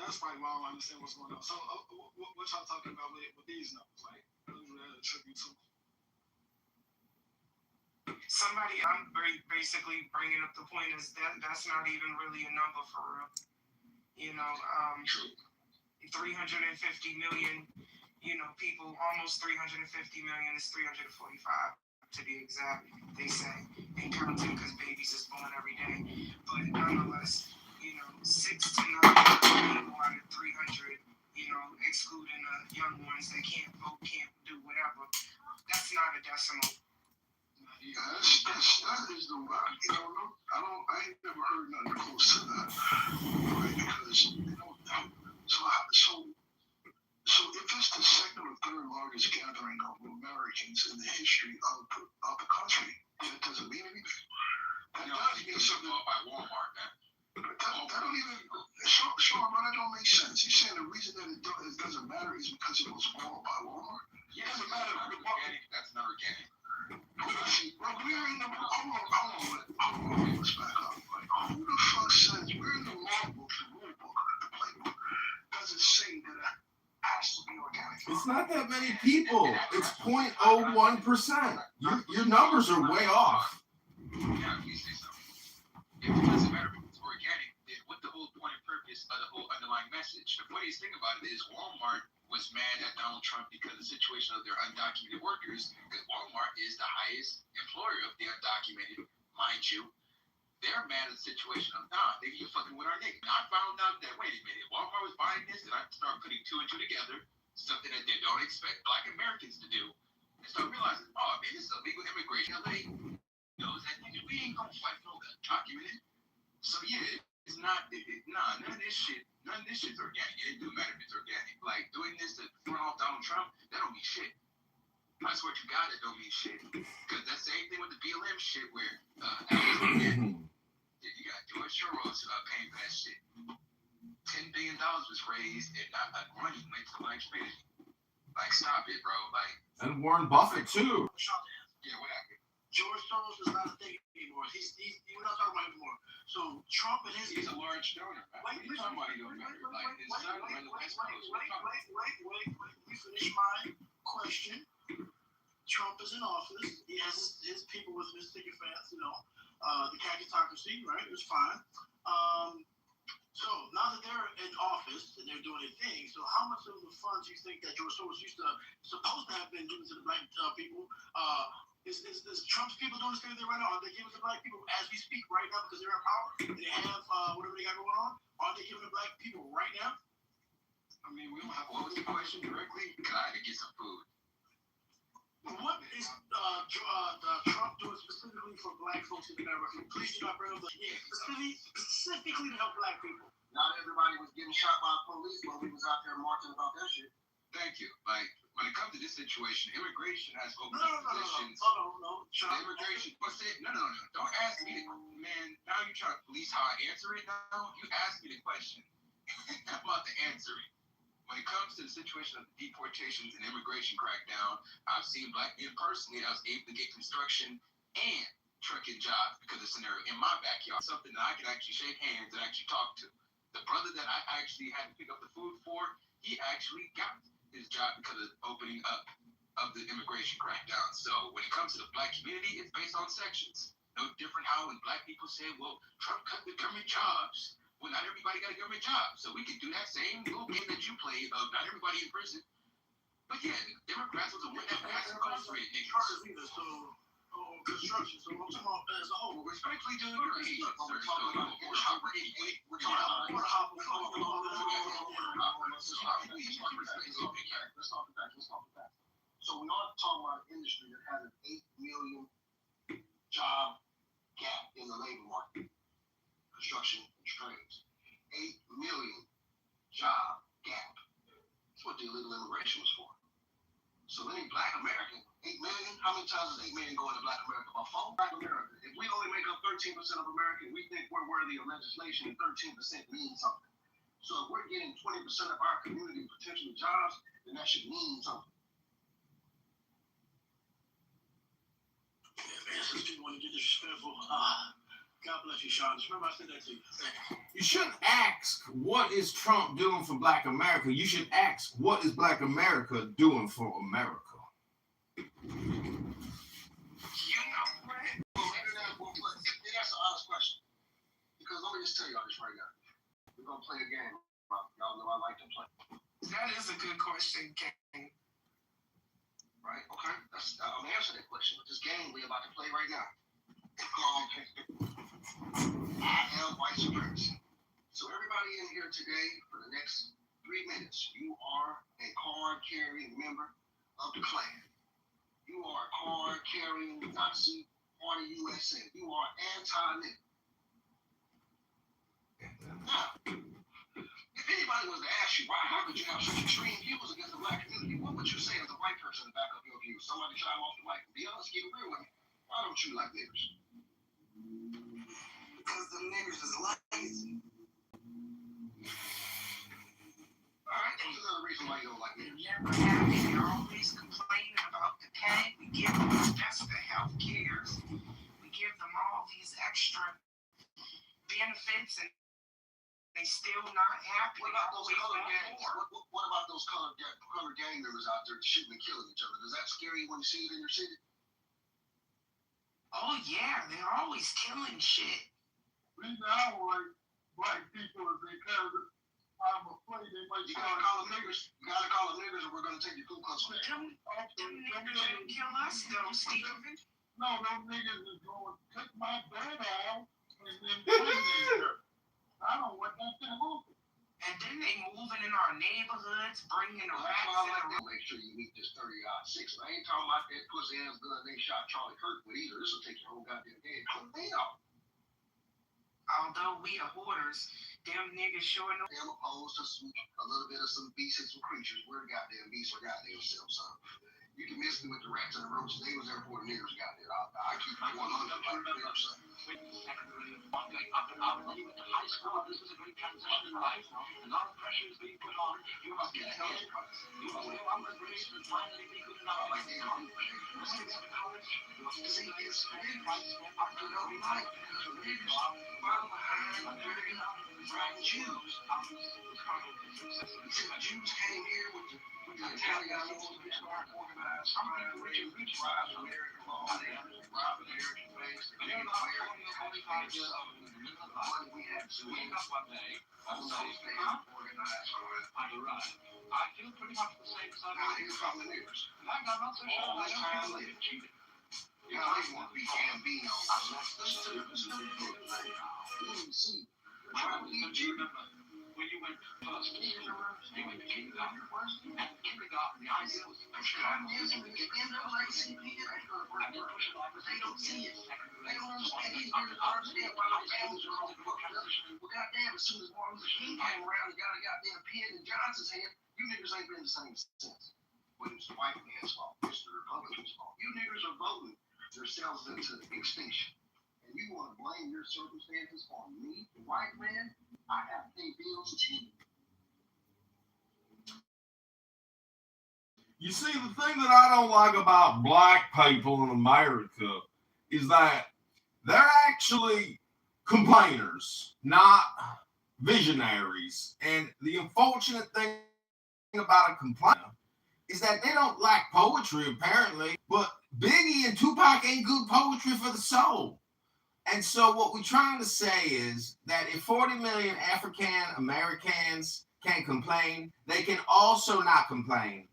that's probably why I don't understand what's going on. So, what y'all talking about with these numbers? Like, what do that attribute to? Somebody, I'm basically bringing up the point is that's not even really a number for real. 350 million, people, almost 350 million is 345 to be exact, they say, and counting because babies is born every day. But nonetheless, 6 to 9 people out of 300, excluding the young ones that can't vote, can't do whatever. That's not a decimal. Yeah, that is the right. I ain't never heard nothing close to that, right? Because so if it's the second or third largest gathering of Americans in the history of the country, it doesn't mean anything. That does mean something by Walmart, man. But that don't even sure, but that don't make sense. You're saying the reason that it doesn't matter is because it was bought by Walmart? Yeah, it doesn't matter. That's not organic. Well, we're in the hold on, let's back up. Like, who the fuck says we're in the law book, the rule book, the playbook? Does it say that it has to be organic? It's not that many people. It's 0.01%. Your numbers are way off. Yeah, you say so. If it doesn't matter if it's organic, then what the whole point and purpose of the whole underlying message? The funniest thing about it is Walmart was mad at Donald Trump because of the situation of their undocumented workers, because Walmart is the highest employer of the undocumented, mind you. They're mad at the situation of, nigga, you're fucking with our nigga. I found out that, wait a minute, Walmart was buying this, and I started putting two and two together, something that they don't expect Black Americans to do, and start realizing, oh, man, this is illegal immigration. LA knows that, nigga, we ain't gonna fight for no undocumented. So, yeah, it's not, none of this shit's organic. It do matter if it's organic. Like, doing this to front off Donald Trump, that don't mean shit. I swear to God, it don't mean shit. Because that's the same thing with the BLM shit where, you got George Soros paying for that shit. $10 billion was raised and money went to Black community. Like, stop it, bro. Like, and Warren Buffett, too. Yeah, what happened? George Soros is not a thing anymore. We're not talking about him anymore. So Trump and he's a large donor. Wait. Like, his son runs the West Coast. Wait. You finish my question. Trump is in office. He has his people with his ticket fans, the khakitocracy, right? It's fine. So now that they're in office and they're doing their thing, so how much of the funds you think that George Soros supposed to have been given to the Black people? Is Trump's people doing the same thing right now? Are they giving it to Black people as we speak right now because they're in power? They have whatever they got going on? Are they giving it to Black people right now? I mean, we don't have to pose the question directly because I had to get some food. What is Trump doing specifically for Black folks in America? Please do not bring up specifically to help Black people. Not everybody was getting shot by police when we was out there marching about that shit. Thank you. Like, when it comes to this situation, immigration has opened up positions. No. Immigration, what's it? No. Don't ask me man, now you're trying to police how I answer it now? You asked me the question. I'm about to answer it. When it comes to the situation of the deportations and immigration crackdown, I've seen Black men personally. I was able to get construction and trucking jobs because of the scenario in my backyard. Something that I could actually shake hands and actually talk to. The brother that I actually had to pick up the food for, he actually got his job because of the opening up of the immigration crackdown. So when it comes to the Black community, it's based on sections. No different how when Black people say, well, Trump cut the government jobs. Well, not everybody got a government job. So we can do that same little game that you played of not everybody in prison. But yeah, Democrats was the one that passed incarcerated niggas. So construction, so I'm talking about as a whole. Well, respectfully, dude, you're Asian, sir. So we're hopper anyway. Let's talk about that. So we are talking about an industry that has an 8 million job gap in the labor market. Construction and trades. 8 million job gap. That's what the illegal immigration was for. So any Black American, 8 million, how many times does 8 million go into Black America? About 4? Black America. If we only make up 13% of America, we think we're worthy of legislation and 13% means something. So if we're getting 20% of our community potential jobs, then that should mean something. Yeah, man, since people want to get disrespectful, God bless you, Sean. Just remember I said that to you. You shouldn't ask, what is Trump doing for Black America? You should ask, what is Black America doing for America? You know what? That's an honest question. Because let me just tell y'all this right now. We're going to play a game. Y'all know I like to play. That is a good question, King. Right? Okay? I'm answering that question. With this game we're about to play right now. I am white supremacy. So everybody in here today, for the next 3 minutes, you are a card-carrying member of the Klan. You are a card-carrying Nazi Party USA. You are anti-nigger. Now, if anybody was to ask you, how could you have such extreme views against the Black community, what would you say as a white person to back up your views? Somebody chime off the mic. Be honest, get real with me. Why don't you like niggers? Because the niggers is lazy. Alright, there's another reason why you don't like They're niggers. never happy. They're always complaining about the pay. We give them that's the health cares. We give them all these extra benefits and they still not happy. What about those Always colored want gangs? more. What about those colored gang members out there shooting and killing each other? Does that scare you when you see it in your city? Oh yeah, they're always killing shit. The reason I don't like black people is because I'm afraid they might You gotta call them niggers. You gotta call them niggers, or we're gonna take your Ku Klux Klan. Them niggers didn't kill us though, Stephen. No, those niggas is going to take my dad out and then bring me here. I don't want that to happen. And then they moving in our neighborhoods, bringing the That's rats why I in like the to make sure you meet this 30-6. I ain't talking about that pussy ass gun they shot Charlie Kirk with either. This will take your whole goddamn head. Damn. Although we are hoarders, them niggas sure know. Damn opposed to a little bit of some beasts and some creatures. We're the goddamn beasts or goddamn self, son. You can miss me with the rats and the roaches. They was there before the niggers got there. I keep my 100 like the niggers, son. High school, this is a great transition in life. A lot of pressure is being put on. You must get help. You must go up and raise and finally be good enough. Like they are. You must get some college. You must see this right up to your life. So niggers follow behind the Jews. See, the Jews came here with the Italians. They started organized crime. They robbed American law. They robbed American banks. They made American taxpayers suffer. The money we had to wake up one day. All those things organized crime. I feel pretty much the same side. Now, here's from the niggers. I'm not so sure. All this time later, you know, they want to be Gambino. Listen to the see. Trying to eat you. When you went first, you went to kindergarten first, and kindergarten, the idea was to push it on. Using the NAACP, it ain't gonna work. But they don't see it. They don't understand. These niggas understand why our families are all fucked up. Well, goddamn, as soon as Martin Luther King came around and got a goddamn pen in Johnson's hand, you niggas ain't been the same since. But it's the white man's fault. It's the Republicans' fault. You niggas are voting yourselves into extinction. And you want to blame your circumstances on me, the white man? I have to pay bills too. You see, the thing that I don't like about black people in America is that they're actually complainers, not visionaries. And the unfortunate thing about a complainer is that they don't lack poetry, apparently, but Biggie and Tupac ain't good poetry for the soul. And so what we're trying to say is that if 40 million African Americans can complain, they can also not complain.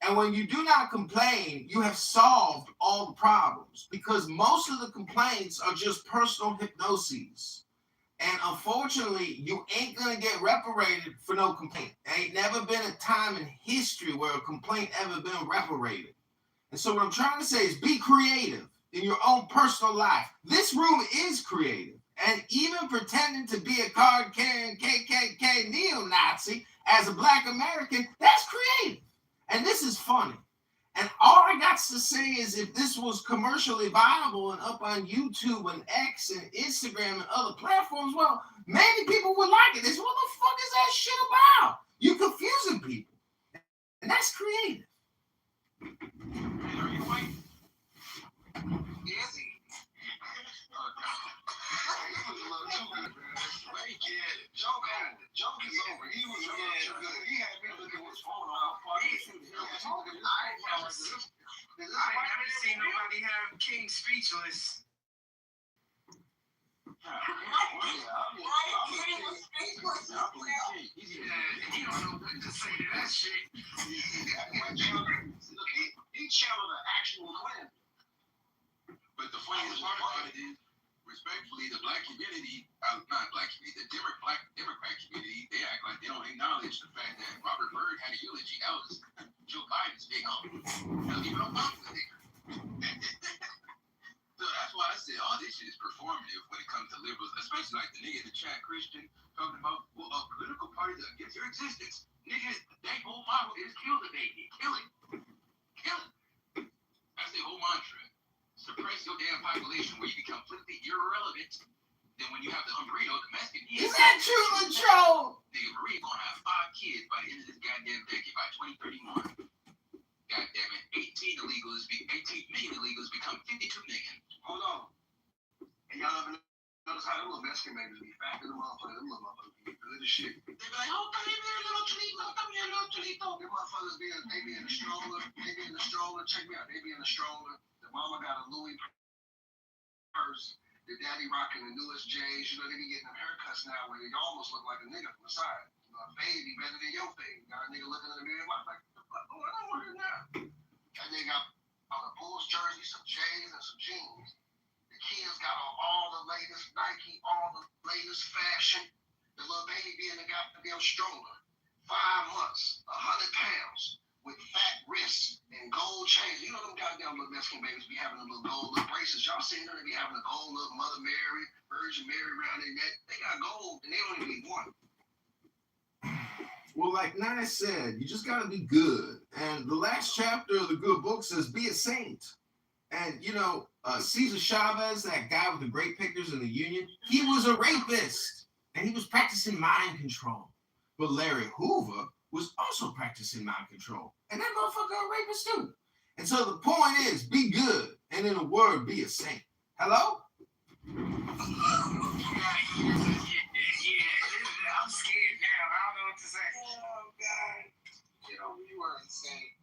And when you do not complain, you have solved all the problems, because most of the complaints are just personal hypnoses. And unfortunately, you ain't gonna get reparated for no complaint. There ain't never been a time in history where a complaint ever been reparated. And so what I'm trying to say is be creative in your own personal life. This room is creative. And even pretending to be a card-carrying KKK neo-Nazi as a black American, that's creative. And this is funny. And all I got to say is if this was commercially viable and up on YouTube and X and Instagram and other platforms, well, maybe people would like it. This, what the fuck is that shit about? You're confusing people. And that's creative. Are you white? Is he? Joke is over. He was too good. He had me looking at his phone on my phone. I never seen nobody have King speechless. He don't know what to say to that shit. He channeled an actual clan. But the funniest part about it is, respectfully, the black community, not black community, the Democrat community, they act like they don't acknowledge the fact that Robert Byrd had a eulogy. That was Joe Biden's big uncle. Not even Obama was there. So that's why I said all this shit is performative when it comes to liberals, especially like the nigga in the chat, Christian, talking about, well, a political party that against your existence. Niggas, their whole model is kill the baby. Kill it. Kill it. That's their whole mantra. Suppress your damn population where you become completely irrelevant. Then when you have the burrito, the Mexican, Is that true, Latrell? nigga, Maria gonna have 5 kids by the end of this goddamn decade, by 2031. God damn it, 18 million illegals become 52 million. Hold on. And y'all ever notice how them little Mexican babies be fat in the motherfucker? Them little motherfuckers be good as shit. They be like, oh, come here, little chulito, come here, little chulito. Them motherfuckers they be in the stroller. They be in the stroller. Check me out. They be in the stroller. The mama got a Louis purse. The daddy rocking the newest J's. You know, they be getting them haircuts now where they almost look like a nigga from the side. You know, a fade be better than your fade. Got a nigga looking in the mirror like, what the fuck going on with it now? And they got on a Bulls jersey, some J's and some jeans. The kids got on all the latest Nike, all the latest fashion. The little baby be in the goddamn stroller. 5 months, 100 pounds, with fat wrists and gold chains. You know them goddamn little Mexican babies be having them little gold little bracelets. Y'all seen them? They be having a gold little Mother Mary, Virgin Mary around their neck. They got gold and they only need one. Well, like Nye said, you just got to be good. And the last chapter of the good book says, be a saint. And, you know, Cesar Chavez, that guy with the great pictures in the Union, he was a rapist. And he was practicing mind control. But Larry Hoover was also practicing mind control. And that motherfucker a rapist too. And so the point is, be good. And in a word, be a saint. Hello? I'm scared now. I don't know what to say. Oh, God. You know, you were insane.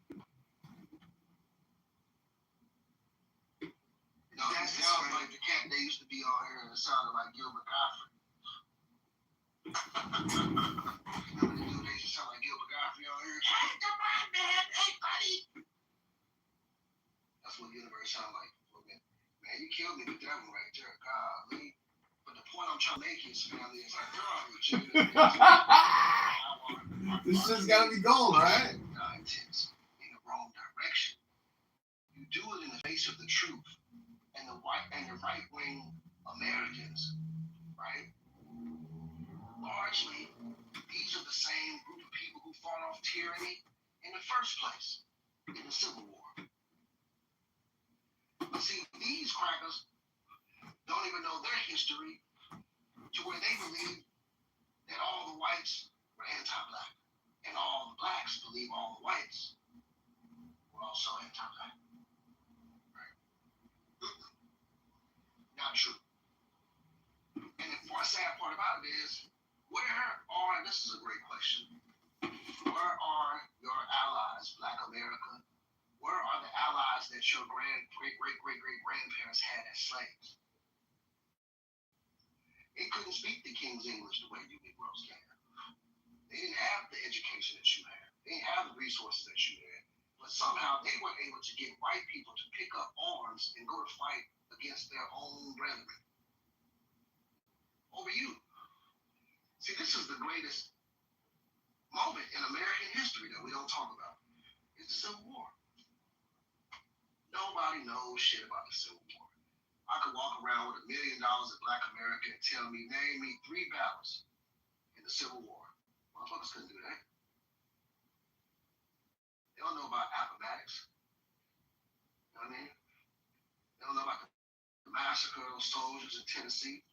No, that sounds like the cat they used to be on here and it sounded like Gilbert Godfrey. Remember the dude they used to sound like Gilbert Godfrey on here? Hey, come on, man. Hey, buddy. That's what Universe sounded like. Man, you killed me with that one right there. Golly. But the point I'm trying to make is, family, is like, they're all legitimate. This shit's got to be gold, right? Intense in the wrong direction. You do it in the face of the truth. And the right-wing Americans, right? Largely, these are the same group of people who fought off tyranny in the first place, in the Civil War. But see, these crackers don't even know their history to where they believe that all the whites were anti-black, and all the blacks believe all the whites were also anti-black. Not true. And the sad part about it is, this is a great question, where are your allies, Black America? Where are the allies that your great-grandparents had as slaves? They couldn't speak the King's English the way you Negroes can. They didn't have the education that you had. They didn't have the resources that you had. But somehow they were able to get white people to pick up arms and go to fight against their own brethren over you. See, this is the greatest moment in American history that we don't talk about. It's the Civil War. Nobody knows shit about the Civil War. I could walk around with $1 million in Black America and tell me, name me 3 battles in the Civil War. Motherfuckers couldn't do that. They don't know about Appomattox. You know what I mean? They don't know about the massacre of those soldiers in Tennessee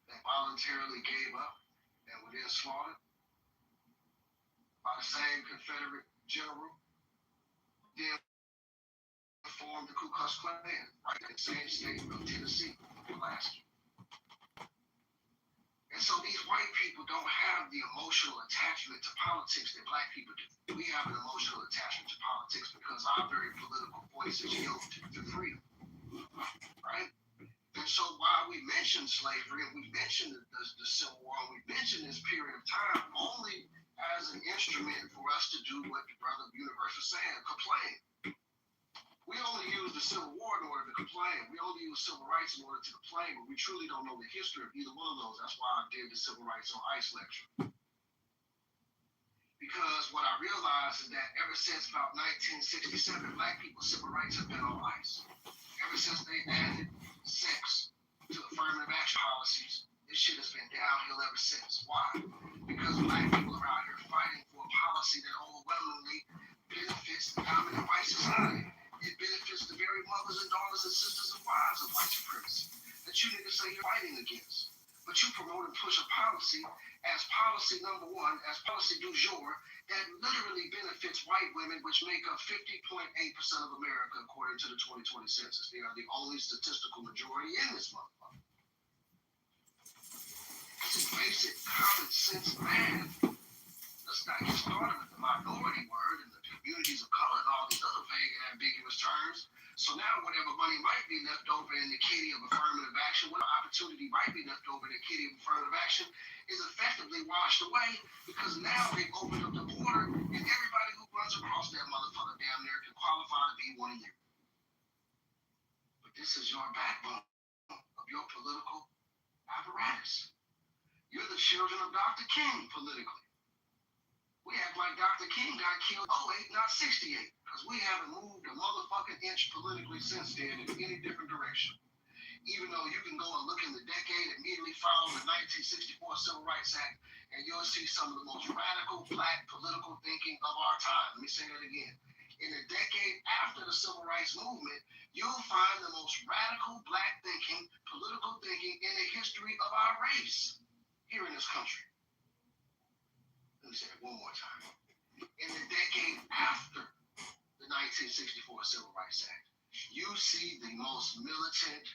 that voluntarily gave up and were then slaughtered by the same Confederate general then formed the Ku Klux Klan right in the same state of Tennessee last year. don't have the emotional attachment to politics that black people do. We have an emotional attachment to politics because our very political voice is yoked to freedom, right? And so while we mention slavery and we mention the Civil War, and we mention this period of time only as an instrument for us to do what the brother Universe was saying, complain. We only use the Civil War in order to complain. We only use civil rights in order to complain, but we truly don't know the history of either one of those. That's why I did the Civil Rights on Ice lecture. Because what I realized is that ever since about 1967, black people's civil rights have been on ice. Ever since they added sex to affirmative action policies, this shit has been downhill ever since. Why? Because black people are out here fighting for a policy that overwhelmingly benefits the dominant white society. It benefits the very mothers and daughters and sisters and wives of white supremacy that you niggas say you're fighting against. But you promote and push a policy as policy number one, as policy du jour, that literally benefits white women, which make up 50.8% of America according to the 2020 census. They are the only statistical majority in this motherfucker. This is basic common sense math. Let's not get started with the minority word and the communities of color and all these other vague and ambiguous terms. So now whatever money might be left over in the kitty of affirmative action, whatever opportunity might be left over in the kitty of affirmative action is effectively washed away because now they've opened up the border and everybody who runs across that motherfucker damn near can qualify to be one of you. But this is your backbone of your political apparatus. You're the children of Dr. King politically. We act like Dr. King got killed 08, not 68, because we haven't moved a motherfucking inch politically since then in any different direction. Even though you can go and look in the decade immediately following the 1964 Civil Rights Act, and you'll see some of the most radical black political thinking of our time. Let me say that again. In the decade after the Civil Rights Movement, you'll find the most radical black thinking, political thinking in the history of our race here in this country. Let me say it one more time. In the decade after the 1964 Civil Rights Act, you see the most militant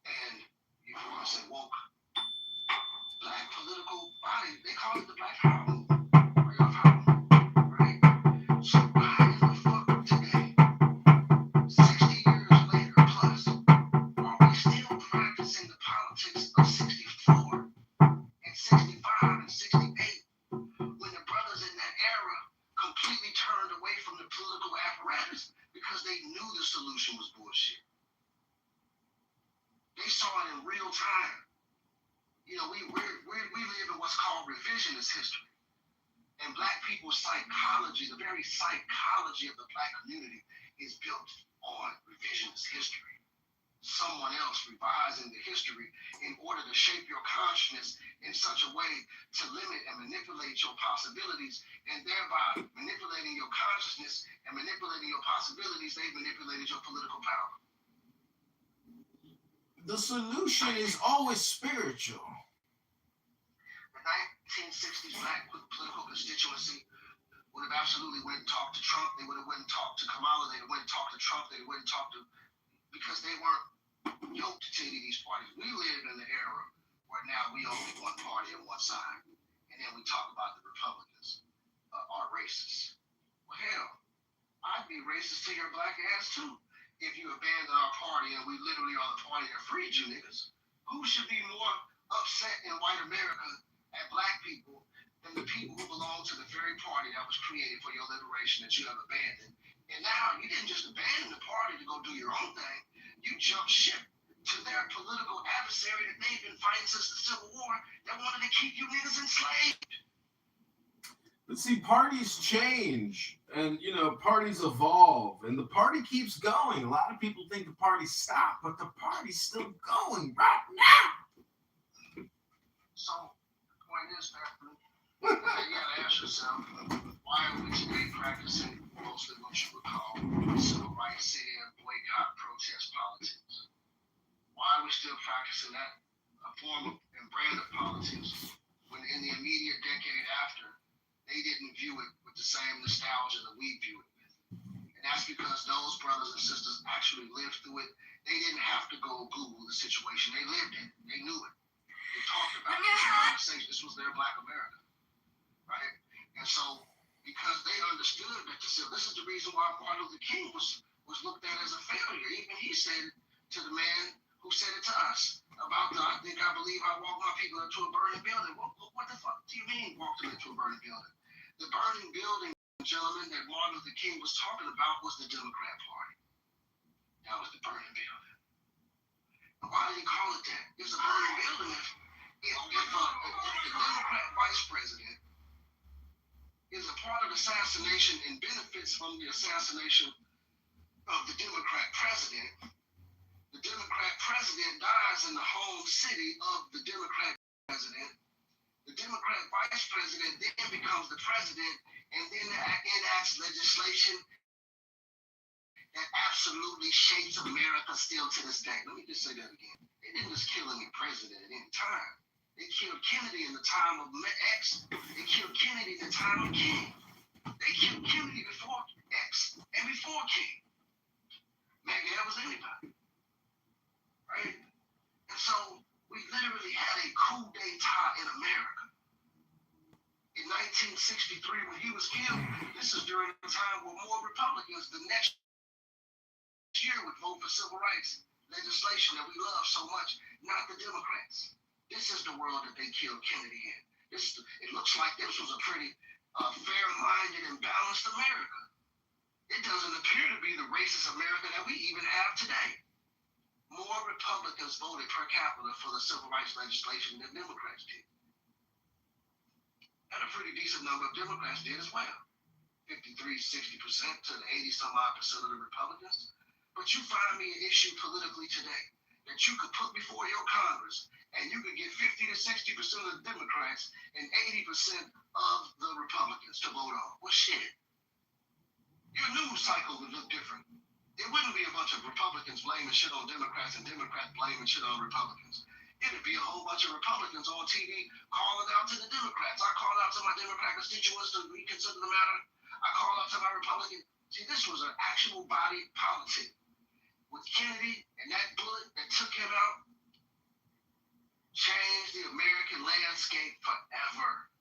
and, if you want to say woke, black political body. They call it the Black Power movement. Or your power movement, right? So why in the fuck today, 60 years later plus, are we still practicing the politics of 64 and 65 and 68? When the brothers in that era completely turned away from the political apparatus because they knew the solution was bullshit. They saw it in real time. You know, we live in what's called revisionist history. And black people's psychology, the very psychology of the black community is built on revisionist history. Someone else revising the history in order to shape your consciousness in such a way to limit and manipulate your possibilities, and thereby manipulating your consciousness and manipulating your possibilities, they manipulated your political power. The solution is always spiritual. The 1960s black political constituency would have absolutely went and talked to Trump. They would have went and talked to Kamala. They would have went and talked to Trump. They would have went and talked to, because they weren't yoked to any of these parties. We live in the era where now we only one party on one side, and then we talk about the Republicans are racist. Well, hell, I'd be racist to your black ass too if you abandon our party and we literally are the party that freed you niggas. Who should be more upset in white America at black people than the people who belong to the very party that was created for your liberation that you have abandoned? And now you didn't just abandon the party to go do your own thing. You jumped ship to their political adversary that they've been fighting since the Civil War that wanted to keep you niggas enslaved. But see, parties change and, you know, parties evolve and the party keeps going. A lot of people think the party stopped, but the party's still going right now. So, the point is, man, you gotta ask yourself, why are we today practicing mostly what you would call civil rights, sit-in, boycott, protest politics? Why are we still practicing that form of and brand of politics when in the immediate decade after, they didn't view it with the same nostalgia that we view it with? And that's because those brothers and sisters actually lived through it. They didn't have to go Google the situation. They lived it. They knew it. They talked about it. This was their understood that this is the reason why Martin Luther King was looked at as a failure. Even he said to the man who said it to us about I believe I walked my people into a burning building. What the fuck do you mean walked them into a burning building? The burning building, gentlemen, that Martin Luther King was talking about was the Democrat Party. That was the burning building. And why did he call it that? It was a burning building if the Democrat vice president is a part of assassination and benefits from the assassination of the Democrat president. The Democrat president dies in the home city of the Democrat president. The Democrat vice president then becomes the president and then enacts legislation that absolutely shapes America still to this day. Let me just say that again. They didn't just kill any president at any time. They killed Kennedy in the time of X. They killed Kennedy in the time of King. They killed Kennedy before X and before King. Medgar was anybody. Right? And so we literally had a coup d'etat in America. In 1963, when he was killed, this is during a time where more Republicans the next year would vote for civil rights legislation that we love so much, not the Democrats. This is the world that they killed Kennedy in. It looks like this was a pretty fair-minded and balanced America. It doesn't appear to be the racist America that we even have today. More Republicans voted per capita for the civil rights legislation than Democrats did. And a pretty decent number of Democrats did as well. 53, 60% to the 80-some-odd% of the Republicans. But you find me an issue politically today that you could put before your Congress and you could get 50 to 60% of the Democrats and 80% of the Republicans to vote on. Well, shit. Your news cycle would look different. It wouldn't be a bunch of Republicans blaming shit on Democrats and Democrats blaming shit on Republicans. It'd be a whole bunch of Republicans on TV calling out to the Democrats. I call out to my Democrat constituents to reconsider the matter. I call out to my Republican. See, this was an actual body politic. With Kennedy and that bullet that took him out, changed the American landscape forever.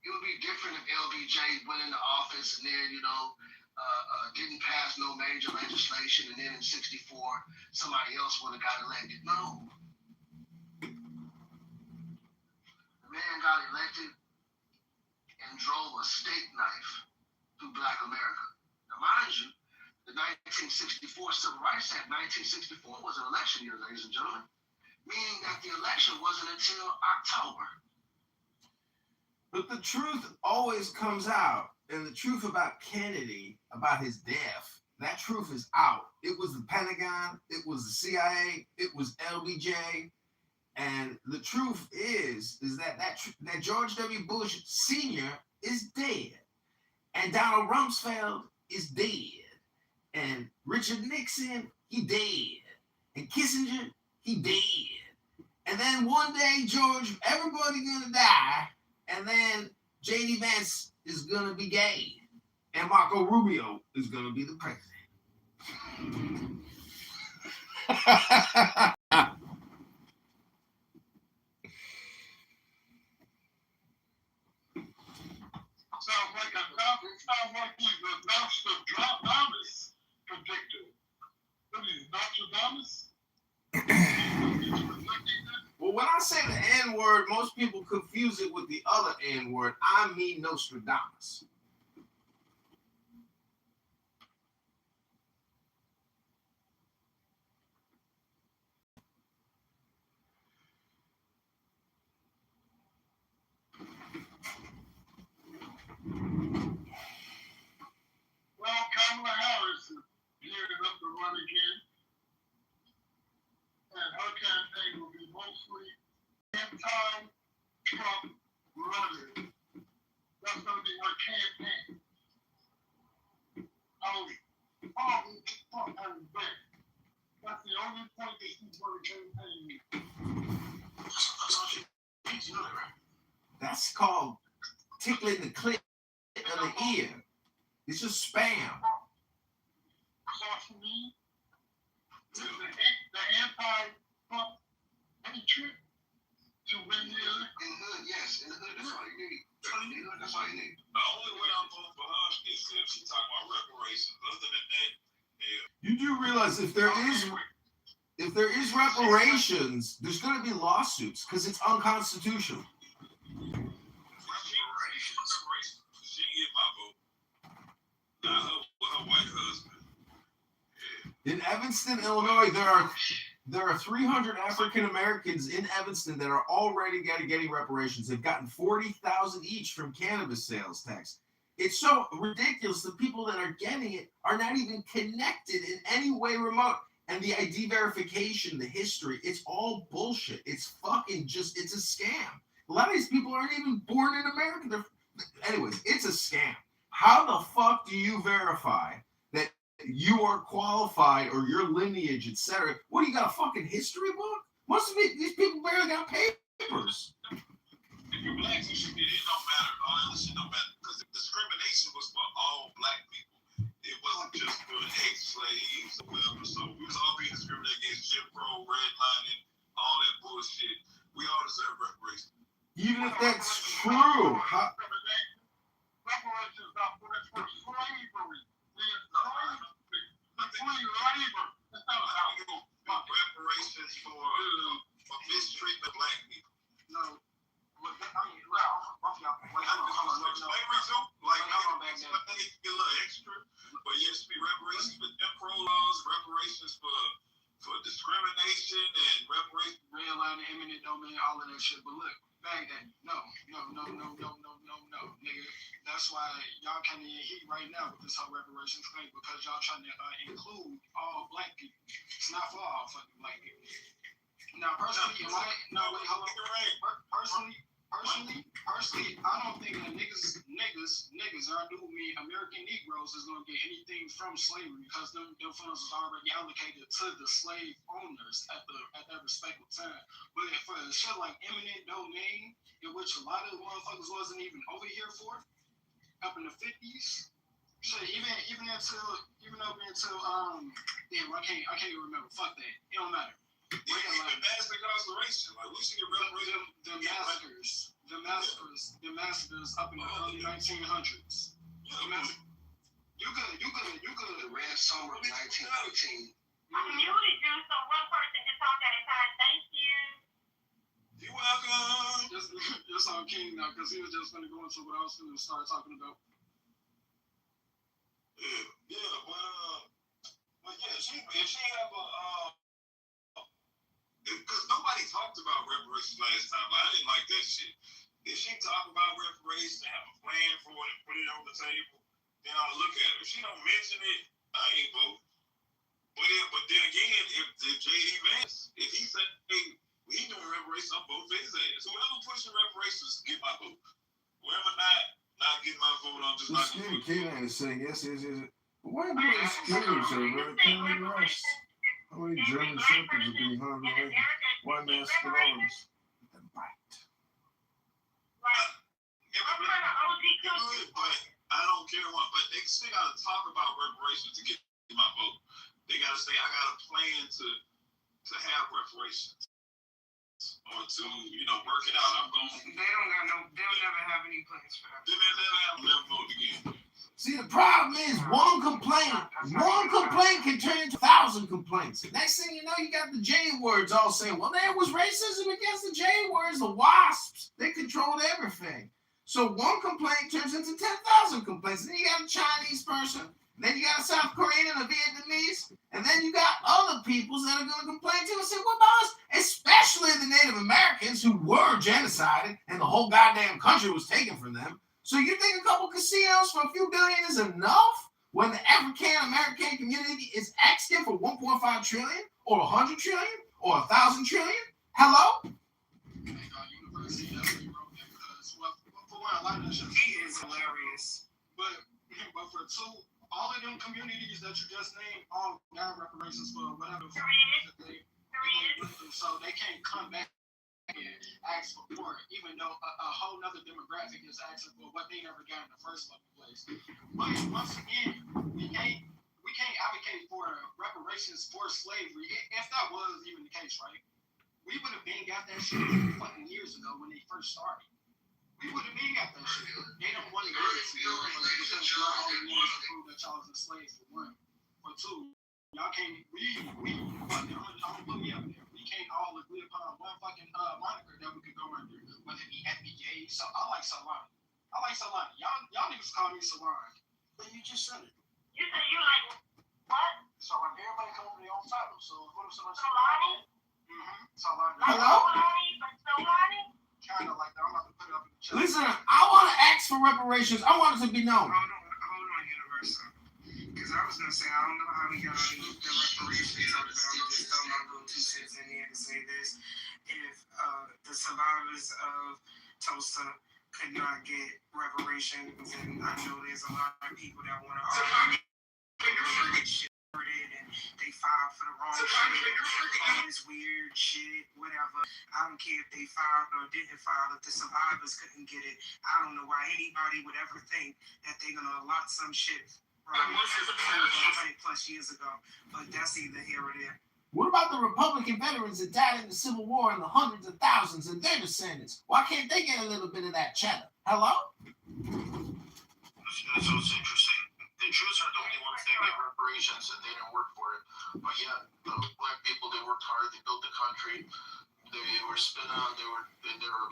It would be different if LBJ went into office and then, didn't pass no major legislation, and then in 64, somebody else would have got elected. No. The man got elected and drove a steak knife through Black America. Now, mind you, the 1964 Civil Rights Act, 1964 was an election year, ladies and gentlemen, meaning that the election wasn't until October. But the truth always comes out. And the truth about Kennedy, about his death, that truth is out. It was the Pentagon, it was the CIA, it was LBJ. And the truth is that George W. Bush Sr. is dead. And Donald Rumsfeld is dead. And Richard Nixon, he dead. And Kissinger, he dead. And then one day, everybody gonna die. And then J.D. Vance is gonna be gay. And Marco Rubio is gonna be the president. Sounds like he's a Nostradamus predictor. What is Nostradamus? Well, when I say the N-word, most people confuse it with the other N-word. I mean Nostradamus. Well, Kamala Harris is gearing up to run again. And her campaign will be mostly anti-Trump running. That's going to be her campaign. Trump having been. That's the only point that she's going to campaign. That's called tickling the clit of the ear. It's just spam. So for me, the anti-Trump hatred to win 20 years. In the hood, yes. In the hood, that's all you need. In the hood, that's all you need. The only way I'm voting for her is if she talking about reparations. Other than that, You do realize if there is reparations, there's going to be lawsuits because it's unconstitutional. reparations. She didn't get my vote. Not her white husband. In Evanston, Illinois, there are 300 African Americans in Evanston that are already getting reparations. They've gotten $40,000 each from cannabis sales tax. It's so ridiculous. The people that are getting it are not even connected in any way remote. And the ID verification, the history, it's all bullshit. It's fucking just, it's a scam. A lot of these people aren't even born in America. Anyways, it's a scam. How the fuck do you verify that you are qualified or your lineage, etc.? What, do you got a fucking history book? Most of these people barely got papers. If you're black, you should get it. It don't matter. All that other shit don't matter. Because discrimination was for all black people. It wasn't just for the ex-slaves or whatever. So we was all being discriminated against, Jim Crow, redlining, all that bullshit. We all deserve reparations. Even if that's true, Reparations not for it's for slavery. The free labor. That's not how Reparations for mistreatment of black people. No. Slavery too. Like, they get a little extra. But yes, be reparations for Jim Crow laws, reparations for discrimination, and reparations. Redlining, eminent domain, all of that shit. But look, bang that. No, nigga. That's why y'all can't even heat right now with this whole reparations thing because y'all trying to include all black people. It's not for all fucking black people. Now, personally, personally, I don't think that niggas, or I do mean American Negroes, is gonna get anything from slavery because them funds was already allocated to the slave owners at that respective time. But for shit like eminent domain, in which a lot of the motherfuckers wasn't even over here for, up in the 50s, shit, even up until damn, I can't even remember. Fuck that. It don't matter. Even mass incarceration. Like, we should get reparations. The massacres up in the early 1900s. You good. The Red Summer of 1914. I'm muted you, so one person can talk at a time. Thank you. You're welcome. Just on King now, because he was just going to go into what I was going to start talking about. But yeah, if she have because nobody talked about reparations last time. Like, I didn't like that shit. If she talk about reparations and have a plan for it and put it on the table, then I'll look at it. If she don't mention it, I ain't vote. But then again, if J.D. Vance, if he said, hey, we ain't doing reparations, I'm voting for his ass. Whoever pushing reparations, get my vote. Whoever not getting my vote, I'm just not going to vote. Canaan is saying yes. Why do you excuse her? How many German shepherds are being hung away? Why mask the arms? Right. But I don't care what, but they still got to talk about reparations to get my vote. They got to say, I got a plan to have reparations. Or to, work it out. They'll never have any plans for that. They'll never vote again. See, the problem is one complaint can turn into 1,000 complaints. Next thing you know, you got the J words all saying, well, there was racism against the J words, the WASPs. They controlled everything. So one complaint turns into 10,000 complaints. Then you got a Chinese person, then you got a South Korean and a Vietnamese, and then you got other peoples that are going to complain too and say, what about us? Especially the Native Americans who were genocided and the whole goddamn country was taken from them. So you think a couple casinos for a few billion is enough when the African-American community is asking for 1.5 trillion or 100 trillion or 1,000 trillion? Hello? University because, well, for one, a lot of that shit is hilarious. But for two, all of them communities that you just named all got reparations for whatever. So they can't come back and ask for more, even though a whole nother demographic is asking for what they never got in the first place. But once again, we can't advocate for reparations for slavery if that was even the case, right? We would have been got that shit fucking years ago. ago when they first started. We would have been got that shit. They don't want to do it because y'all only want to prove that y'all was enslaved for one. For two, y'all can't, I'm gonna put me up there. We can't all agree upon one fucking moniker that we could go under, whether it be FBA. So I like Solana. Y'all niggas call me Solana. But you just said it. You said you like what? So when everybody come over their own title. So what if somebody Solani? Solana. Hello? Solani? Kind of like that. I'm about to put it up in the chat. Listen, I want to ask for reparations. I want it to be known. Hold on, Universal. Because I was gonna say I don't know how we got on the reparations talk about. I'm just throw my little 2 cents in here to say this: if the survivors of Tulsa could not get reparations, and I know there's a lot of people that want to argue shit and they filed for the wrong shit, all this weird shit, whatever. I don't care if they filed or didn't file. If the survivors couldn't get it, I don't know why anybody would ever think that they're gonna allot some shit from 100 plus years ago. But that's either here or there. What about the Republican veterans that died in the Civil War and the hundreds of thousands and their descendants? Why can't they get a little bit of that cheddar? Hello? So it's interesting. The Jews are the only ones that get reparations and they didn't work for it. But yeah, the black people, they worked hard, they built the country, they were spit on, they were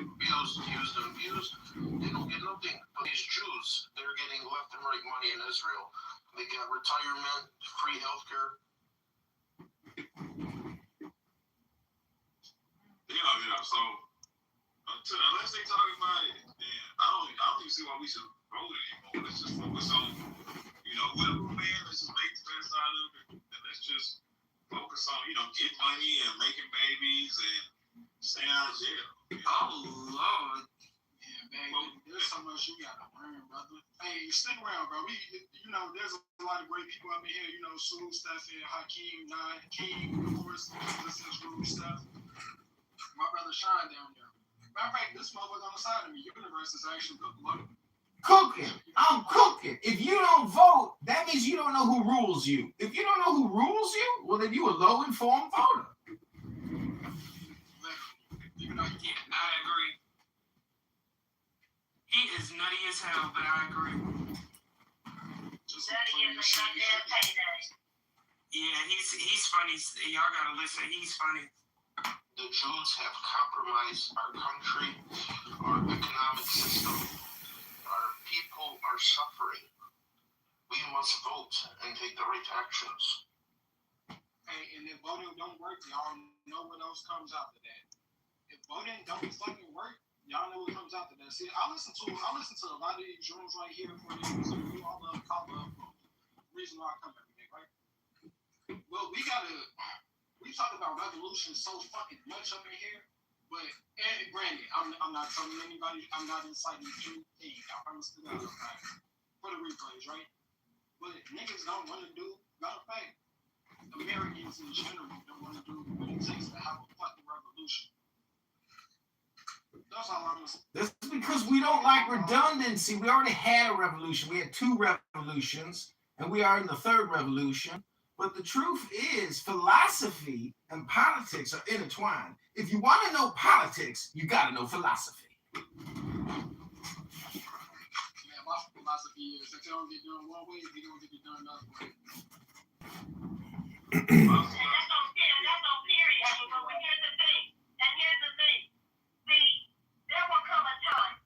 abused, used and abused. They don't get nothing. But these Jews, they're getting left and right money in Israel. They got retirement, free healthcare. So unless they talk about it, then I don't even see why we should vote anymore. Let's just focus on, whoever man, let's just make the best out of it. And let's just focus on, getting money and making babies and staying out of jail. Oh Lord. Yeah, man, there's so much you gotta learn, brother. Hey, stick around, bro. There's a lot of great people up in here. Sue, Stefan, Hakeem, Nine, King, of course, listen to stuff. My brother Sean down there. Matter of fact, this motherfucker on the side of me, Universe is actually Cooking. I'm cooking. If you don't vote, that means you don't know who rules you. If you don't know who rules you, well, then you a low-informed voter. Yeah, I agree. He is nutty as hell, but I agree. Nutty is a goddamn payday. Yeah, he's funny. Y'all gotta listen. He's funny. The Jews have compromised our country, our economic system. Our people are suffering. We must vote and take the right actions. Hey, and if voting don't work, y'all know what else comes after that. If voting don't fucking work, y'all know what comes after that. See, I listen to a lot of these drones right here for these all the reason why I come every day, right? Well, we talk about revolution so fucking much up in here, but and granted, I'm not telling anybody, I'm not inciting anything. I promise to God, for the replays, right? But niggas don't want to do. Matter of fact, Americans in general don't want to do what it takes to have a fucking revolution. That's all I'm saying. That's because we don't like redundancy. We already had a revolution. We had 2 revolutions, and we are in the 3rd revolution. But the truth is, philosophy and politics are intertwined. If you want to know politics, you got to know philosophy. Yeah, my philosophy is if they don't get done one way, they don't get it done another way. That's on period. But here's the thing. See, there will come a time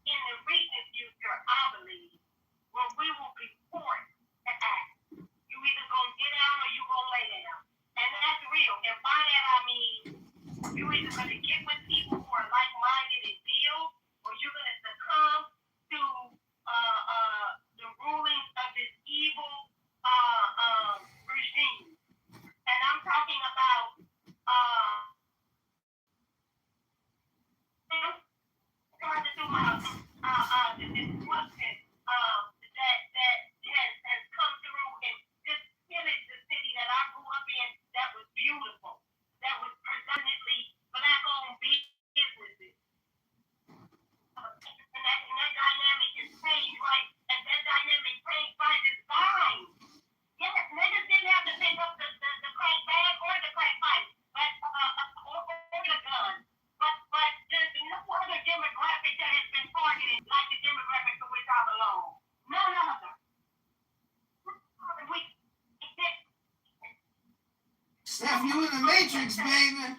in the recent future, I believe, where we will be forced to act. You either gonna get down or you gonna lay down. And that's real. And by that I mean you either gonna get with people who are like-minded and deal, or you're gonna succumb to the rulings of this evil regime. And I'm talking about trying to do this disruption that has come through and just pillaged the city that I grew up in that was beautiful, that was predominantly black-owned Facts, baby.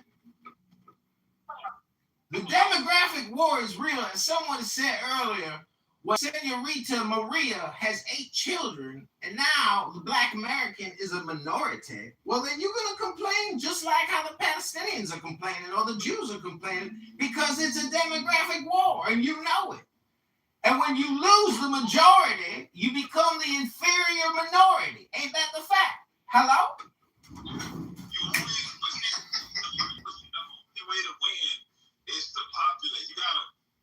The demographic war is real, and someone said earlier, well, Senorita Maria has 8 children, and now the Black American is a minority. Well, then you're going to complain just like how the Palestinians are complaining or the Jews are complaining because it's a demographic war, and you know it. And when you lose the majority, you become the inferior minority. Ain't that the fact? Hello? The way to win is to populate.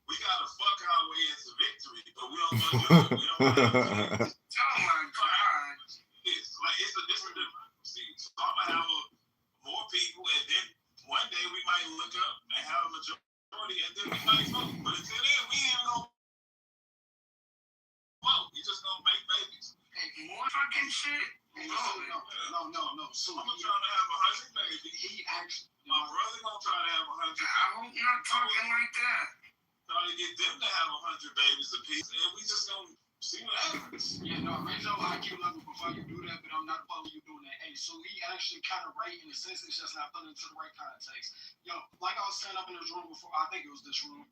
We gotta fuck our way into victory, but we don't want to do it. We don't want to. Oh my God. It's a different democracy. So I'm gonna have more people, and then one day we might look up and have a majority, and then we might vote. But until then, we ain't gonna vote. We just gonna make babies. More fucking shit. No. So I'm gonna try to have 100 babies. he actually, My brother gonna try to have 100. I hope not talking like that. Try to get them to have 100 babies apiece, and we just gonna see what happens. yeah, no, raise your IQ level before you do that, but I'm not opposed to you doing that. Hey, so he actually kind of right in the sense it's just not put into the right context. Yo, like I was saying up in this room before, I think it was this room.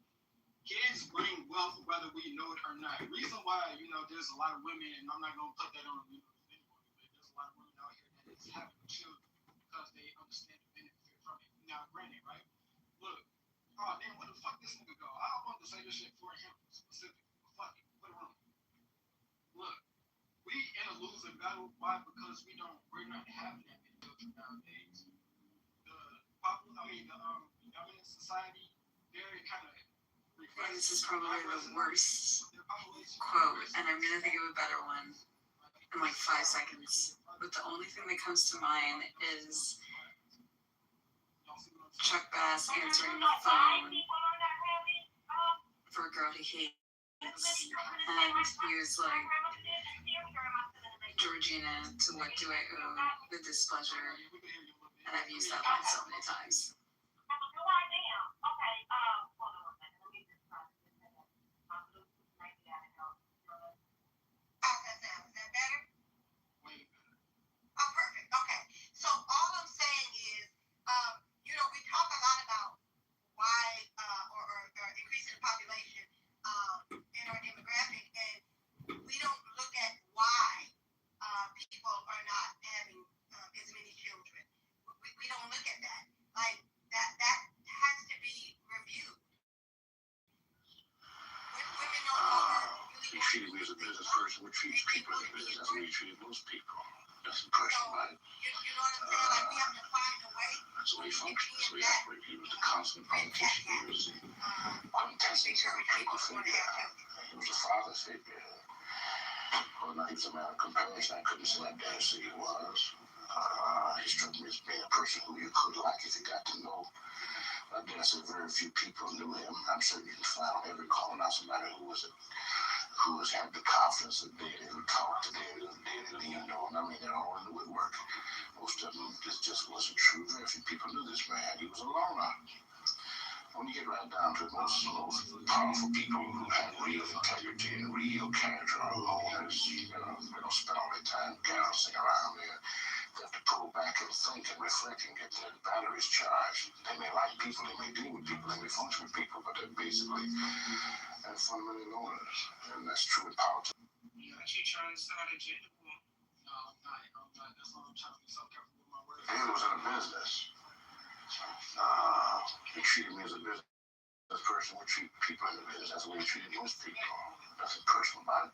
Kids bring wealth whether we know it or not. The reason why, there's a lot of women, and I'm not gonna put that on anybody, but there's a lot of women out here that is having children because they understand the benefit from it. Now, granted, right? Look, oh damn, where the fuck this nigga go? I don't want to say this shit for him specifically, but fuck it, put it on. Look, we in a losing battle. Why? Because we're not having that many children nowadays. The dominant society, they're kind of. This is probably the worst quote, and I'm gonna think of a better one in like 5 seconds. But the only thing that comes to mind is Chuck Bass answering the phone for a girl he hates, and he was like, Georgina, to what do I owe the displeasure? And I've used that line so many times. He treated me as a business person would treat people as a business. That's the way he treated most people. That's a person, right? That's the way he functions. That's the way he operates. He was the constant politician. He was the quintessence of a people figure. He was a father figure. Well, now he's a man of compassion. I couldn't say that damn city he was. He struck me as being a person who you could like if you got to know. I guess very few people knew him. I'm sure you can find on every corner now somebody who had the confidence of Daddy, who talked to Daddy, who Daddy leaned on. I mean, they're all in the woodwork. Most of them, this just wasn't true. Very few people knew this man. He was a loner. When you get right down to it, most powerful people who had real integrity and real character are loners. They don't spend all their time galloping around there. They have to pull back and think and reflect and get their batteries charged. They may like people, they may deal with people, they may function with people, but they're basically fundamentally loners. And that's true in politics. You actually trying to start a gender war? No, I'm not. That's why I'm trying to be so careful with my words. He was in a business. He treated me as a business person would treat people in the business. That's the way he treated most people. That's a personal mind.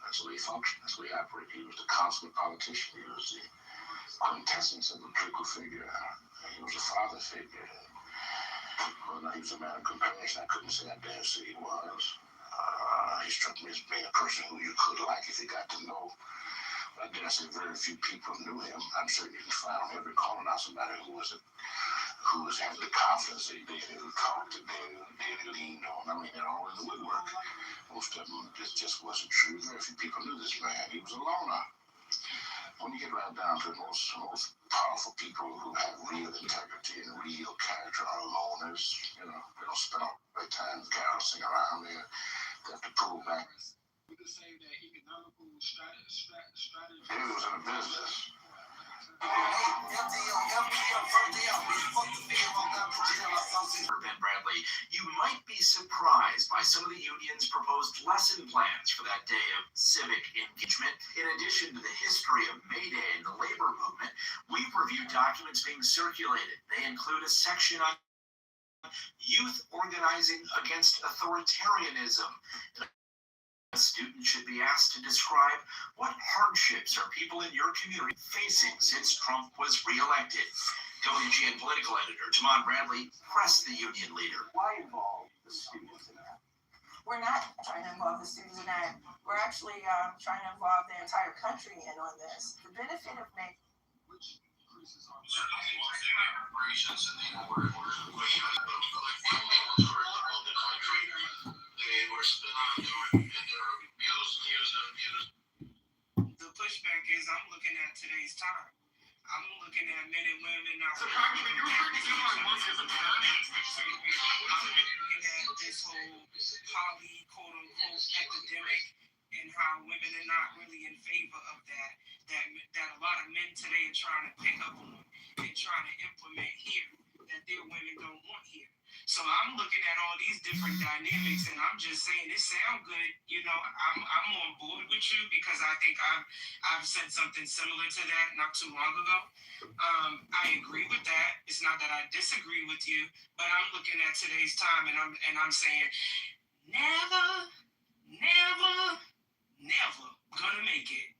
That's the way he functioned. That's the way he operated. He was the consummate politician. He was the quintessence of a political figure. He was a father figure. Well, now he was a man of compassion. I couldn't say that damn city he was. He struck me as being a person who you could like if you got to know. I guess very few people knew him. I'm sure you can find on every corner now somebody who had the confidence of Daddy, who talked to Daddy, who Daddy leaned on. I mean, they're all in the woodwork. Most of them, this just wasn't true. Very few people knew this man. He was a loner. When you get right down to it, most powerful people who have real integrity and real character are loners. They don't spend all their time galloping around there. They have to pull back. We could say that economical strategy. He was in a business. Hey, Ben Bradley, you might be surprised by some of the union's proposed lesson plans for that day of civic engagement. In addition to the history of May Day and the labor movement, we've reviewed documents being circulated. They include a section on youth organizing against authoritarianism. A student should be asked to describe what hardships are people in your community facing since Trump was reelected. WGN political editor Tamon Bradley pressed the union leader. Why involve the students in that? We're not trying to involve the students in that. We're actually trying to involve the entire country in on this. The benefit of making Which increases on The pushback is I'm looking at today's time. I'm looking at men and women now. So, Congressman, you're referring to my work as a parent? I'm looking at this whole poly, quote unquote, epidemic and how women are not really in favor of that. That a lot of men today are trying to pick up on and trying to implement here that their women don't want here. So I'm looking at all these different dynamics, and I'm just saying it sounds good. You know, I'm on board with you because I think I've said something similar to that not too long ago. I agree with that. It's not that I disagree with you, but I'm looking at today's time, and I'm saying never gonna make it.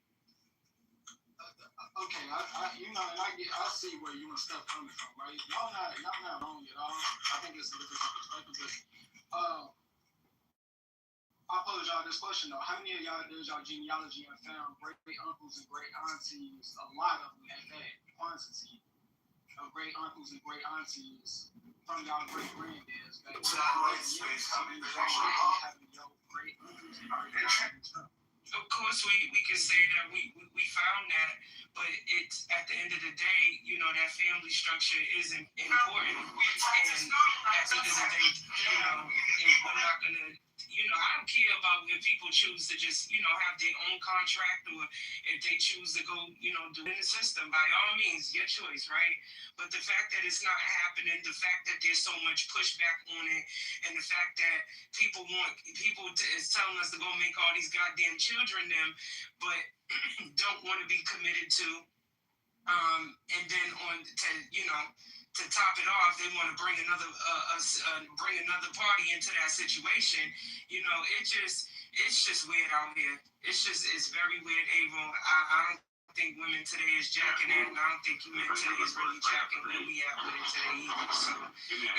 Okay, I see where you and stuff coming from, right? Y'all not wrong at all. I think it's a different perspective, but I pose y'all this question though: how many of y'all did y'all genealogy and found great uncles and great aunties? A lot of them at that quantity of great uncles and great aunties from y'all great granddads. Satellite space communication. Having your great uncles and great aunties. Of course, we can say that we found that, but it's at the end of the day, you know, that family structure is important. And at the end of the day, you know, we're not gonna, you know, I don't care about if people choose to just, you know, have their own contract or if they choose to go, you know, do it in the system. By all means, your choice, right? But the fact that it's not happening, the fact that there's so much pushback on it, and the fact that people is telling us to go make all these goddamn children them, but don't want to be committed to, and then to top it off, they want to bring another party into that situation. You know, it's just weird out here. It's very weird, Avon. I don't think women today is jacking it, and I don't think men today is really jacking where we at with it today either. So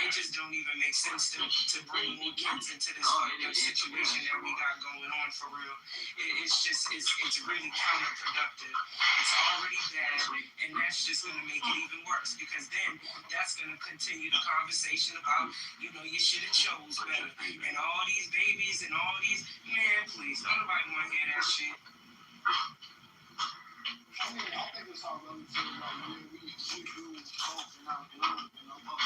it just don't even make sense to bring more kids into this fucked up situation that we got going on for real. It's really counterproductive. It's already bad, and that's just gonna make it even worse because then that's gonna continue the conversation about, you know, you should have chose better and all these babies and all these, man, please, don't nobody want to hear that shit. I mean, I think it's all relative. Like, we do both and not one, you know, both.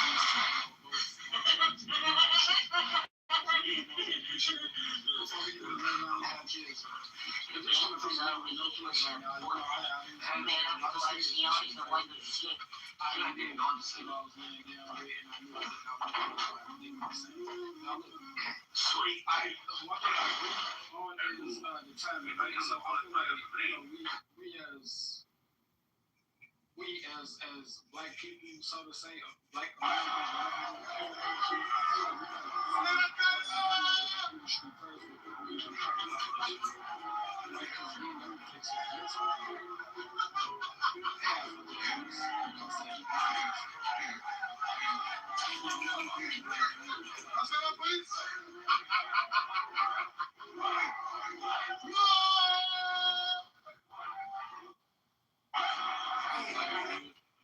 Sweet. One thing I agree on is the timing, right? So I feel like, you know, we as black people, so to say, black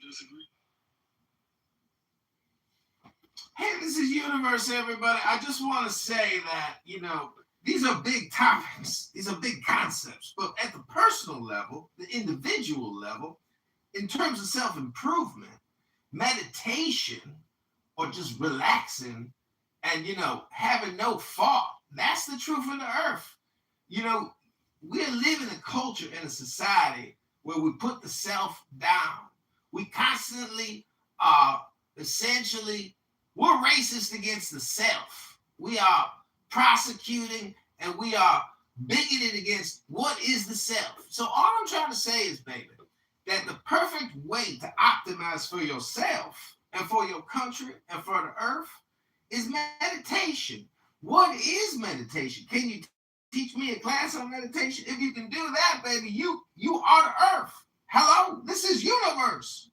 disagree. Hey, this is Universe, everybody. I just want to say that, you know, these are big topics. These are big concepts. But at the personal level, the individual level, in terms of self-improvement, meditation, or just relaxing and, you know, having no fault, that's the truth of the earth. You know, we're living a culture and a society where we put the self down. We constantly essentially, we're racist against the self. We are prosecuting and we are bigoted against what is the self. So all I'm trying to say is, baby, that the perfect way to optimize for yourself and for your country and for the earth is meditation. What is meditation? Can you teach me a class on meditation? If you can do that, baby, you are the earth. Hello, this is universe.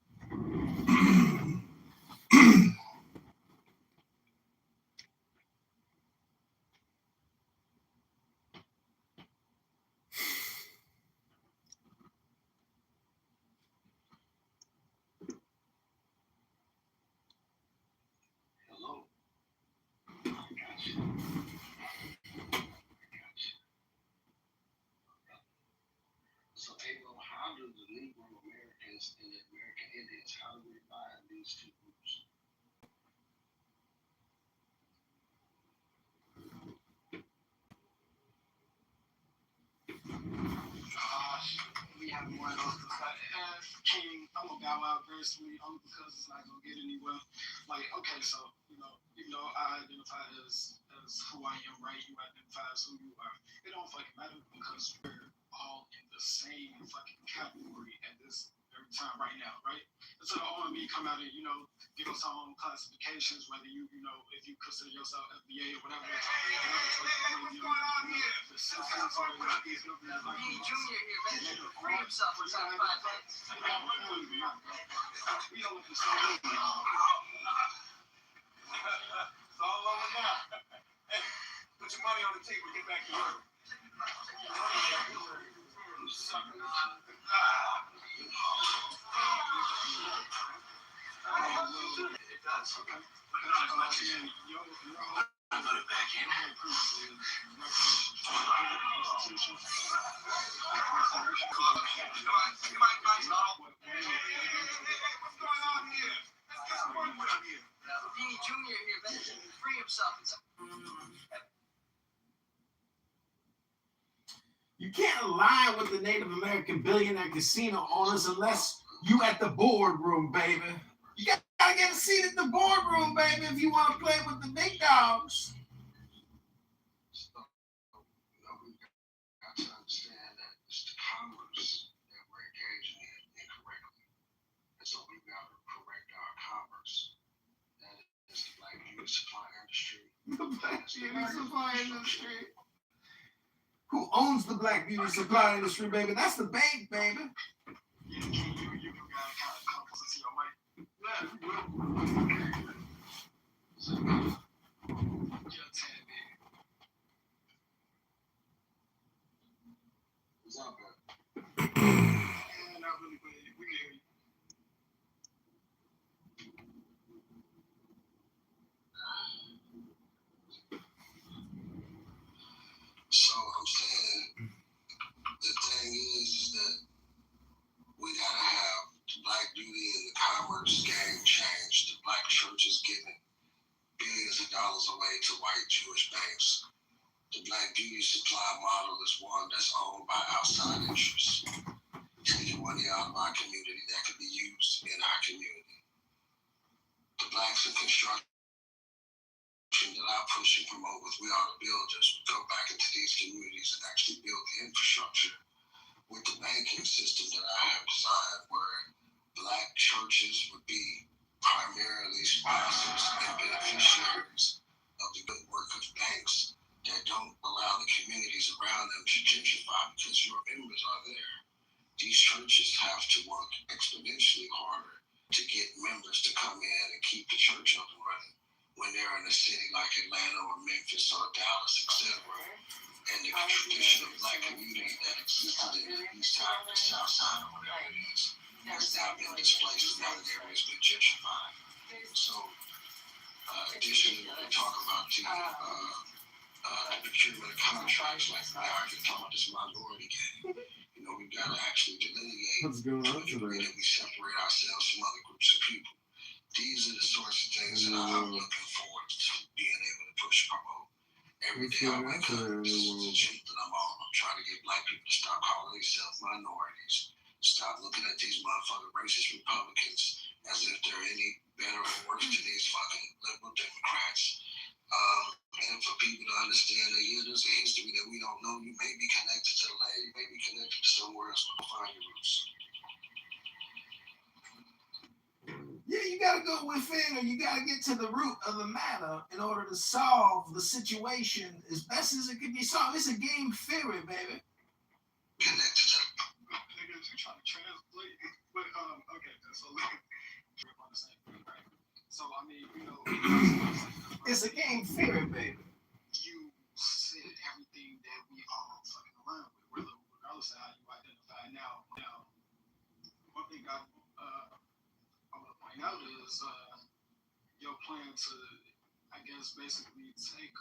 Hello. I got you. So, Abel, how do the Negro Americans and the American Indians, how do we divide these two groups? We have one of those King, I'm gonna bow out gracefully only because it's not gonna get anywhere. Like, okay, so I identify as who I am, right? You identify as who you are. It don't fucking matter because we're all in the same fucking category at this very time right now, right? And so the OMB come out and give us our own classifications, whether if you consider yourself FBA or whatever. What's going on here? The systems are these governments like Junior here, man, he can free himself in 5 minutes. we don't look the same. It's all over now. Hey, put your money on the table. Get back to work. It does. Okay. Not as much as you. I put it back in. What's going on here? Let's work with him here. Houdini Junior here, man, he can free himself in You can't align with the Native American billionaire casino owners unless you at the boardroom, baby. You gotta get a seat at the boardroom, baby, if you want to play with the big dogs. So, we got to understand that it's the commerce that we're engaging in incorrectly. And so we've got to correct our commerce. That is the black beauty supply industry. The black beauty supply industry. Who owns the black beauty supply industry, baby? That's the bank, baby. You gotta kind of come closer to your mic. What's up, man? Not really, but we can hear you. So I'm saying the thing is that we gotta have the black beauty and the commerce game change. The black church is giving billions of dollars away to white Jewish banks. The black beauty supply model is one that's owned by outside interests, taking money out of our community that could be used in our community. The blacks in construction that I push and promote with We Are the Builders would go back into these communities and actually build the infrastructure with the banking system that I have designed, where black churches would be primarily sponsors and beneficiaries of the good work of banks that don't allow the communities around them to gentrify because your members are there. These churches have to work exponentially harder to get members to come in and keep the church up and running when they're in a city like Atlanta or Memphis or Dallas, etc. And the tradition of black community that existed in the east side or the south side or whatever it is has now been displaced and now the area has been gentrified. So, additionally, when we talk about the procurement of contracts, like now I can talk about this minority game. We've got to actually delineate What's going on to a degree today? that we separate ourselves from other groups of people. These are the sorts of things that I'm looking forward to being able to push and promote. Every day I wake up, this is the journey that I'm on. I'm trying to get black people to stop calling themselves minorities, stop looking at these motherfucking racist Republicans as if they're any better or worse than these fucking liberal Democrats. And for people to understand that, yeah, there's a history that we don't know. You may be connected to the land, you may be connected to somewhere else, but find your roots. Yeah, you gotta go within, or you gotta get to the root of the matter in order to solve the situation as best as it can be solved. It's a game theory, baby. Connected to Niggas, you trying to translate, but okay, so we're on the same thing, right? So I mean, you know, It's a game theory, baby. you said everything that we all fucking align with, regardless of how you identify. Now, one thing I want to point out is your plan to, I guess, basically take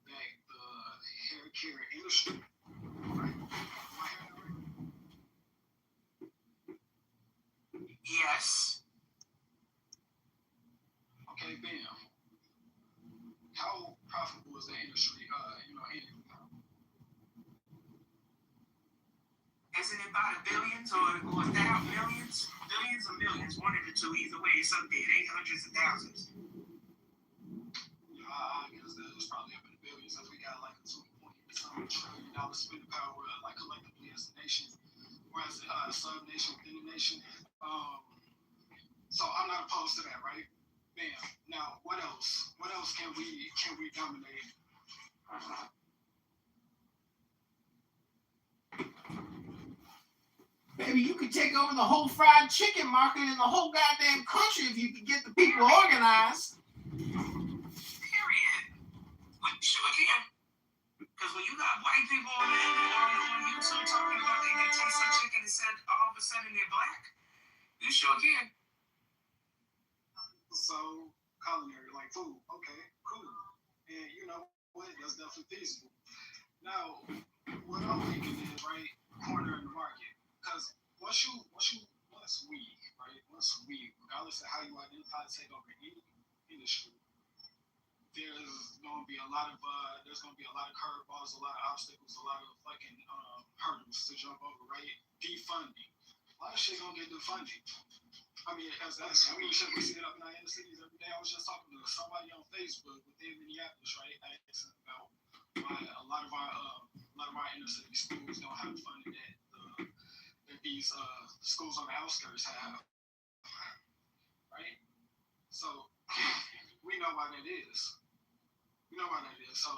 back the hair care industry, right? Yes. Okay, bam. How profitable is the industry? Annually? Isn't it by the billions or is that out millions? Billions or millions? One of the two. Either way, it's up there. It ain't hundreds of thousands. I guess that was probably up in the billions. If we got like a $2.something trillion spending power, like collectively as a nation, or as a sub-nation within the nation. So I'm not opposed to that, right? Bam. Now, what else? What else can we dominate? Baby, you could take over the whole fried chicken market in the whole goddamn country if you could get the people organized. Period. But sure can. Because when you got white people on YouTube talking about they can taste some chicken and said all of a sudden they're black, you sure can. So, culinary, like food, okay, cool. And you know what? That's definitely feasible. Now, what I'm thinking is, right, corner in the market. Because once we, regardless of how you identify to take over any industry, there's gonna be a lot of curveballs, a lot of obstacles, a lot of fucking hurdles to jump over, right? Defunding. A lot of shit gonna get defunded. I mean, we see it up in our inner cities every day. I was just talking to somebody on Facebook within Minneapolis, right? I asked them about why a lot of our inner city schools don't have funding that these schools on the outskirts have, right? So we know why that is. So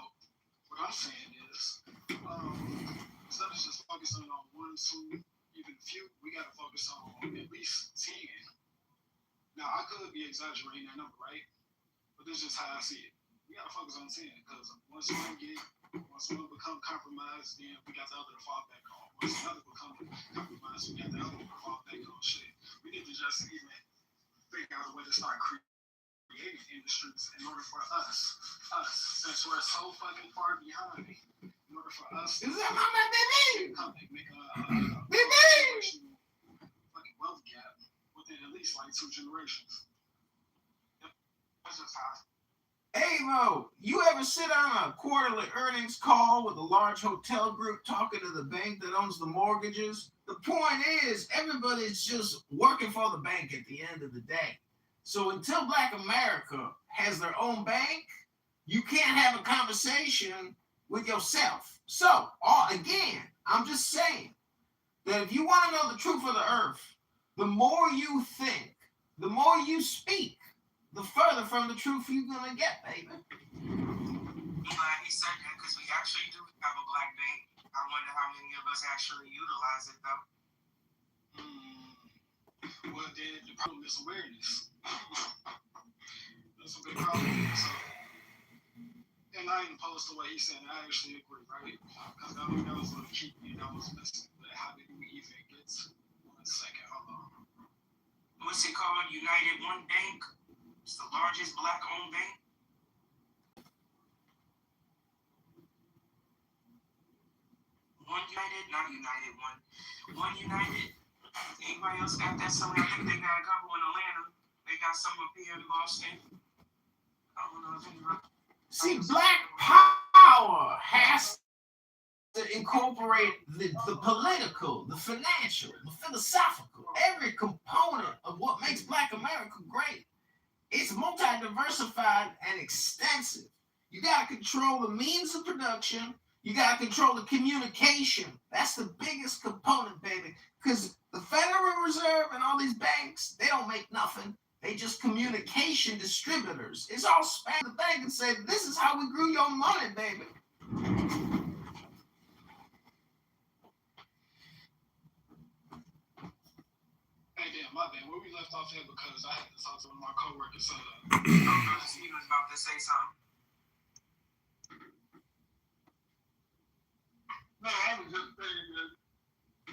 what I'm saying is, instead of just focusing on 1, 2, even few, we gotta focus on at least 10. Now I could be exaggerating that number, right? But this is just how I see it. We gotta focus on 10 because once one become compromised, then we got the other to fall back on. Once another become compromised, we got the other to fall back on. Shit, we need to just even figure out a way to start creating industries in order for us, since we're so fucking far behind, in order for us to make a fucking wealth gap within at least like 2 generations. That's just how. Hey Mo, you ever sit on a quarterly earnings call with a large hotel group talking to the bank that owns the mortgages? The point is, everybody's just working for the bank at the end of the day. So until Black America has their own bank, you can't have a conversation with yourself. So, again, I'm just saying that if you want to know the truth of the earth, the more you think, the more you speak, the further from the truth you're going to get, baby. I'm glad he said that because we actually do have a black bank. I wonder how many of us actually utilize it, though. Well, the problem is awareness. That's a big problem. So, and I ain't opposed to what he said. I actually agree, right? Because that was what keep me. That was missing. But how did we even get to? 1 second, hold on. What's it called? United One Bank. It's the largest black-owned bank. One United, not United One. One United. Anybody else got that somewhere? I think they got a couple in Atlanta. They got some up here in Boston. I don't know if anybody. See, black power has to incorporate the political, the financial, the philosophical, every component of what makes Black America great. It's multi-diversified and extensive. You got to control the means of production. You got to control the communication. That's the biggest component, baby. Because the Federal Reserve and all these banks, they don't make nothing. They just communication distributors. It's all span the bank and say, this is how we grew your money, baby. Hey, damn, my bad. Where we left off here because I had to talk to one of my coworkers. So, He was about to say something. No, I was just saying that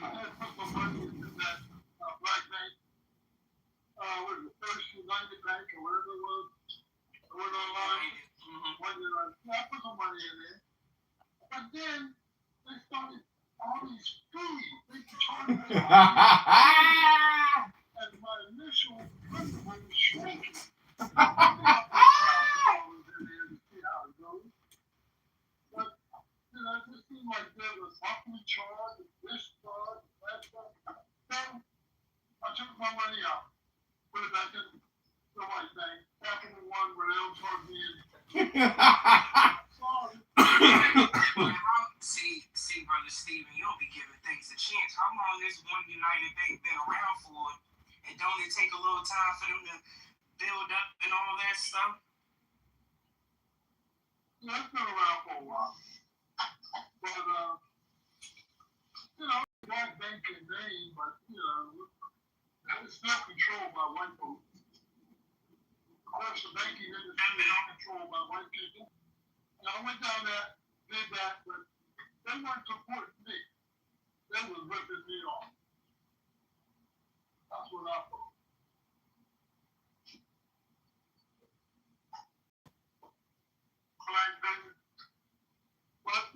I had put some money into that black bank. What is it, First United Bank or whatever it was. I went online. I put some money in there. But then they started all these fees. They charged me. And my initial principal was shrinking. I think I put $1,000 in there to see how it goes. But it just seemed like there was monthly charge, this charge, that charge. So I took my money out, put it back in the white bank, Capital One, where they don't charge me anything. Sorry. See, Brother Stephen, you don't be giving things a chance. How long has One United Bank been around for? And don't it take a little time for them to build up and all that stuff? Yeah, it's been around for a while. But, black bank in name, but, it's still controlled by white folks. Of course, the banking industry is controlled by white people. And I went down there, did that, but they weren't supporting me. They was ripping me off. That's what I thought. Black bank. But,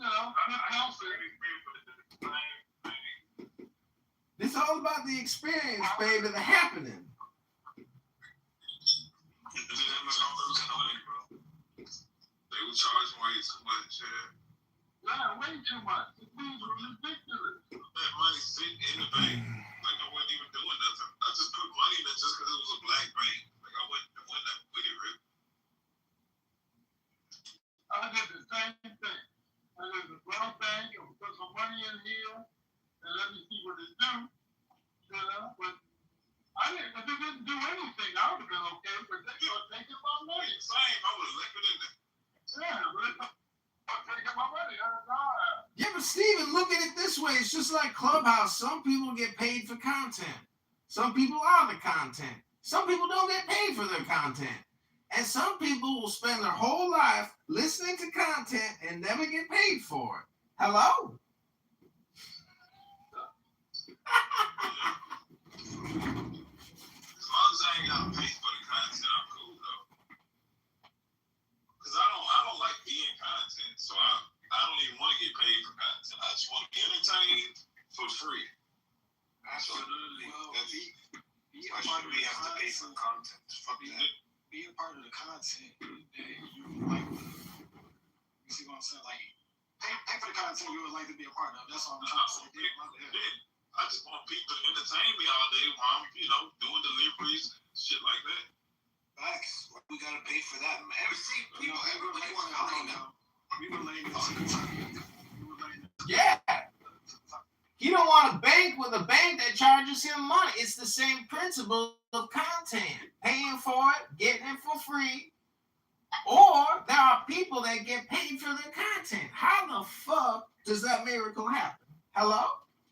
It's all about the experience, baby, the happening. They were charging way too much. Yeah, way too much. The fees were ridiculous. That money sitting in the bank. Like I wasn't even doing nothing. I just put money in it just because it was a black bank. Like I wasn't doing nothing with it, really. I did the same thing. I did the brown bank and put some money in here and let me see what it do. But if it didn't do anything, I would have been okay, but they were taking my money. Same, I was living in there. Yeah, but I'm taking my money. Yeah, but Steven, look at it this way. It's just like Clubhouse. Some people get paid for content. Some people are the content. Some people don't get paid for their content. And some people will spend their whole life listening to content and never get paid for it. Hello? As long as I ain't got paid for the content, I'm cool though. Cause I don't like being content, so I don't even want to get paid for content. I just want to be entertained for free. Absolutely. Why should we have to pay for content? Fuck that. Be a part of the content that you like. You see what I'm saying? Like, pay for the content you would like to be a part of. That's all I'm trying to say. I just want people to entertain me all day while I'm, doing deliveries, shit like that. Facts. We gotta pay for that. Everybody wants money now. We related to the time. Yeah. He don't want to bank with a bank that charges him money. It's the same principle of content. Paying for it, getting it for free. Or there are people that get paid for their content. How the fuck does that miracle happen? Hello?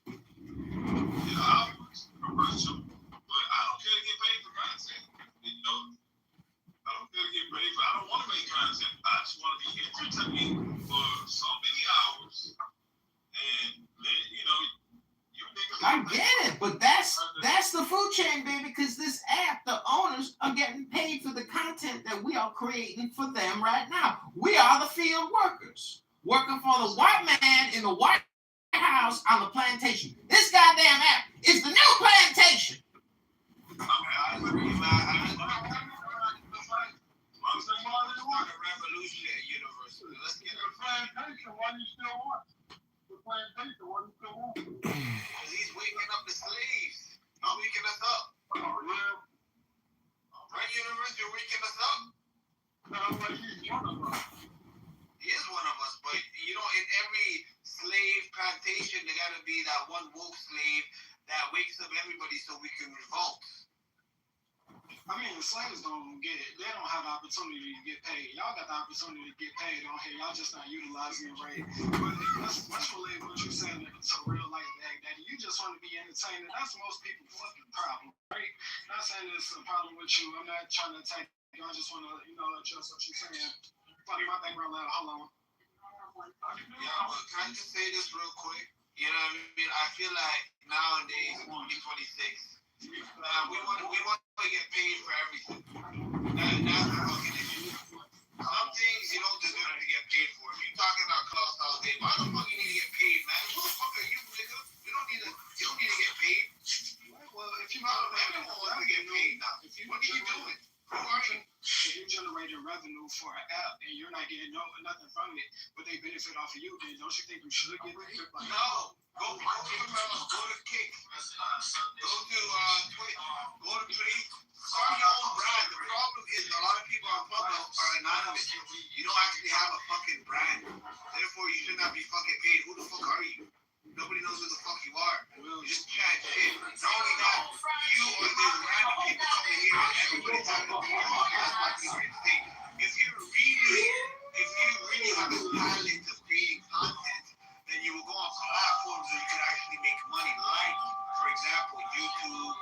Yeah, I'm commercial, but I don't care to get paid for content. I don't care to get paid for. I don't want to make content. I just want to be entertained for so many hours, and you niggas. I get it, but that's the food chain, baby. Because this app, the owners are getting paid for the content that we are creating for them right now. We are the field workers working for the white man in the White House on the plantation. This goddamn app is the new plantation. I agree, man. It's like a revolutionary university. Let's get the plantation. Why do you still want? The waking us up. Oh, yeah. Right, Universe, you're waking us up. Sounds like he's one of us. He is one of us, but you know, in every slave plantation, there gotta be that one woke slave that wakes up everybody so we can revolt. I mean, the slaves they don't have the opportunity to get paid. Y'all got the opportunity to get paid on here. Y'all just not utilizing it right. But let's relate what you're saying to real life, Daddy. You just want to be entertained. That's most people's fucking problem, right? Not saying it's a problem with you. I'm not trying to attack you. I just want to, address what you're saying. Fuck my background loud. Hold on. Yeah, but can I just say this real quick? You know what I mean? I feel like nowadays, in 2026, we want to get paid for everything. That's the fucking issue. Some things you don't deserve to get paid for. If you're talking about class all day, why the fuck you need to get paid, man? Who the fuck are you, nigga? You don't need to get paid. Well, if you don't want to get paid now. What are you doing? Who are you? If you're generating revenue for an app and you're not getting nothing from it, but they benefit off of you, then don't you think you should get paid? Like, no. Go to Kick. Go to Twitch. Go to Play. Start your own brand. The problem is a lot of people on Clubhouse are anonymous. You don't actually have a fucking brand. Therefore, you should not be fucking paid. Who the fuck are you? Nobody knows who the fuck you are. You just chat shit. Not only that, you or these random people coming here and everybody talking about that's why people say, if you really have a talent of creating content, then you will go on platforms where you can actually make money, like, for example, YouTube,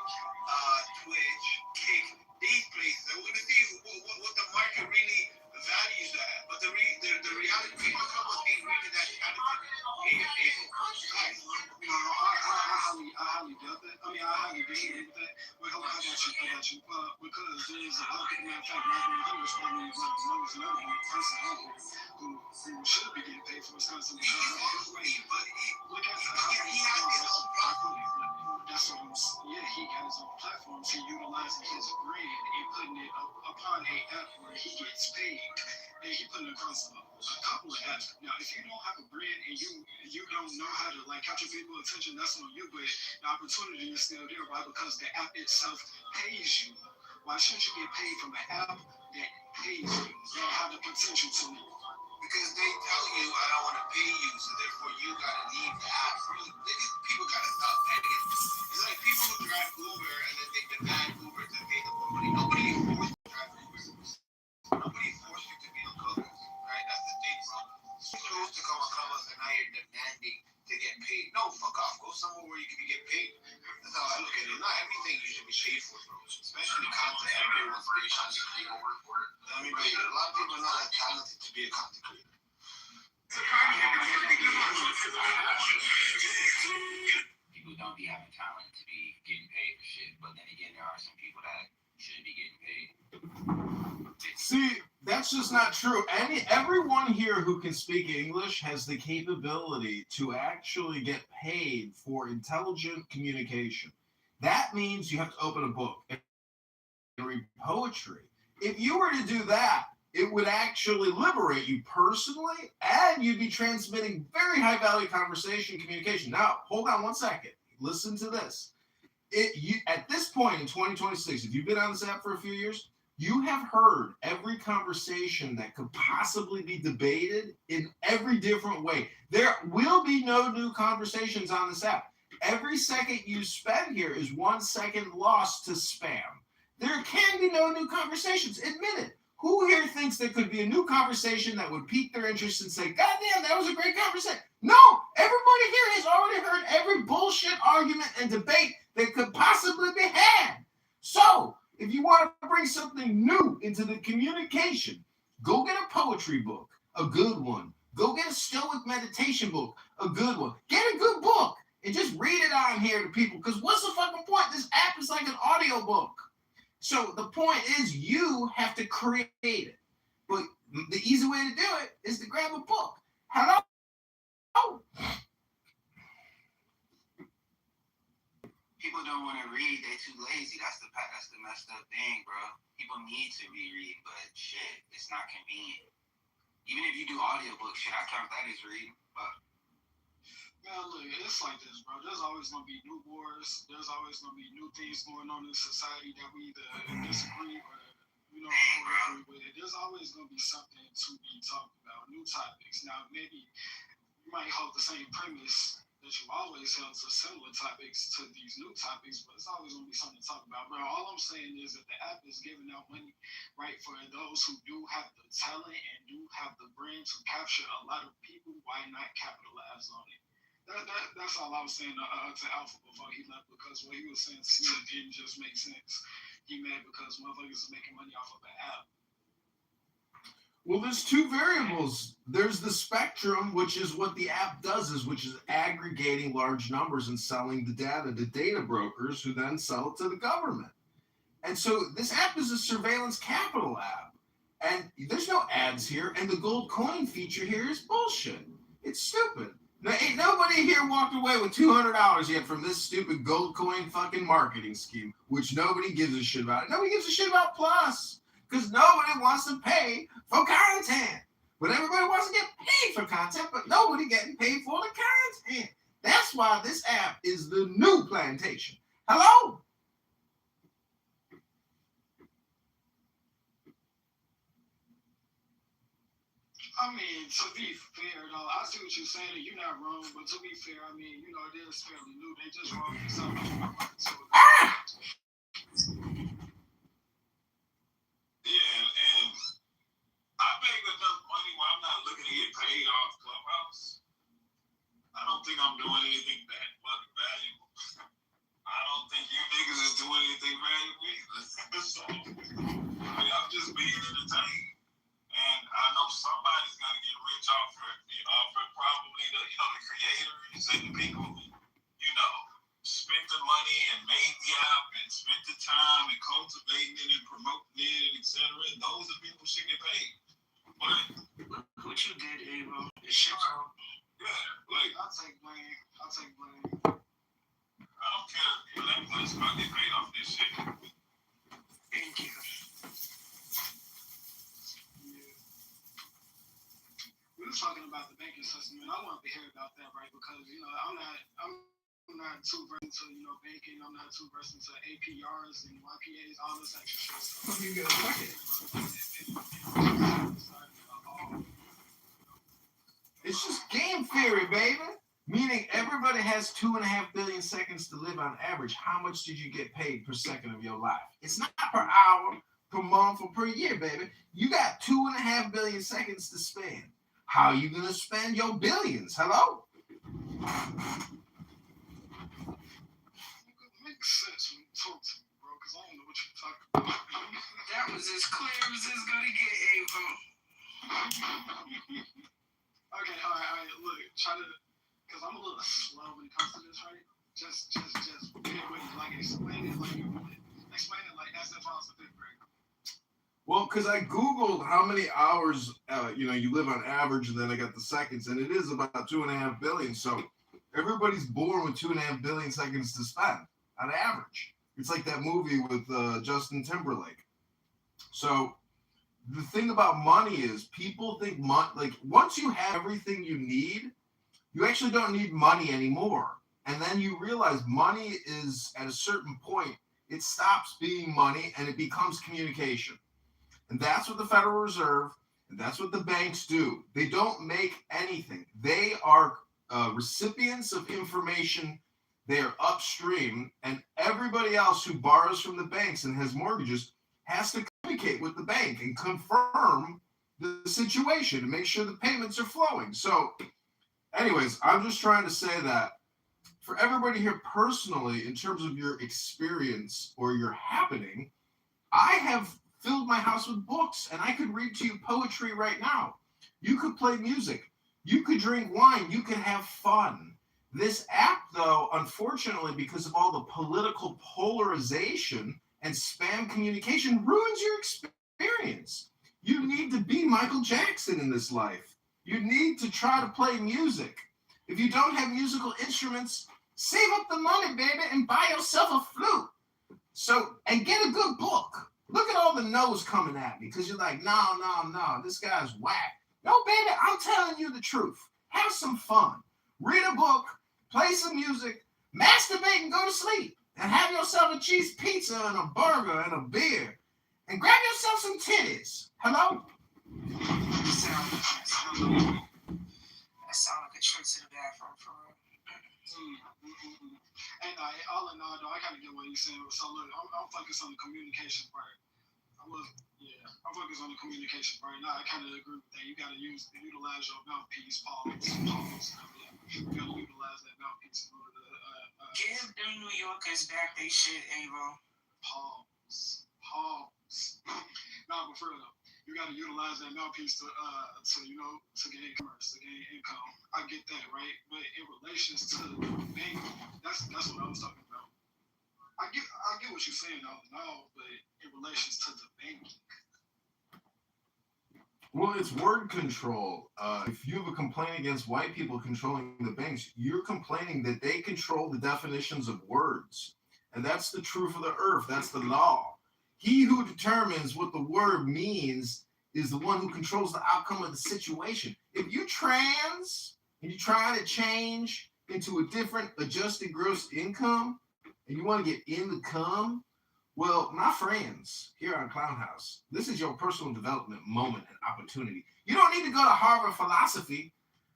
Twitch, Kick, these places. And we're going to see what the market really values that. But the reality, people come up ain't really that talented. I highly doubt that. I highly disagree with that. Wait, hold on, I got you. Because there's a lot of people, matter of fact, Rodney Hunter's probably one of the most known person out here who should be getting paid for his content. Look at he has his own platform. That's what I'm saying. Yeah, he has his own platform. He utilizing his brand and putting it upon a app where he gets paid. And he putting it across a couple of apps. Now, if you don't have a brand and you don't know how to capture people's attention, that's on you. But the opportunity is still there. Why? Because the app itself pays you. Why shouldn't you get paid from an app that pays you, that have the potential to? Because they tell you, I don't want to pay you, so therefore you gotta leave the app. People gotta stop begging. It's like people who drive Uber and then they demand Uber to pay them more money. Nobody forced to drive Uber. Nobody forced you to be on Clubhouse, right? That's the thing, bro. You chose to come on Clubhouse and now you're demanding to get paid. No, fuck off. Go somewhere where you can get paid. That's how I look at it. Not everything you should be paid for, bro. Especially content. Everybody wants to be a content creator. I mean, but a lot of people are not that talented to be a content creator. People don't be having talent to be getting paid for shit, but then again, there are some people that should be getting paid. See, that's just not true. Everyone here who can speak English has the capability to actually get paid for intelligent communication. That means you have to open a book and read poetry. If you were to do that, it would actually liberate you personally, and you'd be transmitting very high-value conversation communication. Now, hold on one second. Listen to this. At this point in 2026, if you've been on this app for a few years, you have heard every conversation that could possibly be debated in every different way. There will be no new conversations on this app. Every second you spend here is 1 second lost to spam. There can be no new conversations. Admit it. Who here thinks there could be a new conversation that would pique their interest and say, God damn, that was a great conversation? No, everybody here has already heard every bullshit argument and debate that could possibly be had. So, if you want to bring something new into the communication, go get a poetry book, a good one. Go get a stoic meditation book, a good one. Get a good book and just read it on here to people. Because what's the fucking point? This app is like an audio book. So the point is you have to create it. But the easy way to do it is to grab a book. Hello? People don't want to read. They're too lazy. That's the messed up thing, bro. People need to reread, but shit, it's not convenient. Even if you do audiobooks, shit, I count that as reading. But Man, look, it's like this, bro. There's always gonna be new wars. There's always gonna be new things going on in society that we either disagree or agree with. There's always gonna be something to be talked about, new topics. Now, maybe you might hold the same premise that you always held to similar topics to these new topics, but it's always gonna be something to talk about. Bro, all I'm saying is that the app is giving out money, right, for those who do have the talent and do have the brain to capture a lot of people. Why not capitalize on it? That's all I was saying to Alpha before he left, because what he was saying to me didn't just make sense. He mad because motherfuckers is making money off of the app. Well, there's two variables. There's the spectrum, which is what the app does, which is aggregating large numbers and selling the data to data brokers who then sell it to the government. And so this app is a surveillance capital app. And there's no ads here, and the gold coin feature here is bullshit. It's stupid. Now, ain't nobody here walked away with $200 yet from this stupid gold coin fucking marketing scheme, which nobody gives a shit about. Nobody gives a shit about Plus, because nobody wants to pay for content. But everybody wants to get paid for content, but nobody getting paid for the content. That's why this app is the new plantation. Hello? I mean, to be fair, though, I see what you're saying, and you're not wrong, but to be fair, I mean, it is fairly new. They just rolled this out. Yeah, and I make enough money where I'm not looking to get paid off Clubhouse. I don't think I'm doing anything that fucking valuable. I don't think you niggas is doing anything valuable either. So, I'm just being entertained. And I know somebody's gonna get rich off it, probably the creators and the people who, spent the money and made the app and spent the time and cultivating it and promoting it and etc. And those are people who should get paid. But look what you did, Avo. It's shit, y'all. Yeah, I'll take blame. I don't care if that place gonna get paid off this shit. Thank you. We were talking about the banking system, and I wanted to hear about that, right? Because I'm not too versed into banking. I'm not too versed into APRs and YPAs, all this extra shit. How you gonna fuck it? It's just game theory, baby. Meaning everybody has 2.5 billion seconds to live on average. How much did you get paid per second of your life? It's not per hour, per month, or per year, baby. You got 2.5 billion seconds to spend. How are you going to spend your billions? Hello? It makes sense when you talk to me, bro, because I don't know what you're talking about. That was as clear as it's going to get, Avo. Okay, all right, look, try to, because I'm a little slow when it comes to this, right? Just explain it like as if I was a fifth grader. Well, because I Googled how many hours, you live on average, and then I got the seconds, and it is about 2.5 billion. So everybody's born with 2.5 billion seconds to spend on average. It's like that movie with Justin Timberlake. So the thing about money is people think once you have everything you need, you actually don't need money anymore. And then you realize money is, at a certain point, it stops being money and it becomes communication. And that's what the Federal Reserve and that's what the banks do. They don't make anything. They are recipients of information. They are upstream, and everybody else who borrows from the banks and has mortgages has to communicate with the bank and confirm the situation and make sure the payments are flowing. So anyways, I'm just trying to say that for everybody here personally, in terms of your experience or your happening, I have filled my house with books, and I could read to you poetry right now. You could play music. You could drink wine. You could have fun. This app, though, unfortunately, because of all the political polarization and spam communication, ruins your experience. You need to be Michael Jackson in this life. You need to try to play music. If you don't have musical instruments, save up the money, baby, and buy yourself a flute. And get a good book. Look at all the no's coming at me because you're like, no, this guy's whack. No, baby, I'm telling you the truth. Have some fun. Read a book, play some music, masturbate, and go to sleep. And have yourself a cheese pizza and a burger and a beer. And grab yourself some titties. Hello? That sound like a trip to the bathroom for real. And all in all, though, I kind of get what you're saying. So look, I'm focused on the communication part. I'm focused on the communication part. Now I kind of agree with that. You got to utilize your mouthpiece. Pause. You got to utilize that mouthpiece in order to. Give them New Yorkers back they shit, Avo. Pause. No, but for real though, you got to utilize that mouthpiece to gain commerce, to gain income. I get that, right? But in relations to banking, that's what I was talking about. I get what you're saying all in all, but in relations to the banking. Well, it's word control. If you have a complaint against white people controlling the banks, you're complaining that they control the definitions of words. And that's the truth of the earth. That's the law. He who determines what the word means is the one who controls the outcome of the situation. If you trans and you try to change into a different adjusted gross income and you want to get in the cum, well, my friends here on Clown House, this is your personal development moment and opportunity. You don't need to go to Harvard philosophy.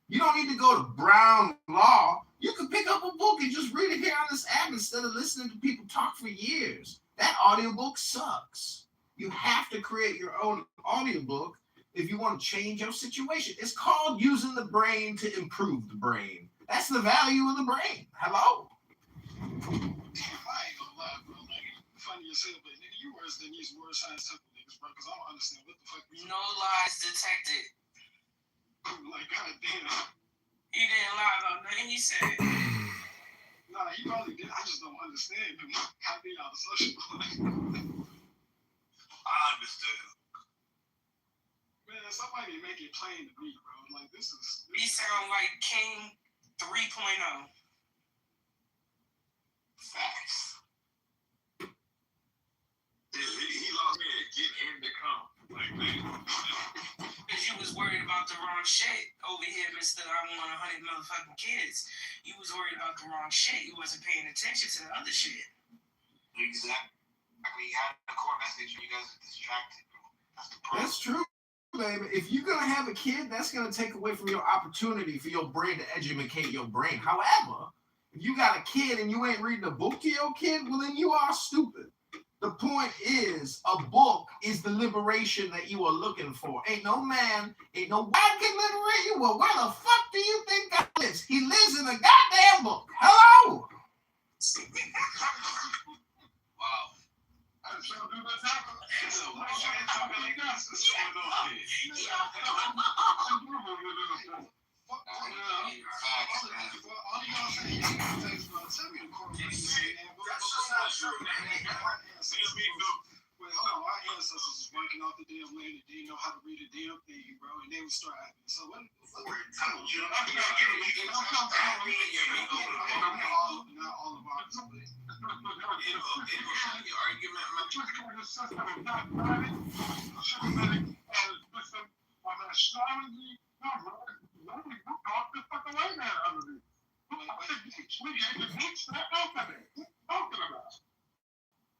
You don't need to go to Brown law. You can pick up a book and just read it here on this app instead of listening to people talk for years. That audiobook sucks. You have to create your own audiobook if you want to change your situation. It's called using the brain to improve the brain. That's the value of the brain. Hello? Damn, I ain't gonna lie, bro. Like, funny as hell, but nigga, you worse than these word science temple niggas, bro, because I don't understand what the fuck you No lies detected. like, goddamn. He didn't lie about nothing he said. Nah, he probably did. I just don't understand him. How be out of social life. I understood. Man, somebody make it plain to me, bro. Like, this is. He sound like King 3.0. Facts. He lost me at get in the comp. Like, man. Because you was worried about the wrong shit. Over here, Mr. I want 100 motherfucking kids. You was worried about the wrong shit. You wasn't paying attention to the other shit. Exactly. You had a core message and you guys are distracted. That's the problem. That's true, baby. If you're going to have a kid, that's going to take away from your opportunity for your brain to educate your brain. However, if you got a kid and you ain't reading a book to your kid, well, then you are stupid. The point is, a book is the liberation that you are looking for. Ain't no man, ain't no God can liberate you. Well, where the fuck do you think God lives? He lives in a goddamn book. Hello? Wow. I just don't do that happen. So why should I talk like this? What's going on here? Facts, man. All y'all say you got things, bro. Tell me the correlation. That's just not true, man. Wait, hold on. Our ancestors was working off the damn land and didn't know how to read a damn thing, bro, and they would start acting. So what? Not all of ours, but your argument, man. Astrology, no, we talked the fuck away now out of it. We gave the books that alphabet. What are you talking about?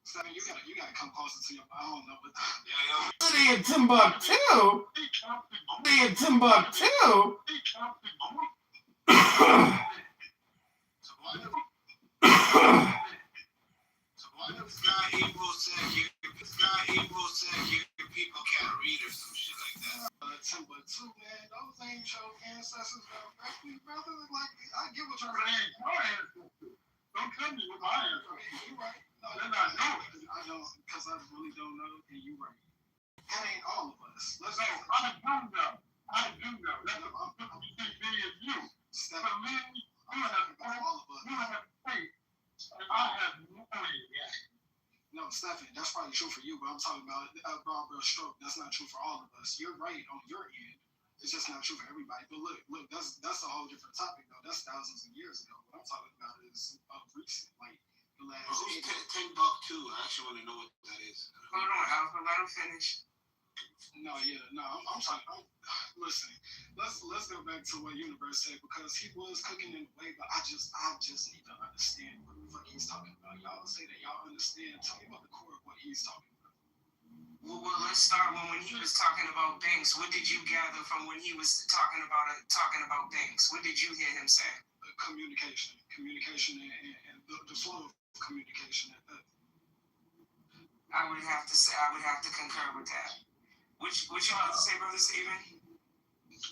so you gotta come closer to your. I don't know what. In Timbuktu. In Timbuktu. So why this guy April said your people can't read or some shit like that? Timbuktu, man, those ain't your ancestors directly, brother. Like, I get what you're saying. Don't tell me what my ancestors. You're right. No, Then I know it. I don't, because I really don't know, and you're right. That ain't all of us. Let's No, go. I do know. That's what I'm between me and you. Step For me, you have all of us. You have faith, and I have no idea. No, Stephen, that's probably true for you, but I'm talking about broad brush stroke. That's not true for all of us. You're right on your end. It's just not true for everybody. But look, that's a whole different topic, though. That's thousands of years ago. What I'm talking about is recent, like the last. Who's Timbuktu? I actually want to know what that is. Hold on, Alpha. Let him finish. No, I'm talking. Look, listen, let's go back to what Universe said, because he was cooking in a way, but I just need to understand what the fuck he's talking about. Y'all say that y'all understand. Tell me about the core of what he's talking about. Well, let's start when he was talking about banks. What did you gather from when he was talking about banks? What did you hear him say? Communication, and the flow of communication. I would have to concur with that. What you about to say, Brother Stephen?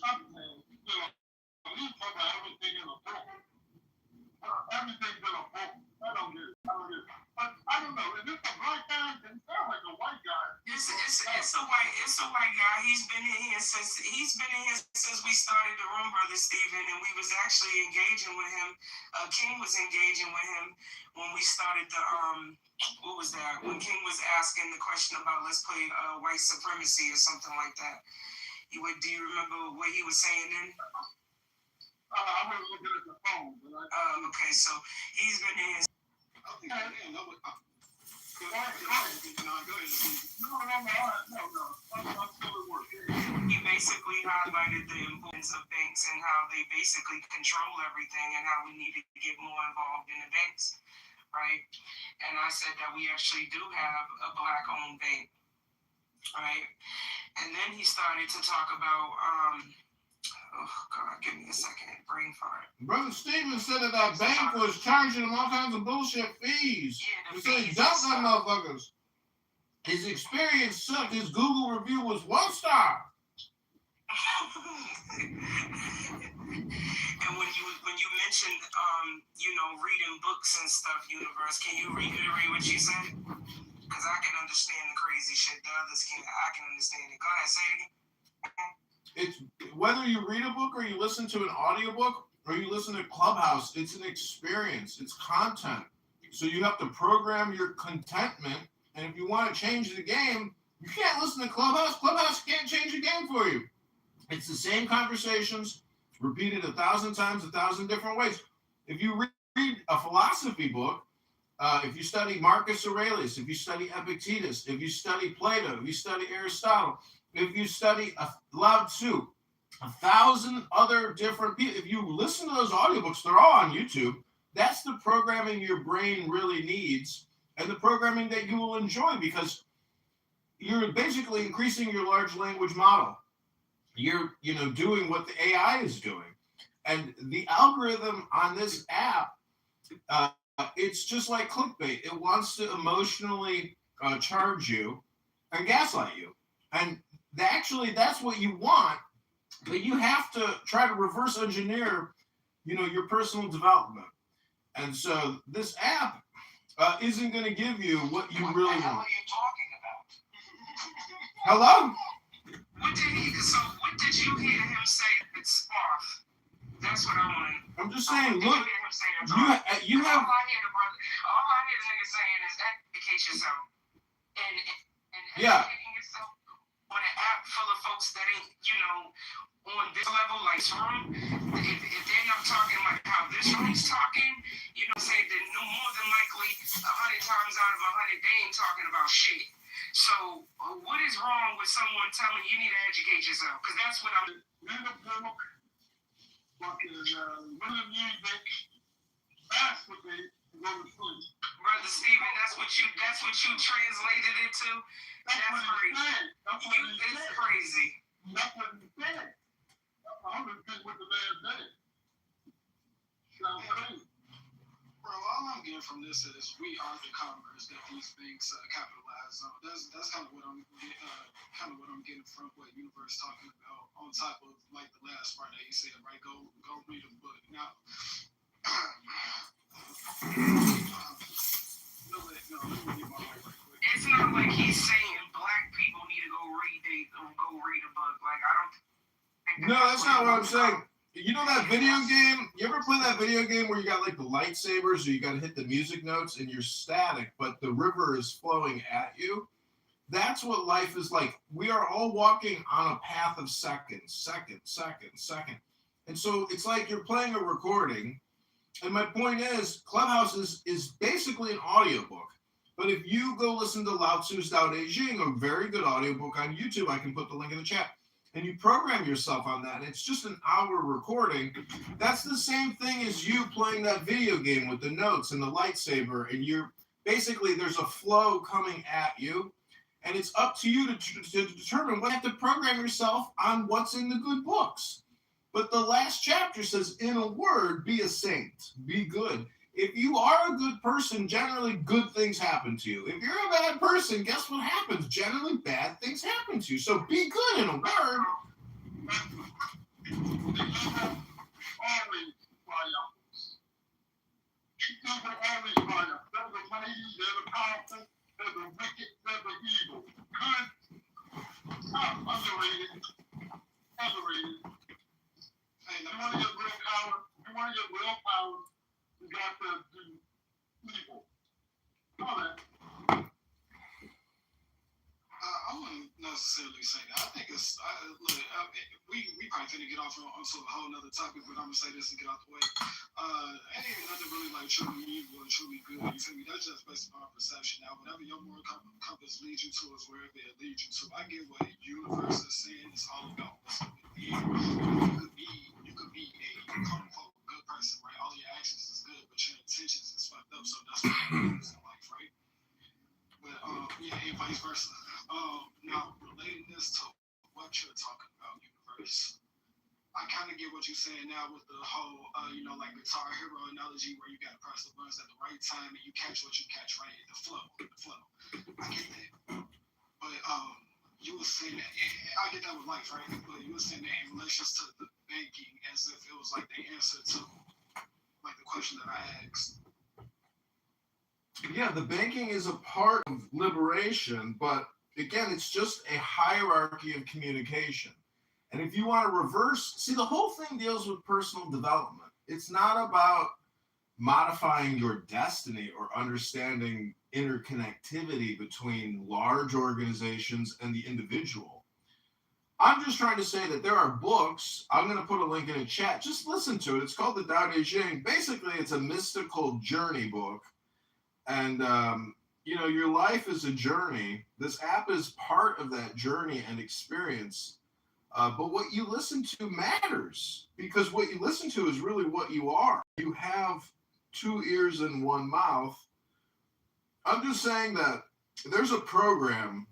I'm saying, we talk about everything in a book. Everything's in a book. I don't get it. But I don't know. Is this a black guy? It sounds like a white guy. It's a white guy. He's been in here since we started the room, Brother Stephen, and we was actually engaging with him. King was engaging with him when we started the what was that? When King was asking the question about let's play white supremacy or something like that. Do you remember what he was saying then? I was looking at the phone. Okay, so he's been in his. No. He basically highlighted the importance of banks and how they basically control everything and how we need to get more involved in the banks, right? And I said that we actually do have a black-owned bank, right? And then he started to talk about, oh God, give me a second, brain fart. Brother Stephen said that bank was charging him all kinds of bullshit fees. Yeah, He said, dump them motherfuckers. His experience sucked. His Google review was 1 star. And when you mentioned reading books and stuff, Universe, can you reiterate what you said? Because I can understand the crazy shit. The others can't. I can understand it. Go ahead, say it again. It's whether you read a book or you listen to an audiobook or you listen to Clubhouse, it's an experience. It's content. So you have to program your contentment. And if you want to change the game, you can't listen to Clubhouse. Clubhouse can't change the game for you. It's the same conversations repeated 1,000 times, 1,000 different ways. If you read a philosophy book, if you study Marcus Aurelius, if you study Epictetus, if you study Plato, if you study Aristotle, if you study Lao Tzu, 1,000 other different people, if you listen to those audiobooks, they're all on YouTube. That's the programming your brain really needs and the programming that you will enjoy, because you're basically increasing your large language model. You're, doing what the AI is doing. And the algorithm on this app, it's just like clickbait. It wants to emotionally charge you and gaslight you. And that's what you want, but you have to try to reverse engineer, your personal development. And so this app isn't going to give you what you really want. What are you talking about? Hello? What did you hear him say? It's off. That's what I want. I'm just saying, look, you All have. I hear the nigga saying is educate yourself. And educating yourself on an app full of folks that ain't, on this level, like this room, if they're not talking like how this room's talking, say that no more than likely 100 times out of 100, they ain't talking about shit. So, what is wrong with someone telling you need to educate yourself? Because that's what I'm. Read a book, fucking read a music, masturbate, and go to sleep. Brother Stephen, that's what you translated it to. That's what he said. That's what he said. It's crazy. That's what he said. I'm gonna think what the man said. Sounds crazy. Bro, all I'm getting from this is we are the commerce that these banks capitalize on. That's kind of what I'm getting from what Universe talking about. On top of like the last part that he said, right? Go read a book. Now, let me get my mic right quick. It's not like he's saying black people need to go read a book. Like I don't. No, that's not what I'm saying. You know that video game? You ever play that video game where you got like the lightsabers, or you got to hit the music notes and you're static, but the river is flowing at you? That's what life is like. We are all walking on a path of seconds. And so it's like you're playing a recording. And my point is, Clubhouse is basically an audiobook. But if you go listen to Lao Tzu's Tao Te Ching, a very good audiobook on YouTube, I can put the link in the chat. and you program yourself on that, and it's just an hour recording. That's the same thing as you playing that video game with the notes and the lightsaber, and you're basically, there's a flow coming at you, and it's up to you to determine what you have to program yourself on what's in the good books. But the last chapter says, in a word, be a saint, be good. If you are a good person, generally good things happen to you. If you're a bad person, guess what happens? Generally bad things happen to you. So be good, in a word. Always triumphs. They're always triumph. They're the mighty, they're the powerful, they're the wicked, they're the evil. Good, underrated, underrated. Hey, you want to get real power? You want to get real power? You got to do evil. All right. I wouldn't necessarily say that. I think it's we probably tend to get off onto a whole nother topic, but I'm gonna say this and get out the way. Ain't nothing really like truly evil and truly good. You feel me? That's just based on perception. Now, whatever your moral compass leads you to is wherever it leads you to. I get what universe is saying. It's all about what's in the end. You could be a quote unquote good person, right? All your actions is good, but your intentions is fucked up. So that's what happens in life, right? But yeah, and vice versa. Now relating this to what you're talking about, universe. I kind of get what you're saying now with the whole, like Guitar Hero analogy where you got to press the buttons at the right time and you catch what you catch, right? The flow. I get that. But you were saying that, I get that with life, right? But you were saying that in relation to the banking as if it was like the answer to like the question that I asked. Yeah, the banking is a part of liberation, but again, it's just a hierarchy of communication. And if you want to reverse, see, the whole thing deals with personal development. It's not about modifying your destiny or understanding interconnectivity between large organizations and the individual. I'm just trying to say that there are books. I'm going to put a link in the chat. Just listen to it. It's called the Tao Te Ching. Basically, it's a mystical journey book. And, your life is a journey. This app is part of that journey and experience. But what you listen to matters, because what you listen to is really what you are. You have 2 ears and 1 mouth. I'm just saying that there's a program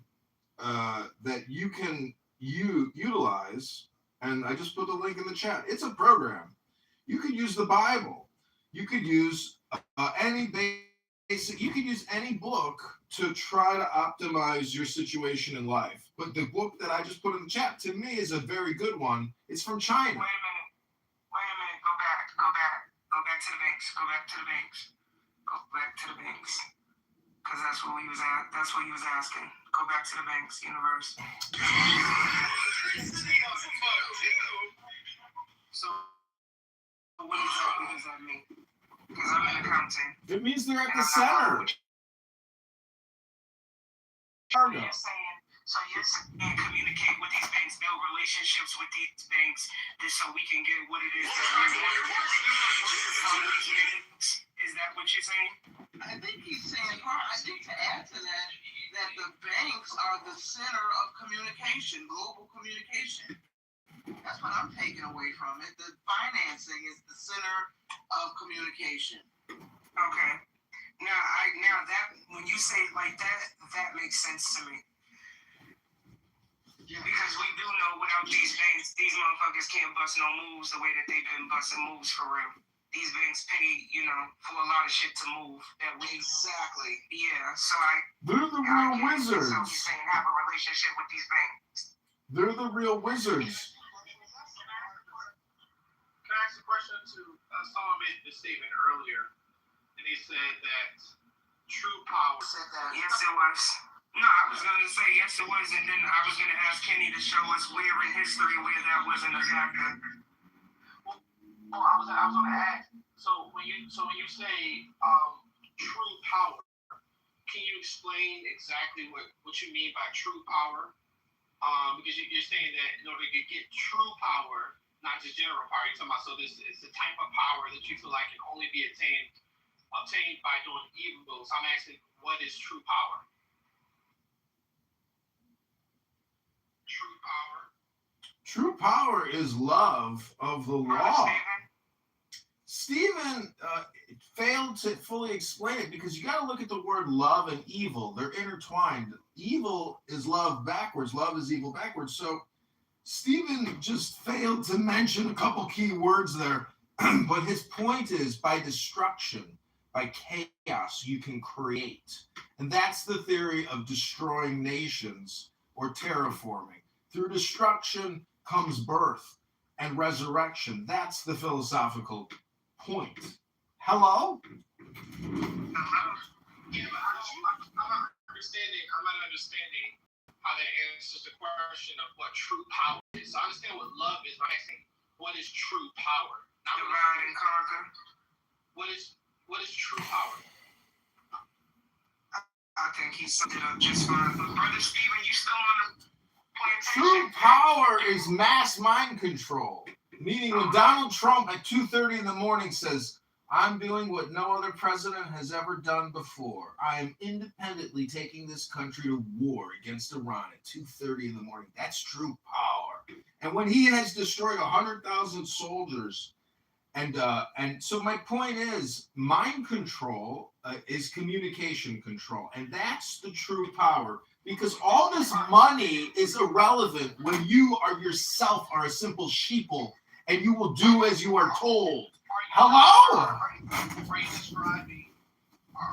that you can utilize, and I just put the link in the chat. It's a program. You could use the Bible. You could use any basic. You could use any book to try to optimize your situation in life. But the book that I just put in the chat, to me, is a very good one. It's from China. Wait a minute. Go back to the banks. Go back to the banks. Because that's what he was asking. Go back to the banks, universe. So what does that mean? Because I'm in accounting. It means they're at the center. So you're saying communicate with these banks, build relationships with these banks, just so we can get what it is that we want. Is that what you're saying? I think he's saying, I think to add to that the banks are the center of communication, global communication. That's what I'm taking away from it. The financing is the center of communication. Okay. Now that when you say it like that, that makes sense to me. Because we do know without these banks, these motherfuckers can't bust no moves the way that they've been busting moves for real. These banks pay, for a lot of shit to move that we exactly. Yeah, so they're the real wizards. So he's saying have a relationship with these banks. They're the real wizards. Can I ask a question to someone made this statement earlier, and he said that true power. Said that. Yes, it was. No, I was going to say yes, it was, and then I was going to ask Kenny to show us where in history where that wasn't a factor. Well, I was going to ask. So when you say true power, can you explain exactly what you mean by true power? Because you're saying that in order to get true power, not just general power, you're talking about it's the type of power that you feel like can only be obtained by doing evil. So I'm asking, what is true power? True power. True power is love of the law. Stephen failed to fully explain it because you got to look at the word love and evil. They're intertwined. Evil is love backwards. Love is evil backwards. So Stephen just failed to mention a couple key words there. But his point is, by destruction, by chaos, you can create. And that's the theory of destroying nations or terraforming. Through destruction comes birth and resurrection. That's the philosophical point. Hello? Yeah, but I'm not understanding how that answers the question of what true power is. So I understand what love is, but I think what is true power? Not what Divide and conquer. what is true power? I think he summed it up just fine. But Brother Stephen, you still on the True plantation? power is mass mind control. Meaning when Donald Trump at 2:30 in the morning says, I'm doing what no other president has ever done before. I am independently taking this country to war against Iran at 2:30 in the morning. That's true power. And when he has destroyed 100,000 soldiers, and so my point is, mind control is communication control, and that's the true power. Because all this money is irrelevant when you are yourself are a simple sheeple, and you will do as you are told. Hello? Are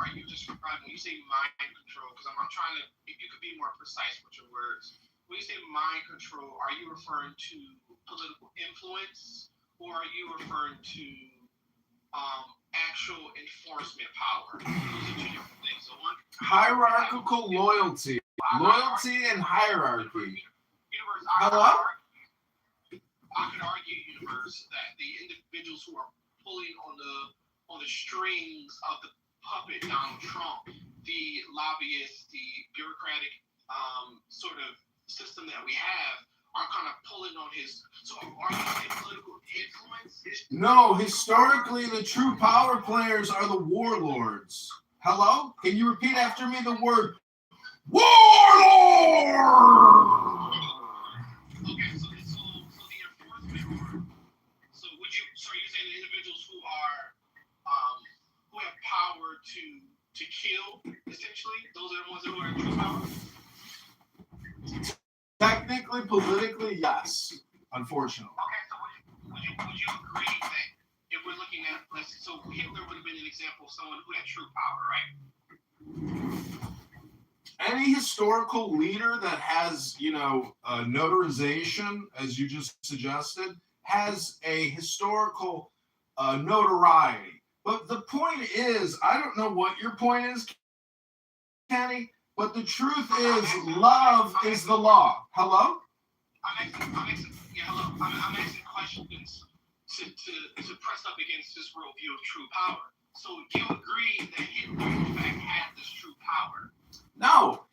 you describing when you say mind control? Because I'm trying to, if you could be more precise with your words. When you say mind control, are you referring to political influence, or are you referring to actual enforcement power? Those are two different things. So one, Hierarchical loyalty. Loyalty and hierarchy. Universe, Hello? I could argue, Universe, that the individuals who are pulling on the strings of the puppet Donald Trump, the lobbyists, the bureaucratic sort of system that we have, are kind of pulling on his. So are you saying political influence? No, historically, the true power players are the warlords. Hello? Can you repeat after me the word warlord? Okay, so the enforcement. So are you saying the individuals who are who have power to kill, essentially, those are the ones who are in true power? Technically, politically, yes. Unfortunately. Okay, so would you agree that if we're looking at, so Hitler would have been an example of someone who had true power, right? Any historical leader that has, notarization, as you just suggested, has a historical notoriety. But the point is, I don't know what your point is, Kenny, but the truth is, love is the law. Hello? I'm asking questions to press up against this worldview of true power. So you agree that Hitler, in fact, had this true power? No.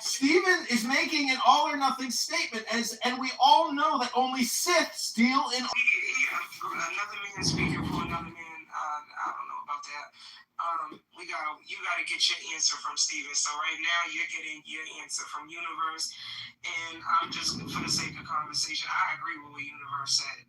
Stephen is making an all or nothing statement, and we all know that only Siths deal in. Another man speaking for another man. I don't know about that. You gotta get your answer from Stephen. So right now you're getting your answer from Universe, and I'm just, for the sake of conversation, I agree with what Universe said.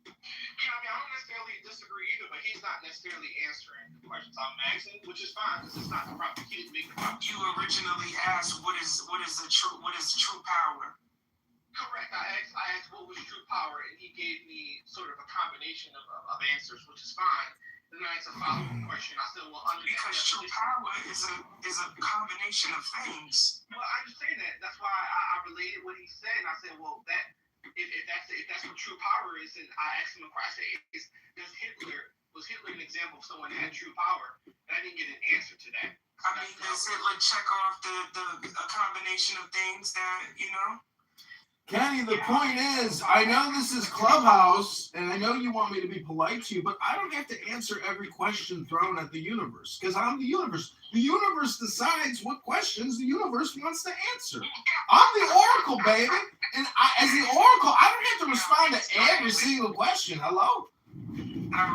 Yeah, I don't necessarily disagree either, but he's not necessarily answering the questions I'm asking, which is fine because it's not the problem. He didn't make the problem. You originally asked what is true power. Correct. I asked what was true power, and he gave me sort of a combination of answers, which is fine. Then I asked a follow-up question. I said, well, under because true power is a combination of things. Well, I understand that. That's why I related what he said, and I said, well, that. If that's what true power is, and I asked him a question, was Hitler an example of someone that had true power? And I didn't get an answer to that. Does Hitler check off a combination of things that, Kenny, the point is, I know this is Clubhouse, and I know you want me to be polite to you, but I don't have to answer every question thrown at the universe, because I'm the universe. The universe decides what questions the universe wants to answer. I'm the oracle, baby, and as the oracle, I don't have to respond to every single question. Hello? All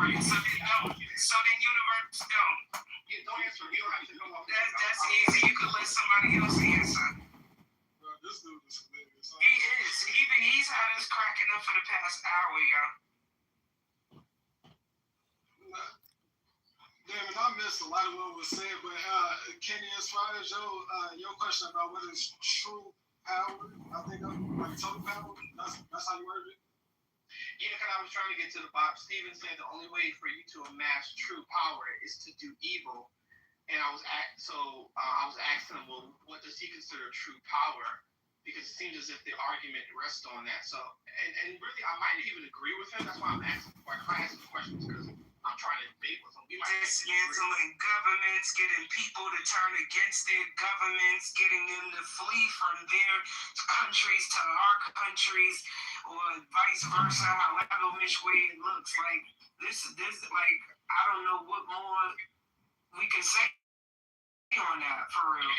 right, so then universe don't. Don't answer. You don't have to go off. That's easy. You could let somebody else answer. This dude is hilarious. He is. He be he's had us cracking up for the past hour, y'all. Damn it, I missed a lot of what was said, but Kenny, as far as your question about what is true power, I think like total power, that's how you worded it. Yeah, because I was trying to get to the bottom. Steven said the only way for you to amass true power is to do evil. And I was asking him, well, what does he consider true power? Because it seems as if the argument rests on that. So, and really, I might even agree with him. That's why I'm asking questions, because I'm trying to debate with him. Dismantling governments, getting people to turn against their governments, getting them to flee from their countries to our countries, or vice versa, however which way it looks. Like this, like I don't know what more we can say on that for real.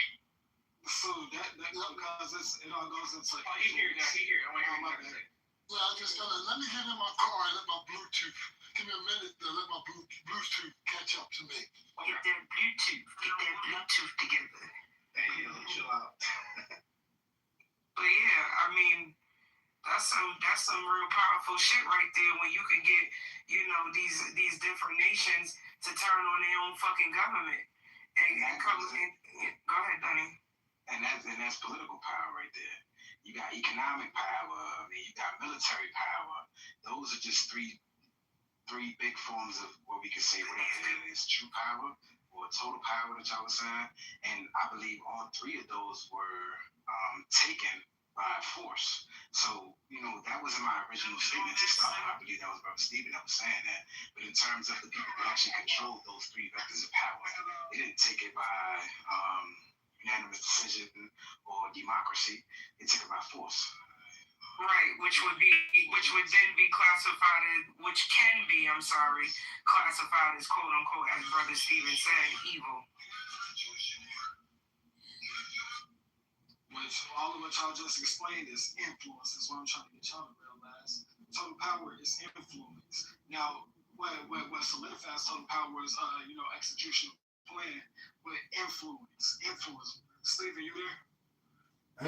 So that because it all goes into. Oh, he hear that. He hear it. I want to hear it. Yeah, I just gotta let me get in my car and let my Bluetooth. Give me a minute to let my Bluetooth catch up to me. Get that Bluetooth together. Hey, chill out. But yeah, I mean, that's some real powerful shit right there. When you can get, these different nations to turn on their own fucking government and come in. Go ahead, Donnie. And that's political power right there. You got economic power. I mean, you got military power. Those are just three big forms of what we could say whatever it is, true power or total power that y'all was saying. And I believe all three of those were taken by force. So, that wasn't my original statement to start. I believe that was Brother Stephen that was saying that. But in terms of the people who actually controlled those three vectors of power, they didn't take it by unanimous decision or democracy. They took it by force. Right, which would then be classified classified as quote unquote, as Brother Stephen said, evil. Which all of what y'all just explained is influence. Is what I'm trying to get y'all to realize. Total power is influence. Now, what solidifies total power is execution plan, but influence. Stephen, you there?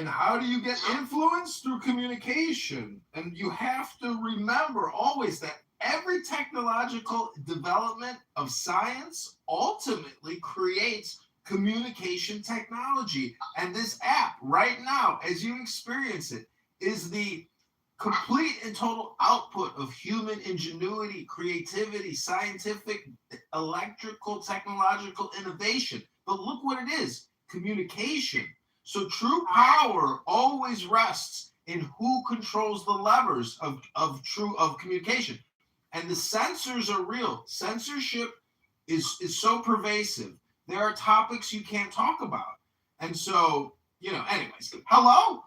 And how do you get influence? Through communication. And you have to remember always that every technological development of science ultimately creates communication technology. And this app right now, as you experience it, is the complete and total output of human ingenuity, creativity, scientific, electrical, technological innovation. But look what it is, communication. So true power always rests in who controls the levers of communication. And the censors are real. Censorship is so pervasive. There are topics you can't talk about. And so, anyways, hello?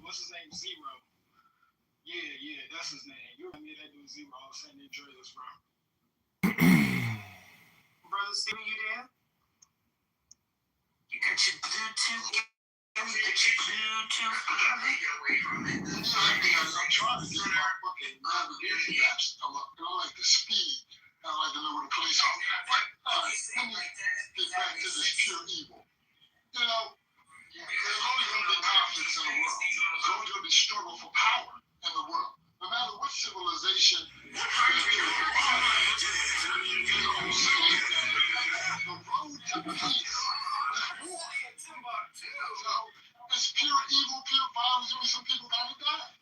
What's his name? Zero. Yeah, that's his name. You remember that dude Zero? I was saying they trailers, bro. Brother Steven, you there? You got your Bluetooth together? I'm trying to get my fucking navigation apps to come up. I like the speed. I like to know where the police are. All right, let me get back to this pure evil. There's always going to be conflicts in the world. There's always going to be struggle for power in the world. No matter what civilization, the road to peace is war. So it's pure evil, pure violence. Some people got to die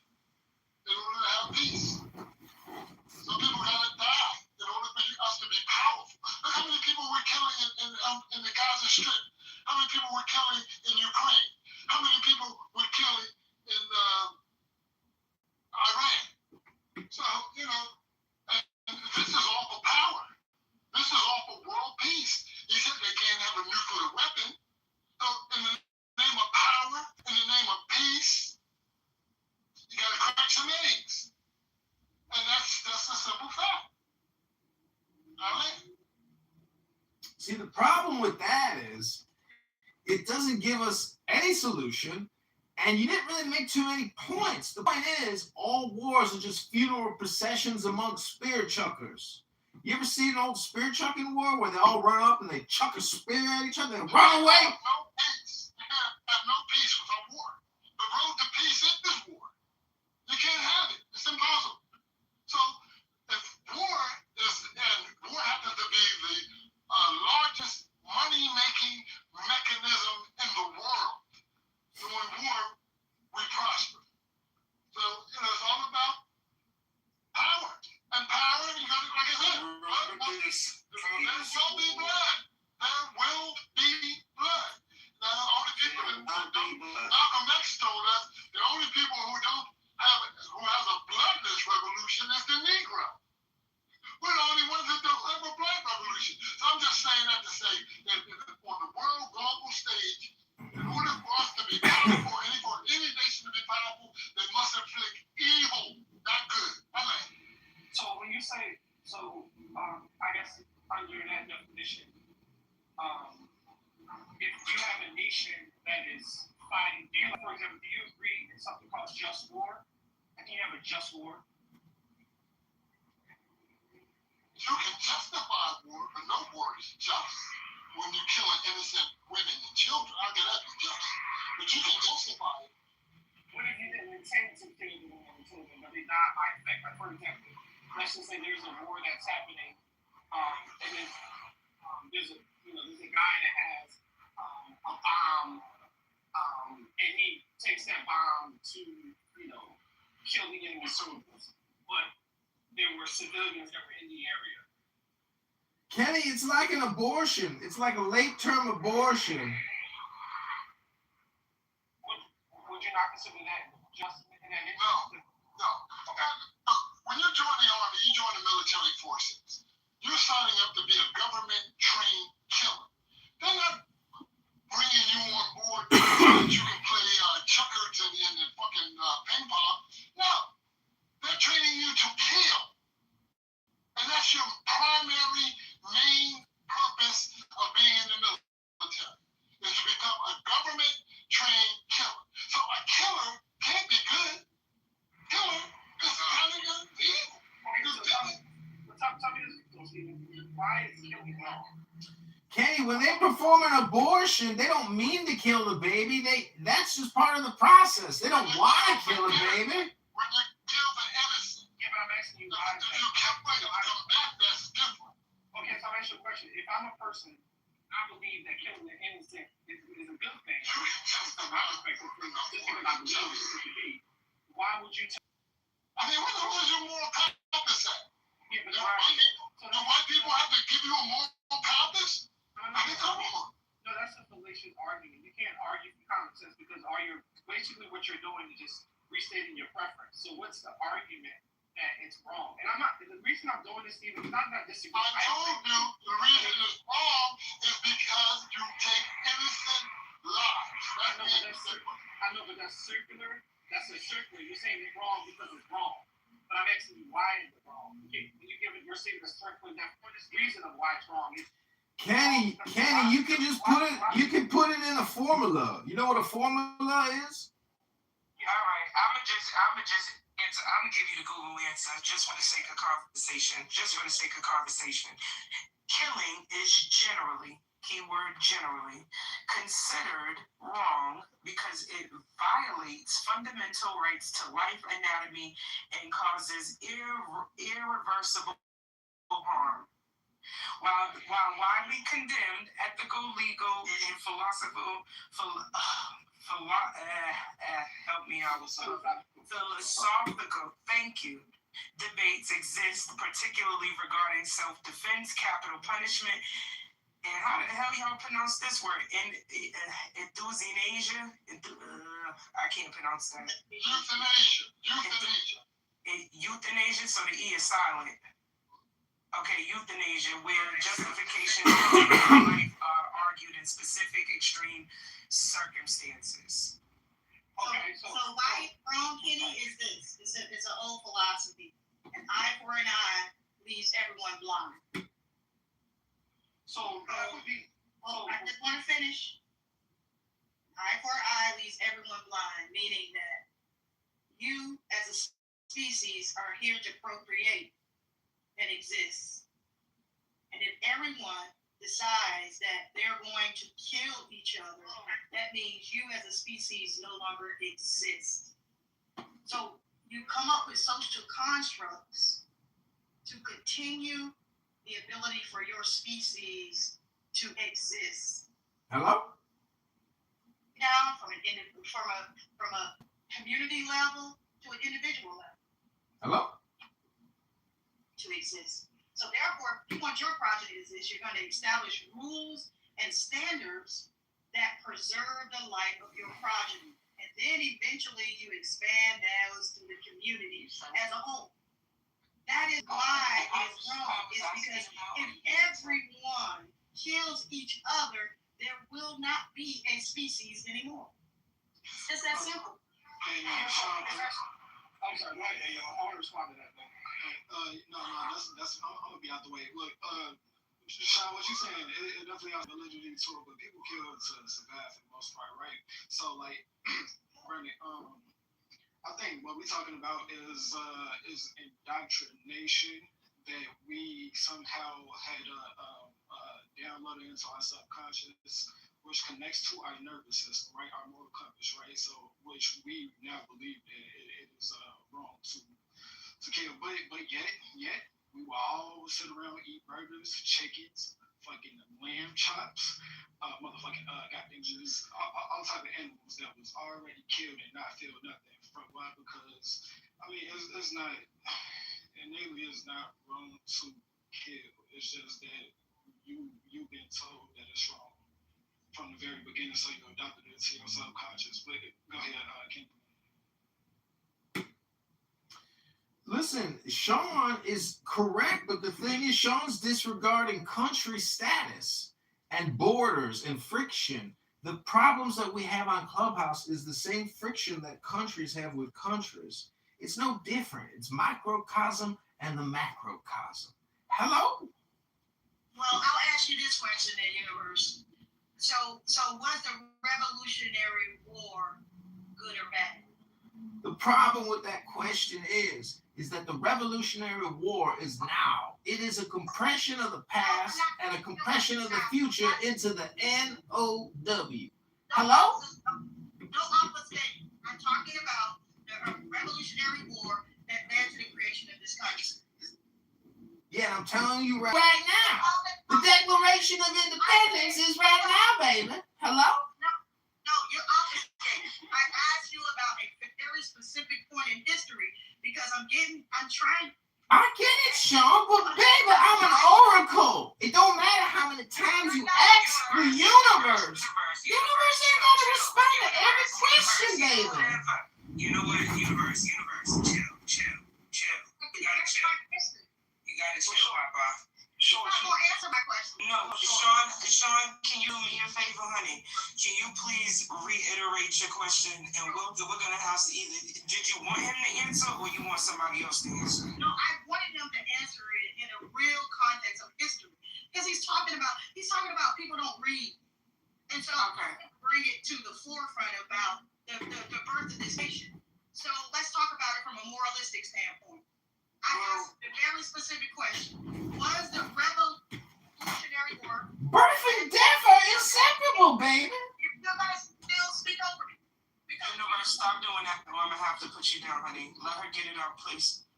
in order to have peace. Some people got to die in order for us to be powerful. Look how many people we're killing in the Gaza Strip. How many people we're killing in Ukraine? How many people we're killing in Iran? So, and this is all for power. This is all for world peace. You said they can't have a nuclear weapon. So in the name of power, in the name of peace, you got to crack some eggs. And that's a simple fact. All right? See, the problem with that is it doesn't give us any solution, and you didn't really make too many points. The point is, all wars are just funeral processions amongst spear chuckers. You ever see an old spear chucking war where they all run up and they chuck a spear at each other and run away? No peace. can't have no peace without war. The road to peace is war. You can't have it. It's impossible. So if war happens to be the largest money-making mechanism in the world, during war, we prosper. So, it's all about power. And power, you got to, like I said, there will be blood. There will be blood. Now, the only people Malcolm X told us, the only people who has a bloodless revolution is the Negro. We're the only ones that don't have a black revolution. So I'm just saying that to say that on the world global stage, in order for us to be powerful, for any nation to be powerful, they must inflict evil, not good. So when you say, I guess under that definition, if you have a nation that is fighting, for example, do you agree in something called just war? Can you have a just war? You can justify war, but no war is just. When you're killing innocent women and children, how can that be just? But you can justify it. What if you didn't intend to kill the women and children, but they die by effect? Like, for example, let's just say there's a war that's happening, and then there's a guy that has a bomb, and he takes that bomb to kill the enemy soldiers, but there were civilians that were in the area. Kenny, it's like an abortion. It's like a late-term abortion. Would you not consider that just in that instance? No. When you join the army, you join the military forces. You're signing up to be a government-trained killer. They're not bringing you on board so that you can play checkers and fucking ping pong. No. They're training you to kill. And that's your primary, main purpose of being in the military, is to become a government-trained killer. So a killer can't be good. Killer is kind of evil. Tell me this, Stephen. Why is killing wrong? Kenny, when they perform an abortion, they don't mean to kill the baby. That's just part of the process. They don't want to kill a baby. When you kill the innocent, but I'm asking you why. You can't wait to come back. That's different. Okay, so I'll ask you a question. If I'm a person, I believe that killing the innocent is a good thing. From my perspective, just because I believe it to be. Why would you I mean, where's your moral compass at? Yeah, but do white people have to give you a moral compass? I mean, come on. No, that's a fallacious argument. You can't argue for common sense because basically what you're doing is just restating your preference. So what's the argument that it's wrong? And the reason I'm doing this, Stephen, is not disagreeing. I told you the reason it's wrong is because you take innocent lives. I know, but that's circular. That's a circular. You're saying it's wrong because it's wrong. But I'm asking you, why is it wrong? You're saying the circular reason of why it's wrong. Kenny, you can just put it in a formula. You know what a formula is? Yeah, all right. I'm gonna just answer. I'm gonna give you the Google answer just for the sake of conversation. Killing is generally, keyword generally, considered wrong because it violates fundamental rights to life, anatomy, and causes irreversible harm. While widely condemned, ethical, legal, and philosophical, thank you, debates exist, particularly regarding self-defense, capital punishment, and how the hell y'all pronounce this word? Euthanasia? I can't pronounce that. Euthanasia, so the E is silent. Okay, euthanasia, where justification of life are argued in specific extreme circumstances. Okay, so why wrong, Kenny, is this? It's an old philosophy. An eye for an eye leaves everyone blind. So that would be. I just want to finish. Eye for eye leaves everyone blind, meaning that you as a species are here to procreate and exist. And if everyone decides that they're going to kill each other, that means you as a species no longer exist. So you come up with social constructs to continue the ability for your species to exist. Hello? Down from a community level to an individual level. Hello? To exist. So therefore, if you want your project to exist, you're going to establish rules and standards that preserve the life of your progeny. And then eventually you expand those to the community as a whole. That is why it's wrong. It's because if everyone kills each other, there will not be a species anymore. It's just that simple. Hey, Sean, I'm sorry, go ahead. Hey, I want to respond to that, though. No, that's I'm gonna be out the way. Look, Sean, what you saying? It definitely has validity to it, but people kill to survive for the most part, right? So, like, Brandon, I think what we're talking about is indoctrination that we somehow had downloaded into our subconscious, which connects to our nervous system, right? Our moral compass, right? So, which we now believe that it is wrong to kill, but yet we will all sit around and eat burgers, chickens, fucking lamb chops, motherfucking goddamn juice, all type of animals that was already killed and not feel nothing from why? Because I mean it's not innately it's not wrong to kill. It's just that you've been told that it's wrong from the very beginning, so you adopted it to your subconscious. But go ahead, Ken. Listen, Sean is correct, but the thing is, Sean's disregarding country status and borders and friction. The problems that we have on Clubhouse is the same friction that countries have with countries. It's no different. It's microcosm and the macrocosm. Hello? Well, I'll ask you this question then, Universe. So was the Revolutionary War good or bad? The problem with that question is that the Revolutionary War is now. It is a compression of the past and a compression of the future into the NOW. Hello? No opposite. I'm talking about the Revolutionary War that led to the creation of this country. Yeah, I'm telling you right now. The Declaration of Independence is right now, baby. Hello? No, you're opposite. I asked you about a very specific point in history because I'm trying. I get it, Sean, but baby, I'm an oracle. It don't matter how many times you ask the universe. The universe ain't gonna respond to every question, baby. You know what? Universe, chill. You gotta chill, Papa. You're not gonna answer my question. No, Sean, can you do me a favor, honey? Can you please reiterate your question? And we're gonna ask either. Did you want him to answer, or you want somebody else to answer? No, I wanted him to answer it in a real context of history, because he's talking about people don't read, and so I bring it to the forefront about the birth of this nation. So let's talk about it from a moralistic standpoint. I asked a very specific question. Was the Revolutionary War... Birth and death are inseparable, baby. You're going to still speak over me. Universe, stop doing that, or I'm going to have to put you down, honey. Let her get it out, please.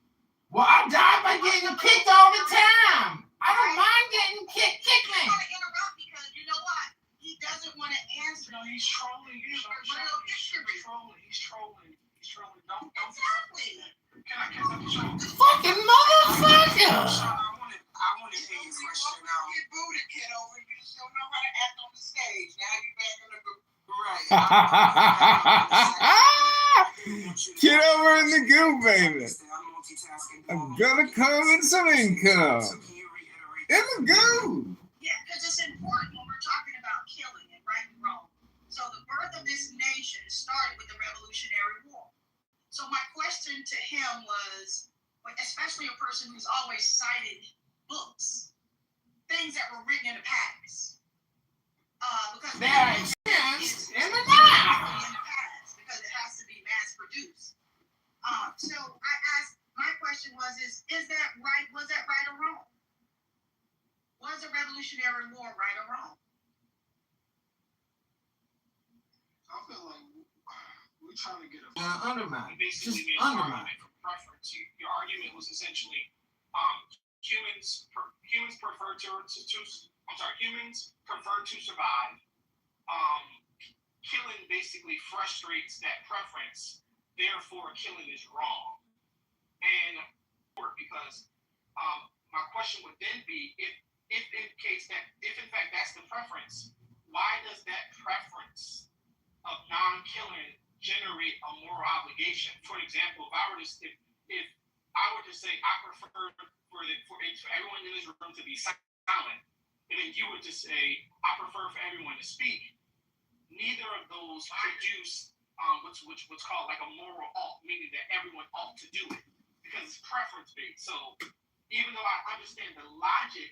Well, I die by getting kicked all the time. I don't mind getting kicked. Kick me. I'm going to interrupt because you know what? He doesn't want to answer. No, he's trolling. He's trolling. Don't exactly. Can I fucking motherfucker! I want to hear your question now. You get booted, Kitover. You just don't know how to act on the stage. Now you're back in the group. Right. Get over in the goo, baby. I'm gonna come in some income. In the goo. Yeah, because it's important when we're talking about killing and right and wrong. So the birth of this nation started with the Revolutionary War. So my question to him was, especially a person who's always cited books, things that were written in the past. Because they're experienced in the now. In the past, because it has to be mass produced. So I asked, my question was, is that right? Was that right or wrong? Was the Revolutionary Revolutionary War right or wrong? I feel like we're trying to get a Undermine. Basically Just made an undermine. argument for preference. Your argument was essentially humans prefer to survive. Killing basically frustrates that preference. Therefore, killing is wrong. And because my question would then be, if in fact that's the preference, why does that preference of non-killing generate a moral obligation? For example, if I were to say I prefer for everyone in this room to be silent, and then you would just say I prefer for everyone to speak, neither of those produce what's called like a moral ought, meaning that everyone ought to do it because it's preference based. So even though I understand the logic,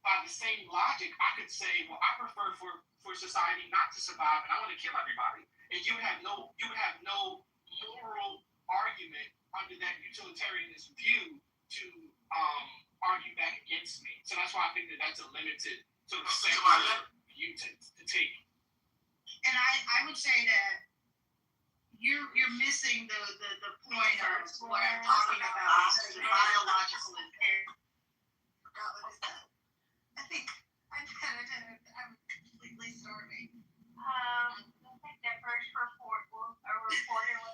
by the same logic, I could say, well, I prefer for society not to survive, and I want to kill everybody, and you would have no moral argument under that utilitarianist view to argue back against me. So that's why I think that's a limited sort of secular view to take. And I would say that you're missing the point of what I'm talking about. It's the biological impairment. I think I'm completely starving. I think the first reporter was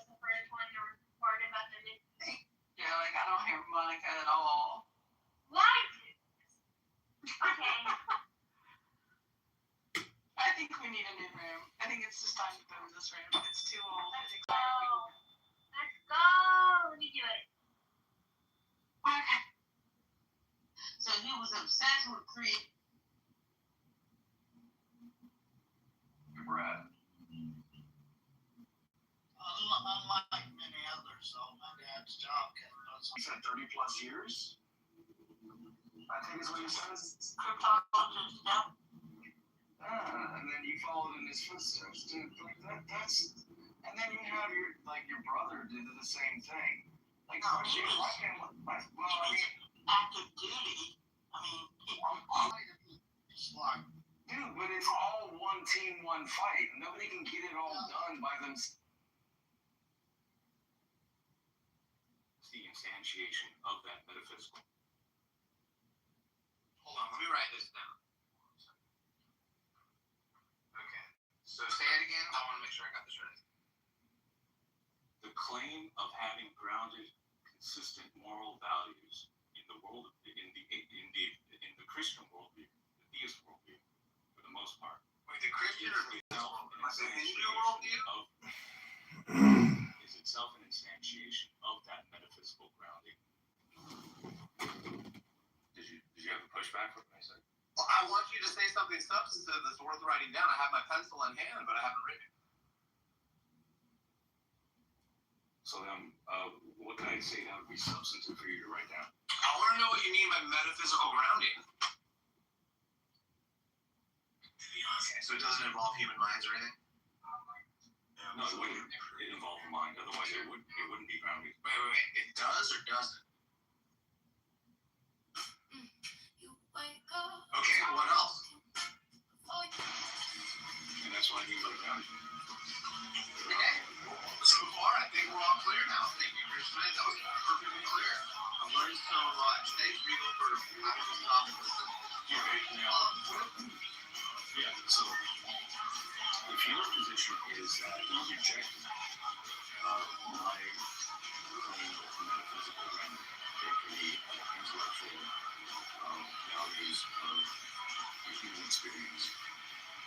the first one to report about the missing. Yeah, like I don't hear Monica at all. What? Okay. I think we need a new room. I think it's just time to boom this room. It's too old. Let's go. Let me do it. Okay. So he was obsessed with creating. Brad. Unlike many others, though, my dad's job kept us. He said 30 plus years? I think is what he says. Cryptologist, yeah. And then you followed in his footsteps, dude. Like that's. And then you have your brother did the same thing. Like, No, he was active duty. I mean, It's like, dude, but it's all one team, one fight. Nobody can get it all done by themselves. The instantiation of that metaphysical. Hold on, let me write this down. Okay. So say it again. I want to make sure I got this right. The claim of having grounded, consistent moral values in the world, in the Christian worldview, the theist worldview, for the most part. Wait, the Christian or the Hindu worldview? Is itself an instantiation of that metaphysical grounding. Did you have a pushback for what I said? Well, I want you to say something substantive that's worth writing down. I have my pencil in hand, but I haven't written it. So then, what can I say that would be substantive for you to write down? I want to know what you mean by metaphysical grounding. Okay, so it doesn't involve human minds or anything? No, it wouldn't. It involved mind. Otherwise, it wouldn't be grounding. Wait. It does or doesn't? Okay, what else? And that's what I mean by grounding. Okay. So far, I think we're all clear now. Thank you, Christian. That was perfectly clear. I'm learning so much. Thanks, Regal, for having this topic. Yeah, so if your position is that you reject my claim of metaphysical grounding, the intellectual values of the human experience,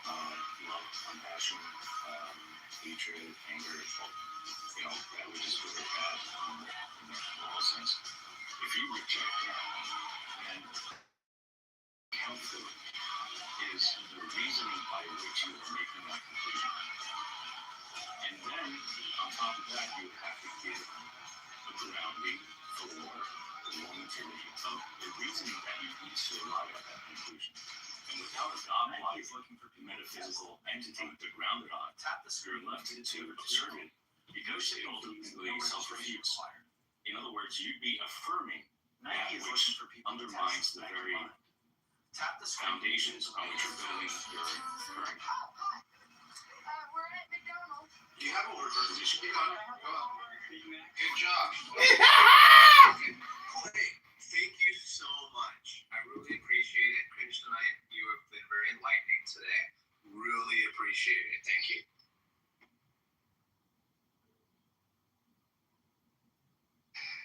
love, compassion, hatred, anger, that would just really bad in the whole sense. If you reject that, then counter is the reasoning by which you are making that conclusion. And then, on top of that, you have to give a grounding for the normativity of the reasoning that you use to arrive at that conclusion. And without a dogmatic metaphysical entity to ground it on, you're left to observe it because they ultimately self-refute. In other words, you'd be affirming that which undermines the very Tap the foundations on which you're building your current. We're at McDonald's. Do you have a word for position? Go on. Good job. Cool. Hey, thank you so much. I really appreciate it. Cringe tonight. You have been very enlightening today. Really appreciate it. Thank you.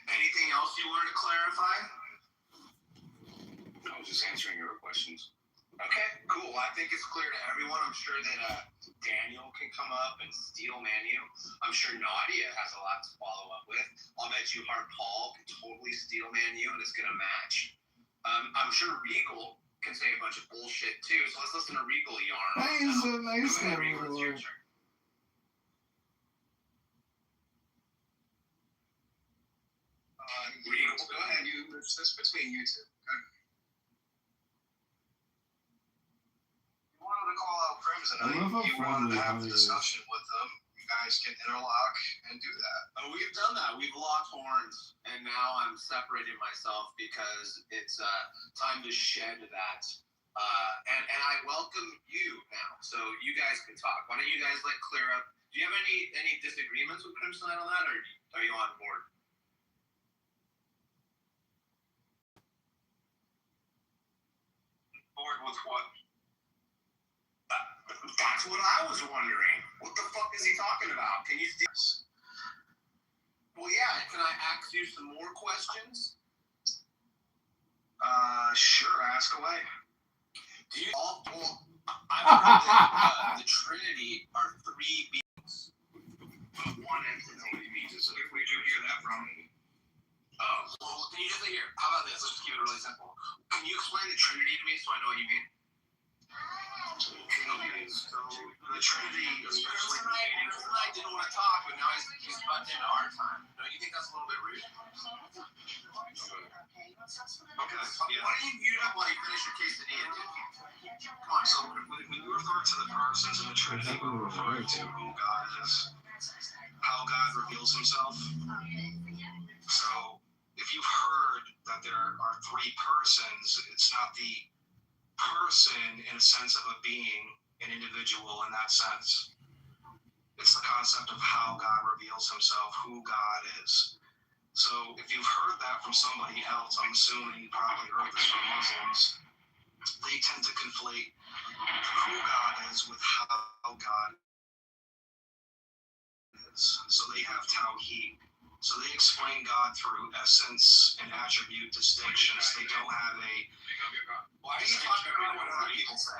Anything else you wanted to clarify? I was just answering your questions. Okay, cool. Well, I think it's clear to everyone. I'm sure that Daniel can come up and steel man you. I'm sure Nadia has a lot to follow up with. I'll bet you Hart Paul can totally steel man you and it's going to match. I'm sure Regal can say a bunch of bullshit too. So let's listen to Regal yarn. Hey, it's so nice Go ahead, to Regal. It's your meet you. turn. Regal, go ahead. That's between you two. You wanted to call out Crimson. I love how You wanted friendly to have Honey the is. discussion with them. You guys can interlock and do that. We've done that. We've locked horns, and now I'm separating myself because it's time to shed that. And I welcome you now, so you guys can talk. Why don't you guys clear up? Do you have any disagreements with Crimson on that, or are you on board? Board with what? That's what I was wondering. What the fuck is he talking about? Can you see? Well, yeah. Can I ask you some more questions? Sure, ask away. Do you all? Well, I've heard that the Trinity are three beings, but one entity. Nobody means it's Where did you hear that from? Oh, well, can you just say here? How about this? Let's just keep it really simple. Can you explain the Trinity to me so I know what you mean? So the Trinity, especially Chris and I didn't want to talk, but now he's butting into our time. Don't you think that's a little bit rude? Okay, yeah. Why don't you mute up while you finish your quesadilla, dude? Come on. So when you refer to the persons in the Trinity, we're referring to who God is, how God reveals himself. So if you've heard that there are three persons, it's not the person in a sense of a being, an individual in that sense. It's the concept of how God reveals himself, who God is. So if you've heard that from somebody else, I'm assuming you probably heard this from Muslims, they tend to conflate who God is with how God is. So they have Tawheed. So they explain God through essence and attribute distinctions. They don't have a... Why are you talking about what other people say?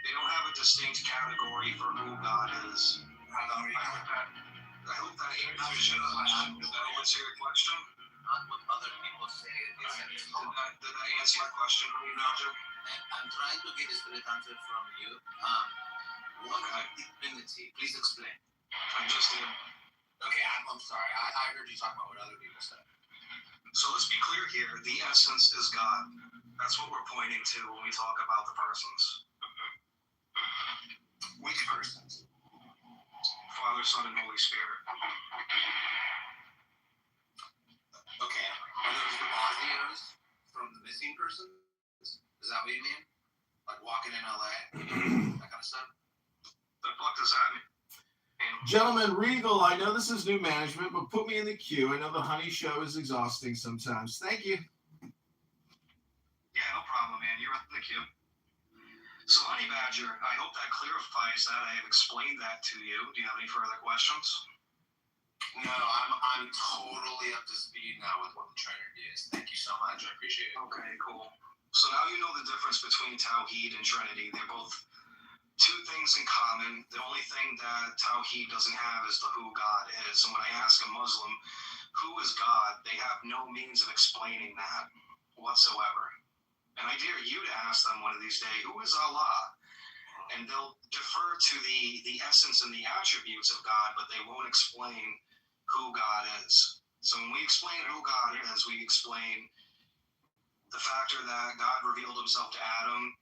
They don't have a distinct category for who God is. I hope that answers your question. Did that answer your question? Not what other people say. Did that answer your question for you, Naja? I'm trying to get a straight answer from you. What is divinity? Please explain. I just did. Okay, I'm sorry. I heard you talk about what other people said. So let's be clear here. The essence is God. That's what we're pointing to when we talk about the persons. Which persons? Father, Son, and Holy Spirit. Okay. Are those the audios from the missing persons? Is that what you mean? Like walking in LA? That kind of stuff? The fuck does that mean? Gentlemen, Regal, I know this is new management, but put me in the queue. I know the honey show is exhausting sometimes. Thank you. Yeah, no problem, man. You're in the queue. So, Honey Badger, I hope that clarifies that. I have explained that to you. Do you have any further questions? No, I'm totally up to speed now with what the Trinity is. Thank you so much. I appreciate it. Okay, cool. So now you know the difference between Tawheed and Trinity. They're both two things in common. The only thing that Tawheed doesn't have is the who God is. And when I ask a Muslim, who is God, they have no means of explaining that whatsoever. And I dare you to ask them one of these days, who is Allah? And they'll defer to the essence and the attributes of God, but they won't explain who God is. So when we explain who God is, we explain the factor that God revealed himself to Adam,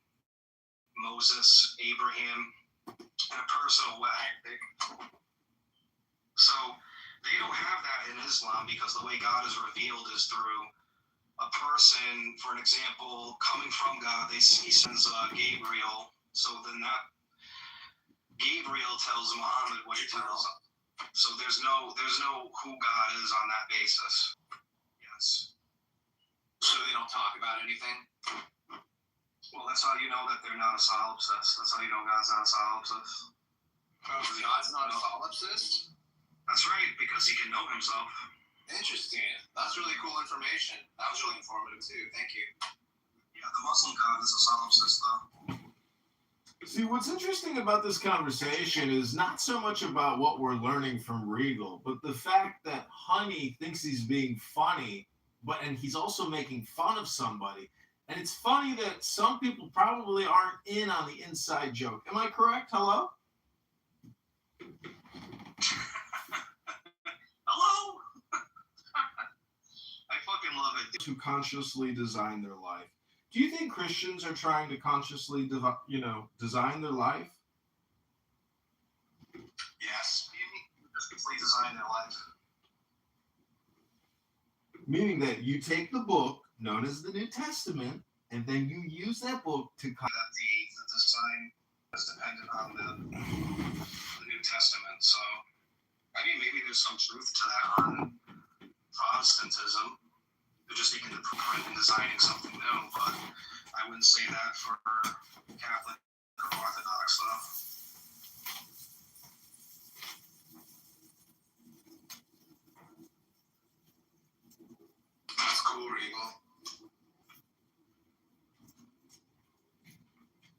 Moses, Abraham, in a personal way. So they don't have that in Islam because the way God is revealed is through a person, for an example, coming from God, he sends Gabriel. So then that Gabriel tells Muhammad what he tells him. So there's no who God is on that basis. Yes. So they don't talk about anything? Well, that's how you know that they're not a solipsist. That's how you know God's not a solipsist. God's not a solipsist? That's right, because he can know himself. Interesting. That's really cool information. That was really informative too. Thank you. Yeah, the Muslim God is a solipsist, though. See, what's interesting about this conversation is not so much about what we're learning from Regal, but the fact that Honey thinks he's being funny, and he's also making fun of somebody. And it's funny that some people probably aren't in on the inside joke. Am I correct? Hello? Hello? I fucking love it. To consciously design their life. Do you think Christians are trying to consciously, design their life? Yes. Just completely design their life. Meaning that you take the book known as the New Testament, and then you use that book to... That the design is dependent on the New Testament. So, I mean, maybe there's some truth to that on Protestantism. They're just taking the blueprint and designing something new, but I wouldn't say that for Catholic or Orthodox stuff. That's cool, Regal.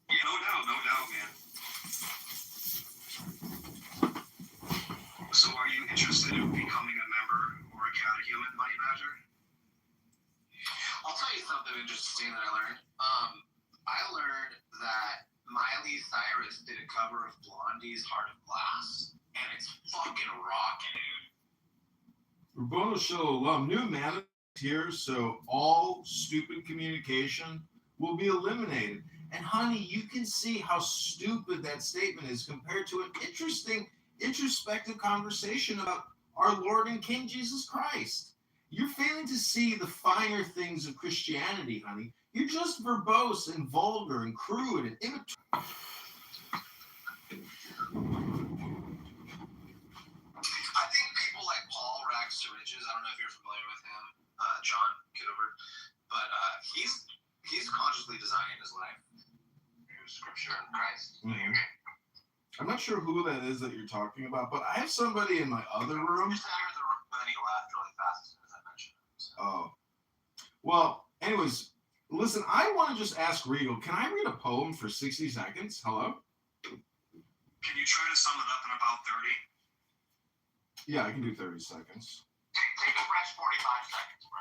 Yeah, no doubt, man. So are you interested in becoming a member or a catechumen, Money Badger? I'll tell you something interesting that I learned. I learned that Miley Cyrus did a cover of Blondie's Heart of Glass, and it's fucking rocking, dude. Rabboni Shalom, new man here, so all stupid communication will be eliminated. And honey, you can see how stupid that statement is compared to an interesting, introspective conversation about our Lord and King Jesus Christ. You're failing to see the finer things of Christianity, honey. You're just verbose and vulgar and crude and immature. I think people like Paul rags to riches. I don't know if you're familiar with him, John Kitover, but he's consciously designing his life through Scripture and Christ. Mm-hmm. I'm not sure who that is that you're talking about, but I have somebody in my other room. Just entered the room and he left really fast as I mentioned. So. Oh. Well, anyways, listen, I want to just ask Regal, can I read a poem for 60 seconds? Hello? Can you try to sum it up in about 30? Yeah, I can do 30 seconds. Take a fresh 45 seconds, bro.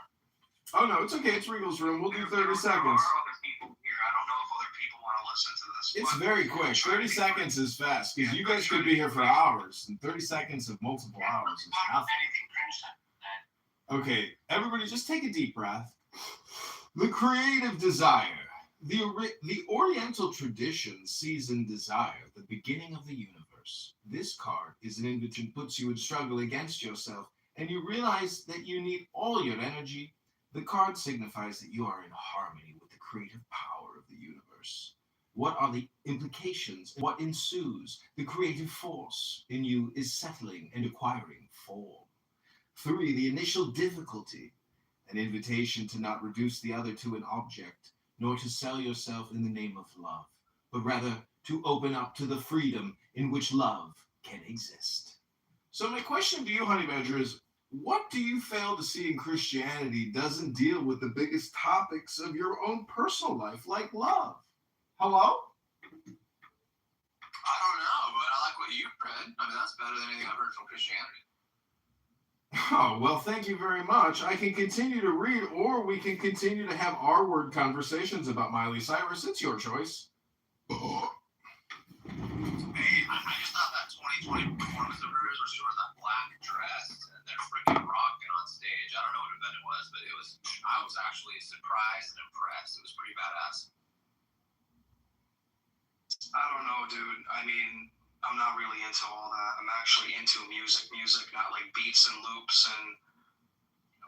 Oh, no, it's okay. It's Regal's room. We'll do 30 seconds. There are other people here. I don't know if other people want to listen to this. It's very quick. 30 seconds is fast because you guys could be here for hours, and 30 seconds of multiple hours is nothing. Okay, everybody just take a deep breath. The creative desire. The Oriental tradition sees in desire the beginning of the universe. This card is an invitation, puts you in struggle against yourself, and you realize that you need all your energy. The card signifies that you are in harmony with the creative power of the universe. What are the implications? What ensues? The creative force in you is settling and acquiring form. 3, the initial difficulty. An invitation to not reduce the other to an object, nor to sell yourself in the name of love, but rather to open up to the freedom in which love can exist. So my question to you, Honey Badger, is what do you fail to see in Christianity doesn't deal with the biggest topics of your own personal life, like love? Hello? I don't know, but I like what you read. I mean, that's better than anything I've heard from Christianity. Oh, well, thank you very much. I can continue to read, or we can continue to have our word conversations about Miley Cyrus. It's your choice. Hey, I just thought that 2020 performance of hers where she wore that black dress and they're freaking rocking on stage. I don't know what event it was, but I was actually surprised and impressed. It was pretty badass. I don't know, dude. I mean, I'm not really into all that. I'm actually into music, not like beats and loops and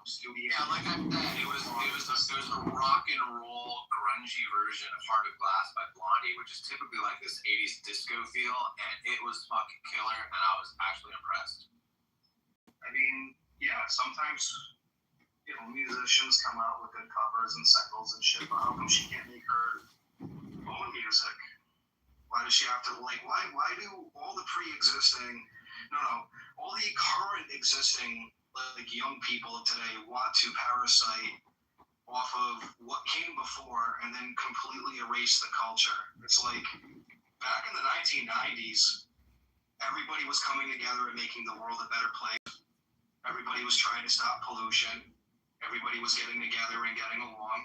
Scooby. Yeah, like I said, it was a rock and roll grungy version of Heart of Glass by Blondie, which is typically like this 80s disco feel, and it was fucking killer, and I was actually impressed. I mean, yeah, sometimes, you know, musicians come out with good covers and singles and shit, but how come she can't make her own music? Why does she have to, like, why do all the all the current existing, like, young people of today want to parasite off of what came before and then completely erase the culture? It's like, back in the 1990s, everybody was coming together and making the world a better place. Everybody was trying to stop pollution. Everybody was getting together and getting along.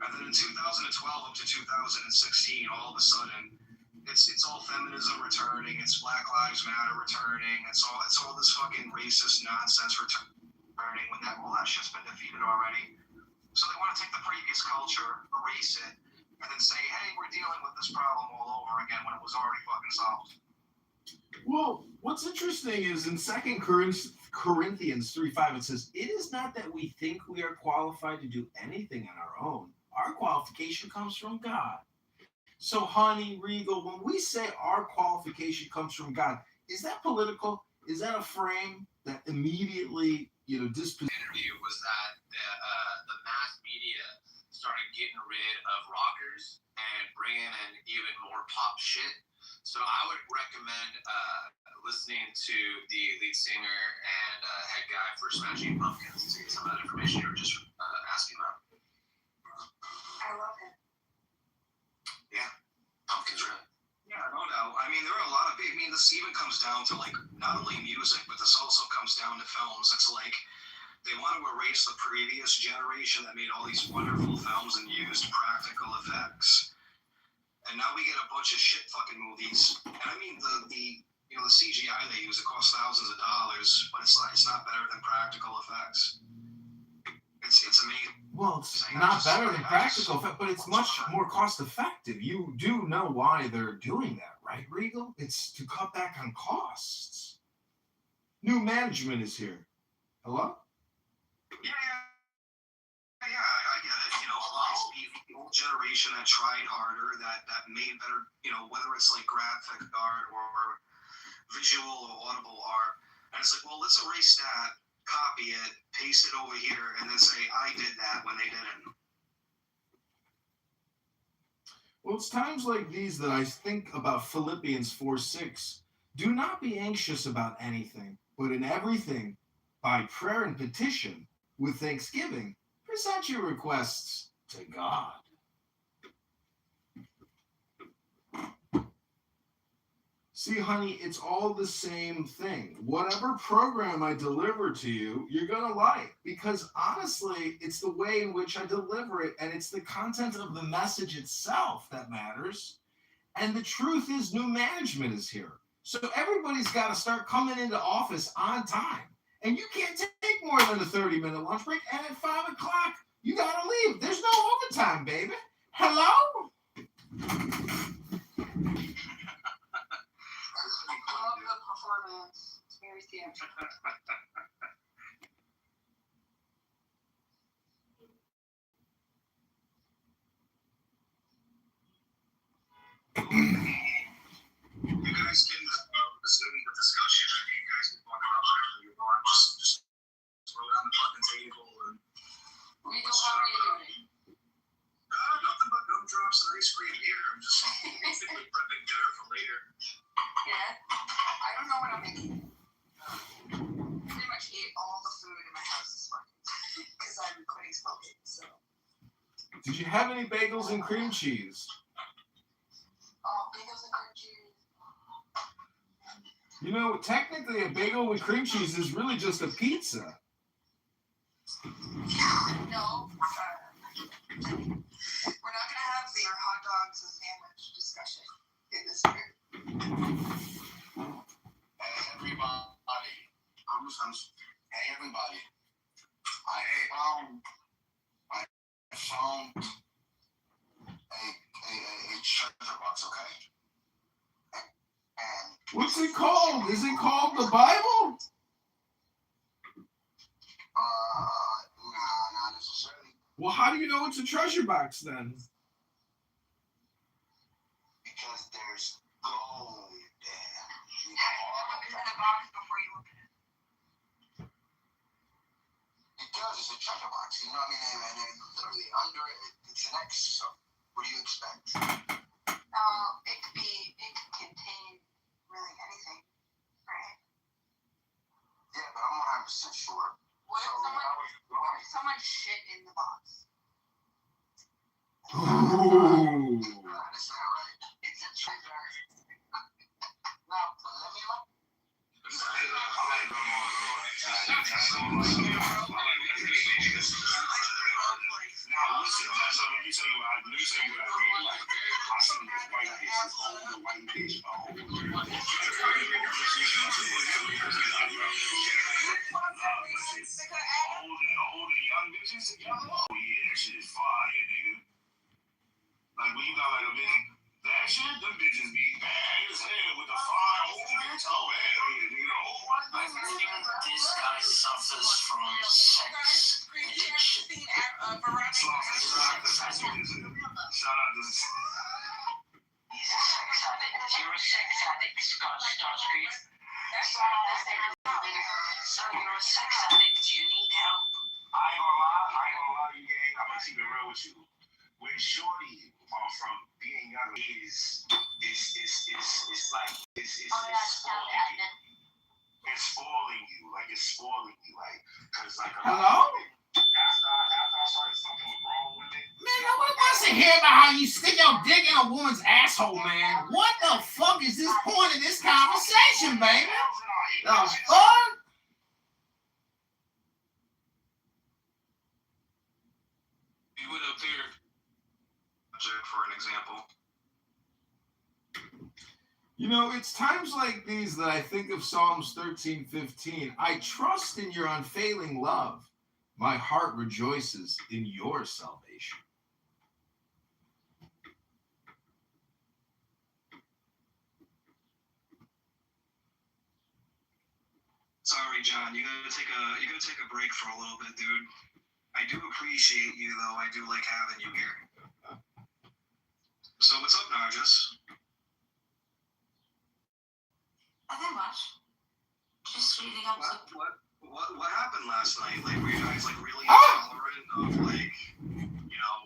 And then in 2012 up to 2016, all of a sudden, it's all feminism returning. It's Black Lives Matter returning. It's all this fucking racist nonsense returning when all that shit's been defeated already. So they want to take the previous culture, erase it, and then say, hey, we're dealing with this problem all over again when it was already fucking solved. Well, what's interesting is in 2 Corinthians 3:5, it says, it is not that we think we are qualified to do anything on our own. Our qualification comes from God. So, honey, Regal, when we say our qualification comes from God, is that political? Is that a frame that immediately, disposition? Interview was that the mass media started getting rid of rockers and bringing in even more pop shit. So I would recommend listening to the lead singer and head guy for Smashing Pumpkins to get some of that information you were just asking about. I love him. Yeah, Pumpkins really. Yeah, no doubt. I mean, there are a lot of big. I mean, this even comes down to, like, not only music, but this also comes down to films. It's like they want to erase the previous generation that made all these wonderful films and used practical effects. And now we get a bunch of shit fucking movies. And I mean, the CGI they use, it costs thousands of dollars, but it's not better than practical effects. It's amazing. Well, it's not better than practical effect, but it's much more cost effective. You do know why they're doing that, right, Regal? It's to cut back on costs. New management is here. Hello? Yeah, I get it. The old generation that tried harder, that made better, whether it's like graphic art or visual or audible art. And it's like, well, let's erase that, copy it, paste it over here, and then say, I did that when they didn't. Well, it's times like these that I think about Philippians 4:6. Do not be anxious about anything, but in everything, by prayer and petition, with thanksgiving, present your requests to God. See, honey, it's all the same thing. Whatever program I deliver to you, you're going to like. Because honestly, it's the way in which I deliver it, and it's the content of the message itself that matters. And the truth is, new management is here. So everybody's got to start coming into office on time. And you can't take more than a 30-minute lunch break. And at 5 o'clock, you got to leave. There's no overtime, baby. Hello? I love the performance. It's very theatrical. You guys can resume the discussion. I mean, you guys can talk about whatever you want. Just throw it on the fucking table. And Regal, how are you doing? Nothing but gumdrops and ice cream here. I'm just basically prepping dinner for later. Yeah? I don't know what I'm making. Pretty much ate all the food in my house this morning because I'm quitting smoking, so. Did you have any bagels and cream cheese? Bagels and cream cheese. You know, technically a bagel with cream cheese is really just a pizza. No. We're not going to have your hot dogs and sandwich discussion in this group. Everybody, hey everybody, I found a treasure box, okay? And What's it called? Is it called the Bible? Well, how do you know it's a treasure box then? Because there's gold there. You have to know what's in the box before you open it. Because it's a treasure box, you know what I mean? And literally under it, it's an X. So what do you expect? It could contain really anything, right? Yeah, but I'm 100% sure. What if someone shit in the box? Ooh. That's not right. It's a treasure. Now, let me look. Now listen, so let me tell you what I feel like. I seen this white bitch, this older white bitch, older young bitches, oh yeah, that shit is fire, nigga. Like when you got like a bitch, that shit, them bitches be bad as hell with the fire old bitch. Oh hell yeah, nigga. I think this guy suffers from sex addiction. Shout out to He's a sex addict. You're a sex addict, Starscream. So you're a sex addict. You need help. I ain't gonna lie to you, gang. I'm gonna keep it real with you. Where Shorty from being young is like it's spoiling you, like cause like Hello? after I started fucking with grown women. Man, nobody wants to hear about how you stick your dick in a woman's asshole, man. What the fuck is this point of this conversation, baby? The fuck? You would appear, for an example. You know, it's times like these that I think of Psalms 13:15. I trust in your unfailing love. My heart rejoices in your salvation. Sorry, John. You gotta take a break for a little bit, dude. I do appreciate you, though. I do like having you here. So what's up, Nargis? Nothing much. Just reading up some. What happened last night? Like, were you guys like really intolerant of like, you know,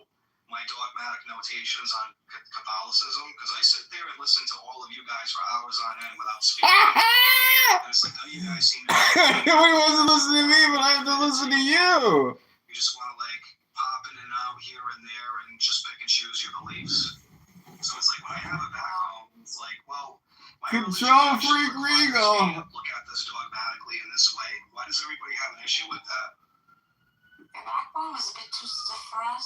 my dogmatic notations on Catholicism? Because I sit there and listen to all of you guys for hours on end without speaking. And it's like none of you guys seem to. Nobody wants to listen to me, but I have to listen to you. You just want to like pop in and out here and there and just pick and choose your beliefs. So it's like when I have it back home, it's like, well, my Control freak Regal. look at this dogmatically in this way. Why does everybody have an issue with that? Your backbone was a bit too stiff for us.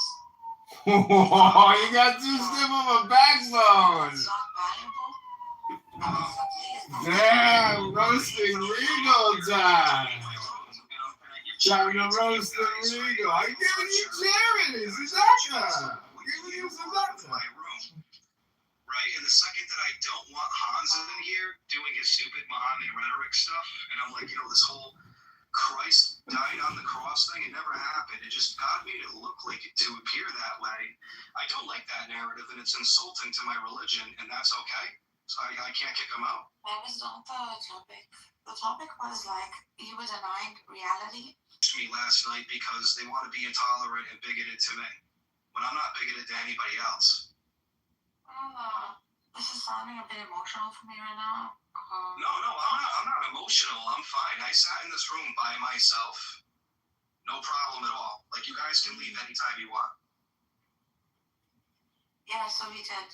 Oh, you got too stiff of a backbone. It's not valuable. Damn, roasting Regal time. Time to roast the Regal. I'm giving you charities. Exactly. I'm giving you some my room. Right? And the second that I don't want Hans in here doing his stupid Muhammad rhetoric stuff, and I'm like, you know, this whole Christ died on the cross thing, it never happened. It just, God made it look like it to appear that way. I don't like that narrative, and it's insulting to my religion, and that's okay. So I can't kick him out. That was not the topic. The topic was like, you were denying reality. To me last night because they want to be intolerant and bigoted to me, when I'm not bigoted to anybody else. This is sounding a bit emotional for me right now. No, I'm not emotional. I'm fine. I sat in this room by myself. No problem at all. Like, you guys can leave anytime you want. Yeah, so we did.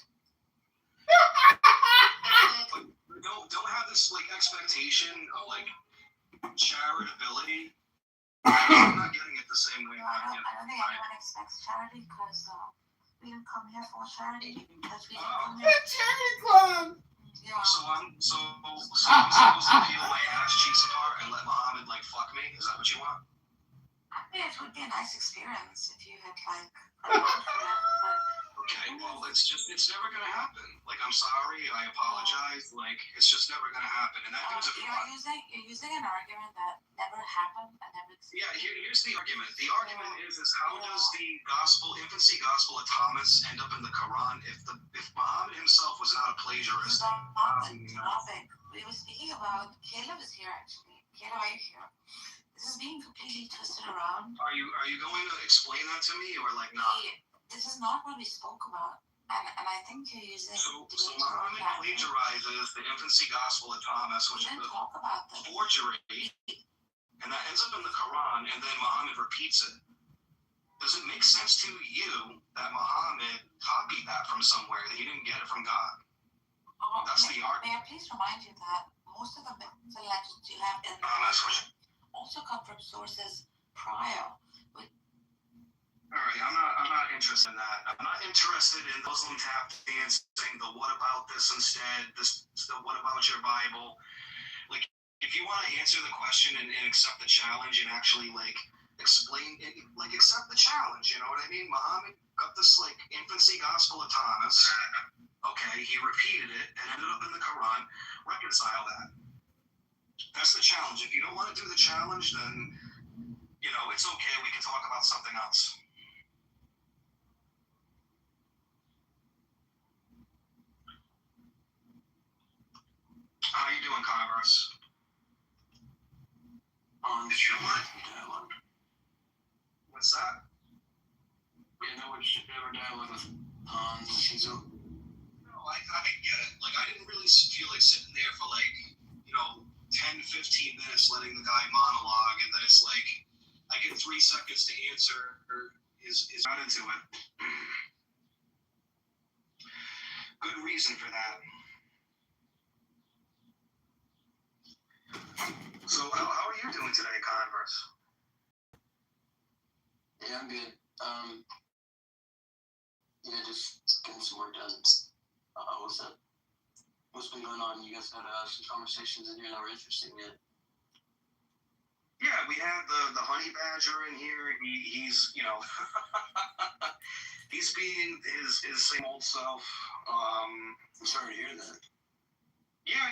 Don't have this, like, expectation of, like, charitability. I'm not getting it the same way. I don't think anyone expects charity because we didn't come here for charity. Because we didn't come here. Charity club. Yeah. So I'm supposed to peel my ass cheeks apart and let Muhammad like fuck me? Is that what you want? I think it would be a nice experience if you had like allowed for that, but Okay, well, it's never gonna happen. Like, I'm sorry, I apologize. Like, it's just never gonna happen. And that dude's a fraud. You're using an argument that never happened and never existed. Yeah, here's the argument. The argument is how does the infancy gospel of Thomas end up in the Quran if Muhammad himself was not a plagiarist? Stop the topic. We were speaking about Caleb is here actually. Caleb, are you here? This is being completely twisted around. Are you going to explain that to me or like not? This is not what we spoke about. And I think you're using So Muhammad plagiarizes the infancy gospel of Thomas, which is a forgery, and that ends up in the Quran, and then Muhammad repeats it. Does it make sense to you that Muhammad copied that from somewhere, that he didn't get it from God? That's the argument. May I please remind you that most of the myths and legends you have in the also come from sources prior. All right, I'm not interested in that. I'm not interested in Muslim tap dancing, the what about this instead, the what about your Bible. Like, if you want to answer the question and accept the challenge and actually, like, explain it, like, accept the challenge, you know what I mean? Muhammad got this, like, infancy gospel of Thomas. Okay, he repeated it and ended up in the Quran. Reconcile that. That's the challenge. If you don't want to do the challenge, then, you know, it's okay. We can talk about something else. How you doing, Congress? Dialogue. What's that? Yeah, no, we should never dialogue with Hans. No, I get it. Like, I didn't really feel like sitting there for, like, you know, 10, 15 minutes letting the guy monologue, and then it's like, I get 3 seconds to answer, or is not into it. Good reason for that. So, how are you doing today, Converse? Yeah, I'm good. Yeah, just getting some work done. What's up? What's been going on? You guys had some conversations in here that were interesting yet? Yeah, we had the honey badger in here. He's you know, he's being his same old self. I'm sorry to hear that. Yeah.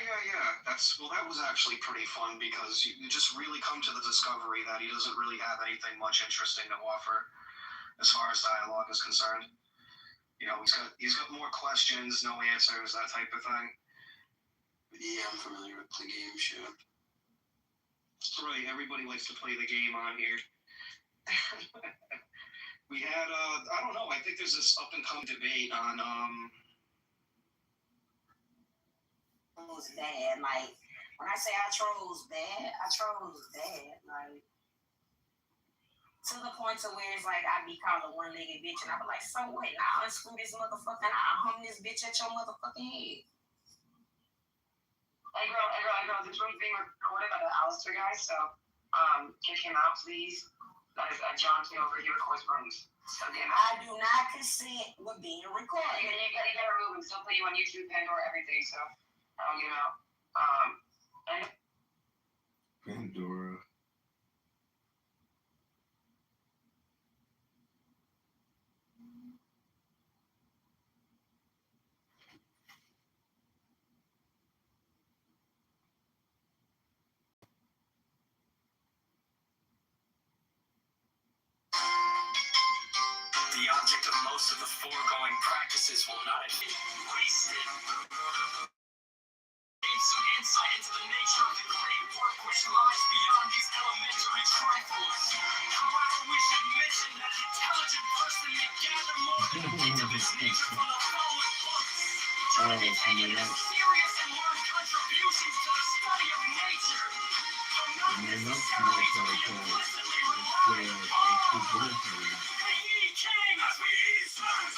That was actually pretty fun because you just really come to the discovery that he doesn't really have anything much interesting to offer as far as dialogue is concerned. You know, he's got more questions, no answers, that type of thing. Yeah, I'm familiar with the game show. Right, everybody likes to play the game on here. We had, I don't know, I think there's this up and coming debate on, Trolls bad. Like, when I say I trolls bad, like, to the point to where it's like I be called a one-legged bitch, and I be like, so what? Now I unscrew this motherfucker, and I hum this bitch at your motherfucking head. Hey girl, this room's being recorded by the Alistair guy, so kick him out, please. That is John Kitover. He records rooms. So I do not consent with being recorded. You gotta remove him. Still put you on YouTube, Pandora, everything. So I'll get him out. Pandora. The object of most of the foregoing practices will not be wasted. Gain some insight into the nature of the great work which lies beyond these elementary trifles. However, we should mention that an intelligent person may gather more than a hint of its nature from the following books, which are intended as serious and learned contributions to the study of nature, though not necessarily to be implicitly relied upon. King as we serve.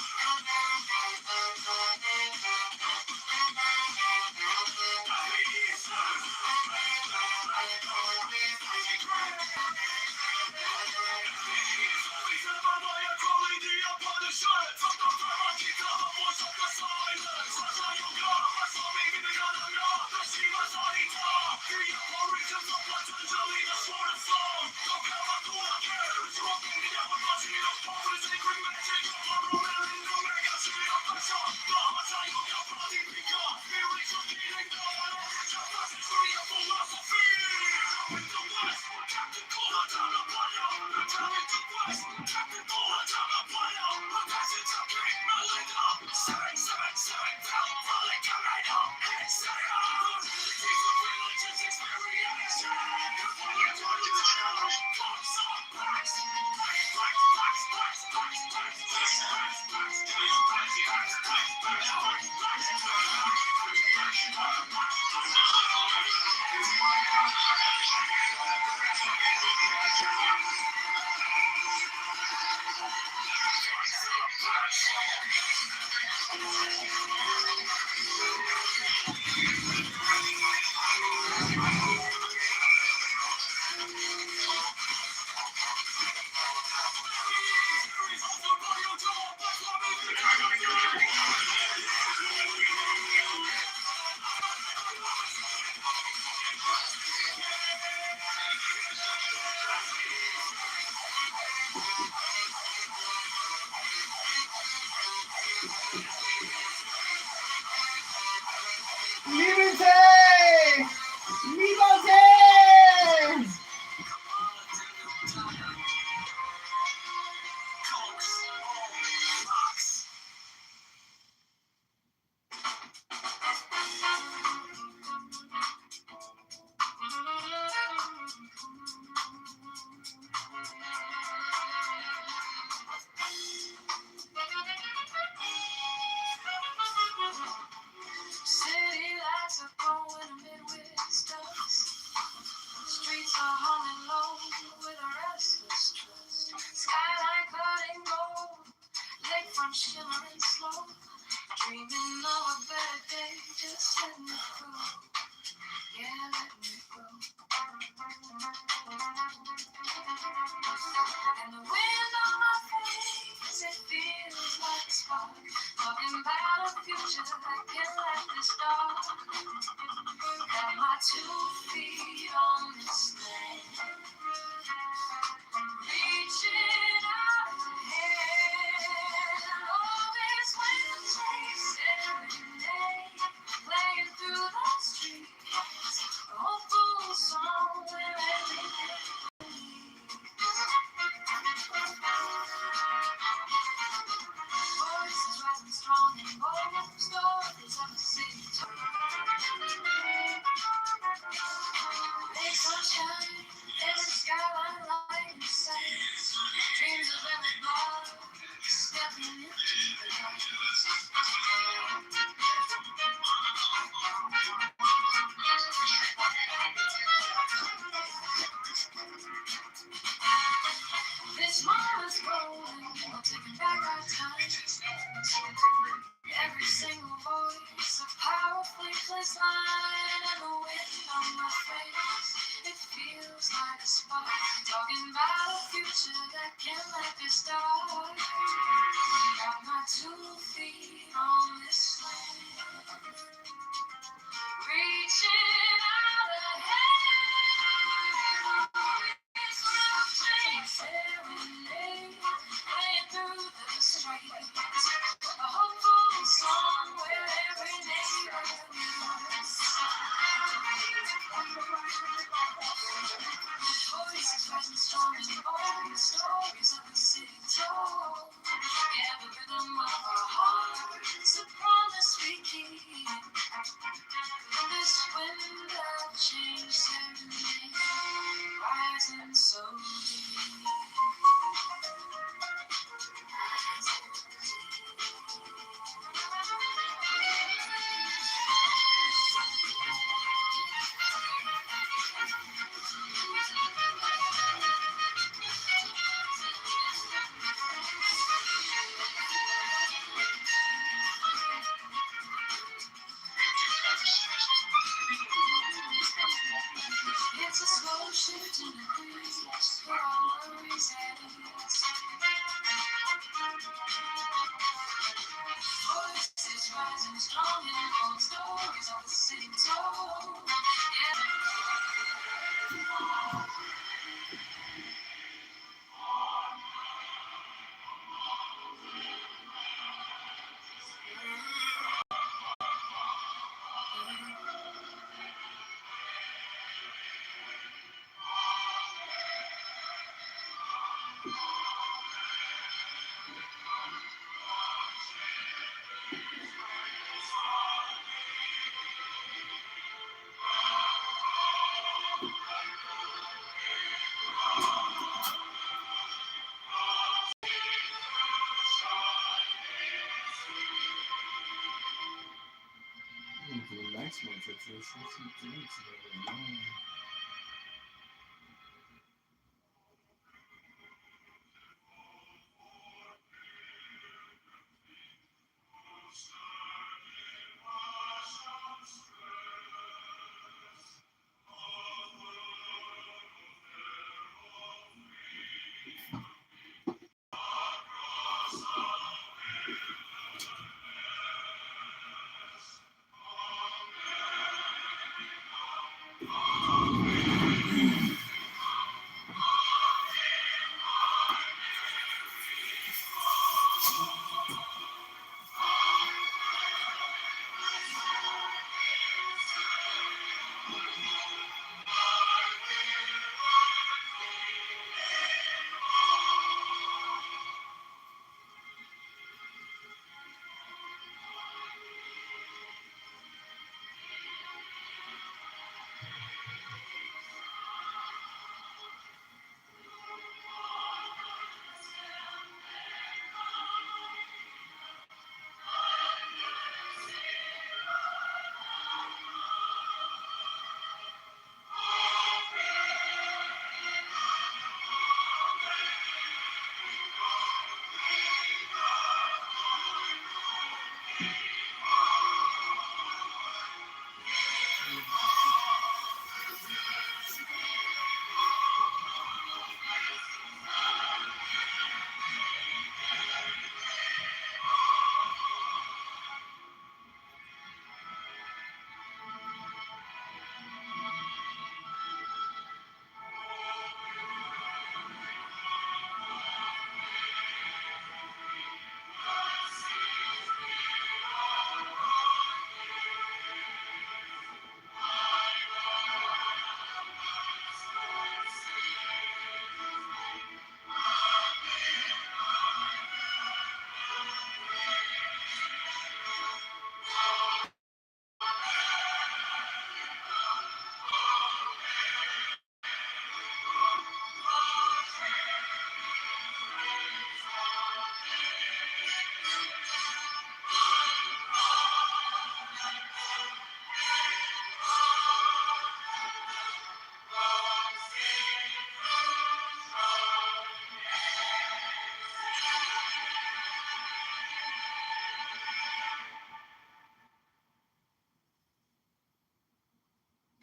Liberté! Liberté! City lights are going Midwest dust. Streets are humming low with a restless trust. Skyline cutting gold, lakefront shimmering slow. Dreaming of a better day, just letting it grow. Yeah, letting it grow. And the wind on my face, it feels like a spark. Talking about a future that can let this dark. Got my 2 feet on this land. Reaching out ahead. Always when chase every day. Playing through the streets. A hopeful song where everything. Voices rising strong and bold, stories of the city told. Big sunshine, every skyline light in sight. Dreams of every block, stepping into the light. This moment's golden, we're taking back our time. Every single voice, a powerfully placed line, and the wind on my face, it feels like a spark. Talking about a future that can let this start. Got my 2 feet on this land. Reaching out ahead. Always will change serenade. Playing through the streets. A hopeful song where every neighbor knows. Voices rising strong and bold. Stories of the city told. Yeah, the rhythm of our hearts, a promise we keep. This wind of change serenade, rising so deep. It's a slow shift in the breeze, put our worries at ease. Voices rising strong and bold, stories of the city told. Yeah. The next one for this.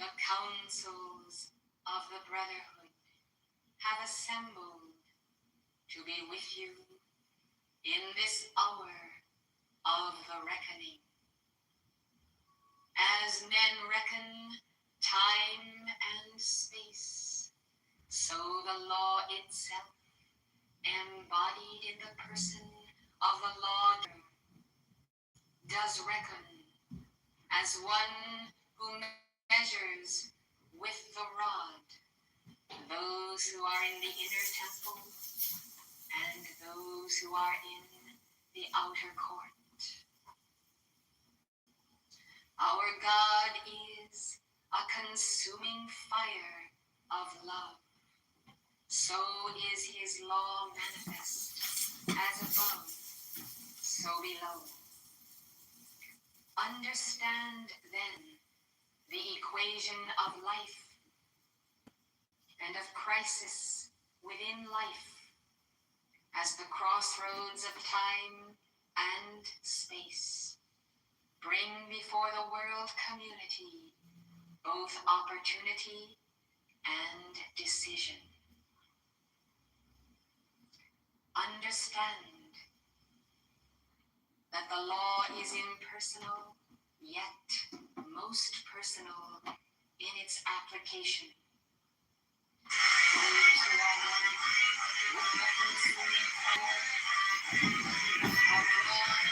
The councils of the Brotherhood have assembled to be with you in this hour of the reckoning. As men reckon time and space, so the law itself, embodied in the person of the lawgiver, does reckon as one who measures with the rod those who are in the inner temple and those who are in the outer court. Our God is a consuming fire of love. So is his law manifest, as above, so below. Understand then the equation of life and of crisis within life as the crossroads of time and space bring before the world community both opportunity and decision. Understand that the law is impersonal, yet most personal in its application. Those who are one with the consuming fire of love,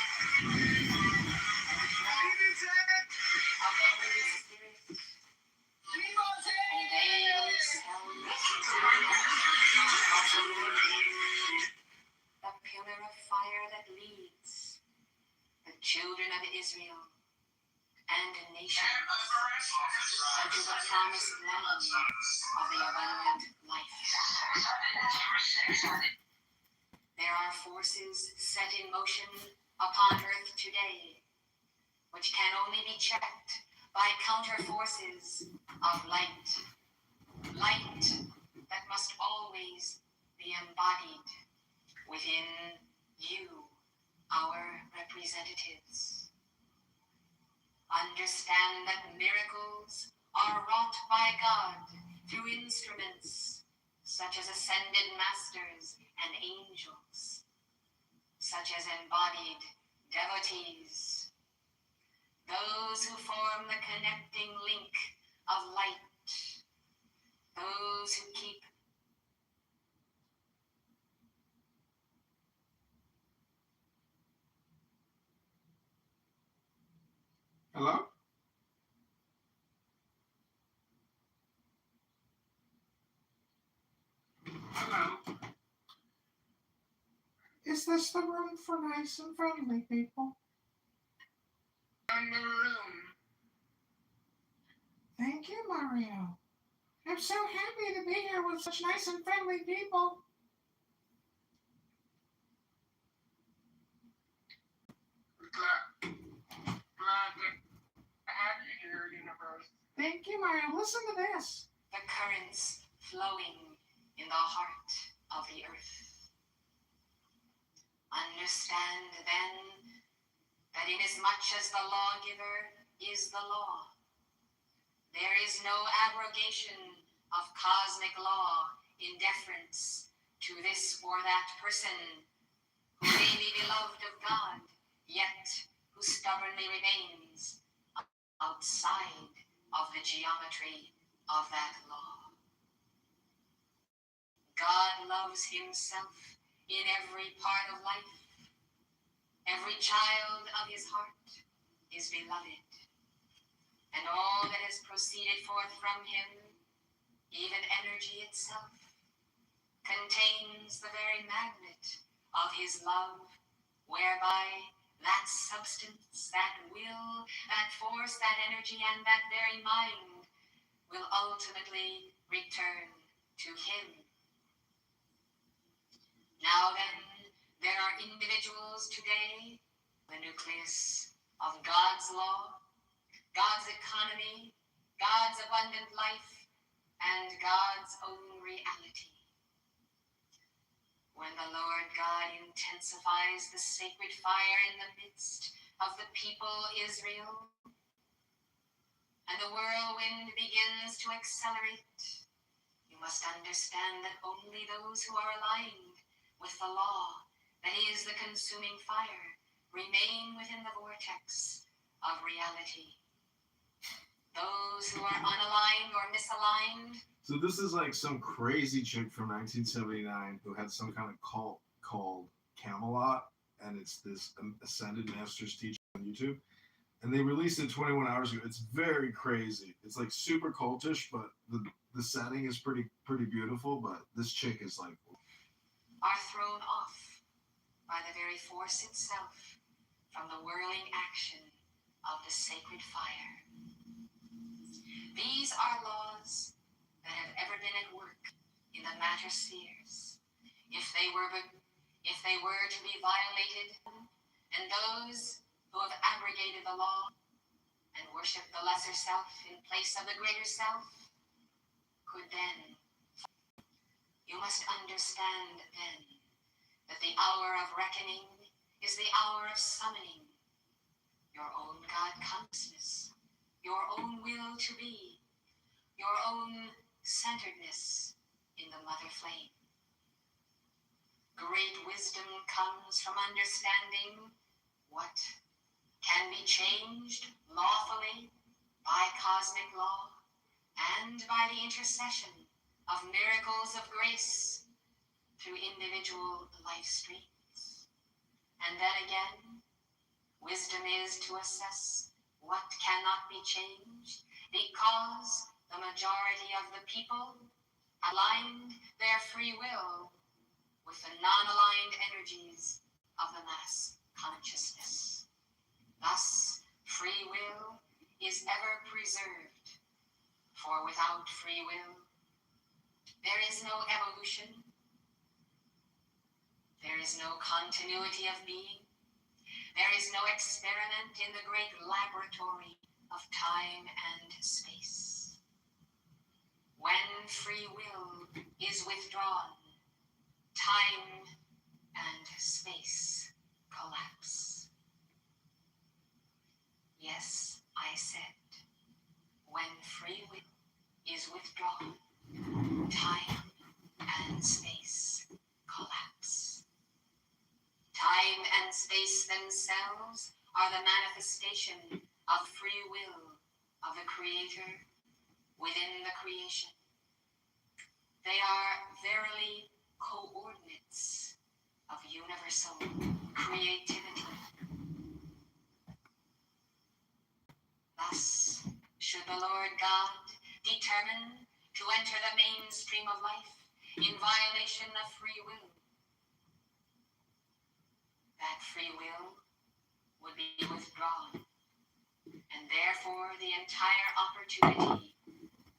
of the Holy Spirit, and they themselves The pillar of fire that leads the children of Israel and nations unto the promised land of the abundant life. There are forces set in motion upon earth today, which can only be checked by counter forces of light. Light that must always be embodied within you, our representatives. Understand that miracles are wrought by God through instruments such as ascended masters and angels, such as embodied devotees, those who form the connecting link of light, those who keep Hello? Hello. Is this the room for nice and friendly people? In the room. Thank you, Mario. I'm so happy to be here with such nice and friendly people. Glad to have you here, universe. Thank you, Mario. Listen to this. the currents flowing in the heart of the earth. Understand then that inasmuch as the lawgiver is the law, there is no abrogation of cosmic law in deference to this or that person who may be beloved of God, yet who stubbornly remains outside of the geometry of that law. God loves himself in every part of life. Every child of his heart is beloved, and all that has proceeded forth from him, even energy itself, contains the very magnet of his love, whereby that substance, that will, that force, that energy, and that very mind will ultimately return to him. Now then, there are individuals today, the nucleus of God's law, God's economy, God's abundant life, and God's own reality. When the Lord God intensifies the sacred fire in the midst of the people Israel, and the whirlwind begins to accelerate, you must understand that only those who are aligned with the law, that is the consuming fire, remain within the vortex of reality. Those who are unaligned or misaligned. So this is like some crazy chick from 1979 who had some kind of cult called Camelot, and it's this ascended master's teaching on YouTube. And they released it 21 hours ago. It's very crazy. It's like super cultish, but the setting is pretty beautiful. But this chick is like are thrown off by the very force itself from the whirling action of the sacred fire. These are laws that have ever been at work in the matter spheres. If they were to be violated, and those who have abrogated the law and worshipped the lesser self in place of the greater self could then. You must understand then that the hour of reckoning is the hour of summoning your own God consciousness, your own will to be, your own centeredness in the mother flame. Great wisdom comes from understanding what can be changed lawfully by cosmic law and by the intercession of miracles of grace through individual life streams. And then again, wisdom is to assess what cannot be changed because the majority of the people aligned their free will with the non-aligned energies of the mass consciousness. Thus, free will is ever preserved, for without free will, there is no evolution, there is no continuity of being, there is no experiment in the great laboratory of time and space. When free will is withdrawn, time and space collapse. Yes, I said, when free will is withdrawn, time and space collapse. Time and space themselves are the manifestation of free will of the Creator within the creation. They are verily coordinates of universal creativity. Thus, should the Lord God determine to enter the mainstream of life in violation of free will, that free will would be withdrawn, and therefore the entire opportunity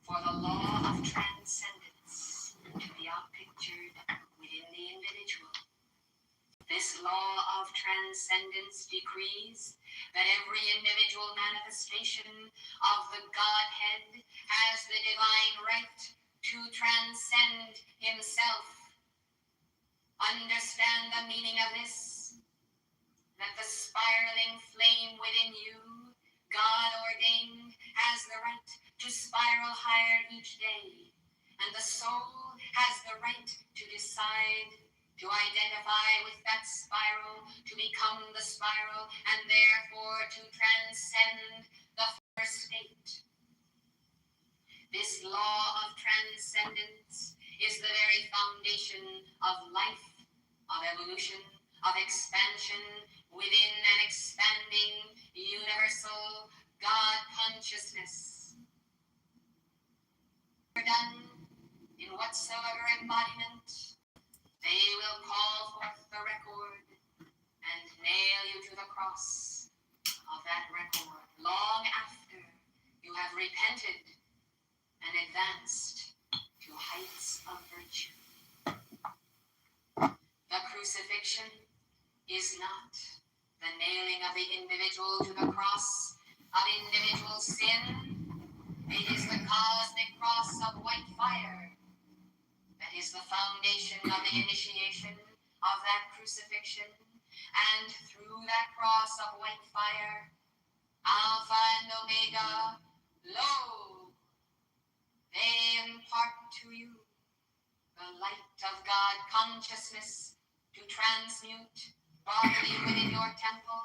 for the law of transcendence to be outpictured within the individual. This law of transcendence decrees that every individual manifestation of the Godhead has the divine right to transcend himself. Understand the meaning of this, that the spiraling flame within you, God ordained, has the right to spiral higher each day, and the soul has the right to decide to identify with that spiral, to become the spiral, and therefore to transcend the first state. This law of transcendence is the very foundation of life, of evolution, of expansion within an expanding universal God consciousness. Done in whatsoever embodiment, they will call forth the record and nail you to the cross of that record long after you have repented and advanced to heights of virtue. The crucifixion is not the nailing of the individual to the cross of individual sin. It is the cosmic cross of white fire that is the foundation of the initiation of that crucifixion. And through that cross of white fire, Alpha and Omega, lo, they impart to you the light of God consciousness to transmute bodily within your temple,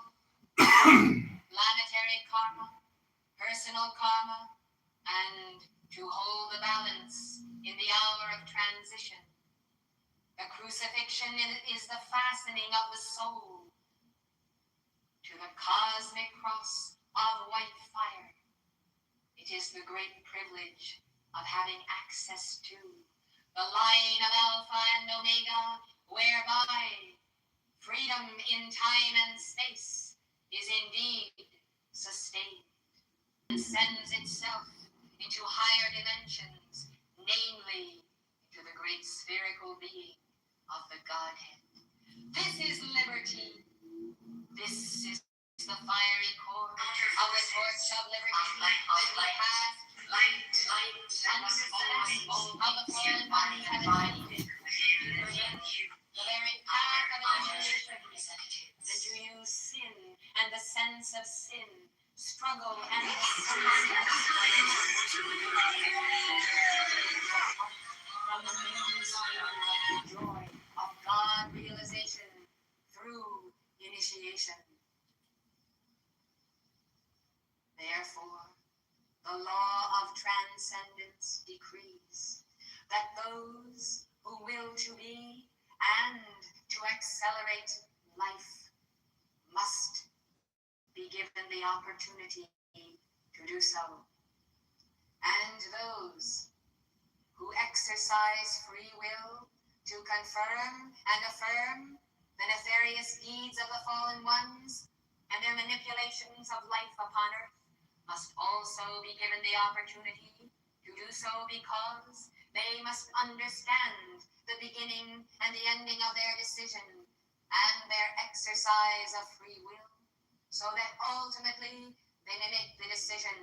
planetary karma, personal karma, and to hold the balance in the hour of transition. The crucifixion is the fastening of the soul to the cosmic cross of white fire. It is the great privilege of having access to the line of Alpha and Omega, whereby freedom in time and space is indeed sustained and sends itself into higher dimensions, namely into the great spherical being of the Godhead. This is liberty. This is the fiery core of the torch of liberty that we pass light, understanding of the fallen body have achieved. The very path of initiation that you use sin and the sense of sin, struggle and the from the joy of God realization through initiation. Therefore, the law of transcendence decrees that those who will to be and to accelerate life must be given the opportunity to do so. And those who exercise free will to confirm and affirm the nefarious deeds of the fallen ones and their manipulations of life upon earth, must also be given the opportunity to do so, because they must understand the beginning and the ending of their decision and their exercise of free will, so that ultimately they may make the decision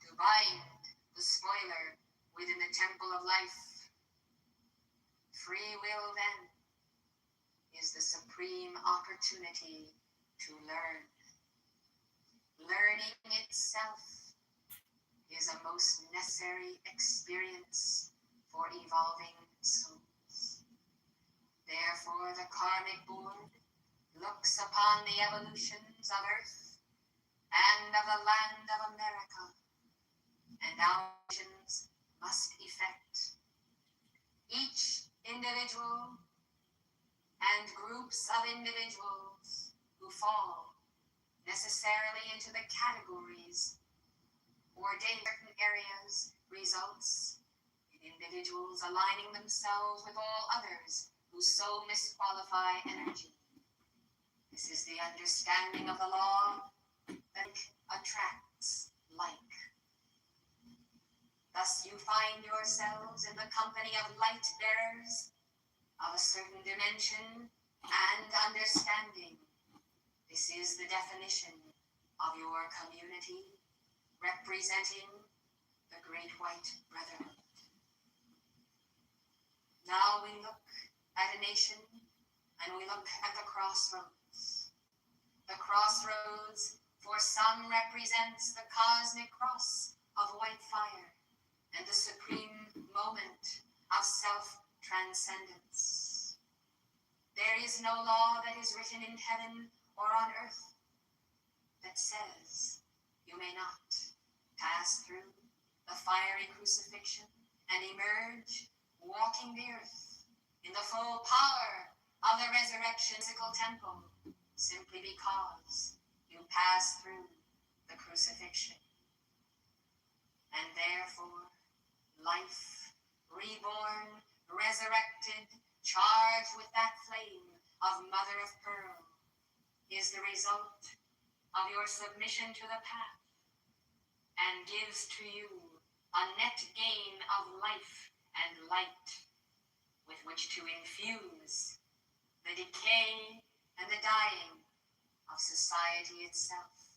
to bind the spoiler within the temple of life. Free will, then, is the supreme opportunity to learn. Learning itself is a most necessary experience for evolving souls. Therefore, the Karmic Board looks upon the evolutions of Earth and of the land of America, and our visions must effect each individual and groups of individuals who fall necessarily into the categories ordained in certain areas results in individuals aligning themselves with all others who so misqualify energy. This is the understanding of the law that attracts like. Thus you find yourselves in the company of light bearers of a certain dimension and understanding. This is the definition of your community, representing the Great White Brotherhood. Now we look at a nation, and we look at the crossroads. The crossroads for some represents the cosmic cross of white fire and the supreme moment of self-transcendence. There is no law that is written in heaven or on earth that says you may not pass through the fiery crucifixion and emerge walking the earth in the full power of the resurrection physical temple, simply because you pass through the crucifixion. And therefore, life, reborn, resurrected, charged with that flame of mother of pearl, is the result of your submission to the path, and gives to you a net gain of life and light with which to infuse the decay and the dying of society itself,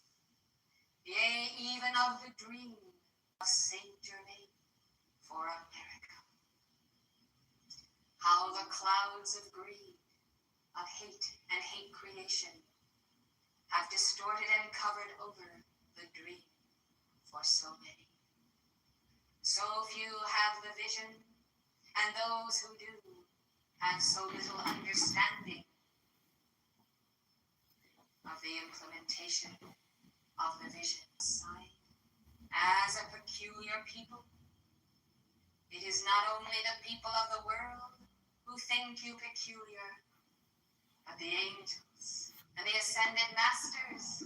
yea, even of the dream of Saint Germain for America. How the clouds of greed, of hate and hate creation have distorted and covered over the dream for so many. So few have the vision, and those who do have so little understanding of the implementation of the vision. As a peculiar people, it is not only the people of the world who think you peculiar, but the angels and the ascended masters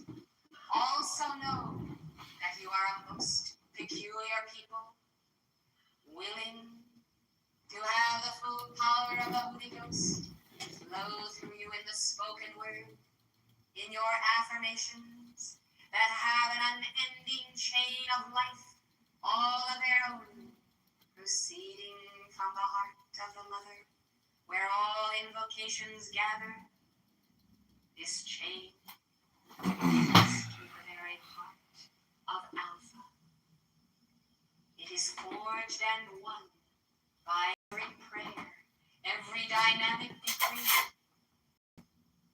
also know that you are a most peculiar people, willing to have the full power of the Holy Ghost flow through you in the spoken word, in your affirmations that have an unending chain of life, all of their own, proceeding from the heart of the mother, where all invocations gather. This chain is to the very heart of Alpha. It is forged and won by every prayer, every dynamic decree,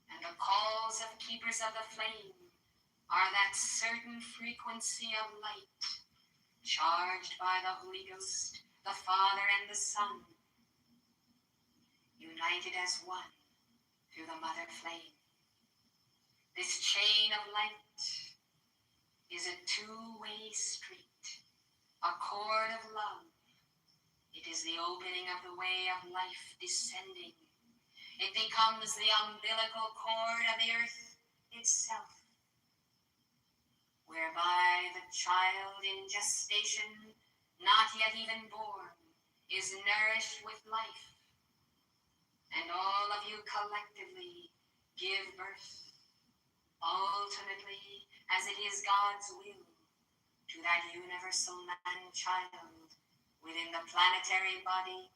and the calls of keepers of the flame are that certain frequency of light, charged by the Holy Ghost, the Father and the Son, united as one through the mother flame. This chain of light is a two-way street, a cord of love. It is the opening of the way of life descending. It becomes the umbilical cord of the earth itself, whereby the child in gestation, not yet even born, is nourished with life you collectively give birth, ultimately, as it is God's will, to that universal man-child within the planetary body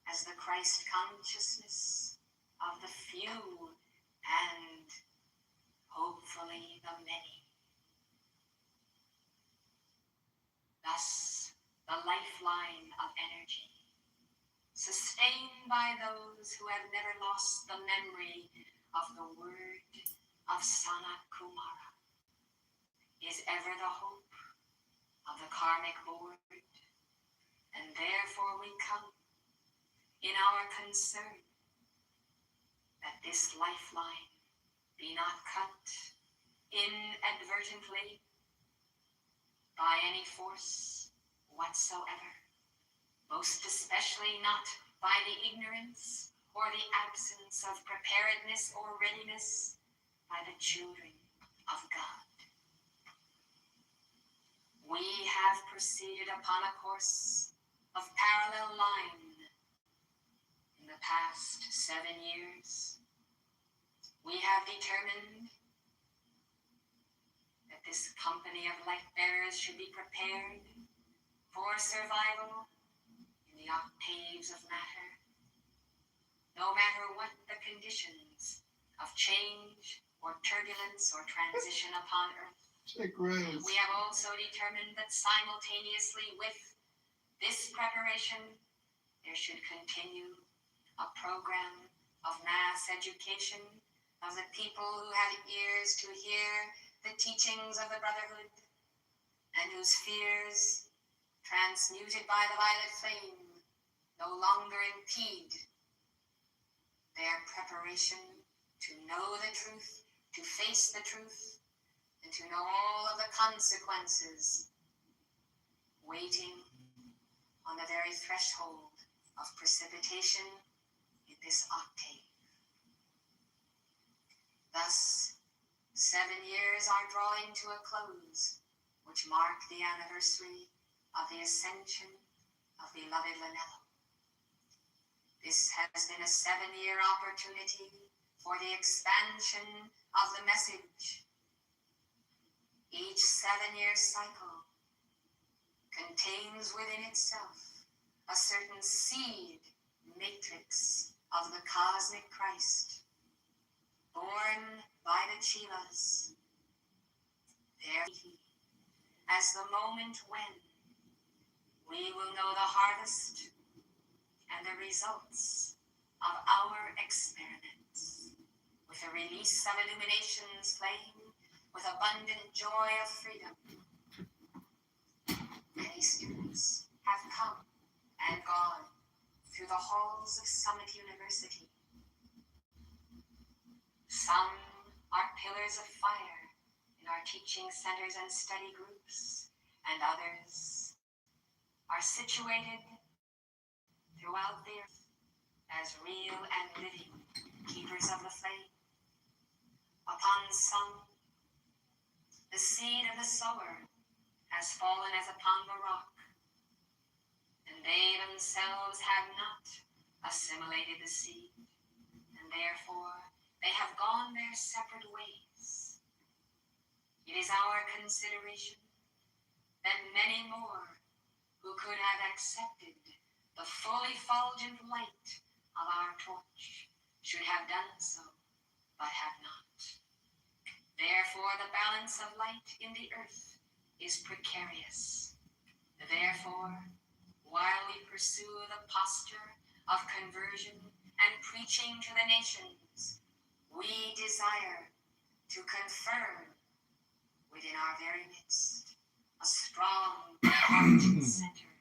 as the Christ consciousness of the few and hopefully the many. Thus, the lifeline of energy, sustained by those who have never lost the memory of the word of Sanat Kumara, is ever the hope of the karmic board, and therefore we come in our concern that this lifeline be not cut inadvertently by any force whatsoever, most especially not by the ignorance or the absence of preparedness or readiness by the children of God. We have proceeded upon a course of parallel line in the past 7 years. We have determined that this company of light bearers should be prepared for survival in the octaves of matter, no matter what the conditions of change or turbulence or transition upon Earth. Check Rose. We have also determined that simultaneously with this preparation, there should continue a program of mass education of the people who have ears to hear the teachings of the Brotherhood, and whose fears, transmuted by the violet flame, no longer impede their preparation to know the truth, to face the truth, and to know all of the consequences waiting on the very threshold of precipitation in this octave. Thus, 7 years are drawing to a close, which mark the anniversary of the ascension of beloved Lanello. This has been a 7-year opportunity for the expansion of the message. Each 7-year cycle contains within itself a certain seed matrix of the cosmic Christ, born by the Chilas. There, as the moment when we will know the harvest and the results of our experiments, with the release of illumination's flame, with abundant joy of freedom. Many students have come and gone through the halls of Summit University. Some are pillars of fire in our teaching centers and study groups, and others are situated throughout the earth as real and living keepers of the flame. Upon some, the seed of the sower has fallen as upon the rock, and they themselves have not assimilated the seed, and therefore they have gone their separate ways. It is our consideration that many more who could have accepted the full effulgent light of our torch should have done so, but have not. Therefore, the balance of light in the earth is precarious. Therefore, while we pursue the posture of conversion and preaching to the nations, we desire to confirm within our very midst a strong center,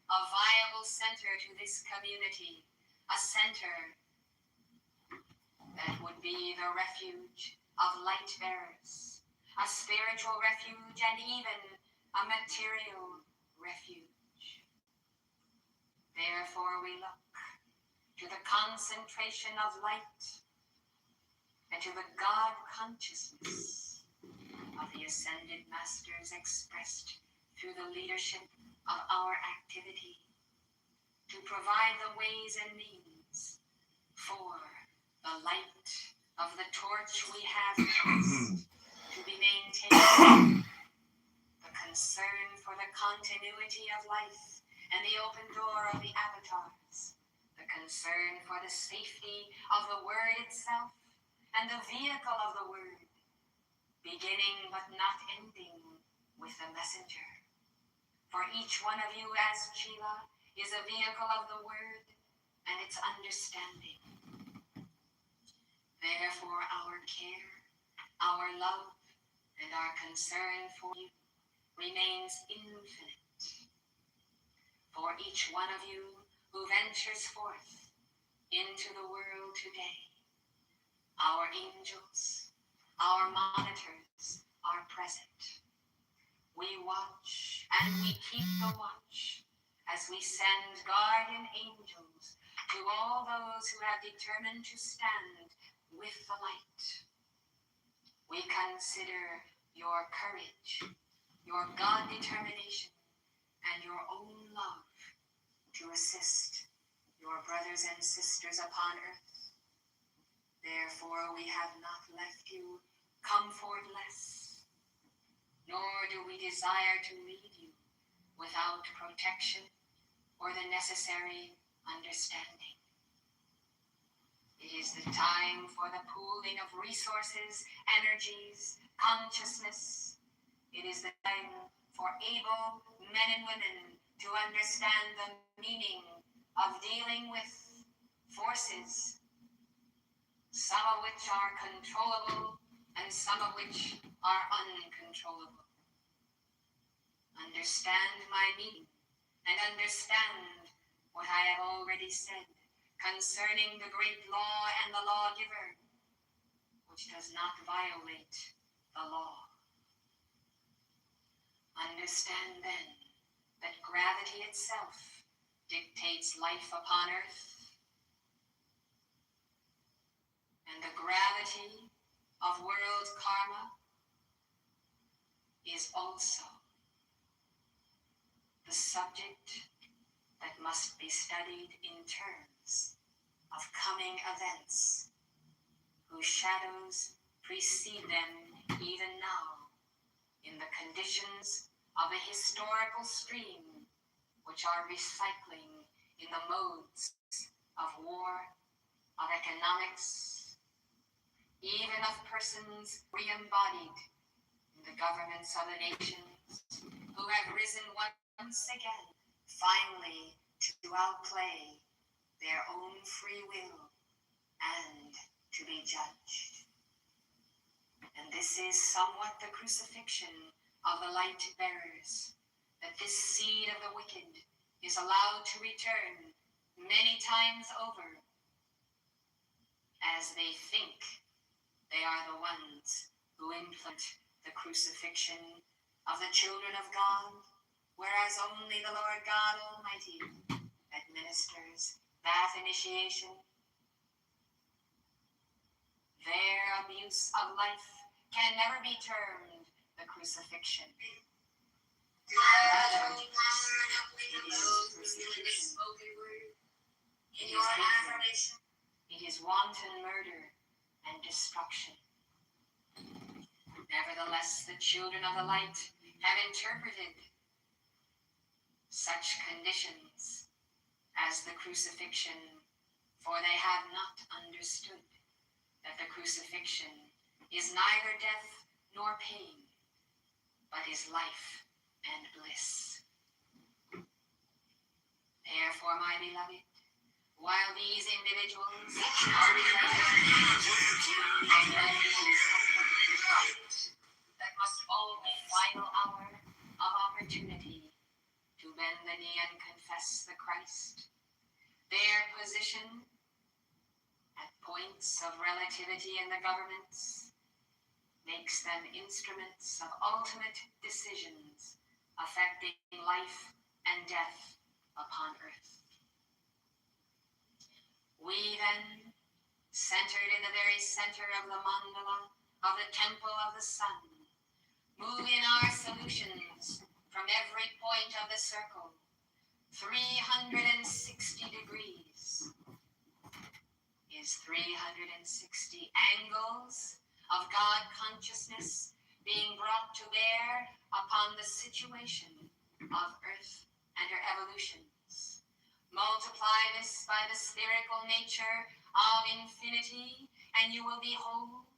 a viable center to this community, a center that would be the refuge of light bearers, a spiritual refuge, and even a material refuge. Therefore, we look to the concentration of light and to the God consciousness of the ascended masters expressed through the leadership of our activity to provide the ways and means for of the torch we have passed to be maintained, the concern for the continuity of life and the open door of the avatars, the concern for the safety of the word itself and the vehicle of the word, beginning but not ending with the messenger. For each one of you as Sheila is a vehicle of the word and its understanding. Therefore, our care, our love, and our concern for you remains infinite. For each one of you who ventures forth into the world today, our angels, our monitors are present. We watch and we keep the watch as we send guardian angels to all those who have determined to stand with the light. We consider your courage, your God determination, and your own love to assist your brothers and sisters upon earth. Therefore, we have not left you comfortless, nor do we desire to leave you without protection or the necessary understanding. It is the time for the pooling of resources, energies, consciousness. It is the time for able men and women to understand the meaning of dealing with forces, some of which are controllable and some of which are uncontrollable. Understand my meaning and understand what I have already said concerning the great law and the lawgiver, which does not violate the law. Understand then that gravity itself dictates life upon earth, and the gravity of world karma is also the subject that must be studied in terms of coming events whose shadows precede them even now in the conditions of a historical stream which are recycling in the modes of war, of economics, even of persons re-embodied in the governments of the nations who have risen once again, finally to outplay their own free will and to be judged. And this is somewhat the crucifixion of the light bearers, that this seed of the wicked is allowed to return many times over, as they think they are the ones who implement the crucifixion of the children of God, whereas only the Lord God Almighty administers that initiation. Their abuse of life can never be termed the crucifixion. Rather, it is persecution. It is hatred. It is wanton murder and destruction. Nevertheless, the children of the light have interpreted such conditions as the crucifixion, for they have not understood that the crucifixion is neither death nor pain, but is life and bliss. Therefore, my beloved, while these individuals are that must own the final hour of opportunity to bend the knee and confess the Christ, their position at points of relativity in the governments makes them instruments of ultimate decisions affecting life and death upon earth. We then, centered in the very center of the mandala of the temple of the sun, move in our solutions from every point of the circle, 360 degrees, is 360 angles of God consciousness being brought to bear upon the situation of Earth and her evolutions. Multiply this by the spherical nature of infinity, and you will behold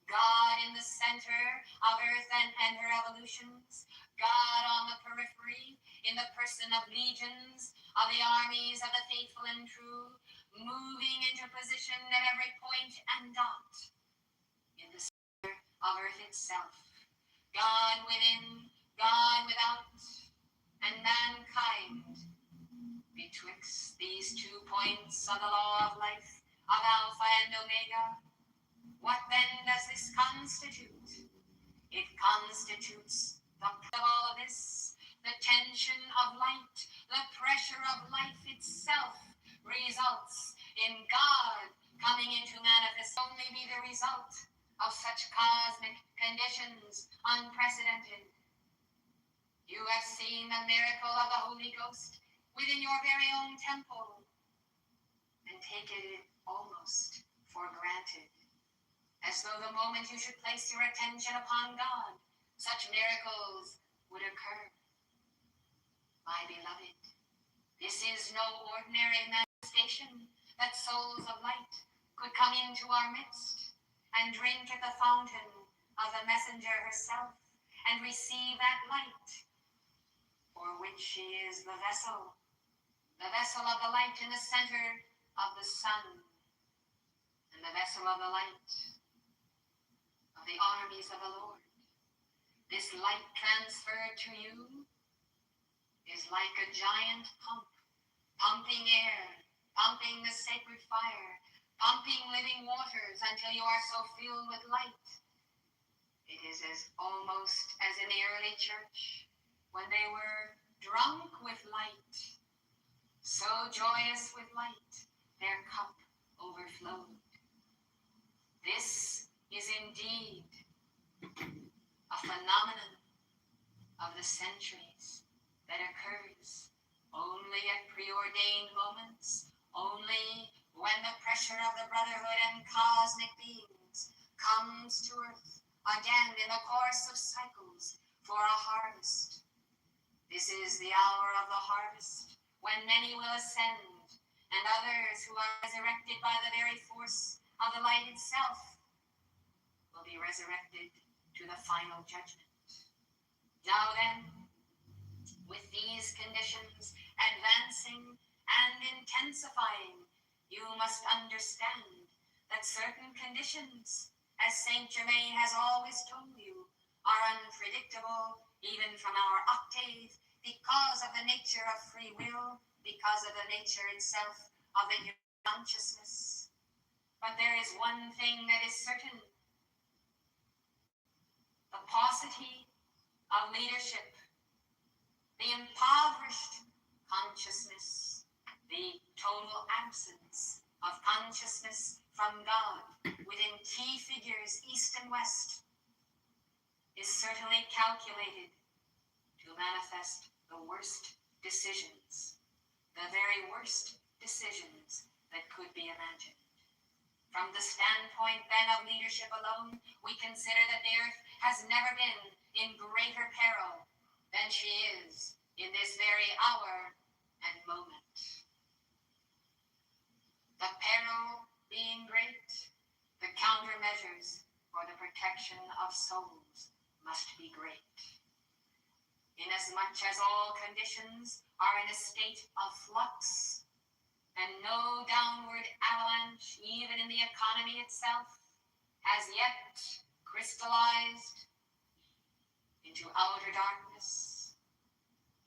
God in the center of Earth and her evolutions, God on the periphery in the person of legions of the armies of the faithful and true, moving into position at every point and dot in the center of Earth itself. God within, God without, and mankind betwixt these 2 points of the law of life, of Alpha and Omega. What then does this constitute? It constitutes the of all of this, the tension of light, the pressure of life itself results in God coming into manifest. Only be the result of such cosmic conditions unprecedented. You have seen the miracle of the Holy Ghost within your very own temple and taken it almost for granted, as though the moment you should place your attention upon God, such miracles would occur. My beloved, this is no ordinary manifestation that souls of light could come into our midst and drink at the fountain of the messenger herself and receive that light for which she is the vessel of the light in the center of the sun, and the vessel of the light of the armies of the Lord. This light transferred to you is like a giant pump, pumping air, pumping the sacred fire, pumping living waters until you are so filled with light. It is almost as in the early church when they were drunk with light, so joyous with light, their cup overflowed. This is indeed a phenomenon of the centuries that occurs only at preordained moments, only when the pressure of the brotherhood and cosmic beings comes to earth again in the course of cycles for a harvest. This is the hour of the harvest, when many will ascend, and others who are resurrected by the very force of the light itself will be resurrected to the final judgment. Now then, with these conditions advancing and intensifying, you must understand that certain conditions, as Saint Germain has always told you, are unpredictable even from our octave, because of the nature of free will, because of the nature itself of the human consciousness. But there is one thing that is certain: the paucity of leadership, the impoverished consciousness, the total absence of consciousness from God within key figures east and west is certainly calculated to manifest the worst decisions, the very worst decisions that could be imagined. From the standpoint then of leadership alone, we consider that the earth has never been in greater peril than she is in this very hour and moment. The peril being great, the countermeasures for the protection of souls must be great. Inasmuch as all conditions are in a state of flux, and no downward avalanche, even in the economy itself, has yet crystallized into outer darkness,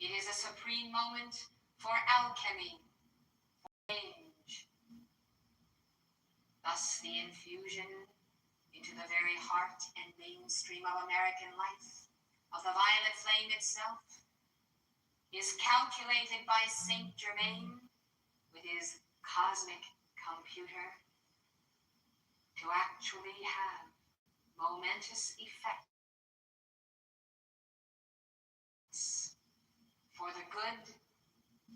it is a supreme moment for alchemy, for change. Thus the infusion into the very heart and mainstream of American life of the violet flame itself is calculated by Saint Germain with his cosmic computer to actually have momentous effects for the good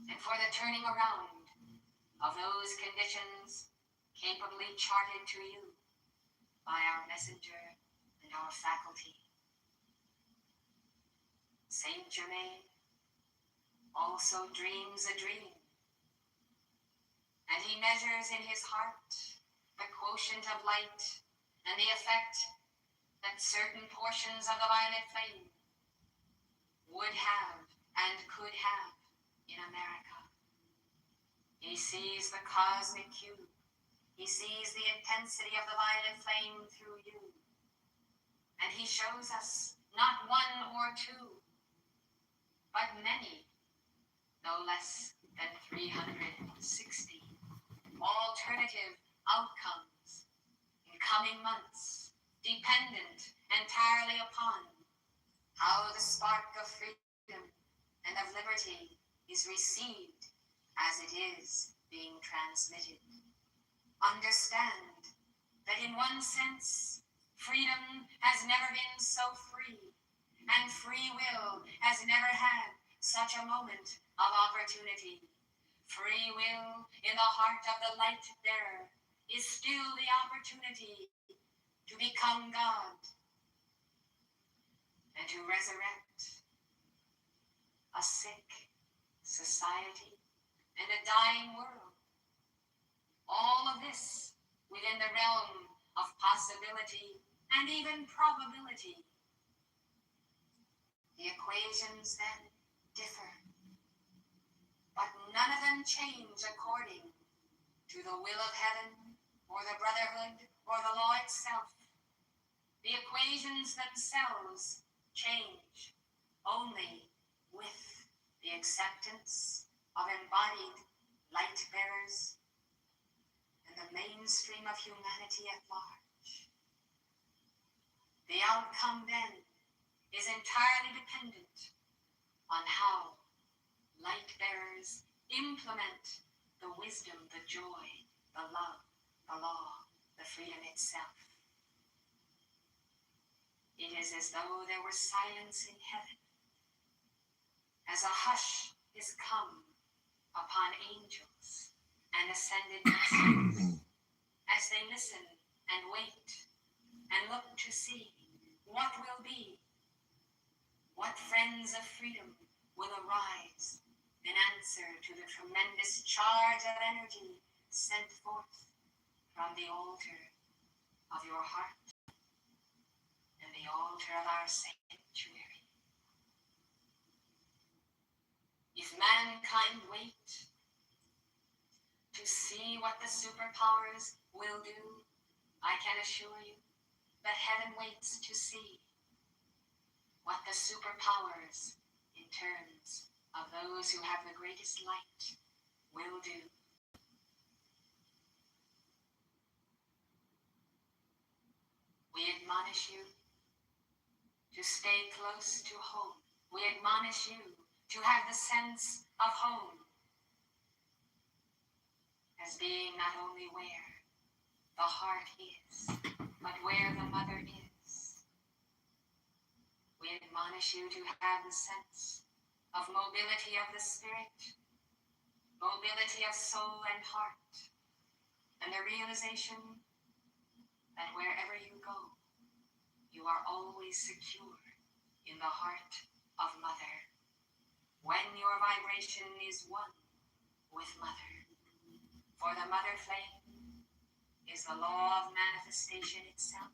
and for the turning around of those conditions capably charted to you by our messenger and our faculty. Saint Germain also dreams a dream, and he measures in his heart the quotient of light and the effect that certain portions of the violet flame would have and could have in America. He sees the cosmic cube. He sees the intensity of the violet flame through you. And he shows us not one or two, but many, no less than 360 alternative outcomes in coming months, dependent entirely upon how the spark of freedom and of liberty is received as it is being transmitted. Understand that in one sense, freedom has never been so free, and free will has never had such a moment of opportunity. Free will in the heart of the light bearer is still the opportunity to become God and to resurrect a sick society and a dying world. All of this within the realm of possibility and even probability. The equations then differ, but none of them change according to the will of heaven or the brotherhood or the law itself. The equations themselves change only with the acceptance of embodied light bearers and the mainstream of humanity at large. The outcome then is entirely dependent on how light bearers implement the wisdom, the joy, the love, the law, the freedom itself. It is as though there were silence in heaven, as a hush is come upon angels and ascended messengers, as they listen and wait and look to see what will be, what friends of freedom will arise in answer to the tremendous charge of energy sent forth from the altar of your heart and the altar of our sanctuary. If mankind wait to see what the superpowers will do, I can assure you that heaven waits to see what the superpowers, in terms of those who have the greatest light, will do. We admonish you to stay close to home. We admonish you to have the sense of home as being not only where the heart is, but where the mother is. We admonish you to have the sense of mobility of the spirit, mobility of soul and heart, and the realization that wherever you go, you are always secure in the heart of Mother, when your vibration is one with Mother. For the Mother Flame is the law of manifestation itself,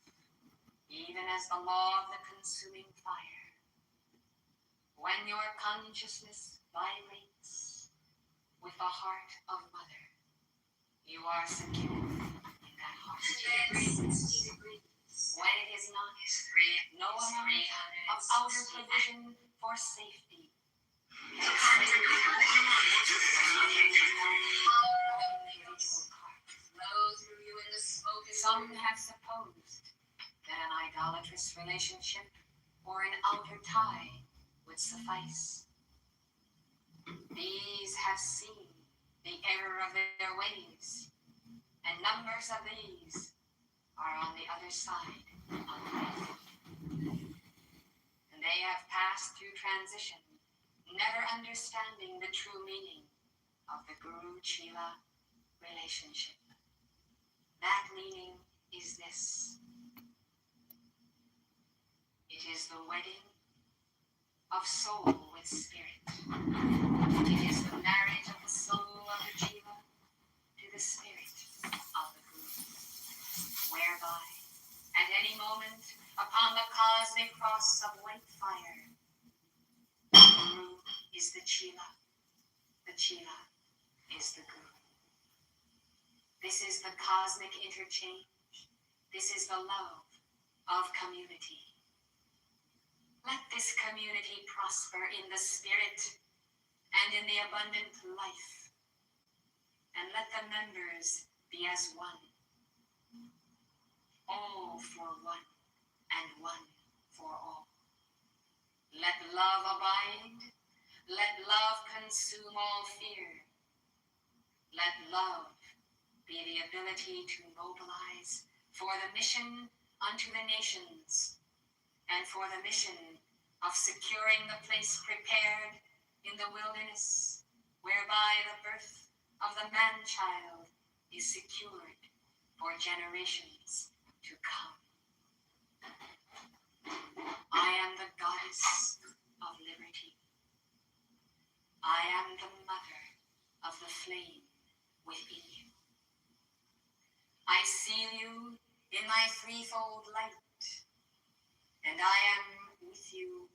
even as the law of the consuming fire. When your consciousness vibrates with the heart of Mother, you are secure in that heart. When it is not, no amount of outer provision for safety can save you. Some have supposed that an idolatrous relationship or an outer tie would suffice. These have seen the error of their ways, and numbers of these are on the other side of life. And they have passed through transition, never understanding the true meaning of the Guru Chela relationship. is this. It is the wedding of soul with spirit. It is the marriage of the soul of the jiva to the spirit of the guru, whereby, at any moment, upon the cosmic cross of white fire, the guru is the chila is the guru. This is the cosmic interchange. This is the love of community. Let this community prosper in the spirit and in the abundant life. And let the members be as one. All for one and one for all. Let love abide. Let love consume all fear. Let love be the ability to mobilize for the mission unto the nations and for the mission of securing the place prepared in the wilderness whereby the birth of the man-child is secured for generations to come. I am the goddess of liberty. I am the mother of the flame within you. I seal you in my threefold light, and I am with you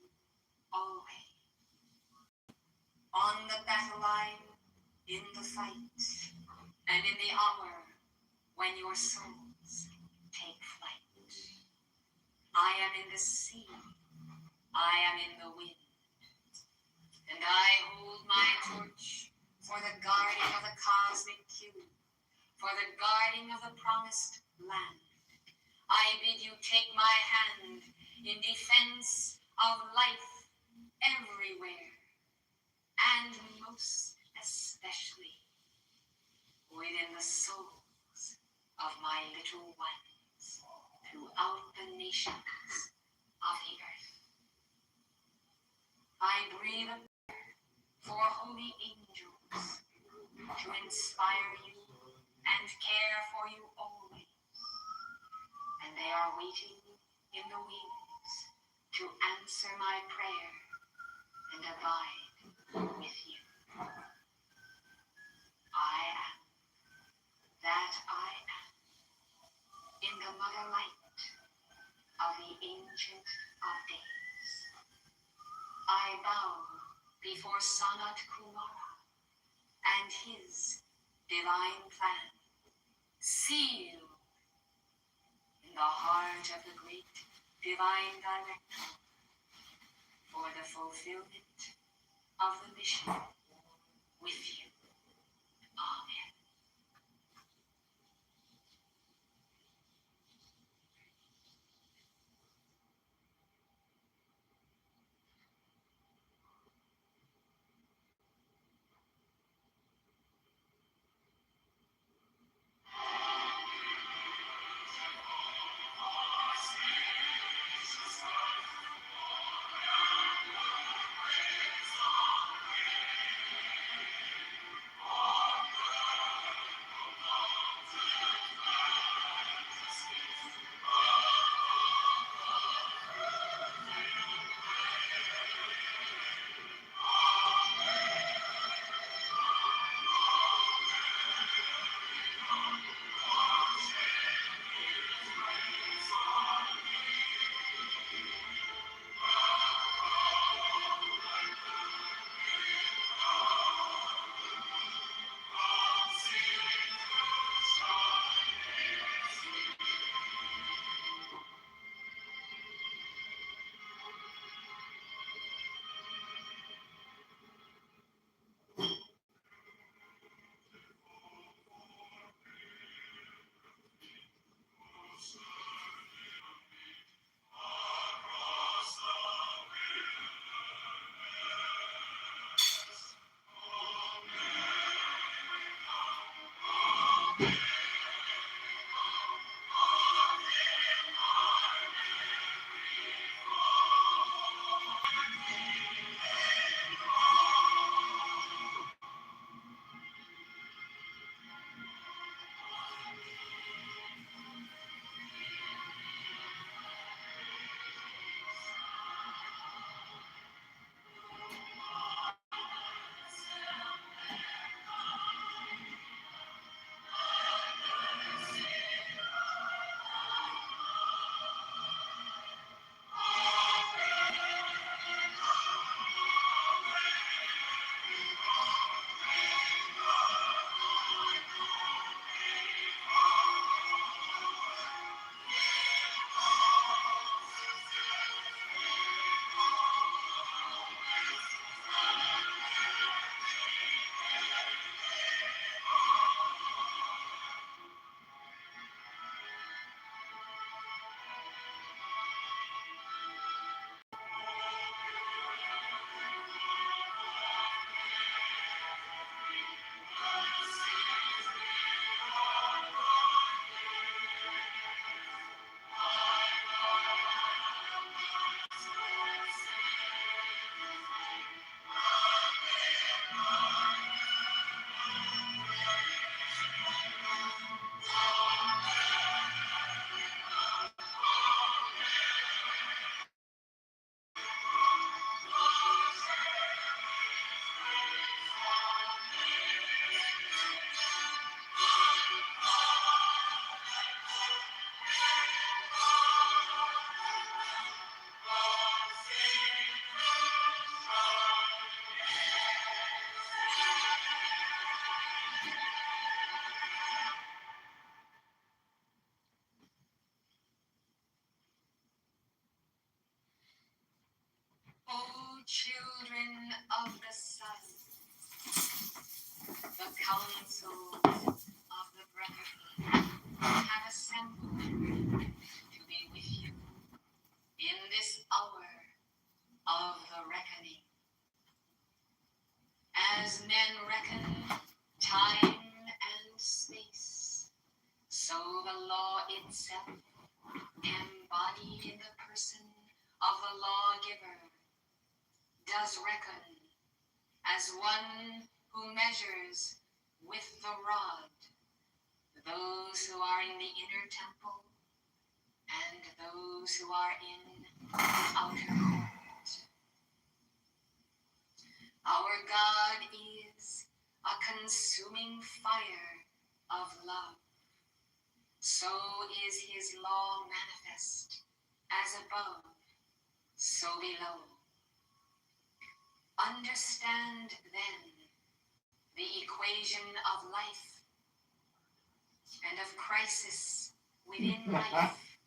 always. On the battle line, in the fight, and in the hour when your souls take flight. I am in the sea, I am in the wind, and I hold my torch for the guarding of the cosmic cube, for the guarding of the promised land. I bid you take my hand in defense of life everywhere, and most especially within the souls of my little ones throughout the nations of the earth. I breathe a prayer for holy angels to inspire you and care for you always. And they are waiting in the wings to answer my prayer and abide with you. I am that I am in the mother light of the Ancient of Days. I bow before Sanat Kumara and his divine plan, sealed in the heart of the great divine director for the fulfillment of the mission with you. Amen. children of the sun, the councils of the brethren have assembled to be with you in this hour of the reckoning. As men reckon time and space, so the law itself, embodied in the person of the lawgiver, does reckon as one who measures with the rod those who are in the inner temple and those who are in the outer court. Our God is a consuming fire of love. So is his law manifest, as above, so below. Understand then the equation of life and of crisis within life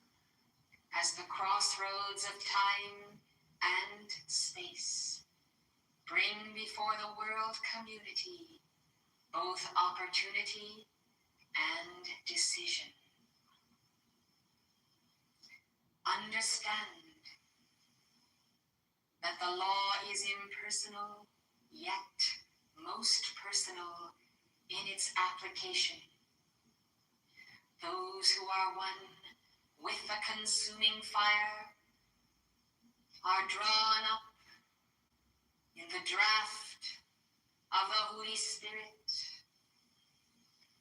as the crossroads of time and space bring before the world community both opportunity and decision. Understand that the law is impersonal, yet most personal in its application. Those who are one with the consuming fire are drawn up in the draft of the Holy Spirit,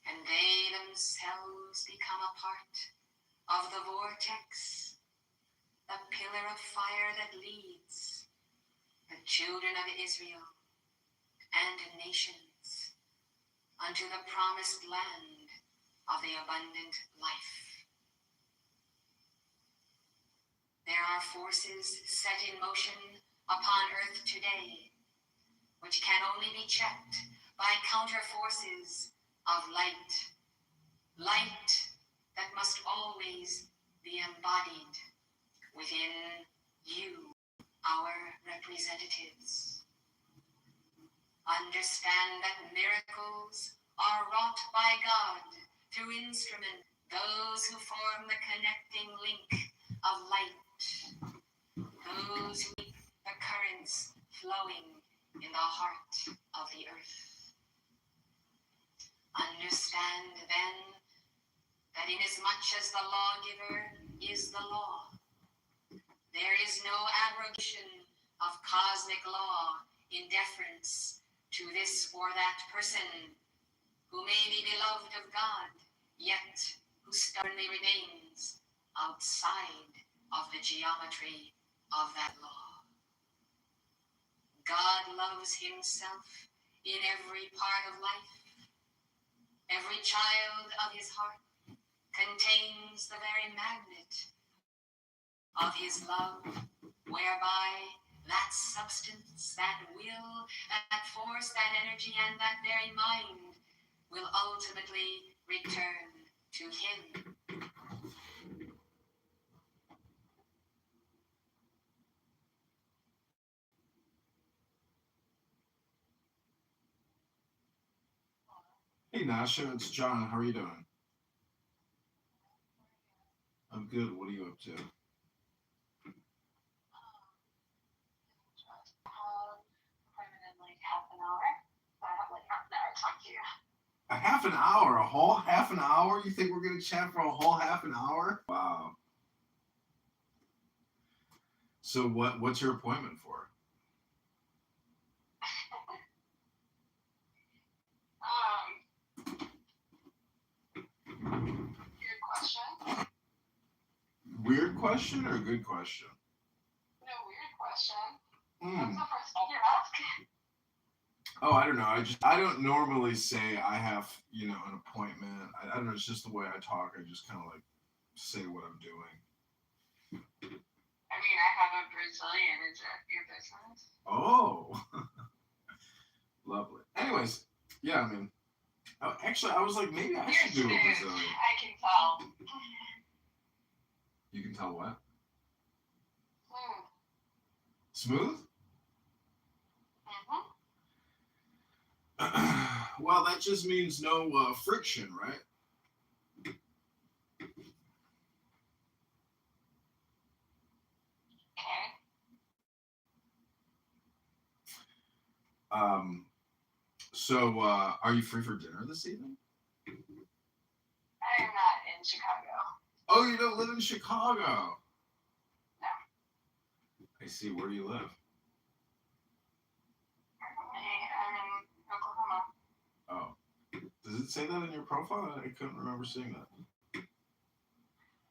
and they themselves become a part of the vortex, the pillar of fire that leads the children of Israel and nations unto the promised land of the abundant life. There are forces set in motion upon earth today which can only be checked by counter forces of light. Light that must always be embodied within you, our representatives. Understand that miracles are wrought by God through instruments, those who form the connecting link of light, those who keep the currents flowing in the heart of the earth. Understand then that inasmuch as the lawgiver is the law, there is no abrogation of cosmic law in deference to this or that person who may be beloved of God, yet who stubbornly remains outside of the geometry of that law. God loves himself in every part of life. Every child of his heart contains the very magnet of his love, whereby that substance, that will, that force, that energy, and that very mind will ultimately return to him. Hey Nasha, it's John. How are you doing? I'm good. What are you up to? A half an hour? A whole half an hour? You think we're gonna chat for a whole half an hour? Wow. So what's your appointment for? Good question. Weird question or good question? No, weird question. Hmm. What's the first thing you're asking? Oh, I don't know. I don't normally say I have, an appointment. I don't know. It's just the way I talk. I just kind of like say what I'm doing. I mean, I have a Brazilian. Is that your business? Oh, lovely. Anyways, yeah. I mean, actually, I was like, maybe I should do a Brazilian. I can tell. You can tell what? Smooth. Smooth? well, that just means no friction, right? Okay. So, are you free for dinner this evening? I am not in Chicago. Oh, you don't live in Chicago. No. I see. Where do you live? I'm in Oklahoma. Oh. Does it say that in your profile? I couldn't remember seeing that.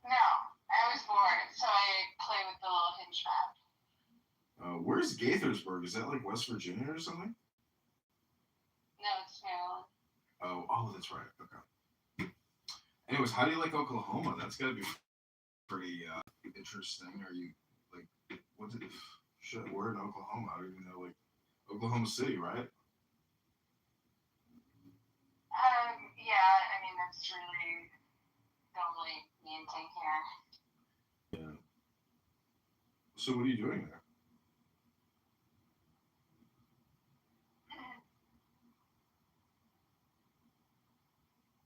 No, I was bored, so I play with the little hinge map. Where's Gaithersburg? Is that like West Virginia or something? No, it's Maryland. Oh, that's right. Okay. Anyways, how do you like Oklahoma? That's got to be pretty interesting. Are you like, what's it? Shit, we're in Oklahoma. I don't even know, like, Oklahoma City, right? Yeah, I mean, that's really the only main thing here. Yeah. So what are you doing there?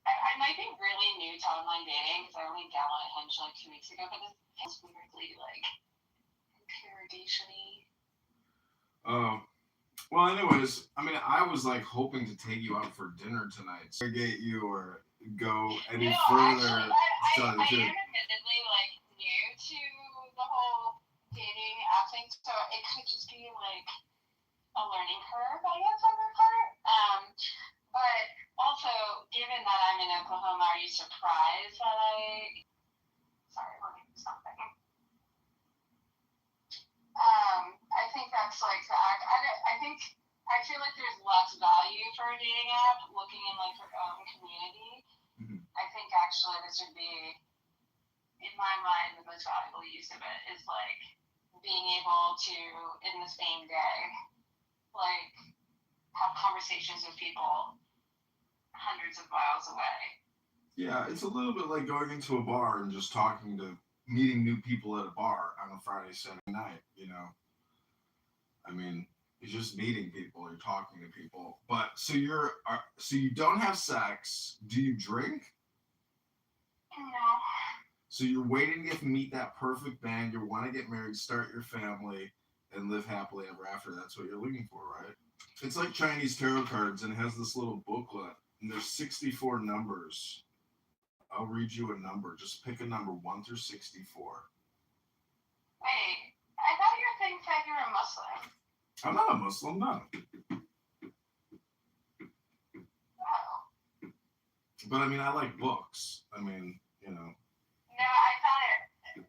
I might be really new to online dating because I only downloaded Hinge like 2 weeks ago, but it's weirdly like interrogation-y. Well, anyways, I mean, I was like hoping to take you out for dinner tonight, so get you or go any further. Actually, I am admittedly like new to the whole dating app thing, so it could just be like a learning curve, I guess, on my part. But also, given that I'm in Oklahoma, are you surprised that sorry, let me do something. I think that's like I feel like there's less value for a dating app looking in like your own community. Mm-hmm. I think actually this would be, in my mind, the most valuable use of it is like being able to, in the same day, like have conversations with people hundreds of miles away. Yeah, it's a little bit like going into a bar and just meeting new people at a bar on a Friday, Saturday night, you know? I mean, you're just meeting people, you're talking to people. But so you don't have sex. Do you drink? No. So you're waiting to meet that perfect man, you want to get married, start your family, and live happily ever after. That's what you're looking for, right? It's like Chinese tarot cards, and it has this little booklet, and there's 64 numbers. I'll read you a number. Just pick a number 1 through 64. Wait, I thought your thing said you were a Muslim. I'm not a Muslim, no. Oh. But I mean, I like books. I mean, you know. No, I thought it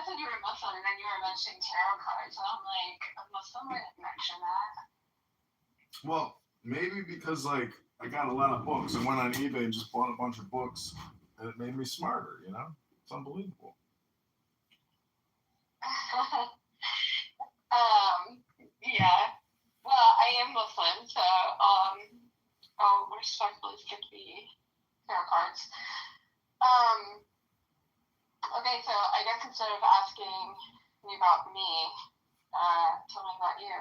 said you were Muslim, and then you were mentioning tarot cards, and I'm like, a Muslim wouldn't mention that. Well, maybe because like I got a lot of books. I went on eBay and just bought a bunch of books, and it made me smarter. You know, it's unbelievable. Yeah. Well, I am Muslim, so I'll respectfully skip the tarot cards. Okay, so I guess instead of asking me about me, tell me about you.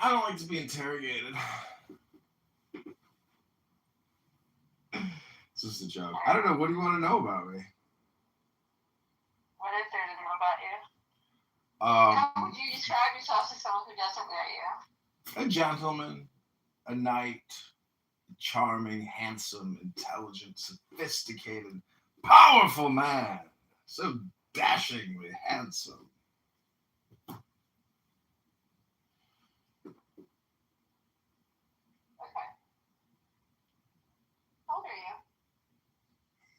I don't like to be interrogated. It's just a joke. I don't know. What do you want to know about me? What is there to know about you? How would you describe yourself to someone who doesn't know you? A gentleman, a knight, a charming, handsome, intelligent, sophisticated, powerful man. So dashingly handsome. Okay. How old are you?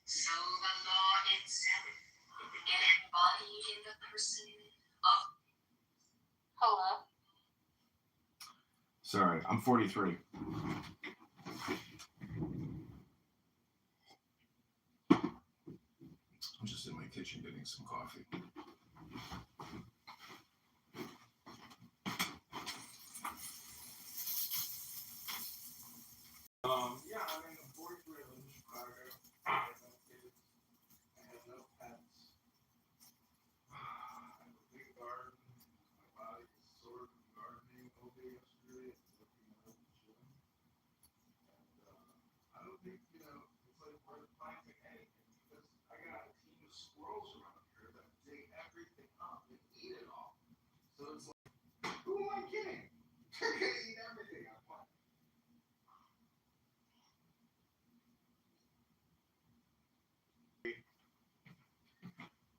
So the law itself is embodied in the person of... Hello? Sorry, I'm 43. I'm just in my kitchen getting some coffee. Yeah, I mean, I'm 43, I live in Chicago. I have no kids. I have no pets. I have a big garden. My body is sort of gardening over yesterday. It's looking at the gym. Eat everything I plant.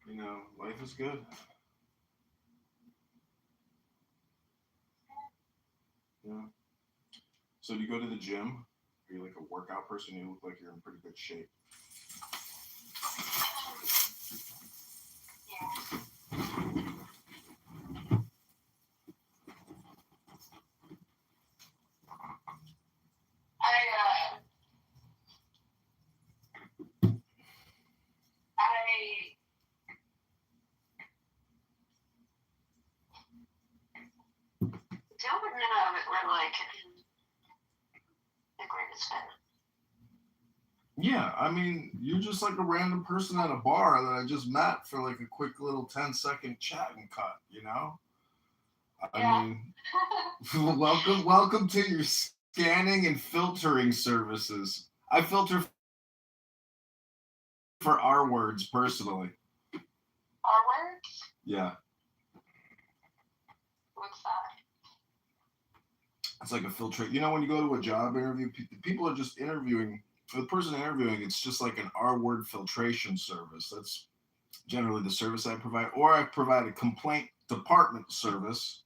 You know, life is good. Yeah. So do you go to the gym? Are you like a workout person? You look like you're in pretty good shape. I don't know if we're like the greatest fit. Yeah, I mean, you're just like a random person at a bar that I just met for like a quick little 10-second chat and cut, you know? I mean, welcome to your scanning and filtering services. I filter for our words personally. Our words? Yeah. What's that? It's like a filter. You know, when you go to a job interview, people are just interviewing. For the person interviewing, it's just like an R-word filtration service. That's generally the service I provide. Or I provide a complaint department service.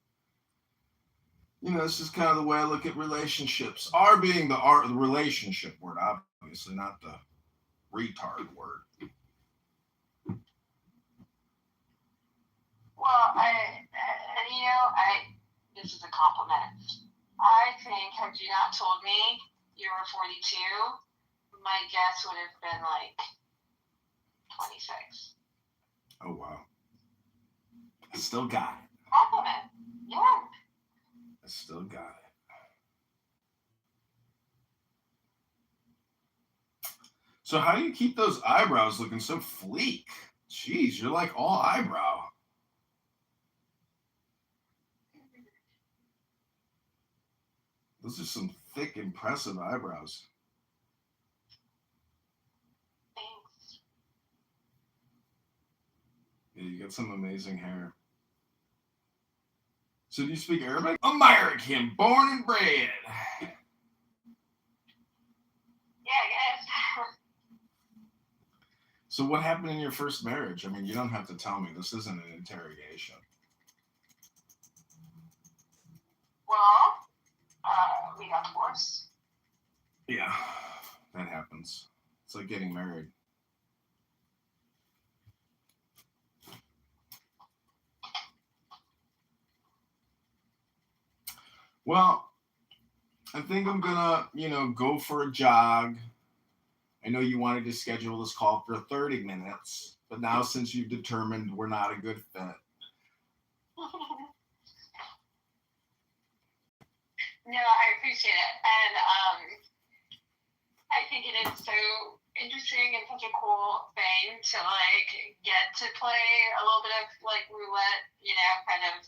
You know, this is kind of the way I look at relationships. R being the relationship word, obviously, not the retard word. Well, this is a compliment. I think, had you not told me you were 42, my guess would have been like 26. Oh, wow. I still got it. Compliment. Yeah. I still got it. So how do you keep those eyebrows looking so fleek? Jeez, you're like all eyebrow. Those are some thick, impressive eyebrows. Thanks. Yeah, you got some amazing hair. So do you speak Arabic? American, born and bred. Yeah, I guess. So what happened in your first marriage? I mean, you don't have to tell me. This isn't an interrogation. Well, we got divorced. Yeah, that happens. It's like getting married. Well, I think I'm gonna, go for a jog. I know you wanted to schedule this call for 30 minutes, but now since you've determined we're not a good fit. No, I appreciate it. And I think it is so interesting and such a cool thing to like get to play a little bit of like roulette, kind of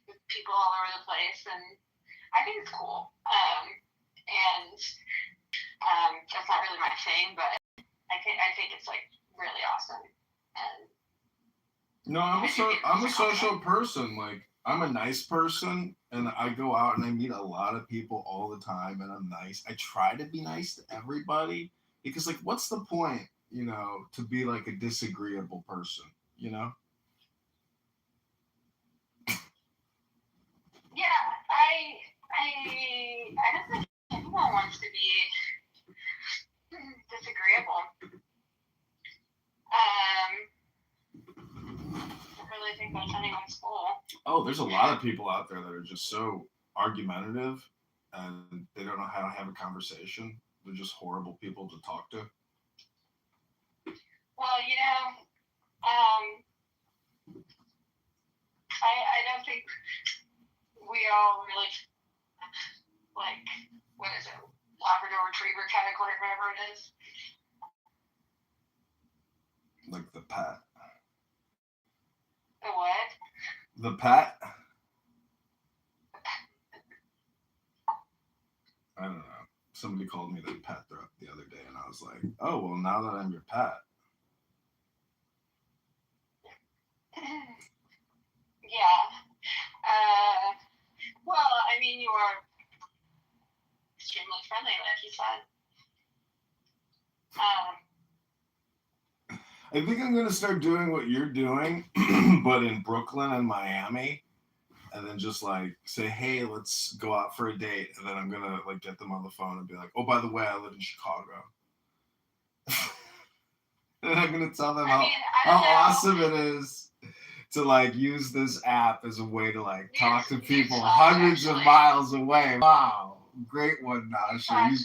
with people all over the place. And I think it's cool. That's not really my thing, but I think it's like really awesome. And no, I'm a social person. Like, I'm a nice person, and I go out and I meet a lot of people all the time, and I'm nice. I try to be nice to everybody because, like, what's the point, to be like a disagreeable person, Yeah, I don't think anyone wants to be disagreeable. I really think that's anyone's goal. Oh, there's a lot of people out there that are just so argumentative and they don't know how to have a conversation. They're just horrible people to talk to. Well, I don't think we all really like, what is it, Labrador Retriever category, whatever it is. Like the pet. The what? The pet? I don't know. Somebody called me the pet the other day, and I was like, oh, well, now that I'm your pet. Yeah. Well, I mean, like you said. I think I'm gonna start doing what you're doing, but in Brooklyn and Miami, and then just like say, hey, let's go out for a date, and then I'm gonna like get them on the phone and be like, oh, by the way, I live in Chicago. And I'm gonna tell them how awesome it is to like use this app as a way to like talk to people hundreds of miles away. Wow, great one, Nasha. You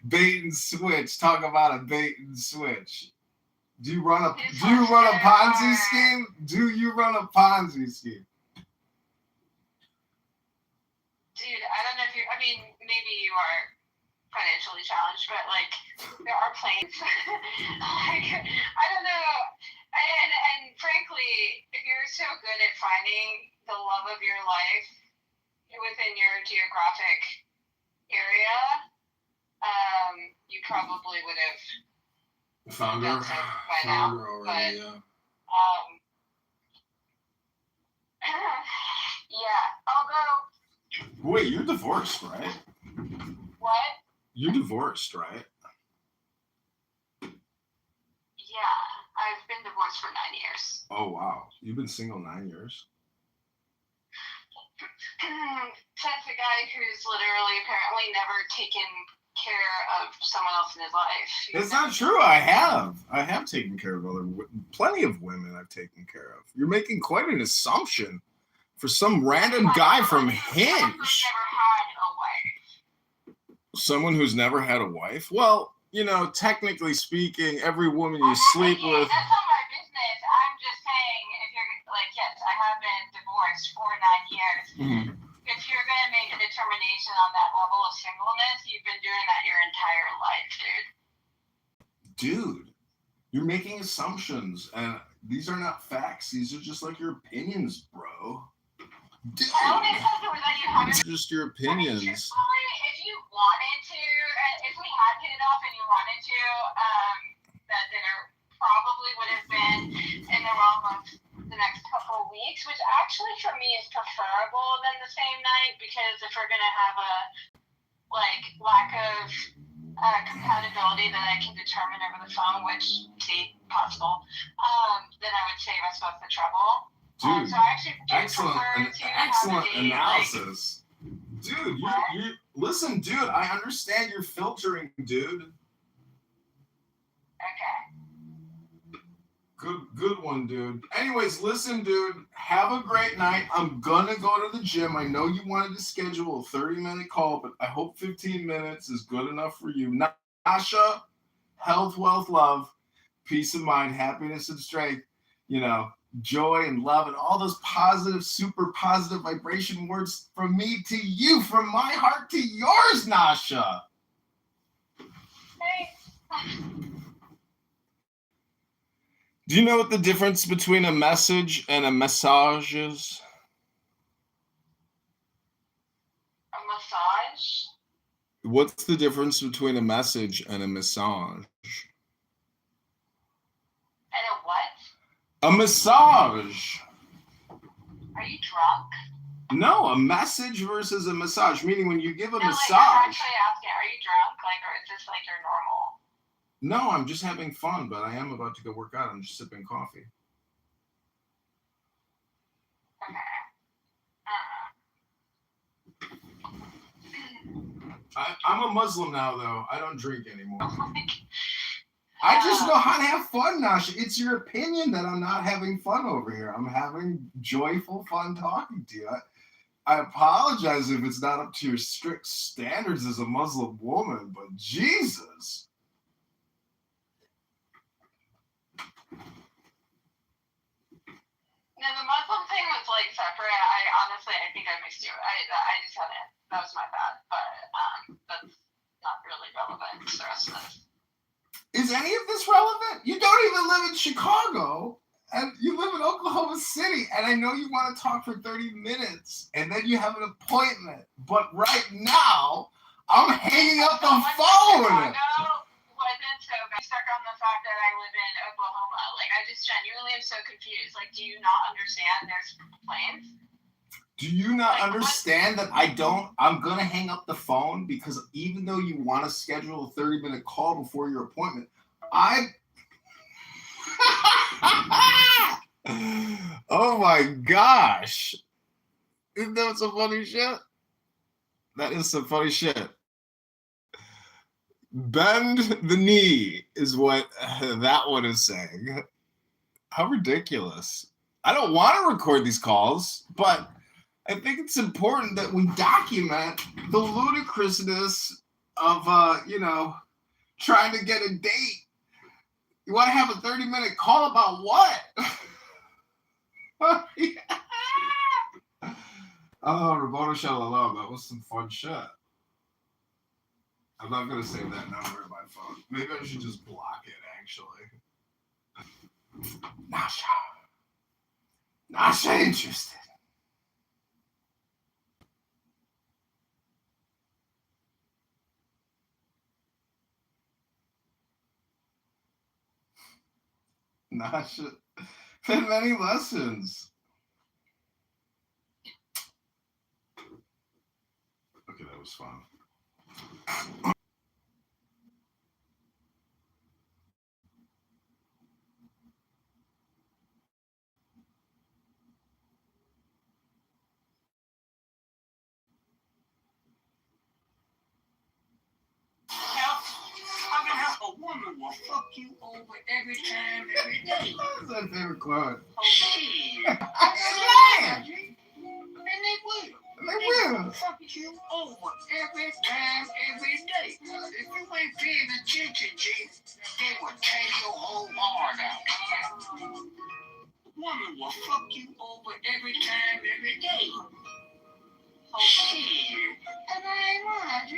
bait and switch. Talk about a bait and switch. Do you run a Ponzi scheme? Do you run a Ponzi scheme? Dude, I don't know if I mean, maybe you are financially challenged, but like, there are planes. Like, I don't know. And frankly, if you're so good at finding the love of your life within your geographic area, you probably would have found her by now. Already, but, yeah. Although. Wait, you're divorced, right? What? You're divorced, right? Yeah, I've been divorced for 9 years. Oh, wow. You've been single 9 years? Since a guy who's literally apparently never taken care of someone else in his life. It's not true. I have taken care of plenty of women I've taken care of. You're making quite an assumption for some random guy from Hinge. Never had a wife. Someone who's never had a wife? Well, you know, technically speaking, every woman you sleep with. That's not my business. I'm just saying, if you're like, yes, I have been divorced for 9 years. Mm-hmm. If you're going to make a determination on that level of singleness, you've been doing that your entire life, dude. Dude, you're making assumptions, and these are not facts. These are just like your opinions, bro. Dude. I only said that you haven't. Just your opinions. I mean, truthfully, if you wanted to, if we had hit it off and you wanted to, that dinner probably would have been in the realm of the next couple of weeks, which actually for me is preferable than the same night, because if we're gonna have a lack of compatibility that I can determine over the phone, which possible, then I would save us both the trouble. Dude, so I actually excellent analysis. Dude, you listen, dude, I understand your filtering, dude. Okay. Good one, dude. Anyways, listen, dude, have a great night. I'm gonna go to the gym. I know you wanted to schedule a 30-minute call, but I hope 15 minutes is good enough for you. Nasha, health, wealth, love, peace of mind, happiness, and strength, you know, joy and love and all those positive, super positive vibration words from me to you, from my heart to yours, Nasha. Thanks. Do you know what the difference between a message and a massage is? A massage? What's the difference between a message and a massage? And a what? A massage. Are you drunk? No, a message versus a massage, meaning when you give a massage. I'm actually asking, are you drunk? Or is this like your normal? No, I'm just having fun, but I am about to go work out. I'm just sipping coffee. Okay. I'm a Muslim now, though. I don't drink anymore. I just know how to have fun, Nasha. It's your opinion that I'm not having fun over here. I'm having joyful fun talking to you. I apologize if it's not up to your strict standards as a Muslim woman, but Jesus. No, the Muslim thing was like separate. I think I mixed you. I just had it. That was my bad. But that's not really relevant to the rest of this. Is any of this relevant? You don't even live in Chicago, and you live in Oklahoma City, and I know you want to talk for 30 minutes, and then you have an appointment. But right now, I'm hanging up the phone. Wasn't so bad. Stuck on the fact that I live in Oklahoma. Like, I just genuinely am so confused. Like, do you not understand there's planes? Do you not understand that I'm going to hang up the phone because even though you want to schedule a 30-minute call before your appointment, oh my gosh. Isn't that some funny shit? That is some funny shit. Bend the knee is what that one is saying. How ridiculous. I don't want to record these calls, but I think it's important that we document the ludicrousness of, trying to get a date. You want to have a 30-minute call about what? Oh, Roberto Shalala, that was some fun shit. I'm not going to save that number in my phone. Maybe I should just block it, actually. Nasha interested. Nasha. Been many lessons. Okay, that was fun. A woman will fuck you over every time, every day. That's my favorite quote. Oh, shit. Slam! And they will. They will. Fuck you over every time, every day. If you ain't paying attention, G, they will tear your whole heart out. Woman will fuck you over every time, every day. Oh, shit. And I ain't lying, G.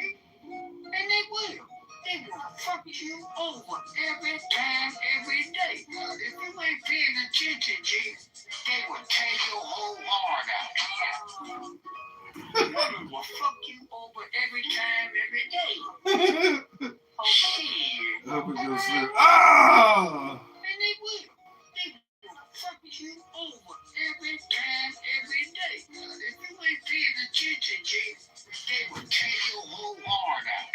And they will. They will fuck you over every time, every day. If you ain't paying attention, G, they will tear your whole heart out. Woman will fuck you over every time, every day. Oh, shit. Hope it goes through. Ah! And they will. They will fuck you over every time, every day. If you ain't paying attention, G, they will tear your whole heart out.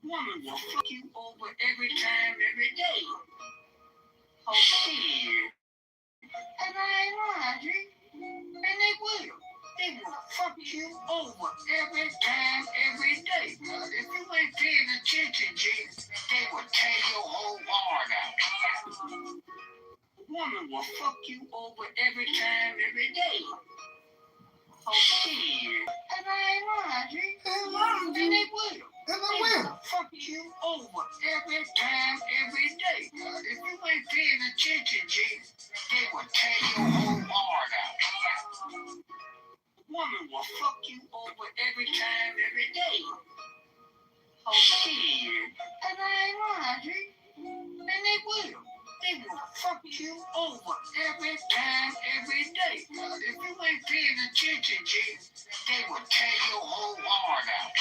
Woman will fuck you over every time, every day. Oh, shit. And I ain't lying, G. And they will. They will fuck you over every time, every day. If you ain't paying attention, G, they will tear your whole heart out. Woman will fuck you over every time, every day. Oh, shit. And I ain't lying, G. And they will. And they will. Fuck you over every time, every day. If you ain't paying attention, G, they will tear your whole heart out. Woman will fuck you over every time, every day. Oh, shit. And I ain't lying, G. And they will. They will fuck you over every time, every day. If you ain't paying attention, G, they will tear your whole heart out.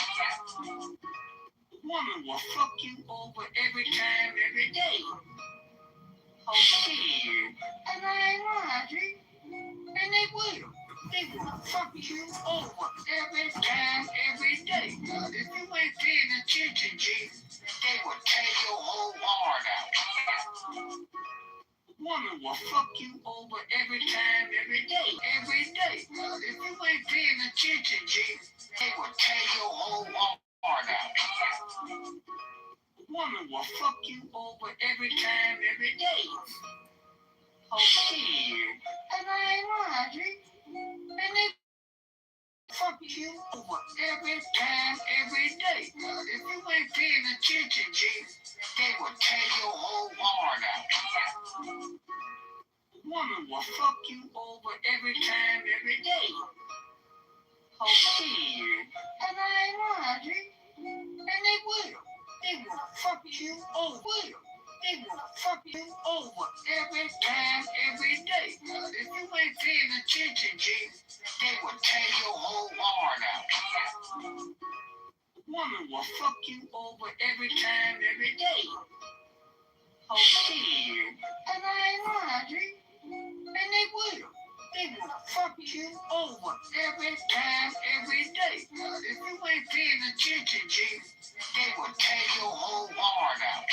Woman will fuck you over every time, every day. Oh, shit. And I ain't lying, G. And they will. They will fuck you over every time, every day. If you ain't paying attention, G, they will tear your whole heart out. Woman will fuck you over every time, every day, every day. If you ain't paying attention, G, they will tear your whole heart out. Woman will fuck you over every time, every day. Oh, shit. And I ain't lying, G. And they fuck you over every time, every day. If you ain't paying attention, G, they will tear your whole heart out. Woman will fuck you over every time, every day. Oh, shit. And I ain't lying, G. And they will. They will fuck you over. They will fuck you over every time, every day. If you ain't paying attention, G, they will tear your whole heart out. Woman will fuck you over every time, every day. Oh, shit. And I ain't lying, G. And they will. They will fuck you you over every time, every day. If you ain't paying attention, G, they will tear your whole heart out.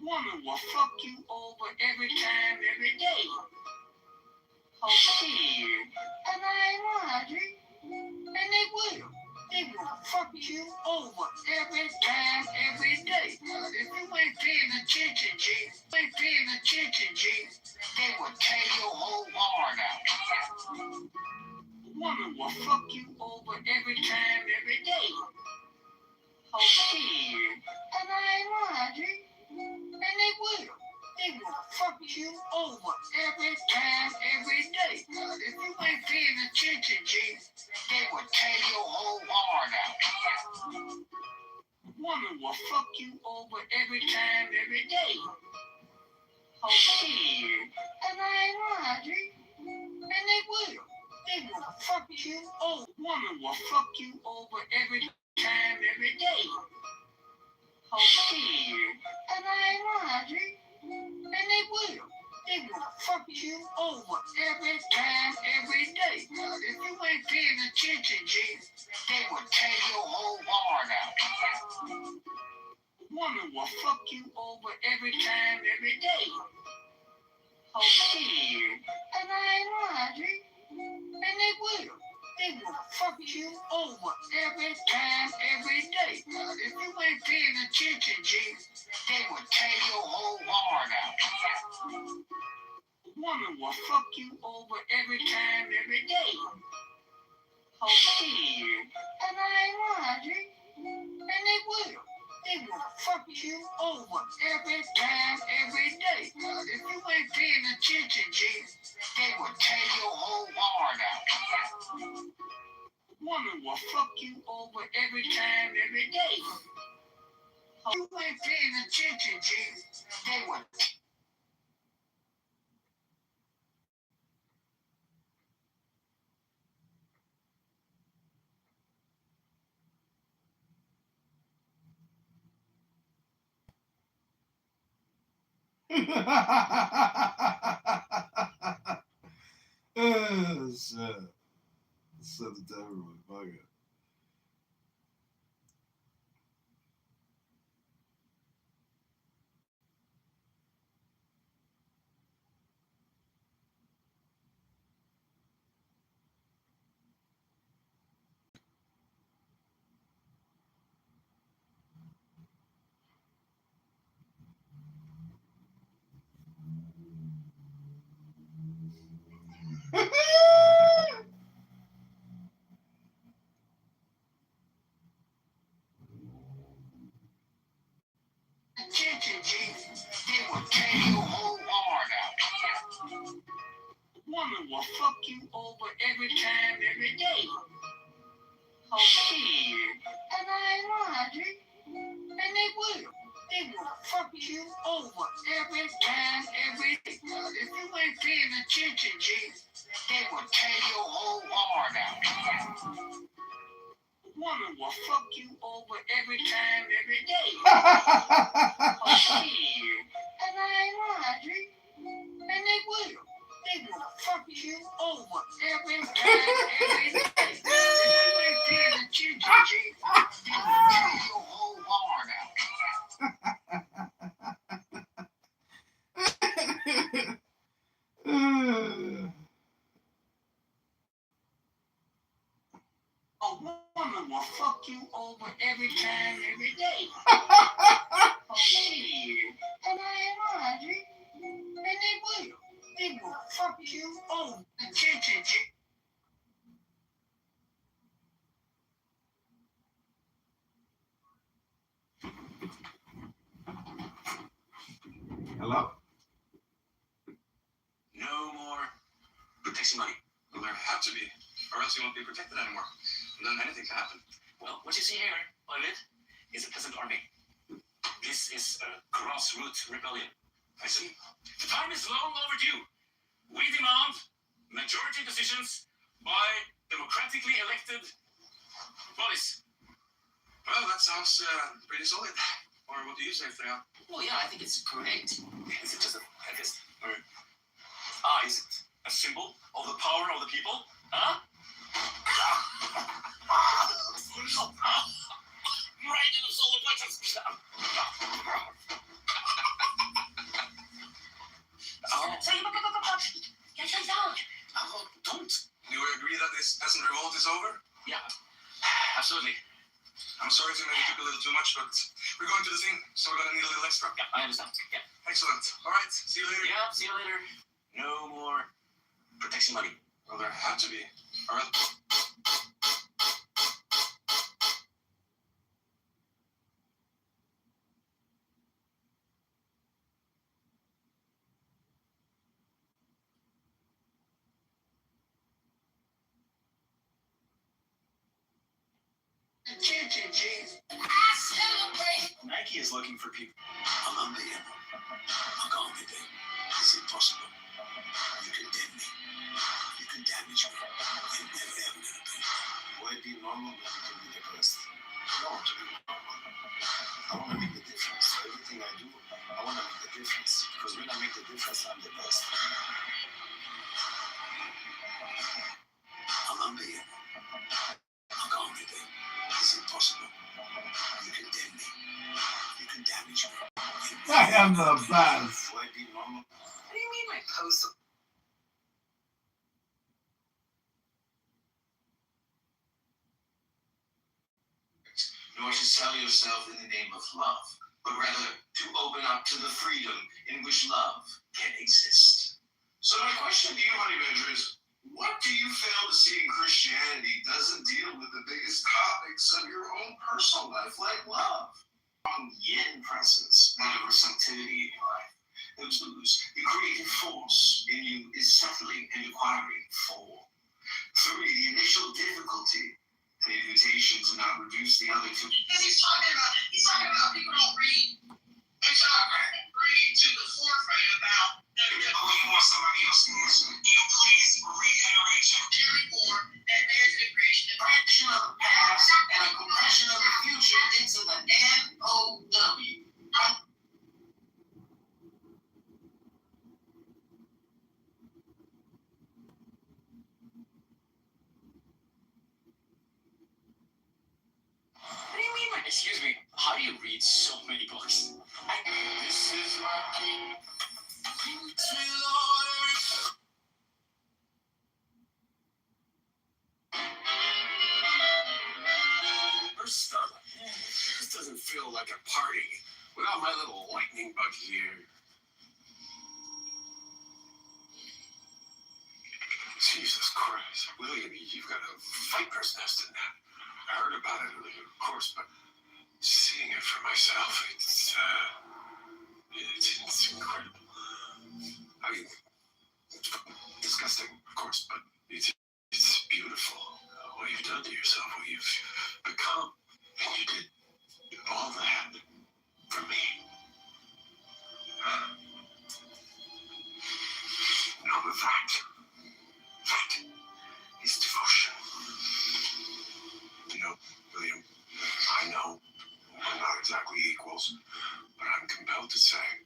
Woman will fuck you over every time, every day. Oh shit. And I ain't lying, G. And they will. They will fuck you over every time, every day. If you ain't paying attention, G, they will tear your whole heart out. Woman will fuck you over every time, every day. Oh shit. And I ain't lying, G. And they will. They will fuck you over every time, every day. If you ain't paying attention, G, they will tear your whole heart out. Woman will fuck you over every time, every day. Oh shit. And I ain't lying, G. And they will. They will fuck you over. Woman will fuck you over every time, every day. Oh shit. And I ain't lying, G. And they will. They will fuck you over every time, every day. If you ain't paying attention, G, they will tear your whole heart out. Woman will fuck you over every time, every day. Oh shit. And I ain't lying, G. And they will. They will fuck you over every time, every day. If you ain't paying attention, G, they will tear your whole heart out. Woman will fuck you over every time, every day. Oh shit. And I ain't lying, G. And they will. They will fuck you over every time, every day. If you ain't paying attention, G, they will tear your whole heart out. Woman will fuck you over every time, every day. If you ain't paying attention, G, they will. Oh, shit. Shut it down, fuck it. Attention, G, they will tear your whole heart out. Woman will fuck you over every time, every day. Oh shit. And I ain't lying, G. And they will. They will fuck you over every time, every day. If you ain't paying attention, G, they will tear your whole heart out. Woman will fuck you over every time, every day. Oh shit. And I ain't lying, G. And they will. They will fuck you over every time, every day. If you ain't paying attention, G, they will tear your whole heart out. A woman will fuck you over every time, every day. Oh shit. And I ain't lying, G. And they will. They will fuck you over. Attention, G. Hello? No more protection money. Well, there have to be, or else you won't be protected anymore. And then anything can happen. Well, what you see here on it is a peasant army. This is a grassroots rebellion. I see. The time is long overdue. We demand majority decisions by democratically elected bodies. Well, that sounds pretty solid. Or what do you say, Freya? Well, yeah, I think it's great. Is it just a headlist? Or is it a symbol of the power of the people? Huh? Right in the solar plexus. Don't. Do we agree that this peasant revolt is over? Yeah, absolutely. I'm sorry to maybe took a little too much, but we're going to the thing, so we're gonna need a little extra. Yeah, I understand. Yeah. Excellent. All right. See you later. Yeah, see you later. No more protection money. Well, there had to be. All right. Nike is looking for people. I'm unbeatable. I'm going to be. It's impossible. You can dead me. You can damage me. You're never ever gonna be. Why be normal when you can be the best? I don't want to be normal. I want to make the difference. So everything I do, I want to make the difference. Because when I make the difference, I'm the best. I'm unbeatable. I'm going to be. It's impossible. You can dead me. You can damage me. I am the best. Why be normal? What do you mean my post? Nor to sell yourself in the name of love, but rather to open up to the freedom in which love can exist. So my question to you, honey badger, is what do you fail to see in Christianity doesn't deal with the biggest topics of your own personal life, like love? Yin presence, that of receptivity in your life. Those the creative force in you is settling and acquiring. 4. 3, the initial difficulty, an invitation to not reduce the other two. Because he's talking about people don't read. And so I bring it to the forefront about you want somebody else to listen. you please reiterate your very poor that there's a creation of Correction of the past and a compression of the future into the NOW. What do you mean? Excuse me. How do you read so many books? This is my king. First Starlight. This doesn't feel like a party without my little lightning bug here. Jesus Christ. William, you've got a viper's nest in that. I heard about it earlier, of course, but seeing it for myself, it's incredible. I mean, it's disgusting, of course, but it's beautiful. What you've done to yourself, what you've become. And you did all that for me. No, but that is devotion. You know, William, I know we're not exactly equals, but I'm compelled to say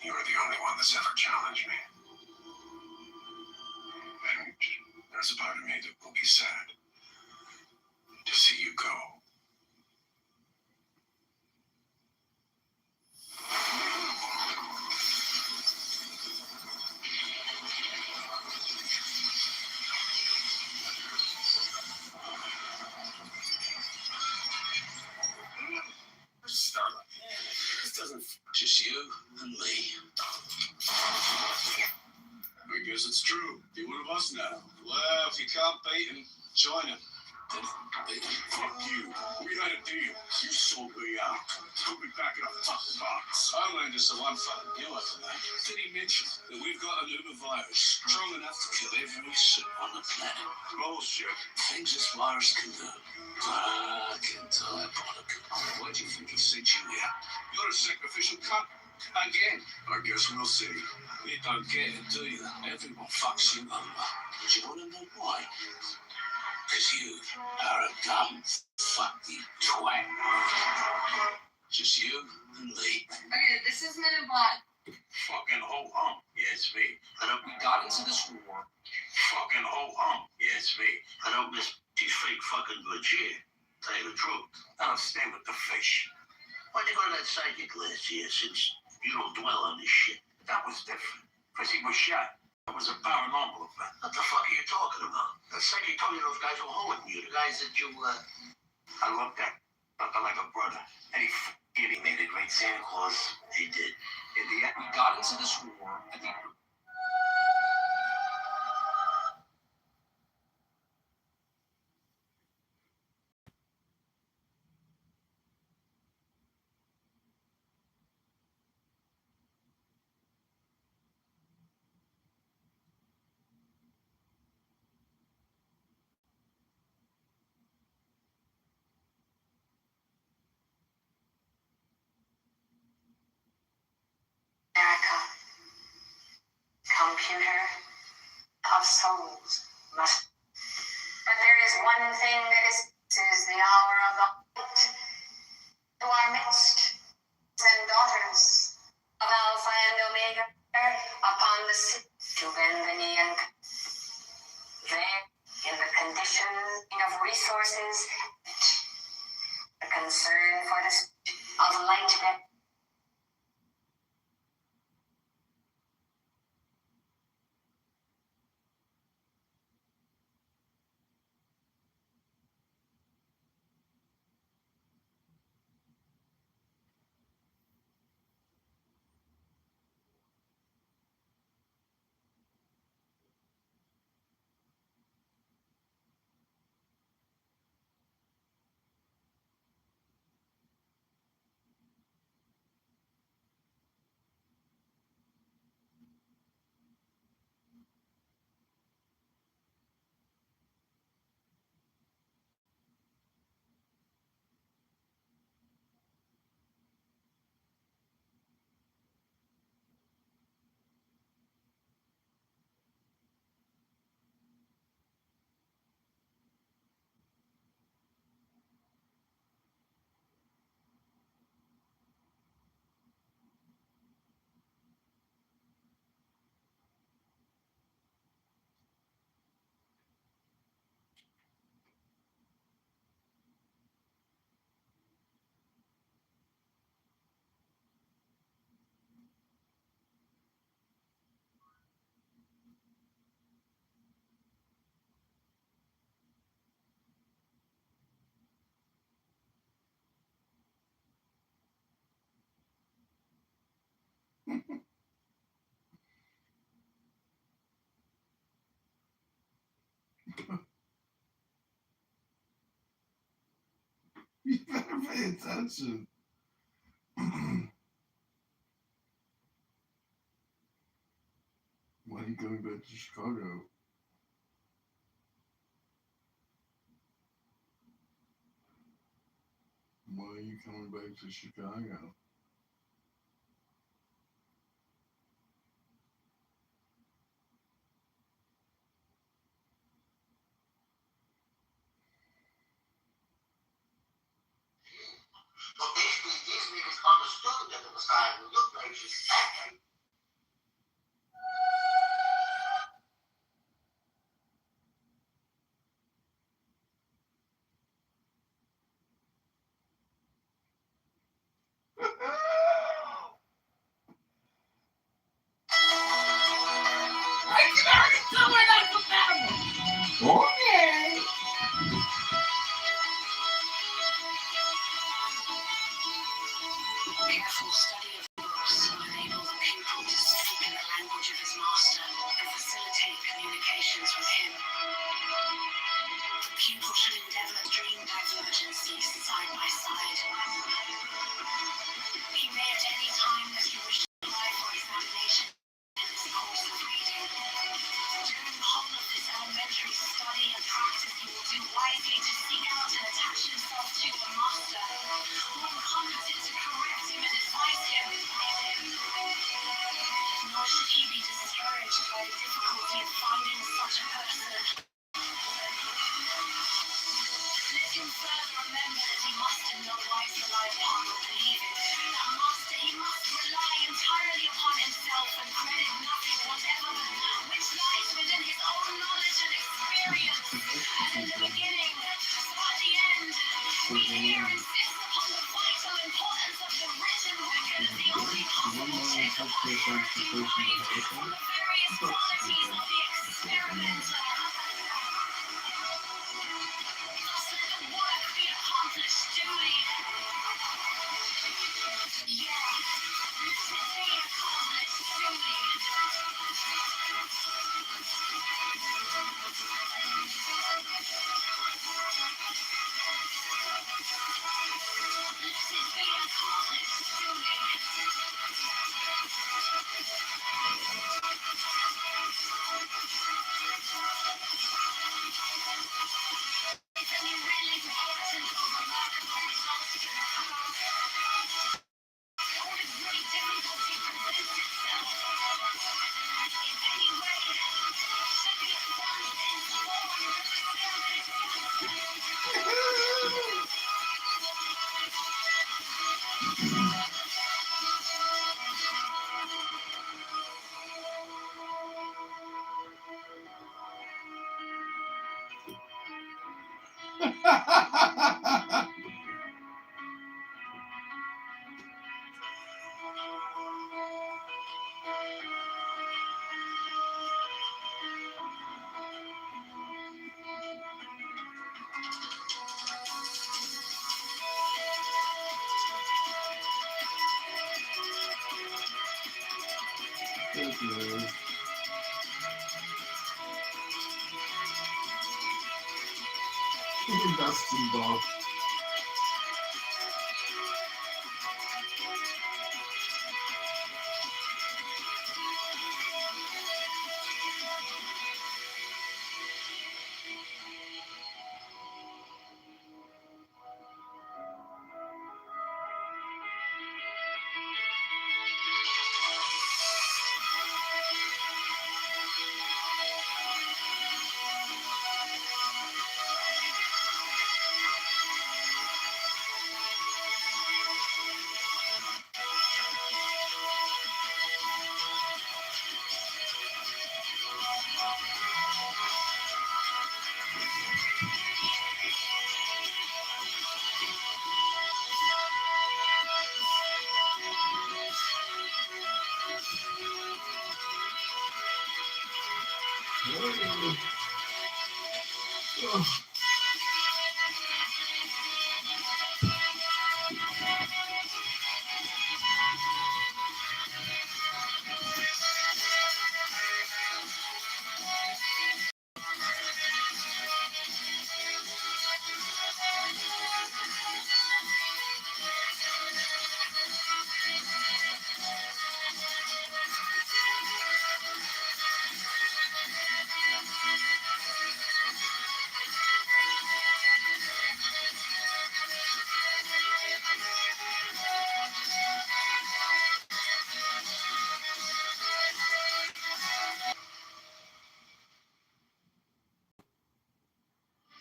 you are the only one that's ever challenged me. And there's a part of me that will be sad to see you go. Starlight. This doesn't. Just you and me. I guess it's true. Be one of us now. Well, if you can't beat him, join him. Fuck you. We had a deal. You sold me out. Put me back in a fucking box. I learned just the one fucking deal after that. Did he mention that we've got a new virus strong enough to kill every soul on the planet? Bullshit. Things this virus can do. I can diabolical. Why do you think he sent you here? You're a sacrificial cunt. Again. I guess we'll see. You don't get it, do you? Everyone fucks you over. Do you want to know why? Because you are a dumb fucking twat. Just you and Lee. Okay, this is Men in Black. Fucking ho hum. Yeah, it's me. I hope we got last year since you don't dwell on this shit. That was different. Because he was shot. That was a paranormal event. What the fuck are you talking about? That's like you told me those guys were holding you. The guys that you, I looked at. Looked like a brother. And he made a great Santa Claus. He did. In the end, we got into this war. And America, computer of souls must. But there is one thing that is the hour of the light to our midst, and daughters of Alpha and Omega, upon the sea to bend the knee and there, in the condition of resources, the concern for the of light that You better pay attention. Why are you going back to Chicago? Why are you coming back to Chicago? so basically, these niggas understood that the Messiah would look like Jesus. Oh yeah. careful study of books will enable the pupil to speak in the language of his master and facilitate communications with him. The pupil should endeavor dream divergencies side by side. He may at any time that he wishes to apply for examination in this course of reading. During the whole of this elementary study and practice, he will do wisely to seek out and attach himself to a master, one competent to correct him and advise him. Nor should he be discouraged by the difficulty of finding such a person. Let him further remember that he must in no wise rely upon or believe in. That master, he must rely entirely upon himself and credit nothing whatever, which lies within his own knowledge and experience. As in the beginning, so at the end, we here insist upon the vital importance of the written record Thank you. Dustin Bob.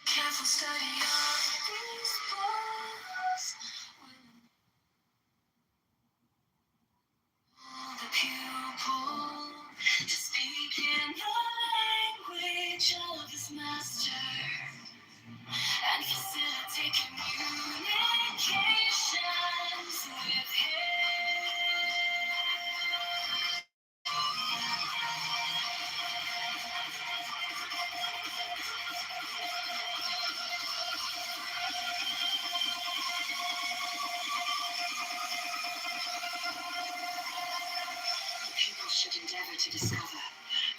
Careful study of these books. The pupil to speak in the language of his master and facilitate communications with People should endeavor to discover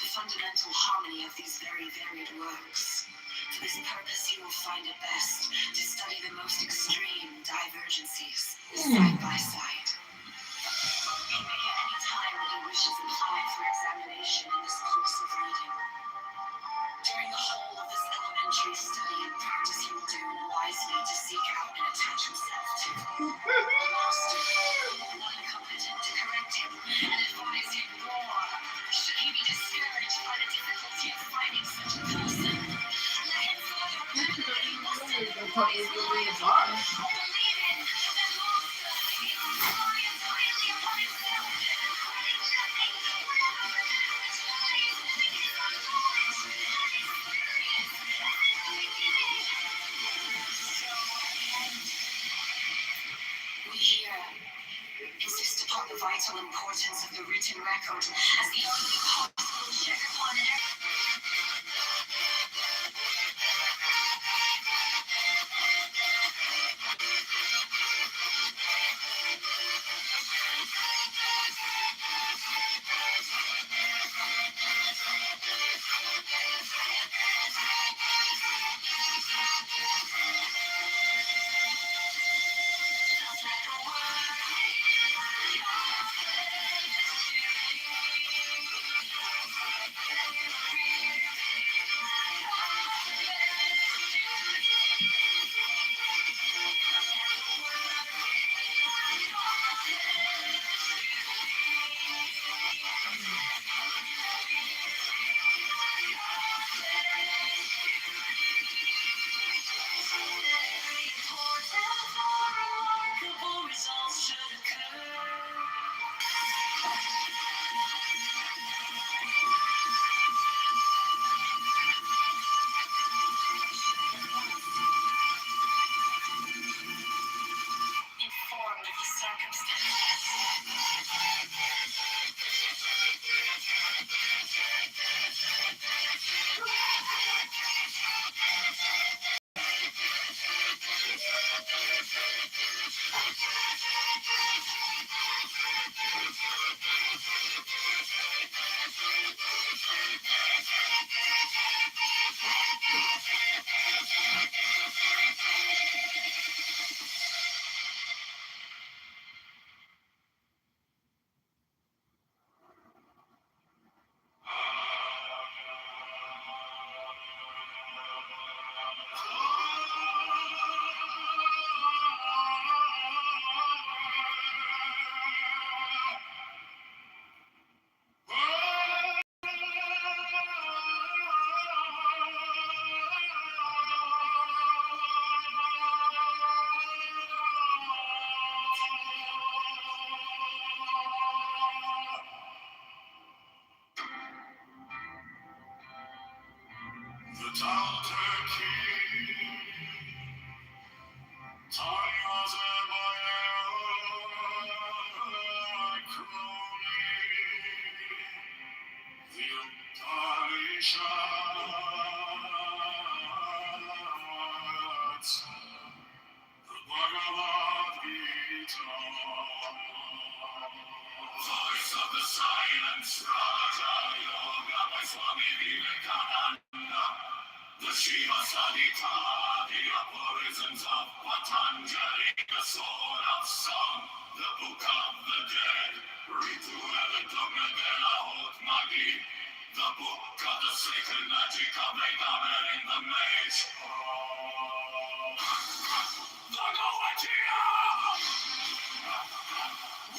the fundamental harmony of these very varied works. For this purpose, he will find it best to study the most extreme divergencies side by side. He may at any time that he wishes apply for examination in this course of reading. During the whole of this elementary study and practice, he will do wisely to seek out and attach himself to the master, not incompetent to correct him and advise him more. Should he be discouraged by the difficulty of finding such a person, let him further remember that he must wisely believe in the master. inheritance of the written record as the only possible check upon The Doctor King, Tanya's crony, the Upanishads, the Bhagavad Gita, voice of the silence, Raja Yoga by Swami Vivekananda. The Shiva Sadhika, the aphorisms of Patanjali, the sword of song, the book of the dead, Ritu Evidumna Bela Hot Magi, the book of the sacred magic of Vedamer in the mage. The Govatia!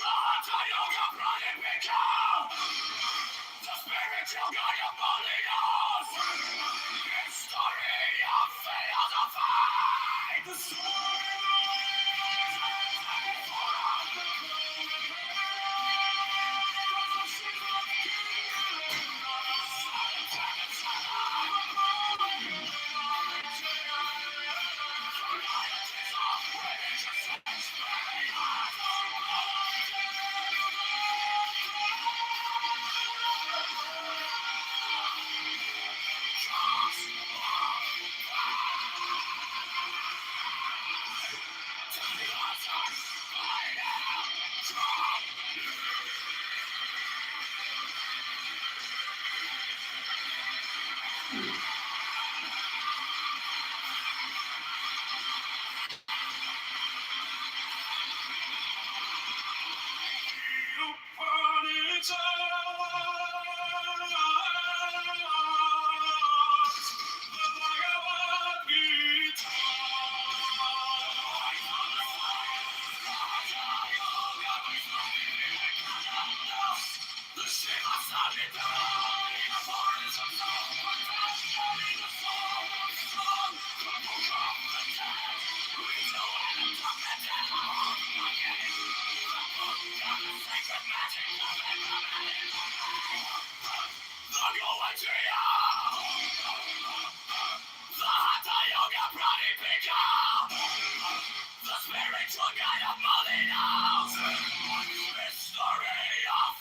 The Hatha Yoga Pradipika! The spiritual guide of Molinos! History of philosophy! The story the spiritual guide of Molinos, history of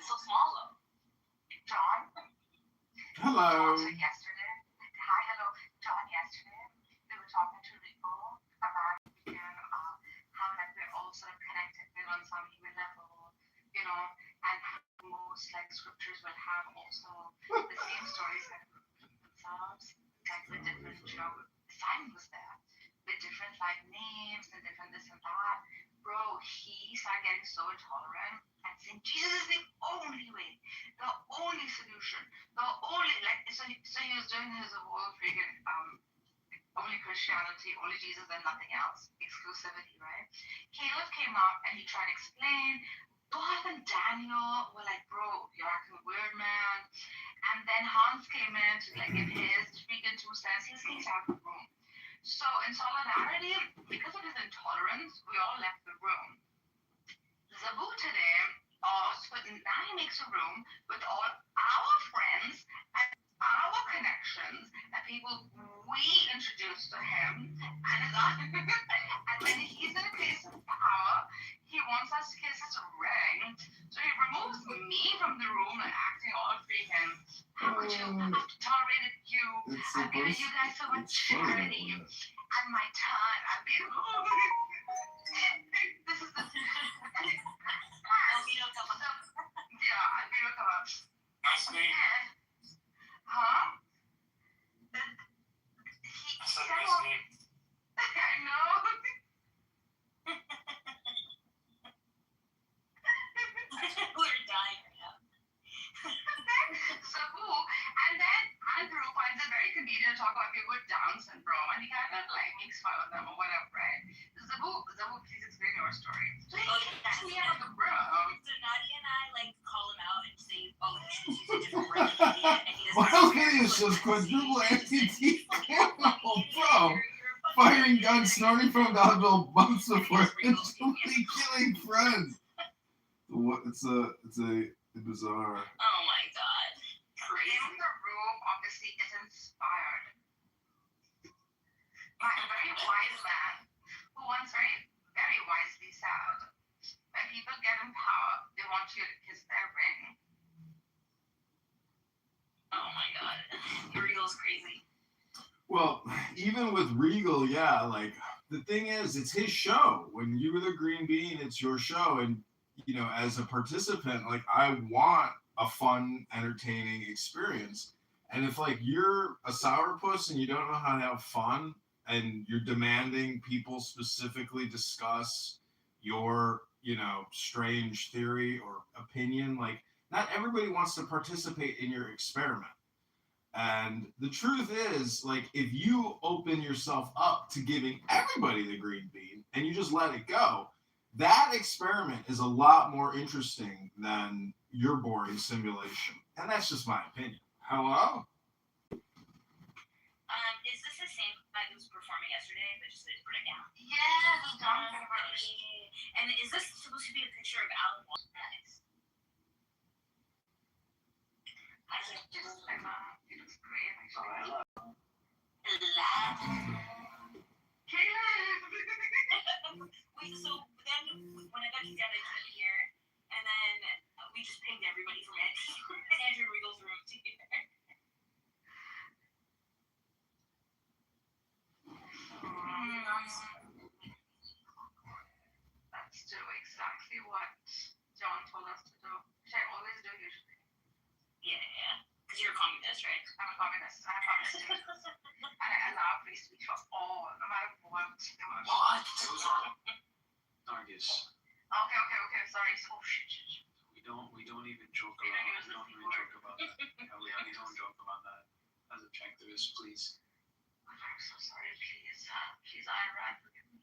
So small though. John? Hello. Yesterday. Hi, hello. John, yesterday, we were talking to Rico about how like we're all sort of connected on some human level, you know, and how most like scriptures will have also the same stories that themselves, like with different, you know, Simon was there, with different like names and different this and that. Bro, he started getting so intolerant and saying Jesus is the only way, the only solution, the only like so he was doing his whole freaking only Christianity, only Jesus and nothing else, exclusivity, right? Caleb came up and he tried to explain. Bob and Daniel were like, bro, you're acting weird, man. And then Hans came in to like give his freaking 2 cents. He was kicked out of the room. So in solidarity, because of his intolerance, we all left the room. Zabu today, so now he makes a room with all our friends and our connections and people we introduced to him. And when he's in a place of power, he wants us to kiss his ring. So he removes me from the room and acting all freaking. How could you? I've tolerated you. I've given you guys so much charity and my time. I've been. This is the. Yeah, I've been a Nice name. Huh? I said nice name. I know. We're dying right now. So cool. And then Andrew finds it very convenient to talk about people with Down syndrome, and he kind of like makes fun of them or whatever, right? me out the room. So Nadia and I like call him out and say, oh, you should use a different word than idiot, and he doesn't. Miles Gideon says quadruple amputee camo, bro. Firing guns, snorting from valuable months before instantly killing friends. What? It's a bizarre. Oh my god. Crazy. In the room obviously is inspired by a very wise man who once very wisely said, when people get in power, they want you to kiss their ring. Oh my god. Regal's crazy. Well, even with Regal, yeah, like the thing is, it's his show. When you're the Green Bean, it's your show, and you know, as a participant, like I want a fun, entertaining experience. And if like you're a sourpuss and you don't know how to have fun, and you're demanding people specifically discuss your, you know, strange theory or opinion, like not everybody wants to participate in your experiment. And the truth is, like, if you open yourself up to giving everybody the green bean and you just let it go, that experiment is a lot more interesting than your boring simulation. And that's just my opinion. Hello? Is this the same guy who was performing yesterday, but just didn't put it down? Yes, John Kitover. And is this supposed to be a picture of Alan Walker? Nice. I just it was great. Hello. Wait, so then when I got kicked out, I came here, and then we just pinged everybody from Andrew Regal's room together. That's do exactly what John told us to do. Which I always do usually. Yeah. Because you're a communist, right? I'm a communist. I'm a communist. And I allow free speech for all, no matter what. What? Those are Targets. Okay. Sorry. Oh shit. We don't even joke about. We don't even joke about that. Yeah, we don't joke about that. As objectivists, please. I'm so sorry. Please, Iran, forgive me.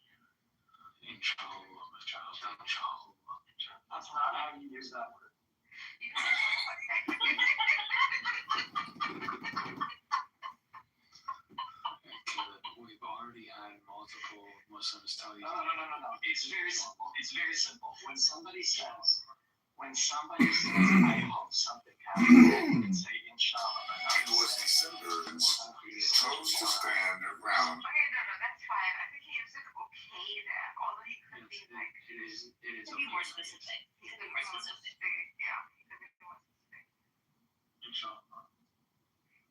Inshallah, my child. Inshallah. That's not how you use that word. We've already had multiple Muslims tell you. No. It's very simple. When somebody says, I hope something happens, say inshallah. It was December, chose to stand around. Okay, no, that's fine. I think he is okay there, although he could be like. It is. To be more specific. He could be more specific. Yeah, he could be more specific. Inshallah.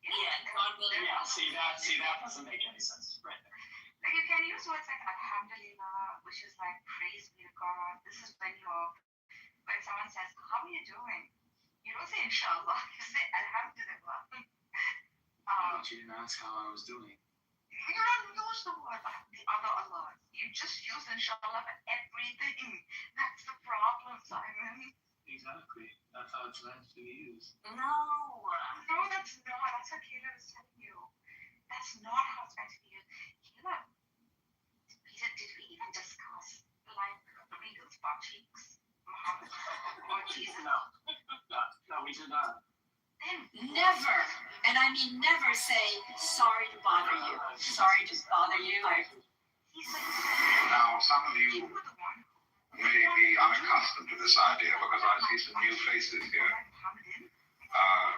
Yeah, God willing. Yeah, see that doesn't make any sense right there. Like you can use words like Alhamdulillah, which is like praise be to God. This is when someone says, how are you doing? You don't say inshallah, you say Alhamdulillah. But you didn't ask how I was doing. You don't use the word the other Allah. You just use inshallah for everything. That's the problem, Simon. Exactly. That's how it's meant to be used. No, that's not. That's what Caleb is telling you. That's not how it's meant to be used. Caleb, did we even discuss like Regal's butt cheeks, Muhammad, or Jesus? No, we did not. Never, and I mean never say, sorry to bother you. Sorry to bother you. Now, some of you may be unaccustomed to this idea because I see some new faces here.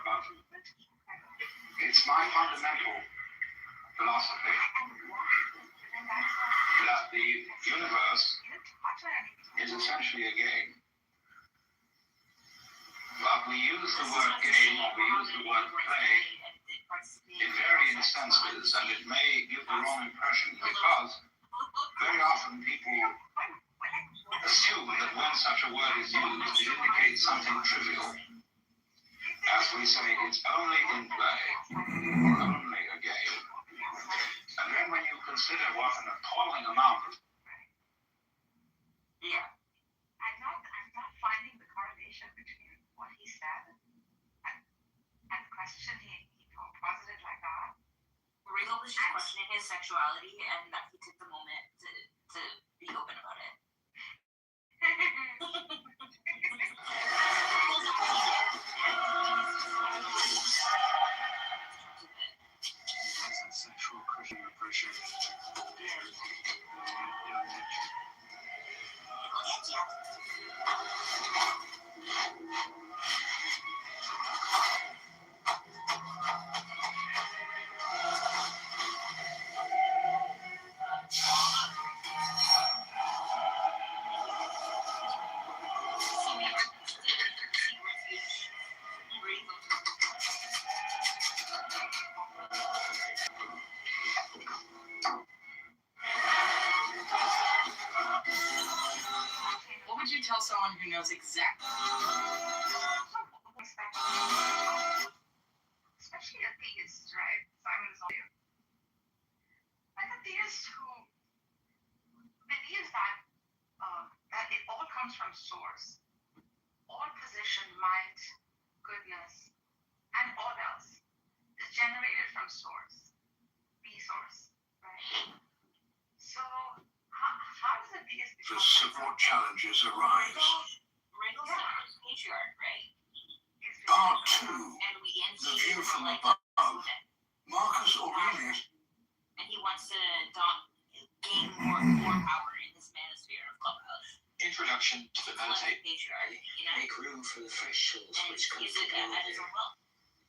But it's my fundamental philosophy that the universe is essentially a game. But we use the word game or we use the word play in varying senses, and it may give the wrong impression because very often people assume that when such a word is used, it indicates something trivial. As we say, it's only in play, or only a game. And then when you consider what an appalling amount of I'm not finding the correlation between what he said and the question he posited like that. Regal was just questioning his sexuality, and that he took the moment to be open about it. who knows exactly. Especially a theist, right? Simon is all like a theist who believes that it all comes from source. All position, might, goodness, and all else is generated from source. The source, right? So how does a theist become several challenges arise. Riddle's the first patriarch, right? Part 2. And we The view from above. Marcus Aurelius. And he wants to gain more power in this manosphere of Clubhouse. Introduction to the meditate. Patriarch, you know? Make room for the fresh souls And which come use it from at his own will.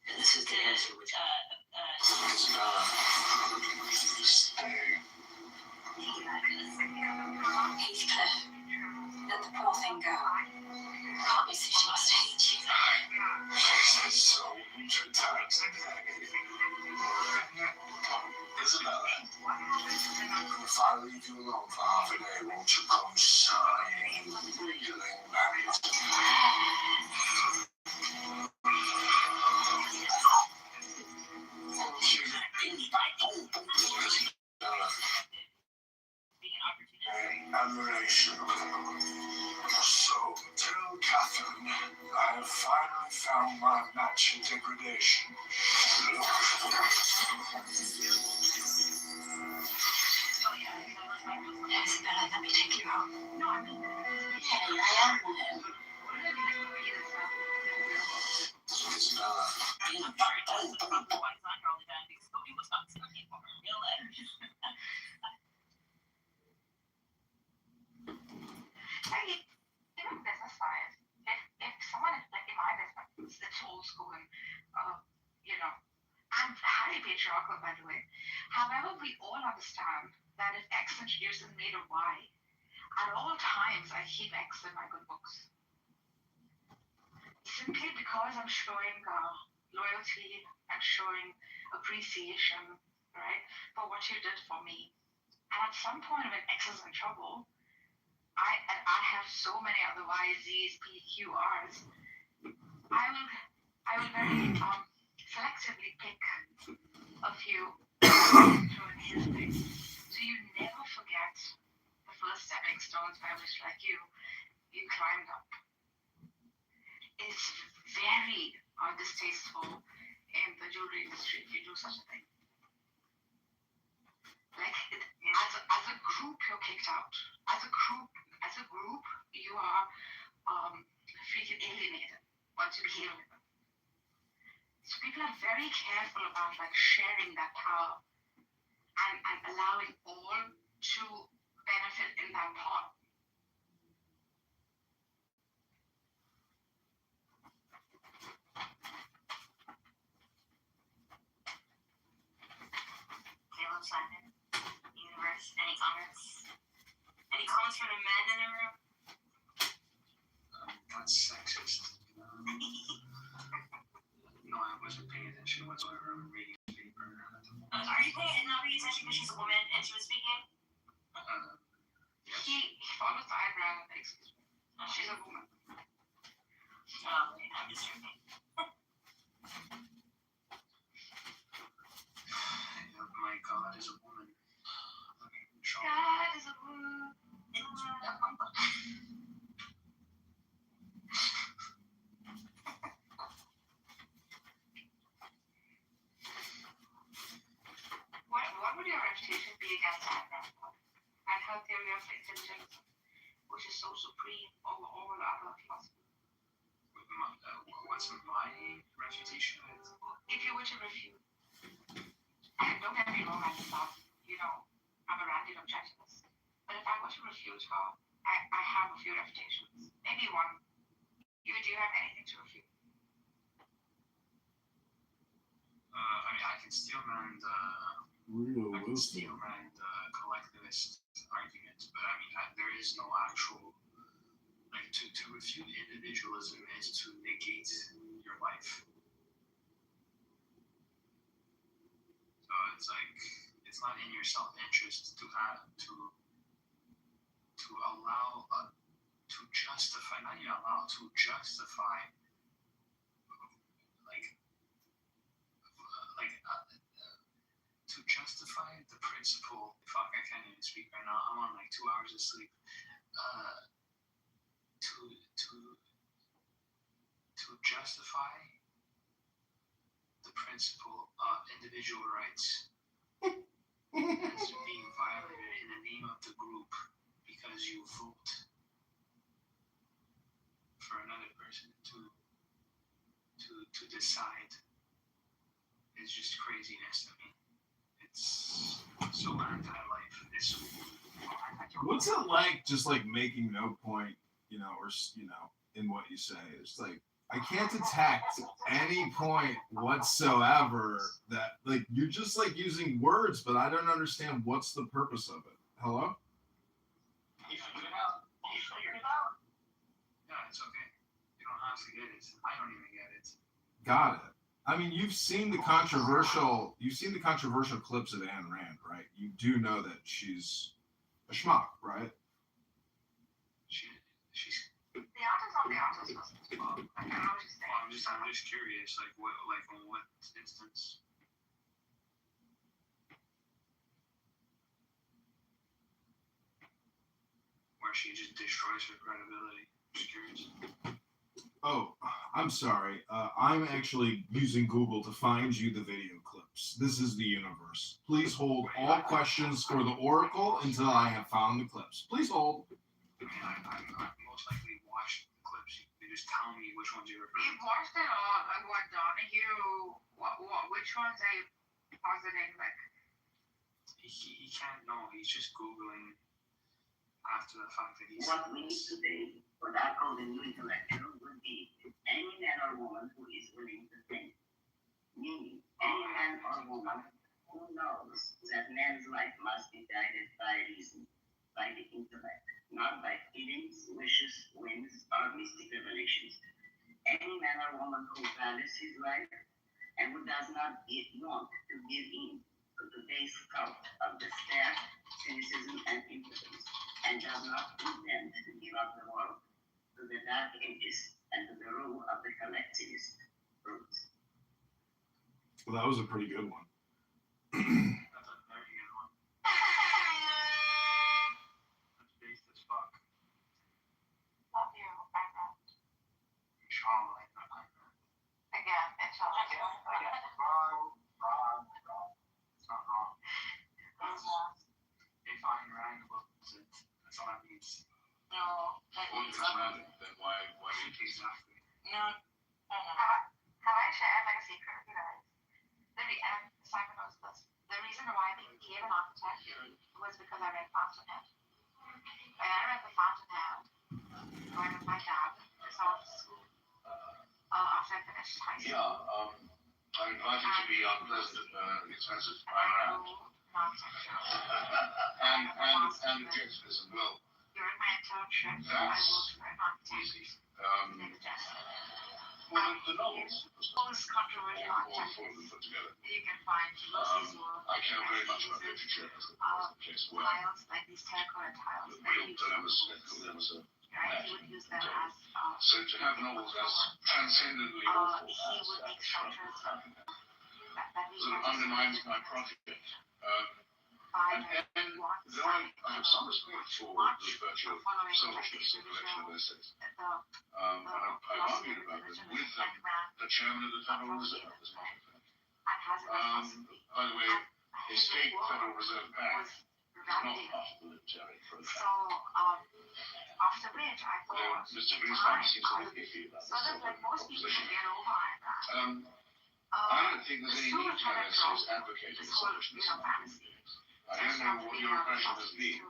And this is the answer which Heathcliff, let the poor thing go. Obviously, she must hate you. She says so to times. Isabella, if I leave you alone for half a day, won't you come sighing, wheedling back? Admiration. So, tell Catherine, I have finally found my match in degradation. Look. Isabella, let me take you home. Hey, I am one. Isabella. Hey, even business-wise, if someone is like in my business, it's old school and, I'm highly patriarchal, by the way. However, we all understand that if X introduces me to Y, at all times I keep X in my good books. Simply because I'm showing loyalty, I'm showing appreciation, right, for what you did for me. And at some point when X is in trouble, I have so many other Y's, Z's, P, Q, R's. I will very selectively pick a few through his way. So you never forget the first stepping stones by which, like you climbed up. It's very distasteful in the jewelry industry if you do such a thing. Like as a group, you're kicked out. As a group, you are freaking alienated once you behave with them. So people are very careful about like sharing that power and allowing all to benefit in that pot. Caleb Simon, Universe, any comments? Any comments from the men in the room? That's sexist. No, I wasn't paying attention whatsoever. I'm reading the paper. Are you not paying attention because she's a woman and she was speaking? Yes. He follows the eyebrow. Excuse me. She's a woman. Oh, okay, I'm just joking. My God is a woman. God is a woman. What would your reputation be against eyebrow and her theory of intelligence, which is so supreme over all other philosophy? What's my reputation? If you were to refute, and don't get me wrong, I'm a random objectivist, but if I were to refute her, I have a few refutations. Maybe one. Do you have anything to refute? I can steel man the collectivist argument, but there is no actual to refute individualism is to negate your life. So it's not in your self-interest to allow to to justify, not even allow, to justify, to justify the principle. Fuck, I can't even speak right now. I'm on like 2 hours of sleep. To justify the principle of individual rights as being violated in the name of the group because you vote for another person to decide is just craziness to me. It's so anti-life. It's so What's it like just like making no point, or in what you say? It's like I can't detect any point whatsoever that like you're just like using words, but I don't understand what's the purpose of it. Hello? You figured it out. You figured it out. Yeah, it's okay. You don't have to get it. I don't even get it. Got it. I mean, you've seen the controversial clips of Ayn Rand, right? You do know that she's a schmuck, right? She's. The author's on the author's list as well. I don't know what you're saying. I'm just curious, like on what instance? Where she just destroys her credibility. Just curious. Oh, I'm sorry. I'm actually using Google to find you the video clips. This is the universe. Please hold all questions for the Oracle until I have found the clips. Please hold. I mean, I most likely watched the clips. You just tell me which ones you're referring You've watched it all. Like what Donahue? Which ones are you positing? Like he can't know. He's just Googling after the fact that he's. What we need today, what I call the new intellectual, would be any man or woman who is willing to think. Meaning, any man or woman who knows that man's life must be guided by reason, by the intellect, not by feelings, wishes, whims, or mystic revelations. Any man or woman who values his life and who does not want to give in to the base cult of despair, cynicism, and impotence, and does not intend to give up the world to the dark ages and to the rule of the collectivist roots. Well, that was a pretty good one. That's a very good one. That's based as fuck. love you, I know. Inshallah, Again, inshallah. Wrong. It's not wrong. If Ayn Rand was it, that's all that means. No, that Well, if it's not, then why do you take that? No. Have I shared like a secret with you guys? Simon knows this. The reason why I became an architect was because I read Fountainhead. When I read the Fountainhead, going with my dad, this all school. After I finished high school. Yeah, I invite you to be unpleasant at the expense of Ayn Rand. And James as well. During my internship, I worked for an architect. Well, the novels. Most controversial architect Put together. you can find Lucy's work. I care very much about literature as the case where Tiles, like these terracotta tiles. the real dilemmas are Right, he would use them as so to have novels as transcendently awful he would make structures that we sort of undermines my project. And though I have some respect for the virtue of selfishness and collection of essays, and I've argued about this with the chairman of the Federal Reserve, as a matter of fact. By the way, a state Federal Reserve Bank is not part of the libertarian front. after which I thought, Mr. Greenspan seems to be iffy about this sort of like most people get over that. I don't think there's any need to have essays advocating selfishness and feelings. I don't know what your impression has been.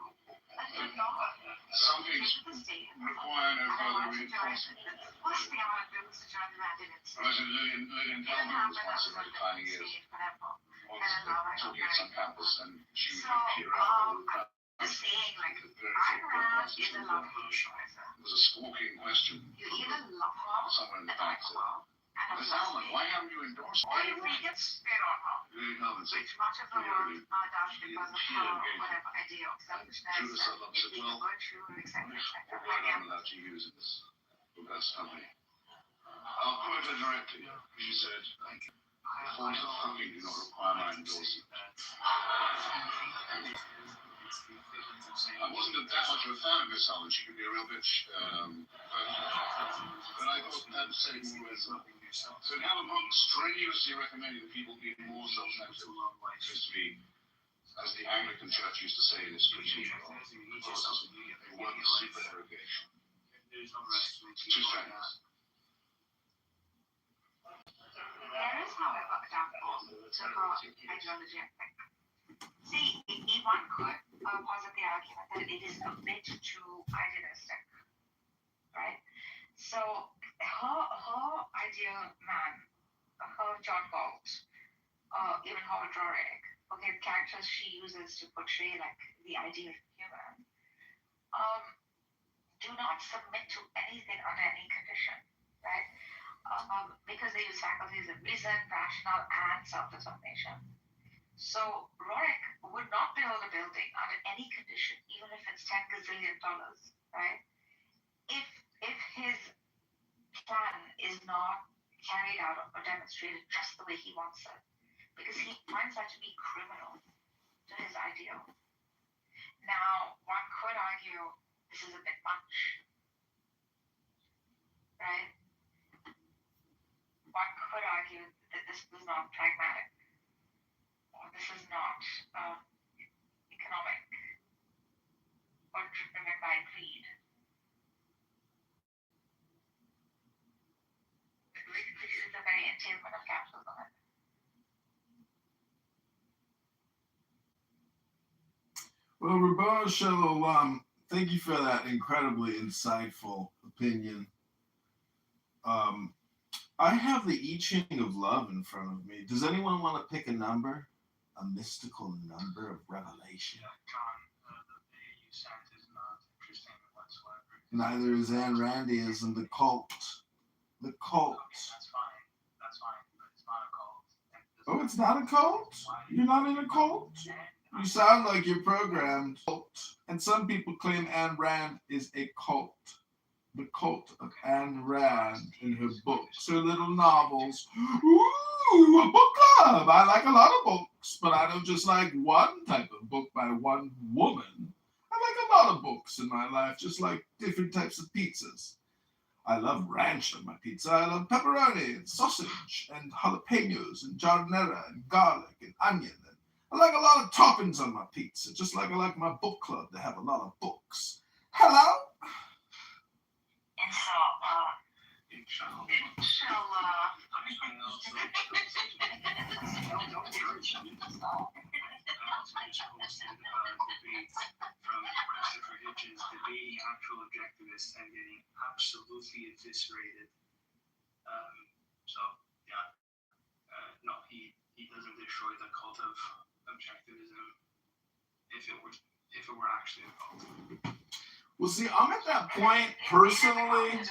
Some things require no further reinforcement. Lillian Tellman was once in her declining years, once talking at some campus, and she would peer out the It was a squawking question. Someone in the back said, Miss Allen, why haven't you endorsed Or you think it's spit on her. Much of the world dodged because of her whatever idea of selfishness and it being a virtue, etc., etc. I'm allowed to use it for best company. I'll quote her directly. She said, "Forms of funding do not require my endorsement." I wasn't that much of a fan of Miss Allen. She could be a real bitch. But I thought that said more as well. So now a book strenuously recommending that people be more self-centered. Just to be, as the Anglican Church used to say in its critique of they want supererogation. Two strands. There is, however, a downfall to her ideology, I think. See, one could posit the argument that it is a bit too idealistic, right? So her ideal man, her John Galt, even Howard Rorick, okay, the characters she uses to portray like the ideal human, do not submit to anything under any condition, right? Because they use faculties of reason, rationale, and self-determination. So Rorick would not build a building under any condition, even if it's $10 gazillion, right? If his plan is not carried out or demonstrated just the way he wants it, because he finds that to be criminal to his ideal. Now, one could argue this is a bit much, right? One could argue that this is not pragmatic, or this is not economic, or driven by greed. Which is the very entailment of capitalism. Well, Rabban Shalom, thank you for that incredibly insightful opinion. I have the I Ching of Love in front of me. Does anyone want to pick a number? A mystical number of revelation? John, the video you sent is not interesting whatsoever. Neither is Ayn Randyism, the cult. The cult. Okay, that's fine, but it's not a cult. Oh, it's not a cult? You're not in a cult? You sound like you're programmed. And some people claim Ayn Rand is a cult. The cult of Ayn Rand in her books, her little novels. Ooh, a book club. I like a lot of books, but I don't just like one type of book by one woman. I like a lot of books in my life, just like different types of pizzas. I love ranch on my pizza. I love pepperoni and sausage and jalapenos and giardiniera and garlic and onion. And I like a lot of toppings on my pizza, just like I like my book club to have a lot of books. Hello? From Christopher Hitchens debating actual objectivists and getting absolutely eviscerated. So yeah, no, he doesn't destroy the cult of objectivism if it were actually a cult. Well, see, I'm at that point personally.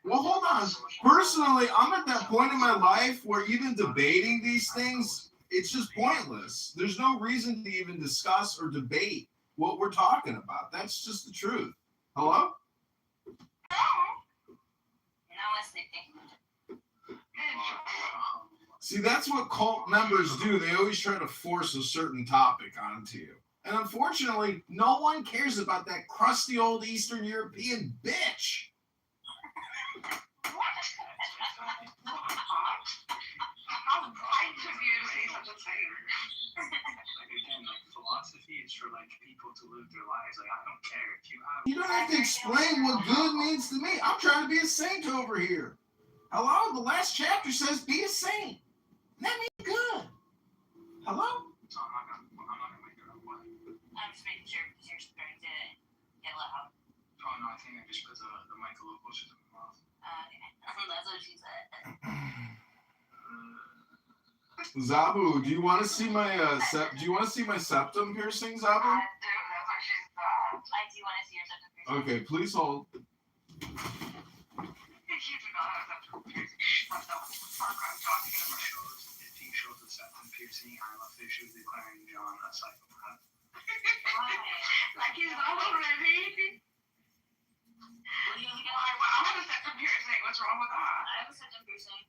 Well, hold on. Personally, I'm at that point in my life where even debating these things, it's just pointless. There's no reason to even discuss or debate what we're talking about. That's just the truth. Hello? See, that's what cult members do. They always try to force a certain topic onto you. And unfortunately, no one cares about that crusty old Eastern European bitch. How right of you to say such a thing? Again, philosophy is for people to live their lives. I don't care if you have. You don't have to explain what good means to me. I'm trying to be a saint over here. Hello? The last chapter says be a saint. That means good. Hello? So I'm not gonna make it up. What? I'm just making sure because you're starting to get loud. Oh no, I think I just put the mic a little closer to my mouth. Okay. That's what she said. Zabu, do you want to see my septum piercing, Zabu? I do. That's what she's. I do want to see your septum piercing. Okay, please hold. You do not have septum piercing. piercing, I'm officially declaring John a psychopath. Why? Like he's already. What do you think? I have a septum piercing. What's wrong with that? I have a septum piercing.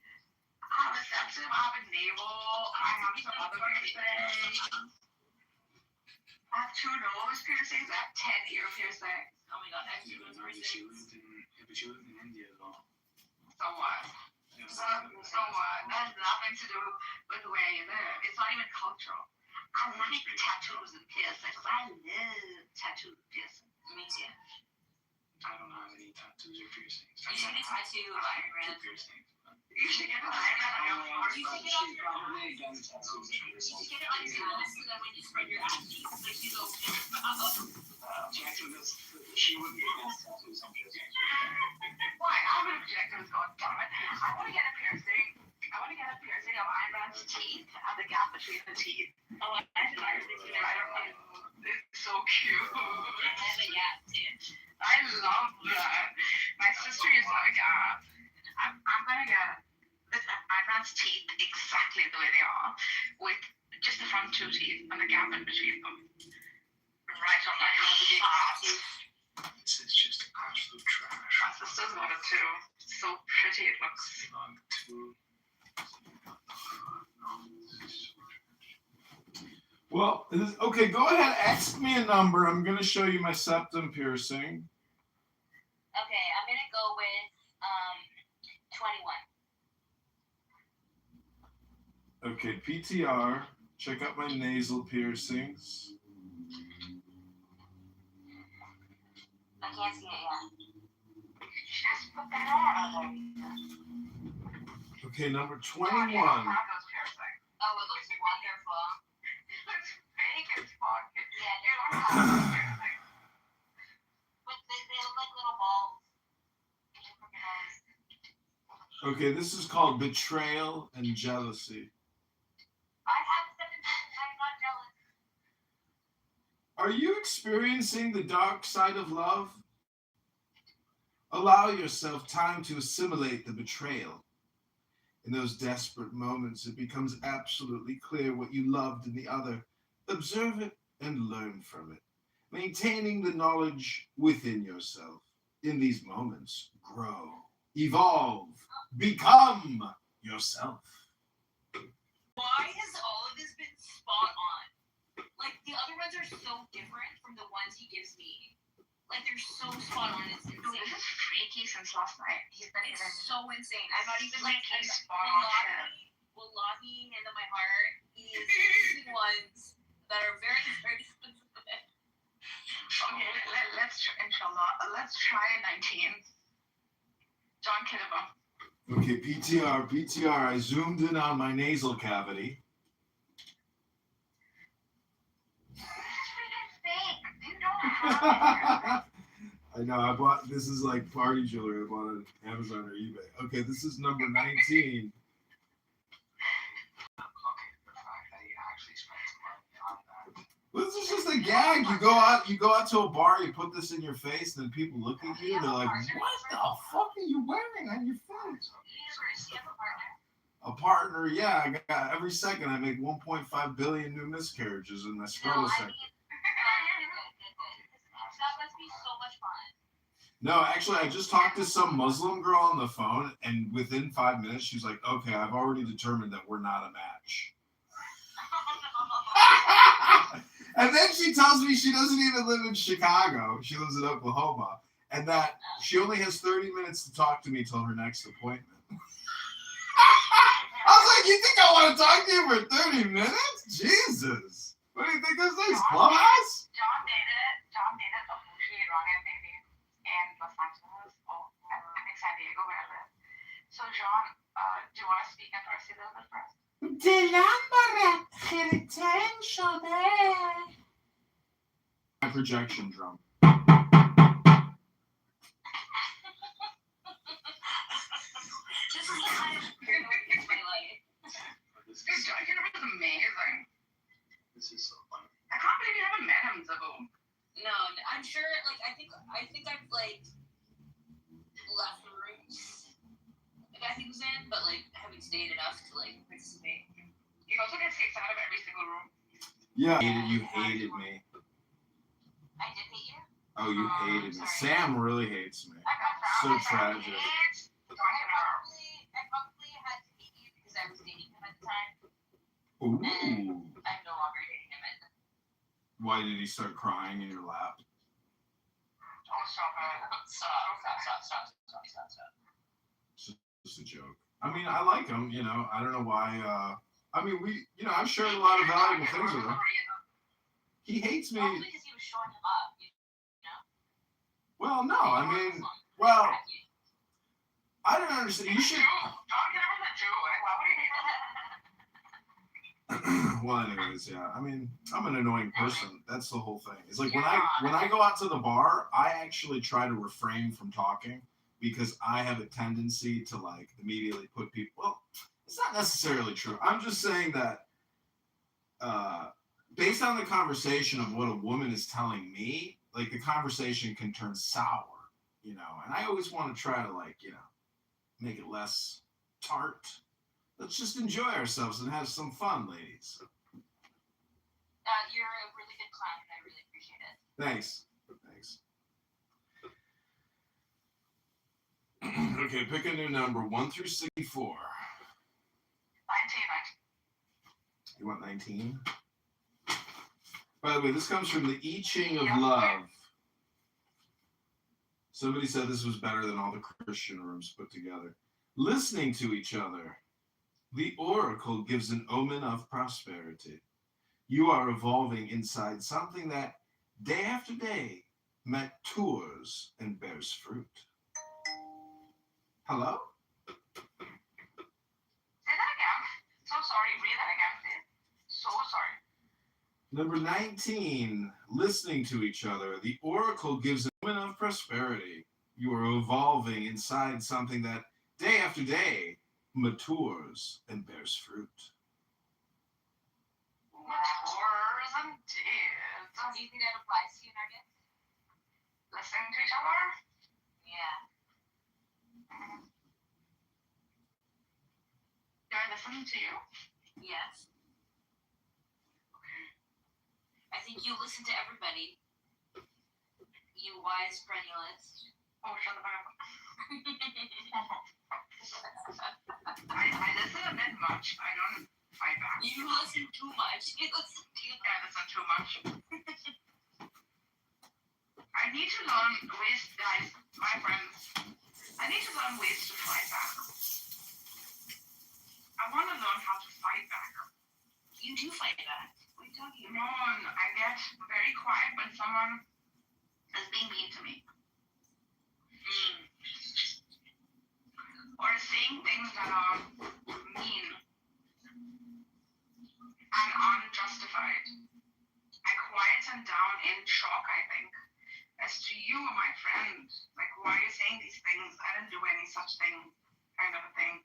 I have a septum. I have a navel. I have some other piercings. I have 2 nose piercings. I have 10 ear piercings. Oh my god, I have 2 But piercings. you lived in India as well. So what? So what? That has nothing to do with where you live. It's not even cultural. I like tattoos and piercings. I love tattoos and piercings. Me too. I don't have any tattoos or piercings. You should get a tattoo of Iron Man. Piercings. You should get an eyebrow. You should get it on your Probably done tattoos and You piercings. should get it on your ass so that when you spread your ass cheeks, like you go. She would be against tattoos and piercings. Why? I'm an objective. God damn it. I want to get a piercing. I want to get a piercing of Iron Man's teeth and the gap between the teeth. Oh, I have an Iron Man. I don't know. It's so cute. I have a gap too. I love that. My sister used to have a gap. I'm gonna get this Iron Man's teeth exactly the way they are, with just the front 2 teeth and the gap in between them. Right on my heart. This is just absolute trash. My sister's got it too. So pretty it looks. Well, okay, go ahead, ask me a number. I'm going to show you my septum piercing. Okay, I'm gonna go with 21. Okay, PTR. Check out my nasal piercings. I can't see it yet. Just put that on. Okay, number 21. Oh, it looks wonderful. It looks fake as fuck. Yeah, You don't have those piercings. but they look like little balls. Okay, this is called betrayal and jealousy. I have septum piercing. I'm not jealous. Are you experiencing the dark side of love? Allow yourself time to assimilate the betrayal. In those desperate moments, it becomes absolutely clear what you loved in the other. Observe it and learn from it, maintaining the knowledge within yourself. In these moments, grow, evolve, become yourself. Why has all of this been spot on? Like, the other ones are so different from the ones he gives me. Like, they're so spot on. It's insane. Dude, this is freaky since last night. He's been It's even so insane. I'm not even like, spot on shit. Wallahi, hand on my heart, he is using ones that are very, very specific. Okay, let's inshallah. Let's try a 19. John Kitover. Okay, PTR. I zoomed in on my nasal cavity. I know, this is like party jewelry I bought on Amazon or eBay. Okay, this is number 19. Well, this is just a gag. You go out to a bar, you put this in your face, and then people look at you and they're like, what the fuck are you wearing on your face? A partner, yeah. I got every second I make 1.5 billion new miscarriages in my scrotal sector. That must be so much fun. No, actually, I just talked to some Muslim girl on the phone, and within 5 minutes, she's like, okay, I've already determined that we're not a match. And then she tells me she doesn't even live in Chicago. She lives in Oklahoma. And that she only has 30 minutes to talk to me till her next appointment. I was like, you think I want to talk to you for 30 minutes? Jesus. What do you think this is? Clubhouse? John dated the bougie Iranian lady in Los Angeles, I think San Diego, wherever. So John, do you want to speak in Farsi a little bit first? My projection drum. This is the kind of paranoid in my life. Dude, John Kitover is amazing. This is so funny. I can't believe you haven't met him, Zabu. No, I'm sure. Like, I think I've like left the rooms that he was in, but like I haven't stayed enough to like participate. You also gets kicked out of every single room. Yeah, you hated me. I did hate you? Oh, you hated me. Sorry. Sam really hates me. So tragic. I probably had to hate you because I was dating him at the time. Ooh. And I'm no longer dating him. Why did he start crying in your lap? Oh, stop it. Stop. It's just a joke. I mean, I like him, you know. I don't know why. I mean, I've shared a lot of valuable things with him. He hates me. Probably because he was showing him up, you know? Well, no, I mean, well, I don't understand. You should. Well, anyways, yeah. I mean, I'm an annoying person. That's the whole thing. It's like when I go out to the bar, I actually try to refrain from talking because I have a tendency to like immediately put people. Well, it's not necessarily true. I'm just saying that based on the conversation of what a woman is telling me, like the conversation can turn sour, you know. And I always want to try to like, you know, make it less tart. Let's just enjoy ourselves and have some fun, ladies. You're a really good clown, and I really appreciate it. Thanks. Okay, pick a new number, 1 through 64. 19. You want 19? By the way, this comes from the I Ching of Love. Somebody said this was better than all the Christian rooms put together. Listening to each other. The oracle gives an omen of prosperity. You are evolving inside something that, day after day, matures and bears fruit. Hello? Say that again. So sorry. Read that again, please. So sorry. Number 19, listening to each other. The oracle gives an omen of prosperity. You are evolving inside something that, day after day, matures and bears fruit. Matures and tears. Do you think that applies to you, Nugget? Listening to each other? Yeah. Do I listen to you? Yes. I think you listen to everybody. You wise perennialist. Oh, shut the fuck up. I listen a bit much. I don't fight back. You listen too much. I listen too much. I need to learn ways, guys, my friends. I need to learn ways to fight back. I want to learn how to fight back. You do fight back. What are you talking about? No, I get very quiet when someone is being mean to me. Or saying things that are mean and unjustified. I quieten down in shock, I think, as to you, my friend. Like, why are you saying these things? I didn't do any such thing, kind of a thing.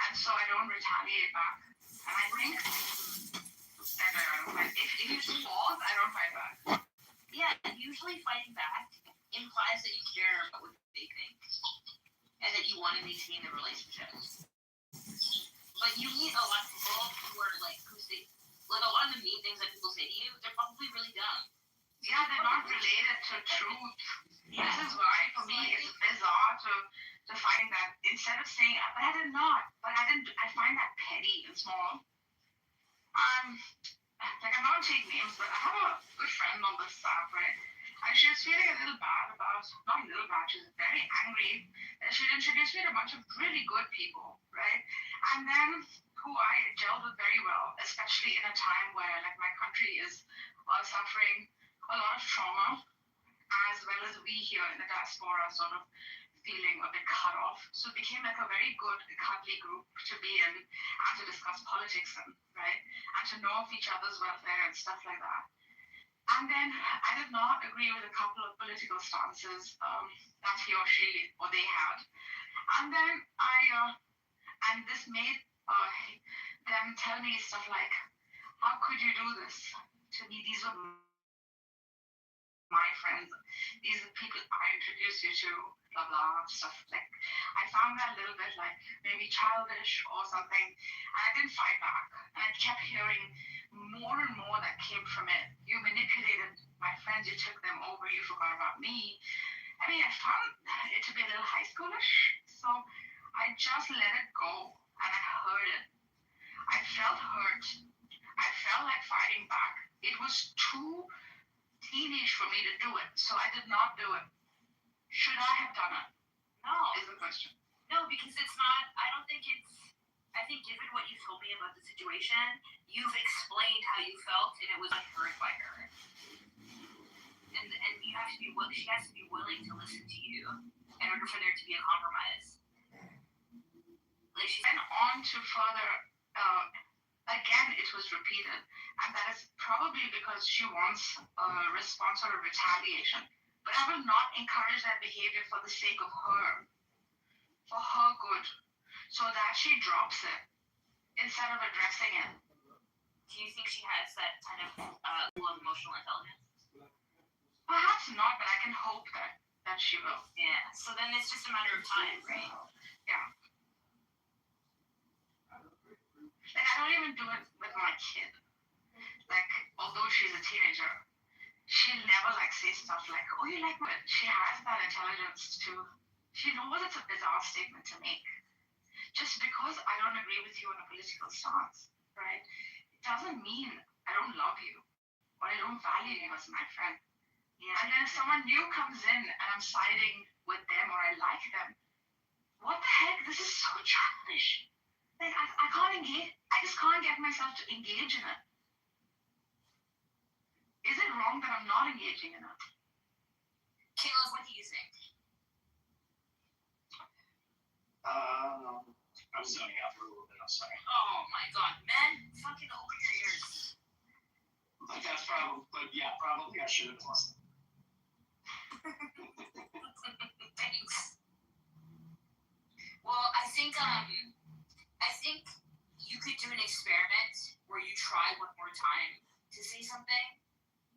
And so I don't retaliate back. And I think that I don't fight. If you pause, I don't fight back. Yeah, usually fighting back implies that you care about what they think and that you want to maintain the relationship. But you meet a lot of people who are like, who say, like a lot of the mean things that people say to you, they're probably really dumb. Yeah, they're not related to truth. Yeah. This is why, for me, it's bizarre to find that instead of saying, but I did not, I find that petty and small. Like, I'm not taking names, but I have a good friend on this app, right? And she was feeling a little bad about, not a little bad, she was very angry. And she introduced me to a bunch of really good people, right? And then who I gelled with very well, especially in a time where, like, my country is suffering a lot of trauma, as well as we here in the diaspora sort of feeling a bit cut off. So it became like a very good, cuddly group to be in and to discuss politics in, right? And to know of each other's welfare and stuff like that. And then I did not agree with a couple of political stances that he or she or they had. And then and this made them tell me stuff like, how could you do this to me? These were my friends, these are people I introduced you to, blah blah stuff. Like I found that a little bit like maybe childish or something, and I didn't fight back. And I kept hearing more and more that came from it. You manipulated my friends, you took them over, you forgot about me. I mean, I found it to be a little high schoolish, so I just let it go, and I heard it. I felt hurt. I felt like fighting back. It was too teenage for me to do it, so I did not do it. Should I have done it? No. Is the question. No, because it's not, I don't think it's, I think given what you told me about the situation, you've explained how you felt and it was hurt by her. And you have to be, she has to be willing to listen to you in order for there to be a compromise. Like she went on to further, again, it was repeated, and that is probably because she wants a response or a retaliation. But I will not encourage that behavior for the sake of her, for her good, so that she drops it instead of addressing it. Do you think she has that kind of level of emotional intelligence? Perhaps not, but I can hope that she will. Yeah, so then it's just a matter of time, right? Yeah. Like, I don't even do it with my kid. Like, although she's a teenager, she'll never, like, say stuff like, oh, you like it. She has that intelligence, too. She knows it's a bizarre statement to make. Just because I don't agree with you on a political stance, right, it doesn't mean I don't love you or I don't value you as my friend. Yeah. And then if someone new comes in and I'm siding with them or I like them, what the heck? This is so childish. Like, I can't engage. I just can't get myself to engage in it. Is it wrong that I'm not engaging in it? Kayla, what do you think? I was zoning out for a little bit. I'm sorry. Oh my god, man, fucking over your ears. Like that's probably, but yeah, probably I should have listened. Thanks. Well, I think you could do an experiment where you try one more time to say something.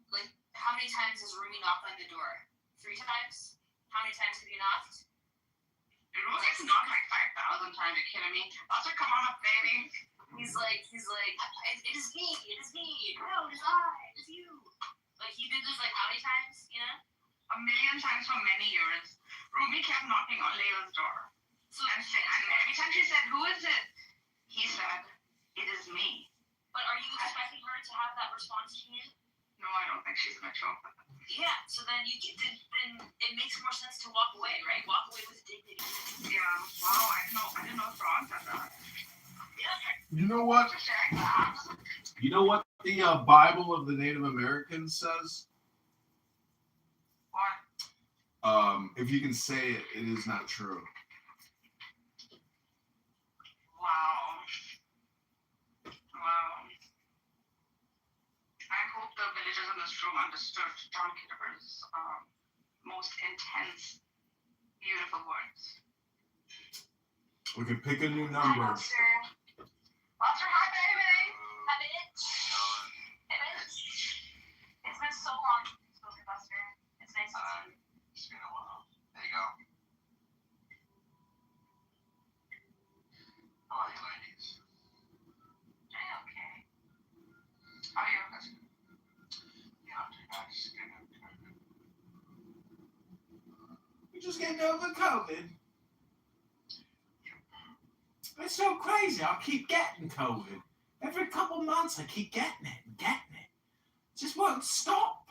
Like, how many times has Rumi knocked on the door? 3 times? How many times have you knocked? Rumi's knocked like 5,000 times. You're kidding me? Buster, come on up, baby. He's like, it is me. No, it is I, it is you. Like, he did this like how many times, you know? 1,000,000 times for many years. Rumi kept knocking on Layla's door. And every time she said, who is it? He said, it is me. But are you expecting her to have that response to you? No, I don't think she's gonna show up. Yeah, so then then it makes more sense to walk away, right? Walk away with dignity. Yeah, wow, I didn't know Fraud said that. Yeah. You know what? You know what the Bible of the Native Americans says? What? If you can say it, it is not true. Wow. I hope the villagers in this room understood John Kitover's most intense, beautiful words. We can pick a new Hi, number. Buster. Buster, hi, baby. Hi, bitch. Hey, bitch. It's been so long since we spoke to Buster. It's nice to see you. It's been a while. There you go. How are you, ladies? Okay. How are you? Yeah, not too bad. Just getting over COVID. You just getting over COVID? It's so crazy. I keep getting COVID. Every couple months, I keep getting it and getting it. It just won't stop.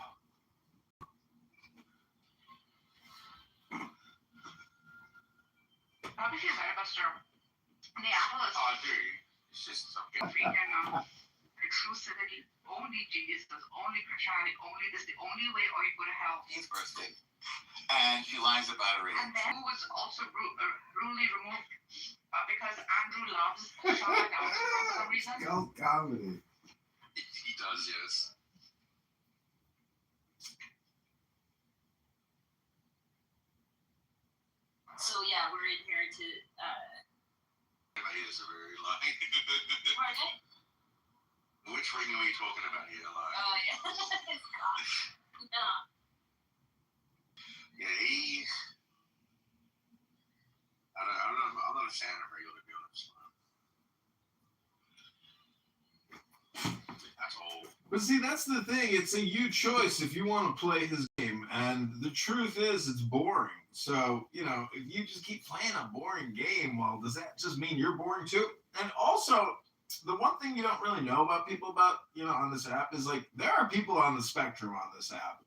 How do you feel better, Buster? Minneapolis. Oh, dude. It's just something. Freaking exclusivity. Only Jesus, only Christianity, only this, the only way or you go to hell. 18th birthday. And she lies about her age. And then who was also rudely removed because Andrew loves Shana Downs for some reason. Go comedy. He does, yes. So yeah, we're in here to He is a very lying. Pardon? Which ring are we talking about here, like? Oh yeah. God. No. Yeah, I'm not a fan of regular, to be honest. That's old. But see, that's the thing. It's a you choice if you want to play his game. And the truth is, it's boring. So, if you just keep playing a boring game, well, does that just mean you're boring too? And also, the one thing you don't really know about people on this app is like there are people on the spectrum on this app.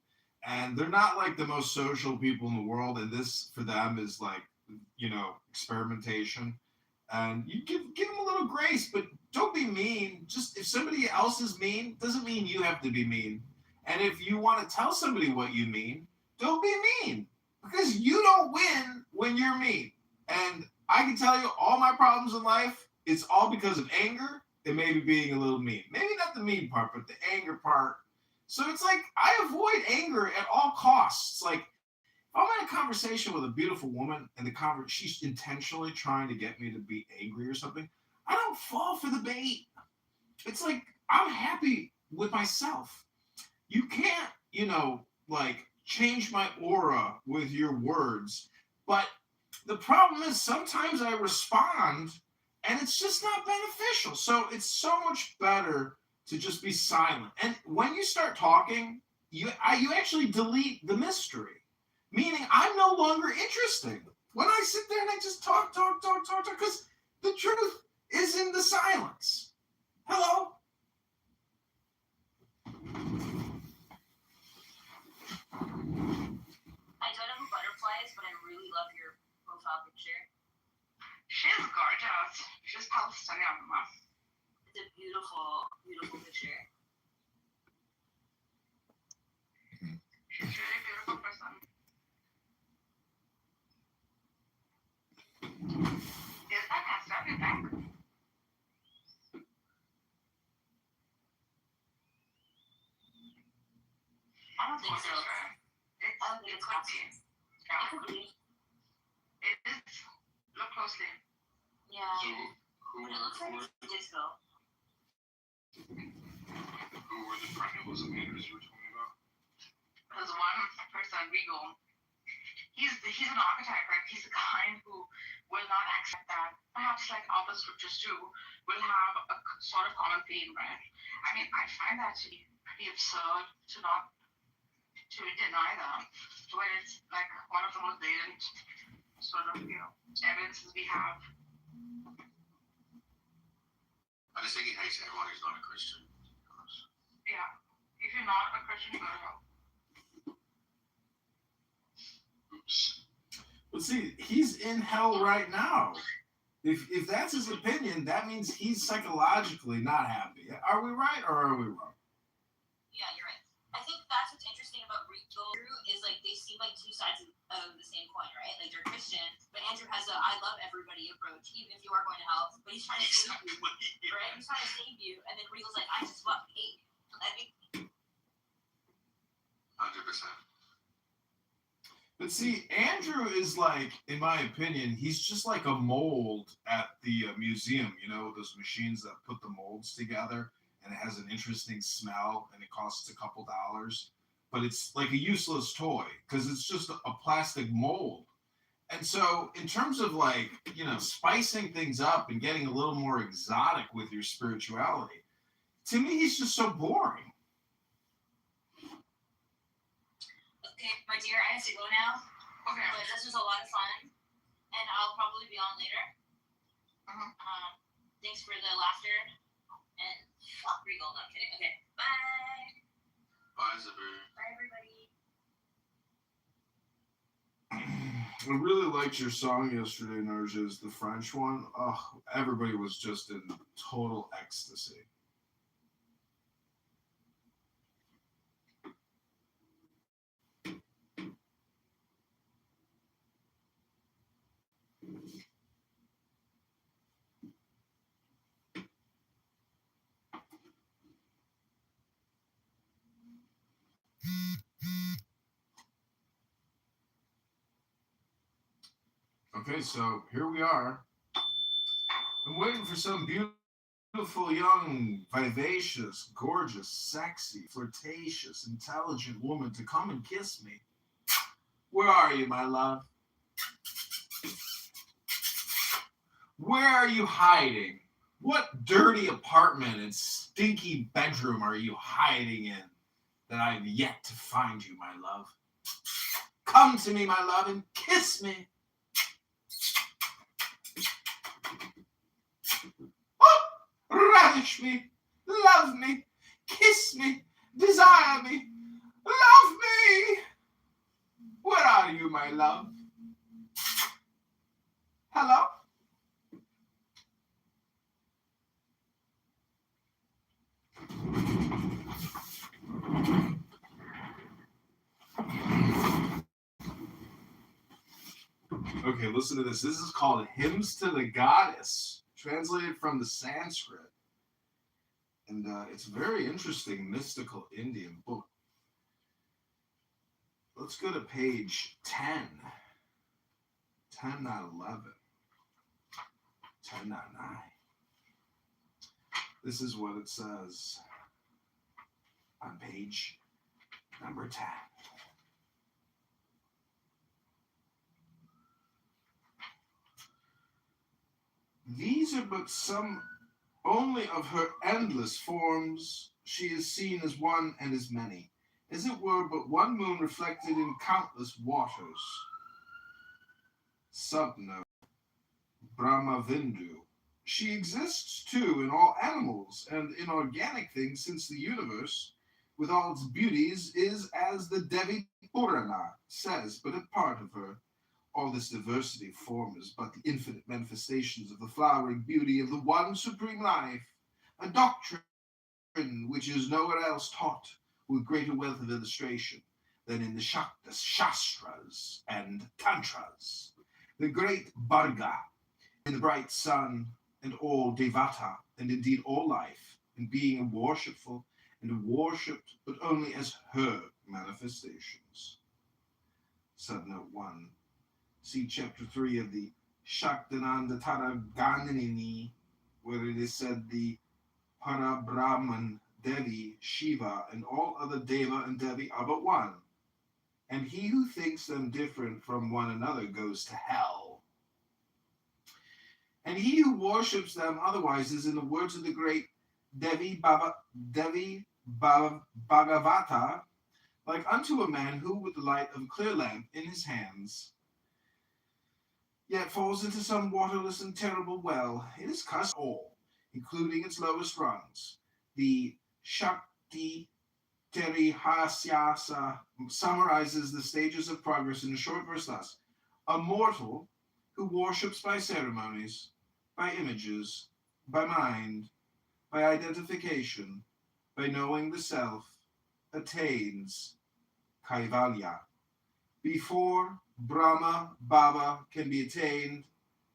And they're not like the most social people in the world. And this for them is like, experimentation. And you give them a little grace, but don't be mean. Just if somebody else is mean, doesn't mean you have to be mean. And if you want to tell somebody what you mean, don't be mean because you don't win when you're mean. And I can tell you all my problems in life, it's all because of anger and maybe being a little mean. Maybe not the mean part, but the anger part. So it's like I avoid anger at all costs. Like if I'm in a conversation with a beautiful woman and she's intentionally trying to get me to be angry or something, I don't fall for the bait. It's like I'm happy with myself. You can't, change my aura with your words. But the problem is sometimes I respond and it's just not beneficial. So it's so much better to just be silent. And when you start talking, you actually delete the mystery. Meaning I'm no longer interesting. When I sit there and I just talk, because the truth is in the silence. Hello? I don't know who Butterfly is, but I really love your profile picture. She's gorgeous. She's Palestinian. It's a beautiful, beautiful picture. She's a really beautiful person. Is that Esther, you think? I don't think so. It could be. Yeah. It could be. It is. Look closely. Yeah. So, But it looks like it's disco. who were the principals of Andrews you were talking about? There's one person, Regal. He's an architect, right? He's the kind who will not accept that. Perhaps like other scriptures too, will have a sort of common theme, right? I mean, I find that to be pretty absurd to deny that, when it's like one of the most blatant sort of, evidences we have. I just think he hates everyone who's not a Christian. Yeah. If you're not a Christian, you go to hell. Oops. But see, he's in hell right now. If that's his opinion, that means he's psychologically not happy. Are we right or are we wrong? Yeah, you're right. I think that's what's interesting about Rico is like they seem like two sides of the same coin, right? Like they're Christian, but Andrew has a I love everybody approach, even if you are going to hell. But he's trying to save you, right? He's trying to save you, and then Rico's like, I just fucking hate you. 100%. But see, Andrew is like, in my opinion, he's just like a mold at the museum, those machines that put the molds together and it has an interesting smell and it costs a couple dollars. But it's like a useless toy because it's just a plastic mold. And so, in terms of like, spicing things up and getting a little more exotic with your spirituality, to me, he's just so boring. Okay, my dear, I have to go now. Okay. But this was a lot of fun, and I'll probably be on later. Thanks for the laughter, and fuck Regal. No, I'm kidding. Okay, bye. Bye, Zabir. Bye, everybody. I really liked your song yesterday, Narges, the French one. Oh, everybody was just in total ecstasy. Okay, so here we are. I'm waiting for some beautiful, young, vivacious, gorgeous, sexy, flirtatious, intelligent woman to come and kiss me. Where are you, my love? Where are you hiding? What dirty apartment and stinky bedroom are you hiding in that I've yet to find you, my love? Come to me, my love, and kiss me. Oh, ravish me, love me, kiss me, desire me, love me. Where are you, my love? Hello? Okay, listen to this. This is called Hymns to the Goddess, translated from the Sanskrit. And it's a very interesting mystical Indian book. Let's go to page 10. 10, not 11. 10, not 9. This is what it says on page number 10. These are but some only of her endless forms. She is seen as one and as many, as it were but one moon reflected in countless waters. Subnote, Brahmavindu. She exists too in all animals and in organic things, since the universe, with all its beauties, is as the Devi Purana says, but a part of her. All this diversity of form is but the infinite manifestations of the flowering beauty of the one supreme life, a doctrine which is nowhere else taught with greater wealth of illustration than in the Shastras and Tantras. The great Bharga, in the bright sun, and all Devata, and indeed all life, and being worshipful and worshipped, but only as her manifestations. Subnote 1. See chapter 3 of the Shaktananda Taraganini, where it is said the Parabrahman, Devi, Shiva, and all other Deva and Devi are but one, and he who thinks them different from one another goes to hell. And he who worships them otherwise is, in the words of the great Devi Bhagavata, like unto a man who, with the light of a clear lamp in his hands, yet falls into some waterless and terrible well. It is cursed all, including its lowest rungs. The Shakti Terihasyasa summarizes the stages of progress in a short verse thus: a mortal who worships by ceremonies, by images, by mind, by identification, by knowing the self, attains Kaivalya. Before Brahma Bhava can be attained,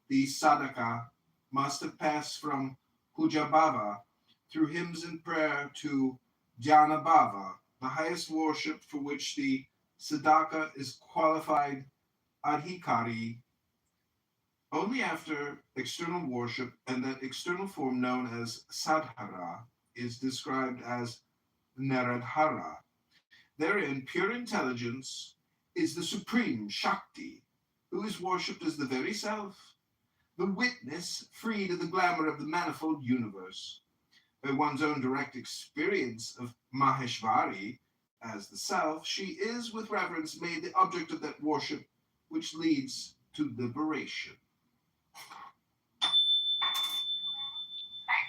the sadhaka must have passed from Puja Bhava through hymns and prayer to Dhyana Bhava, the highest worship for which the sadhaka is qualified adhikari. Only after external worship and that external form known as sadhara is described as naradhara. Therein, pure intelligence is the supreme Shakti, who is worshipped as the very self, the witness freed of the glamour of the manifold universe. By one's own direct experience of Maheshvari as the self, she is, with reverence, made the object of that worship which leads to liberation. Thank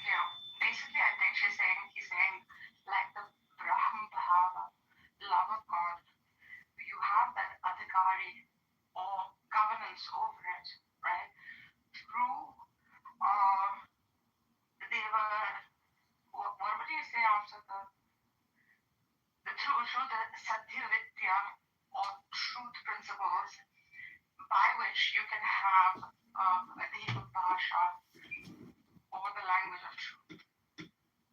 you. Basically, I think he's saying, like the Brahma Bhava, love of God, you have that adhikari or governance over it, right? Through they were, what would you say after through the Satya Vidya or truth principles by which you can have a Deva Bhasha or the language of truth.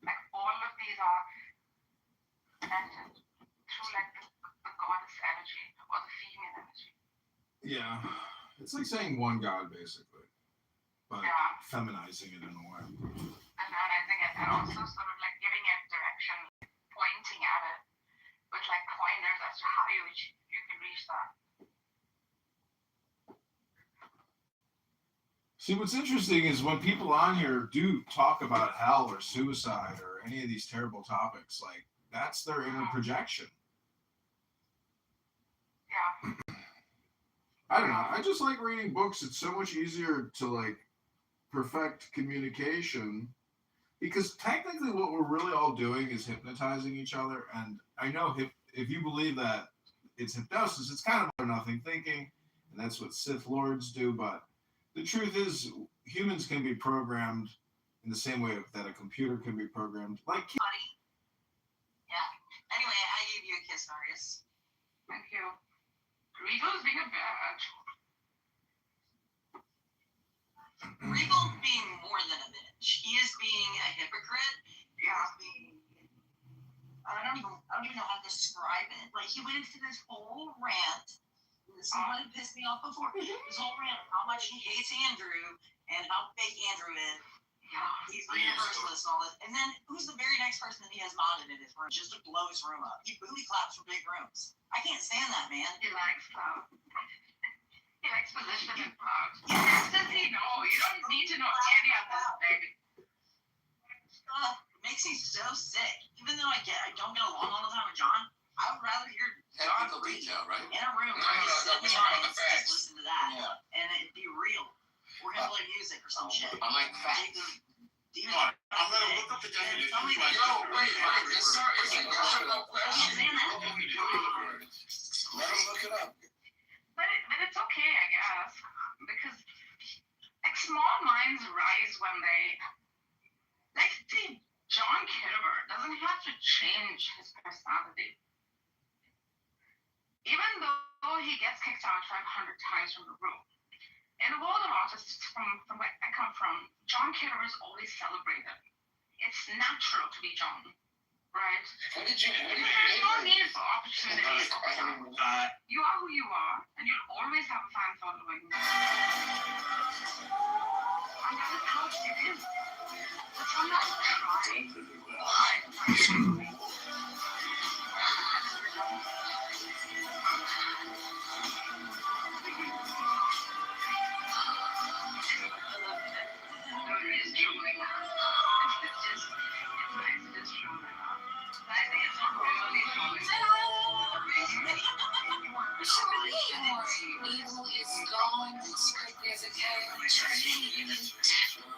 Like all of these are connected through like the goddess energy or the female energy. Yeah, it's like saying one God basically, but yeah, feminizing it in a way. And then I think and also sort of like giving it direction, pointing at it with like pointers as to how you can reach that. See, what's interesting is when people on here do talk about hell or suicide or any of these terrible topics, like that's their inner projection. Yeah. I don't know. I just like reading books. It's so much easier to like perfect communication because technically what we're really all doing is hypnotizing each other. And I know if you believe that it's hypnosis, it's kind of nothing thinking, and that's what Sith Lords do. But the truth is, humans can be programmed in the same way that a computer can be programmed. Like, Funny. Yeah. Anyway, I gave you a kiss, Marius. Thank you. Regal's being a bitch. Regal's being more than a bitch. He is being a hypocrite. Yeah. I don't even know how to describe it. Like, he went into this whole rant. This is what had pissed me off before. This whole rant of how much he hates Andrew and how fake Andrew is. Yeah. He's a universalist and all this. And then who's the very next person that he has modded in his room just to blow his room up? He booty claps for big rooms. I can't stand that, man. He likes clout. He likes position and clout. Does he know? You don't need to know any of this, baby. It makes me so sick. Even though I don't get along all the time with John, I would rather hear John Technical detail, right? in a room No, where he's no, sitting we're talking and about the facts. just listen to that, Yeah. and it'd be real. We're gonna play music or some shit. I like Take facts. the Come on, I'm gonna look up the definition. Tell me of my- that. Yo, wait, let's start. It's a no question. Saying that. Let him look it up. But it's okay, I guess. Because like small minds rise when they like see John Kitover doesn't have to change his personality. Even though he gets kicked out 500 times from the room. In the world of artists from where I come from, John Kitover is always celebrated. It's natural to be John, right? What did you There's no need for opportunities. You are who you are, and you'll always have a fan following. And that is how it is. But sometimes try. Evil is gone as quickly as it came.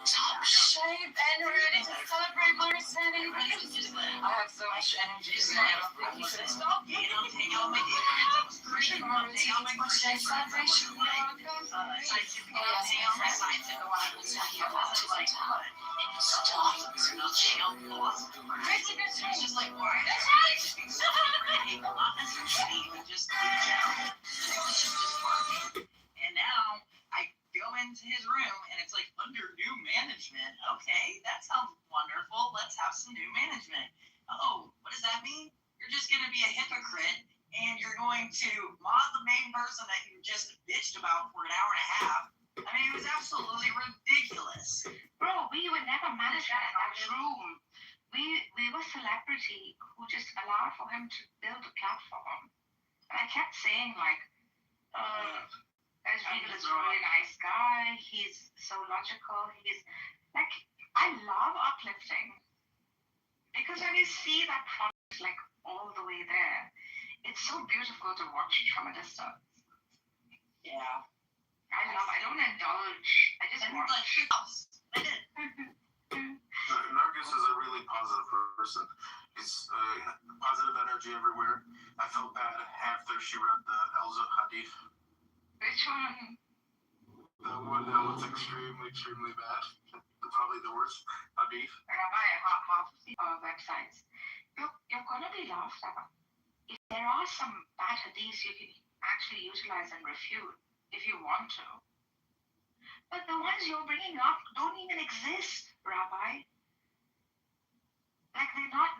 Top shape and ready to celebrate Blurry Sanity. I have so much energy now. You could stop. You know, take out my Celebration. It's just like, why? That's right. Just and now I go into his room and it's like under new management. Okay, that sounds wonderful. Let's have some new management. Oh, what does that mean? You're just going to be a hypocrite and you're going to mod the main person that you just bitched about for an hour and a half. I mean, it was absolutely ridiculous. Bro, we would never manage that in that room. We were celebrity who just allowed for him to build a platform. And I kept saying like, Regal is a really nice guy. He's so logical. He's like, I love uplifting. Because when you see that product like all the way there, it's so beautiful to watch from a distance. Yeah. I don't indulge. I just And watch. like, I did. Nargis is a really positive person. He's positive energy everywhere. I felt bad after she read the Elsa Hadith. Which one? The one that was extremely bad. Probably the worst Hadith. Rabbi, half websites. You're gonna be laughed at. If there are some bad hadiths you can actually utilize and refute if you want to. But the ones you're bringing up don't even exist, Rabbi. Like they're not,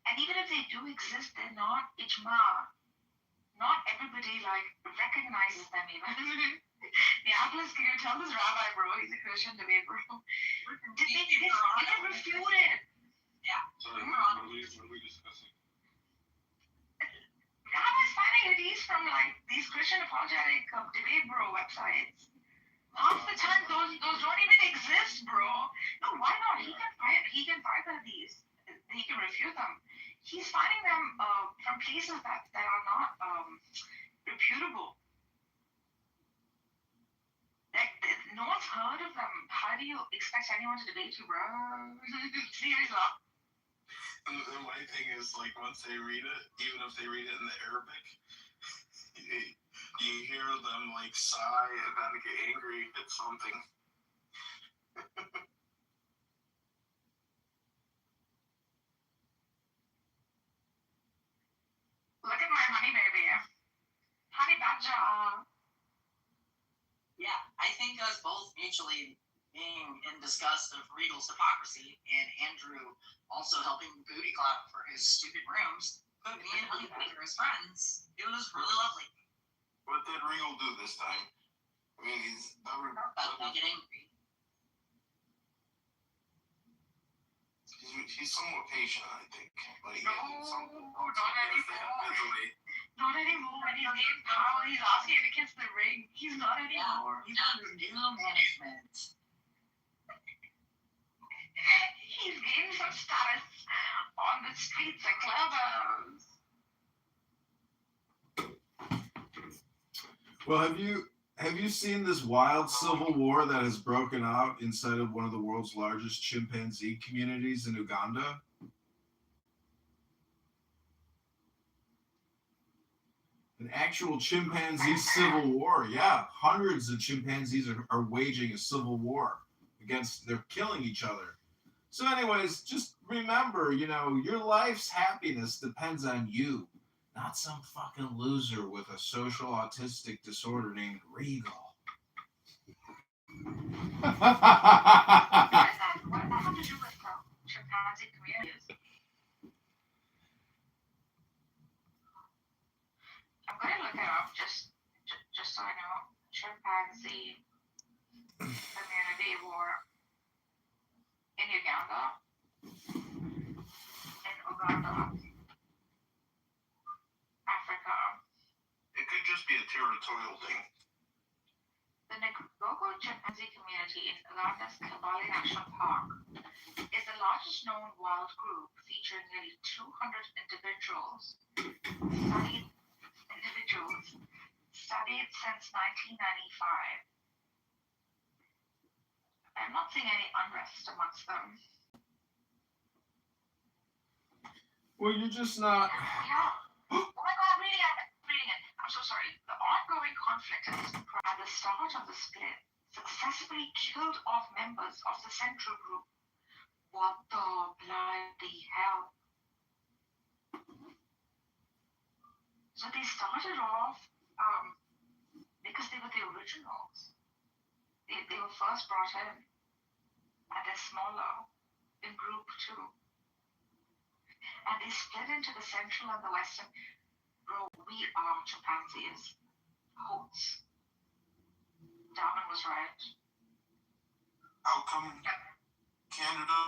and even if they do exist, they're not ijma. Not everybody like recognizes them even. Neapolis, can you tell this rabbi, bro? He's a Christian debate, bro. Did they refute it? Yeah. So what are we discussing? Rabbis finding hadiths from like these Christian apologetic debate bro websites. Half the time, those don't even exist, bro. No, why not? He can find these. He can refute them. He's finding them from places that are not reputable. Like no one's heard of them. How do you expect anyone to debate you, bro? Seriously. And my thing is, like, once they read it, even if they read it in the Arabic, you hear them, like, sigh and then get angry at something. Look at my honey baby. Honey badger. Yeah, I think us both mutually being in disgust of Regal's hypocrisy and Andrew also helping booty clap for his stupid rooms put me and Honey Badger as friends. It was really lovely. What did Regal do this time? I mean, he's never get angry. He's somewhat patient, I think. But he No, not anymore. Not anymore. When he's getting power, he's asking to kiss the ring. He's not anymore. He's under new management. He's getting some status on the streets of clubhouse. Well, have you seen this wild civil war that has broken out inside of one of the world's largest chimpanzee communities in Uganda? An actual chimpanzee civil war. Yeah, hundreds of chimpanzees are waging a civil war against, they're killing each other. So anyways, just remember, your life's happiness depends on you, not some fucking loser with a social autistic disorder named Regal. What does that have to do with chimpanzee communities? I'm going to look it up just so I know. Chimpanzee community war in Uganda. Africa. It could just be a territorial thing. The Ngogo chimpanzee community in Uganda's Kambale National Park is the largest known wild group, featuring nearly 200 individuals studied since 1995. I'm not seeing any unrest amongst them. Well, you're just not. Yeah. Oh my God, I'm reading it. I'm so sorry. The ongoing conflict at the start of the split successfully killed off members of the central group. What the bloody hell? So they started off because they were the originals. They were first brought in, and they're smaller in group 2. And they split into the central and the western. Bro, we are chimpanzees. Hoots. Darwin was right. How come Canada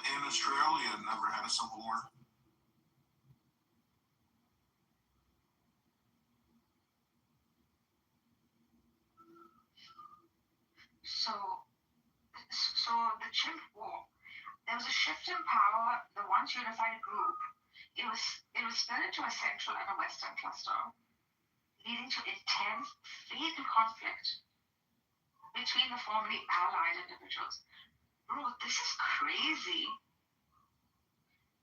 and Australia never had a civil war? So the chimp war, there was a shift in power. The once unified group, it was split into a central and a western cluster, leading to intense fatal conflict between the formerly allied individuals. Bro, this is crazy.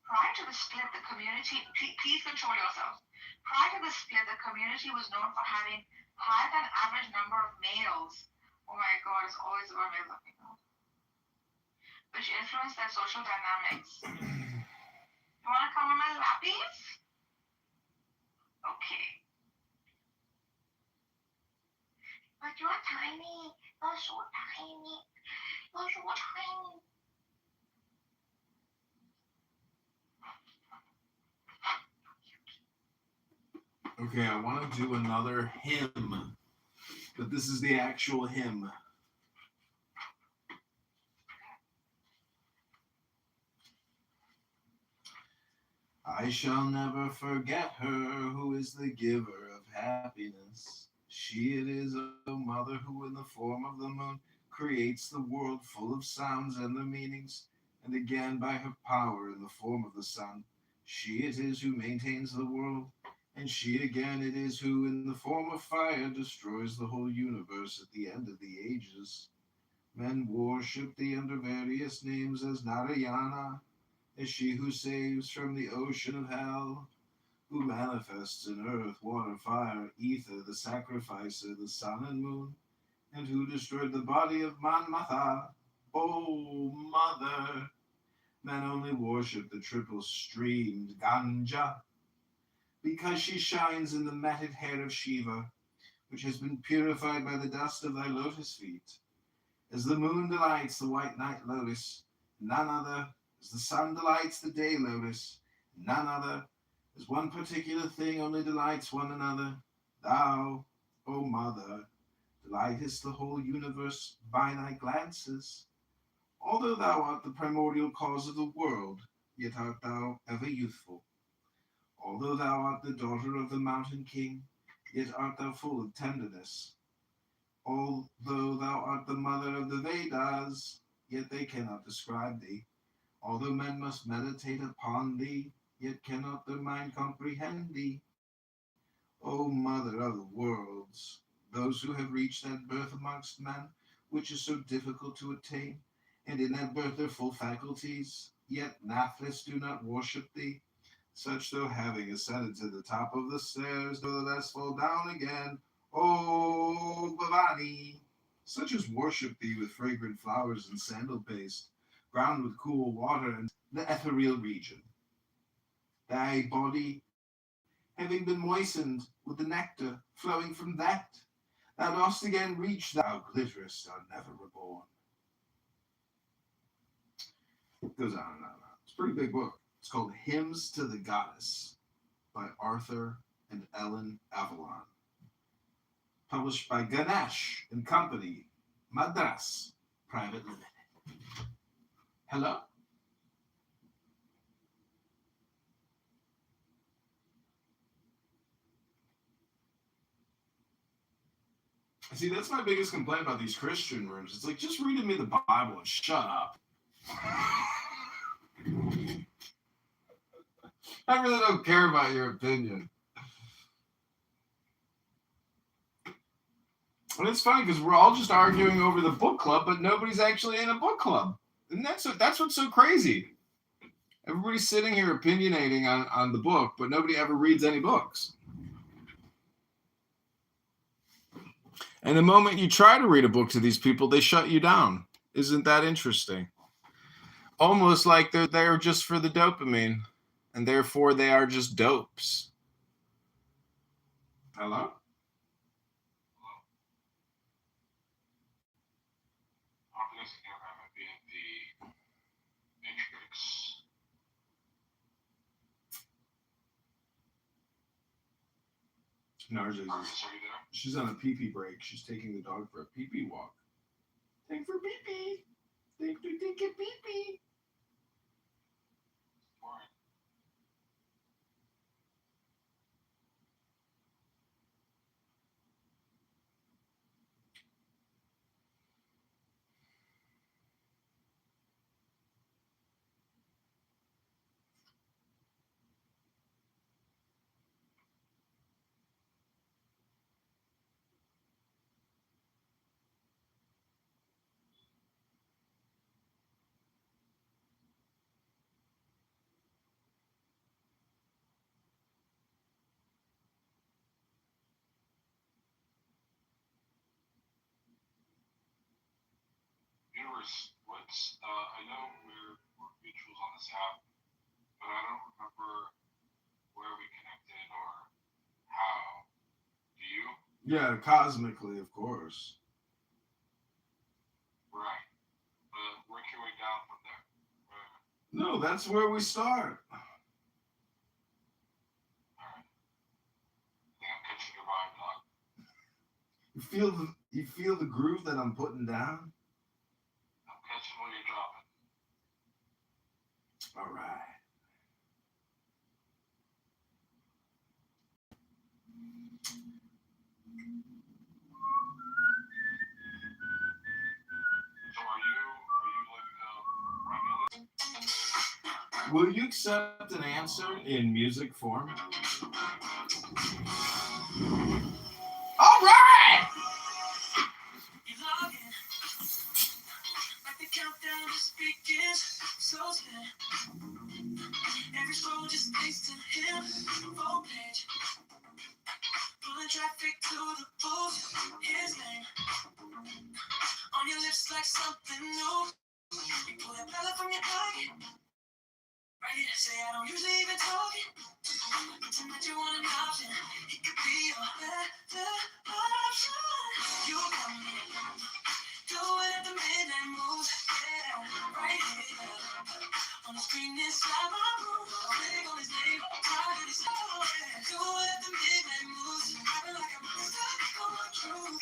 Prior to the split, the community, please control yourself. Prior to the split, the community was known for having higher than average number of males. Oh my God, it's always about males and females, which influence their social dynamics. You want to come on my lappies? Okay. But you're tiny. You're so tiny. You're so tiny. Okay, I want to do another hymn, but this is the actual hymn. I shall never forget her who is the giver of happiness. She it is, O mother, who in the form of the moon creates the world full of sounds and their meanings, and again by her power in the form of the sun. She it is who maintains the world, and she again it is who in the form of fire destroys the whole universe at the end of the ages. Men worship thee under various names as Narayana, as she who saves from the ocean of hell, who manifests in earth, water, fire, ether, the sacrificer, the sun and moon, and who destroyed the body of Manmatha. O mother, men only worship the triple-streamed Ganja, because she shines in the matted hair of Shiva, which has been purified by the dust of thy lotus feet. As the moon delights the white night lotus, none other, as the sun delights the day lotus, none other, as one particular thing only delights one another, thou, O mother, delightest the whole universe by thy glances. Although thou art the primordial cause of the world, yet art thou ever youthful. Although thou art the daughter of the mountain king, yet art thou full of tenderness. Although thou art the mother of the Vedas, yet they cannot describe thee. Although men must meditate upon thee, yet cannot their mind comprehend thee. O mother of the worlds, those who have reached that birth amongst men, which is so difficult to attain, and in that birth their full faculties, yet nathless do not worship thee, such though having ascended to the top of the stairs, nevertheless fall down again, O Bhavani, such as worship thee with fragrant flowers and sandal paste, ground with cool water and the ethereal region. Thy body, having been moistened with the nectar flowing from that, thou dost again reach, thou glitterest, are never reborn. It goes on and on and on. It's a pretty big book. It's called Hymns to the Goddess by Arthur and Ellen Avalon. Published by Ganesh and Company, Madras Private Limited. Hello? See, that's my biggest complaint about these Christian rooms. It's like, just reading me the Bible and shut up. I really don't care about your opinion. And it's funny because we're all just arguing over the book club, but nobody's actually in a book club. And that's what's so crazy. Everybody's sitting here opinionating on the book, but nobody ever reads any books. And the moment you try to read a book to these people, they shut you down. Isn't that interesting? Almost like they're there just for the dopamine, and therefore they are just dopes. Hello? Narja is, she's on a pee-pee break. She's taking the dog for a pee-pee walk. Take for pee-pee. Take a pee-pee. Viewers, I know we're mutuals on this app, but I don't remember where we connected or how. Do you? Yeah, cosmically, of course. Right. But work your way down from there. No, that's where we start. Alright. I think I'm catching your vibe, dog. You feel the groove that I'm putting down? I'm catching what you're dropping. All right. Will you accept an answer in music form? All right! Countdown just begins, so spin. Every scroll just leads to him. Full page, pulling traffic to the booth. His name on your lips like something new. You pull that ballot from your pocket, right? Say I don't usually even talk it. Pretend that you want an option. It could be your better option. You got me. Do it at the midnight moves, yeah, right here. On the screen inside my room, click on his name, try to discover it. Do it at the midnight moves, rapping like I'm stuck on my truth.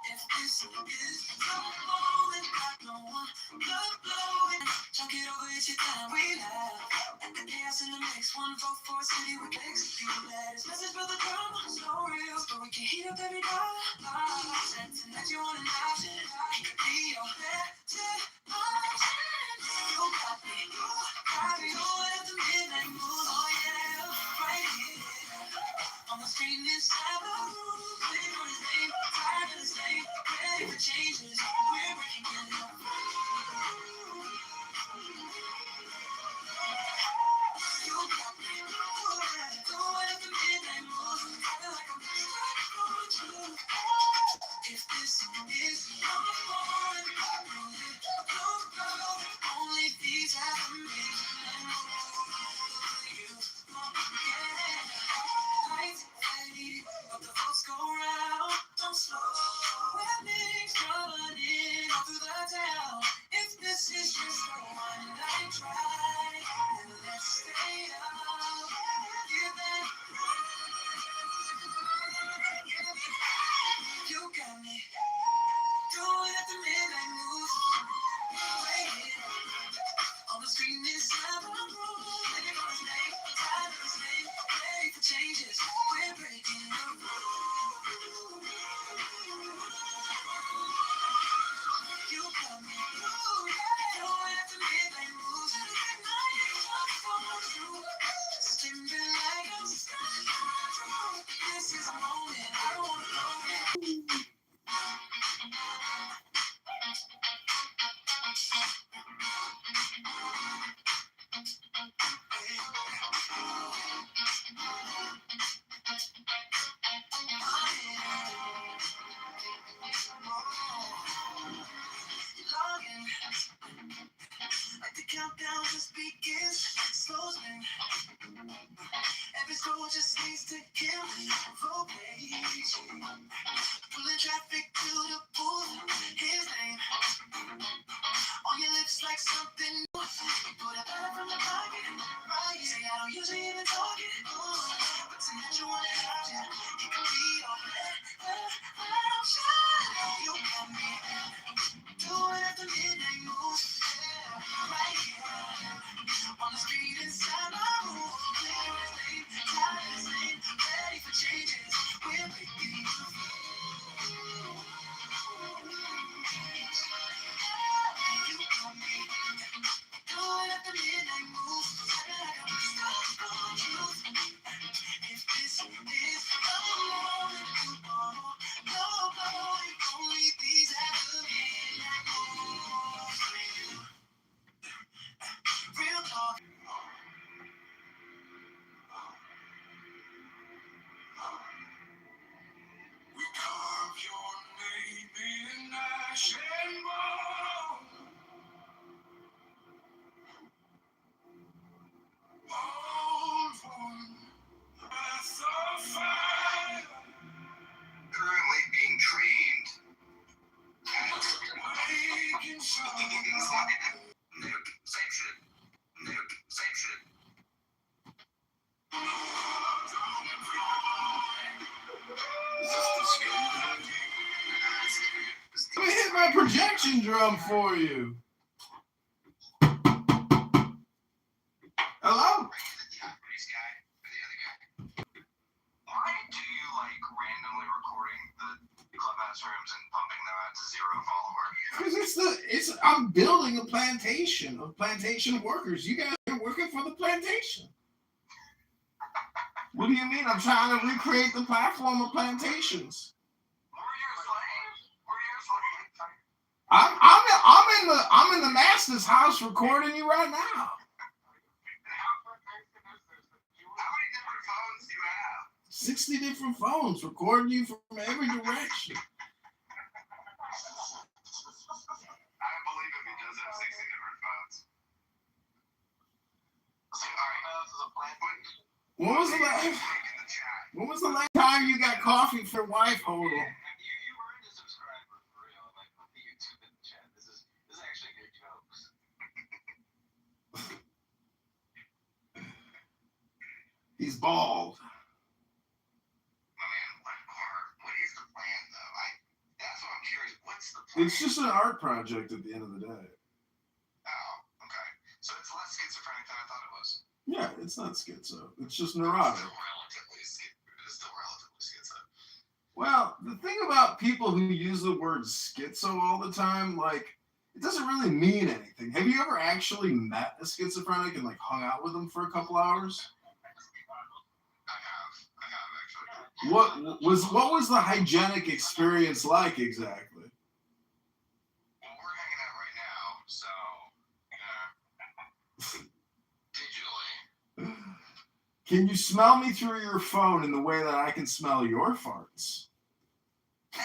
If this is the moment, I don't want love blowing. Chunk it over, it's your time, we laugh. And the chaos in the mix, one vote for a city with legs. You let his message for the drama, so real. But we can heat up every dollar. Sensing that you want an option. It could be your better option. You got me, you got me. Do it at the midnight moon, oh yeah, right here. On the screen inside the room, click on his name, tired of the same, ready for changes. We're breaking it up. You got me, do it at the midnight moon. I feel like I'm stuck on you. If this is your moment, only these have me. Lights fade, but the votes go round. Don't slow, weddings running all through the town. If this is just a one-night drive, then let's stay up. Give it. You got me. Do it at the midnight move. Wait. On the screen inside my room. Living on his name, tired of his name. Ready for changes. We're breaking the rules. You got me. Do it at the midnight move. Slipping like I'm stuck. This is a moment I don't want to know. Like the countdown just begins, slows in. Every scroll just needs to kill me. Full page, pulling traffic to the booth. His name on your lips like something new. You put a ballot from the pocket, right? Say I don't usually even talk it, but tonight you want it out, yeah. It could be your option. You got me. Do it at the midnight moves, yeah, right here. On the street inside my room, clear his name, tired of his name, ready for changes. We're breaking the rules. You got me. Do it at the midnight move, like I'm stuck on you. If this is the moment you want, nobody, only these at the midnight move. Real talk. We carve your name in ash and bone. Old one, breath of fire. Currently being trained at Waking Nope, same shit. Nope, same shit. Let me hit my projection drum for you. Hello? Why do you like randomly recording the clubhouse rooms and pumping them out to 0 followers? Because I'm building a plantation of plantation workers. You guys are working for the plantation. What do you mean? I'm trying to recreate the platform of plantations. Were you a slave? Were you a slave? I'm in the master's house recording you right now. How many different phones do you have? 60 different phones recording you from every direction. I don't believe him. He does have 60 different phones. So, all right, this is a plan. When was the last time you got coffee for your wife, Hodel? You earned a subscriber for real. Like, put the YouTube in the chat. This is actually good jokes. He's bald. My man, what is the plan though? That's what I'm curious. What's the plan? It's just an art project at the end of the day. Oh, okay. So it's less schizophrenic than I thought it was. Yeah, it's not schizo. It's just neurotic. It's still relatively schizo. Well, the thing about people who use the word schizo all the time, like, it doesn't really mean anything. Have you ever actually met a schizophrenic and, like, hung out with them for a couple hours? I have actually. What was the hygienic experience like exactly? Well, we're hanging out right now, so digitally. Can you smell me through your phone in the way that I can smell your farts? No.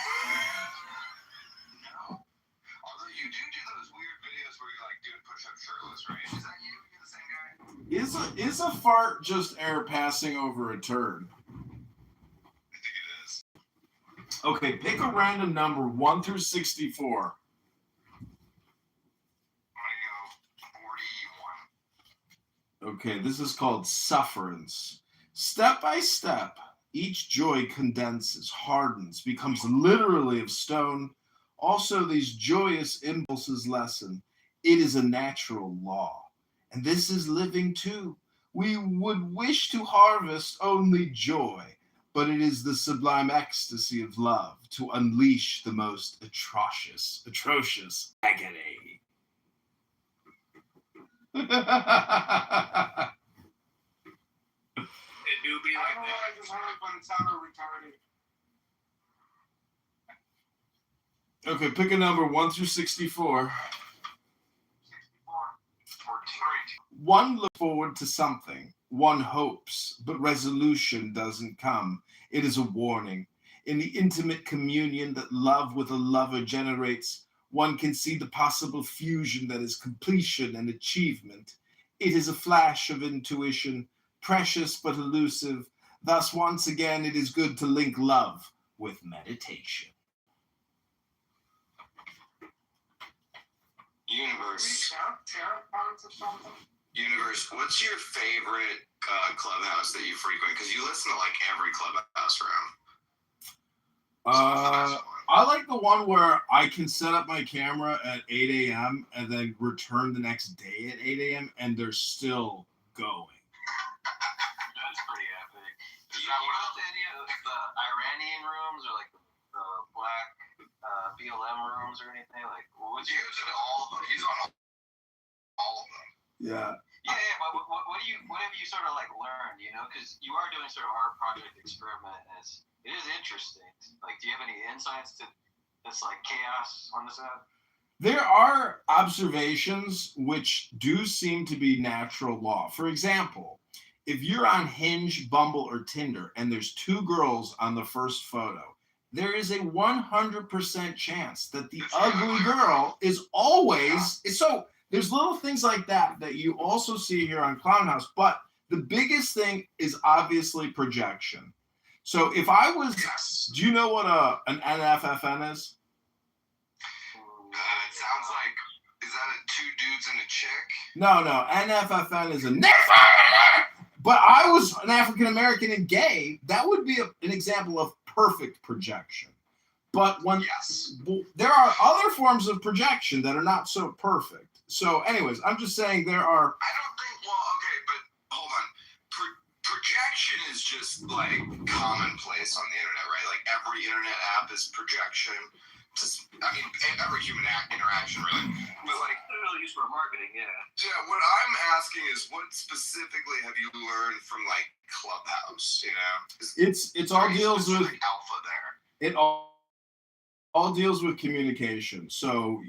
Although you do those weird videos where you're like doing push-ups shirtless, right? Is that you? You're the same guy? Is a fart just air passing over a turd? I think it is. Okay, pick a random number 1 through 64. I'm gonna go 41. Okay, this is called sufferance. Step by step, each joy condenses, hardens, becomes literally of stone. Also, these joyous impulses lessen. It is a natural law. And this is living too. We would wish to harvest only joy, but it is the sublime ecstasy of love to unleash the most atrocious agony. It do be like that. I just heard, but it's not retarded. Okay, pick a number 1 through 64. 43. One looks forward to something. One hopes, but resolution doesn't come. It is a warning. In the intimate communion that love with a lover generates, one can see the possible fusion that is completion and achievement. It is a flash of intuition, precious but elusive. Thus, once again, it is good to link love with meditation. Universe, what's your favorite clubhouse that you frequent? Because you listen to like every clubhouse room. I like the one where I can set up my camera at 8 a.m. and then return the next day at 8 a.m. and they're still going. That's pretty epic. Do you go to any of the Iranian rooms or like the black BLM rooms or anything? Like, would you use it all of them? He's on all of them. Yeah. Yeah, but what have you sort of like learned, you know? Because you are doing sort of art project experiment, and it is interesting. Like, do you have any insights to this like chaos on this app? There are observations which do seem to be natural law. For example, if you're on Hinge, Bumble, or Tinder, and there's 2 girls on the first photo, there is a 100% chance that the ugly girl is always so. There's little things like that you also see here on Clown House, but the biggest thing is obviously projection. So if I was, do you know what an NFFN is? It sounds like, is that 2 dudes and a chick? No, NFFN is a but I was an African American and gay. That would be an example of perfect projection. But there are other forms of projection that are not so perfect. So anyways, I'm just saying there are... I don't think, okay, but hold on. Projection is just like commonplace on the internet, right? Like every internet app is projection. just, I mean, every human interaction, really. But like, Really used for marketing, yeah. yeah, what I'm asking is, what specifically have you learned from like Clubhouse? You know, It's all deals with alpha there. it all deals with communication. So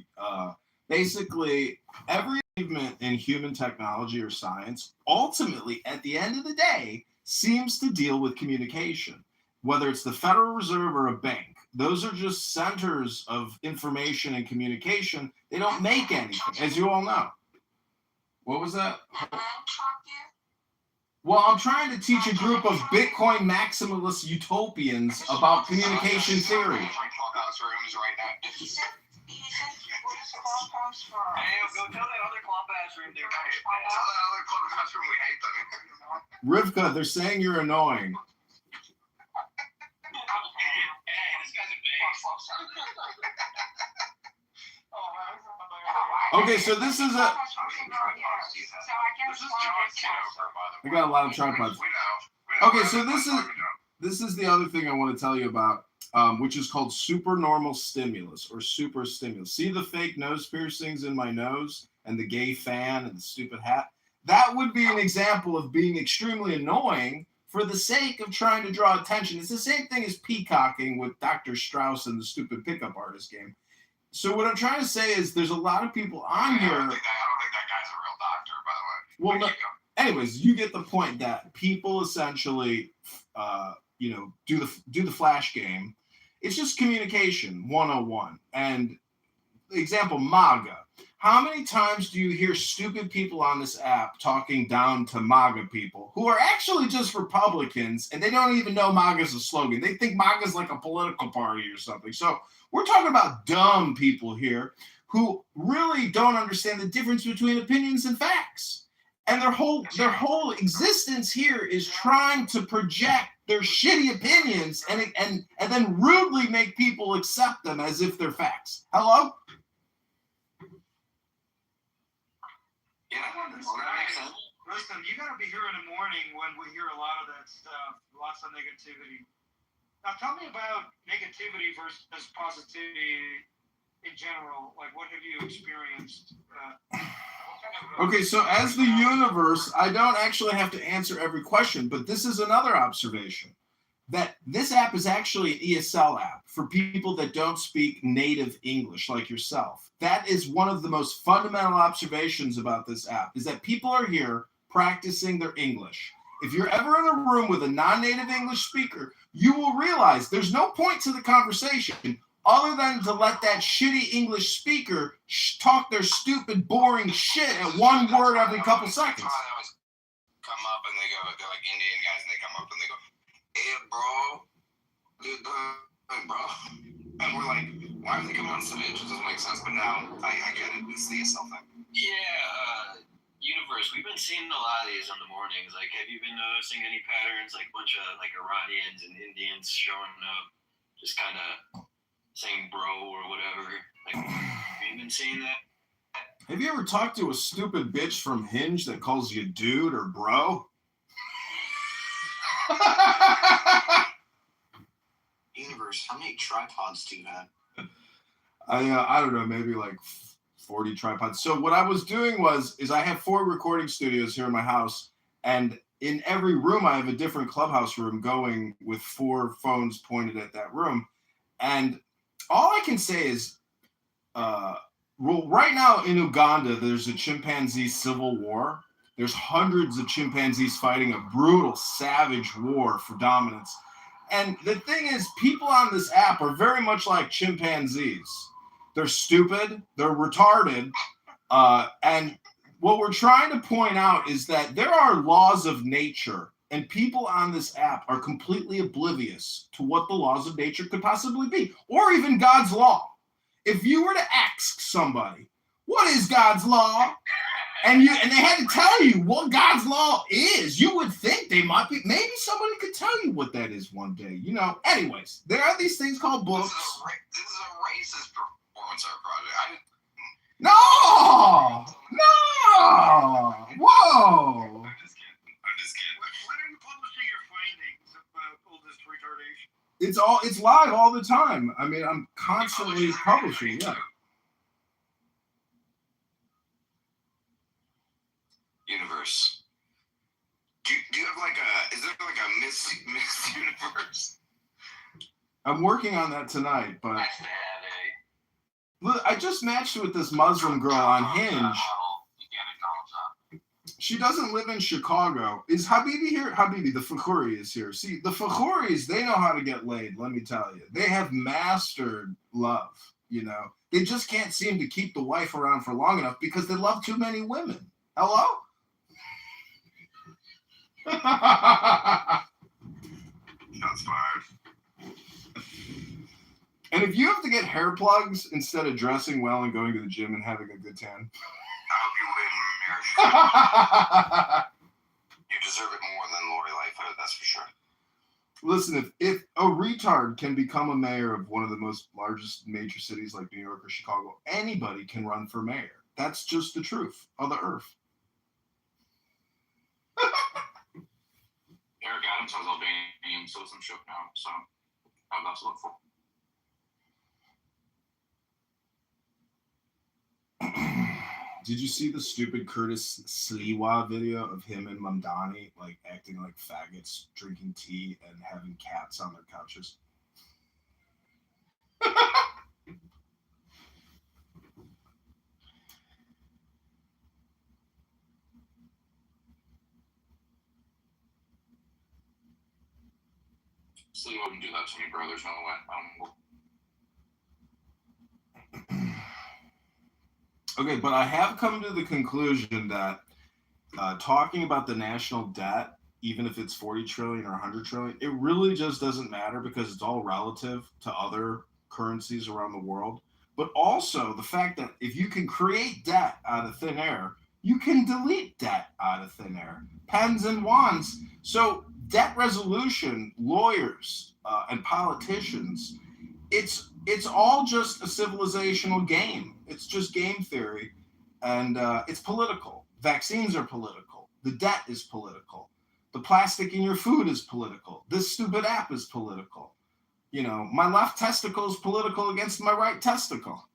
basically, every achievement in human technology or science, ultimately, at the end of the day, seems to deal with communication. Whether it's the Federal Reserve or a bank, those are just centers of information and communication. They don't make anything, as you all know. What was that? Well, I'm trying to teach a group of Bitcoin maximalist utopians about communication theory. Clubhouse rooms right now. Hey, go tell that other Clubhouse room they're right. Tell that other Clubhouse room we hate them. Rivka, they're saying you're annoying. Hey, this guy's a Okay, so this is a. I got a lot of tripods. Okay, so this is the other thing I want to tell you about, which is called supernormal stimulus or super stimulus. See the fake nose piercings in my nose and the gay fan and the stupid hat? That would be an example of being extremely annoying for the sake of trying to draw attention. It's the same thing as peacocking with Dr. Strauss and the stupid pickup artist game. So what I'm trying to say is there's a lot of people on here. I don't think that guy's a real doctor, by the way. Well, no, anyways, you get the point that people essentially, do the flash game. It's just communication 101. And example, MAGA. How many times do you hear stupid people on this app talking down to MAGA people who are actually just Republicans and they don't even know MAGA is a slogan? They think MAGA is like a political party or something. So we're talking about dumb people here who really don't understand the difference between opinions and facts. And their whole existence here is trying to project their shitty opinions and then rudely make people accept them as if they're facts. Hello? Yeah, well, that makes sense. Listen, you got to be here in the morning when we hear a lot of that stuff, lots of negativity. Now, tell me about negativity versus positivity in general. Like, what have you experienced? Okay, so as the universe, I don't actually have to answer every question, but this is another observation. That this app is actually an ESL app for people that don't speak native English like yourself. That is one of the most fundamental observations about this app, is that people are here practicing their English. If you're ever in a room with a non-native English speaker, you will realize there's no point to the conversation other than to let that shitty English speaker talk their stupid, boring shit at one word every couple seconds. They always come up and they go, they're like Indian guys, and they come up and they go, "Hey, bro, dude, bro," and we're like, "Why are they coming on stage? It doesn't make sense." But now I get it. It's the ESL thing. Yeah, Universe, we've been seeing a lot of these in the mornings. Like, have you been noticing any patterns? Like, a bunch of like Iranians and Indians showing up, just kind of saying "bro" or whatever. Like, have you been seeing that? Have you ever talked to a stupid bitch from Hinge that calls you dude or bro? Universe, how many tripods do you have? I don't know, maybe like 40 tripods. So what I was doing is I have 4 recording studios here in my house, and in every room I have a different Clubhouse room going with 4 phones pointed at that room. And all I can say is, right now in Uganda, there's a chimpanzee civil war. There's hundreds of chimpanzees fighting a brutal, savage war for dominance. And the thing is, people on this app are very much like chimpanzees. They're stupid, they're retarded, and what we're trying to point out is that there are laws of nature, and people on this app are completely oblivious to what the laws of nature could possibly be, or even God's law. If you were to ask somebody, what is God's law? And they had to tell you what God's law is, you would think they might be, maybe somebody could tell you what that is one day. Anyways, there are these things called books. This is a racist performance art project. No! Whoa! I'm just kidding. When are you publishing your findings about all this retardation? It's live all the time. I mean, I'm constantly publishing. Yeah. Universe. Do you have like a? Is there like a Miss Universe? I'm working on that tonight, but That's bad, eh? look, I just matched with this Muslim girl on Hinge. You can't acknowledge that. She doesn't live in Chicago. Is Habibi here? Habibi, the Fakhuri is here. See, the Fakhuris, they know how to get laid, let me tell you. They have mastered love, you know. They just can't seem to keep the wife around for long enough because they love too many women. Hello? Shots fired. And if you have to get hair plugs instead of dressing well and going to the gym and having a good tan, I hope you win marriage. You deserve it more than Lori Lightfoot, that's for sure. listen, if a retard can become a mayor of one of the most largest major cities like New York or Chicago, anybody can run for mayor. That's just the truth of the earth. Eric Adams has Albanian citizenship now, so I have that to look for. Did you see the stupid Curtis Sliwa video of him and Mamdani like acting like faggots, drinking tea, and having cats on their couches? Slee wouldn't do that to me, bro. There's no way. Okay, but I have come to the conclusion that talking about the national debt, even if it's 40 trillion or 100 trillion, it really just doesn't matter because it's all relative to other currencies around the world. But also the fact that if you can create debt out of thin air, you can delete debt out of thin air. Pens and wands. So debt resolution, lawyers, and politicians, it's all just a civilizational game. It's just game theory, and it's political. Vaccines are political. The debt is political. The plastic in your food is political. This stupid app is political. You know, my left testicle is political against my right testicle.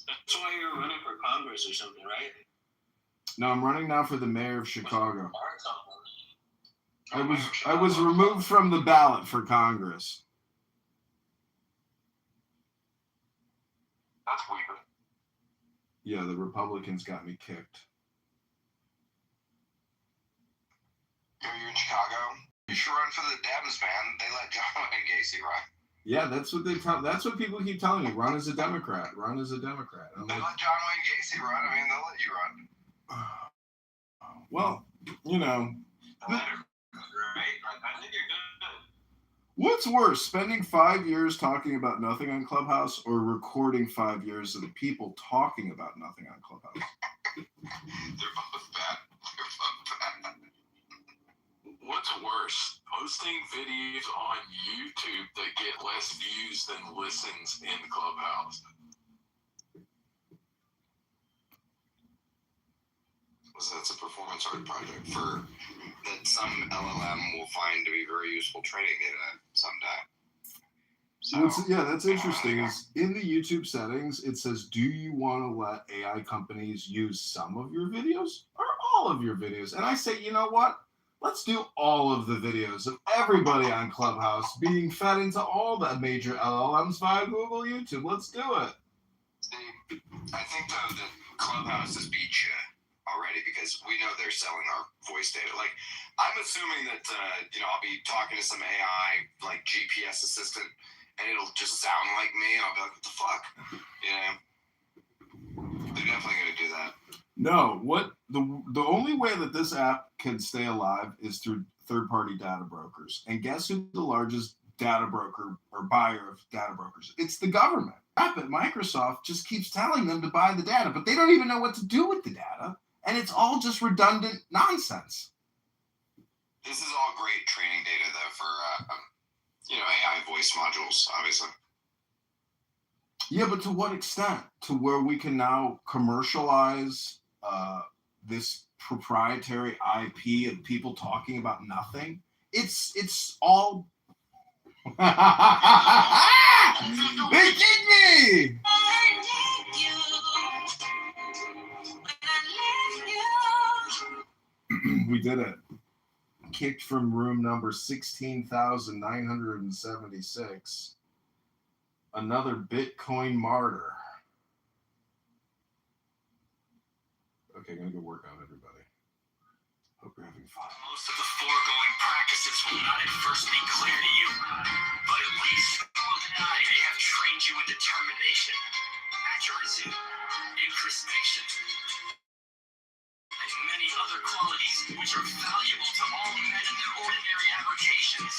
That's why you're running for Congress or something, right? No, I'm running now for the mayor of Chicago. I was removed from the ballot for Congress. That's weird. Yeah, the Republicans got me kicked. You're in Chicago. You should run for the Dems, man. They let John Wayne Gacy run. Yeah, that's what they tell. That's what people keep telling me. Run as a Democrat. Run as a Democrat. They let John Wayne Gacy run. I mean, they'll let you run. Well, you know. Right? I think you're good. What's worse, spending 5 years talking about nothing on Clubhouse or recording 5 years of the people talking about nothing on Clubhouse? They're both bad. What's worse, posting videos on YouTube that get less views than listens in Clubhouse? So that's a performance art project that some LLM will find to be very useful training data someday. So, that's interesting. Is in the YouTube settings, it says, do you want to let AI companies use some of your videos or all of your videos? And I say, you know what? Let's do all of the videos of everybody on Clubhouse being fed into all the major LLMs via Google, YouTube. Let's do it. I think, though, that Clubhouse has beat you already because we know they're selling our voice data. Like, I'm assuming that, I'll be talking to some AI, like GPS assistant, and it'll just sound like me, and I'll be like, what the fuck? They're definitely going to do that. No, what the only way that this app can stay alive is through third-party data brokers. And guess who the largest data broker or buyer of data brokers? It's the government. App at Microsoft just keeps telling them to buy the data, but they don't even know what to do with the data. And it's all just redundant nonsense. This is all great training data, though, for AI voice modules, obviously. Yeah, but to what extent? To where we can now commercialize this proprietary IP of people talking about nothing? It's all. They kicked me! We did it. Kicked from room number 16,976. Another Bitcoin martyr. Okay, gonna go work out, everybody. Hope you're having fun. Most of the foregoing practices will not at first be clear to you, but at least they have trained you in determination, maturism, incrispation, and many other qualities which are valuable to all men in their ordinary avocations.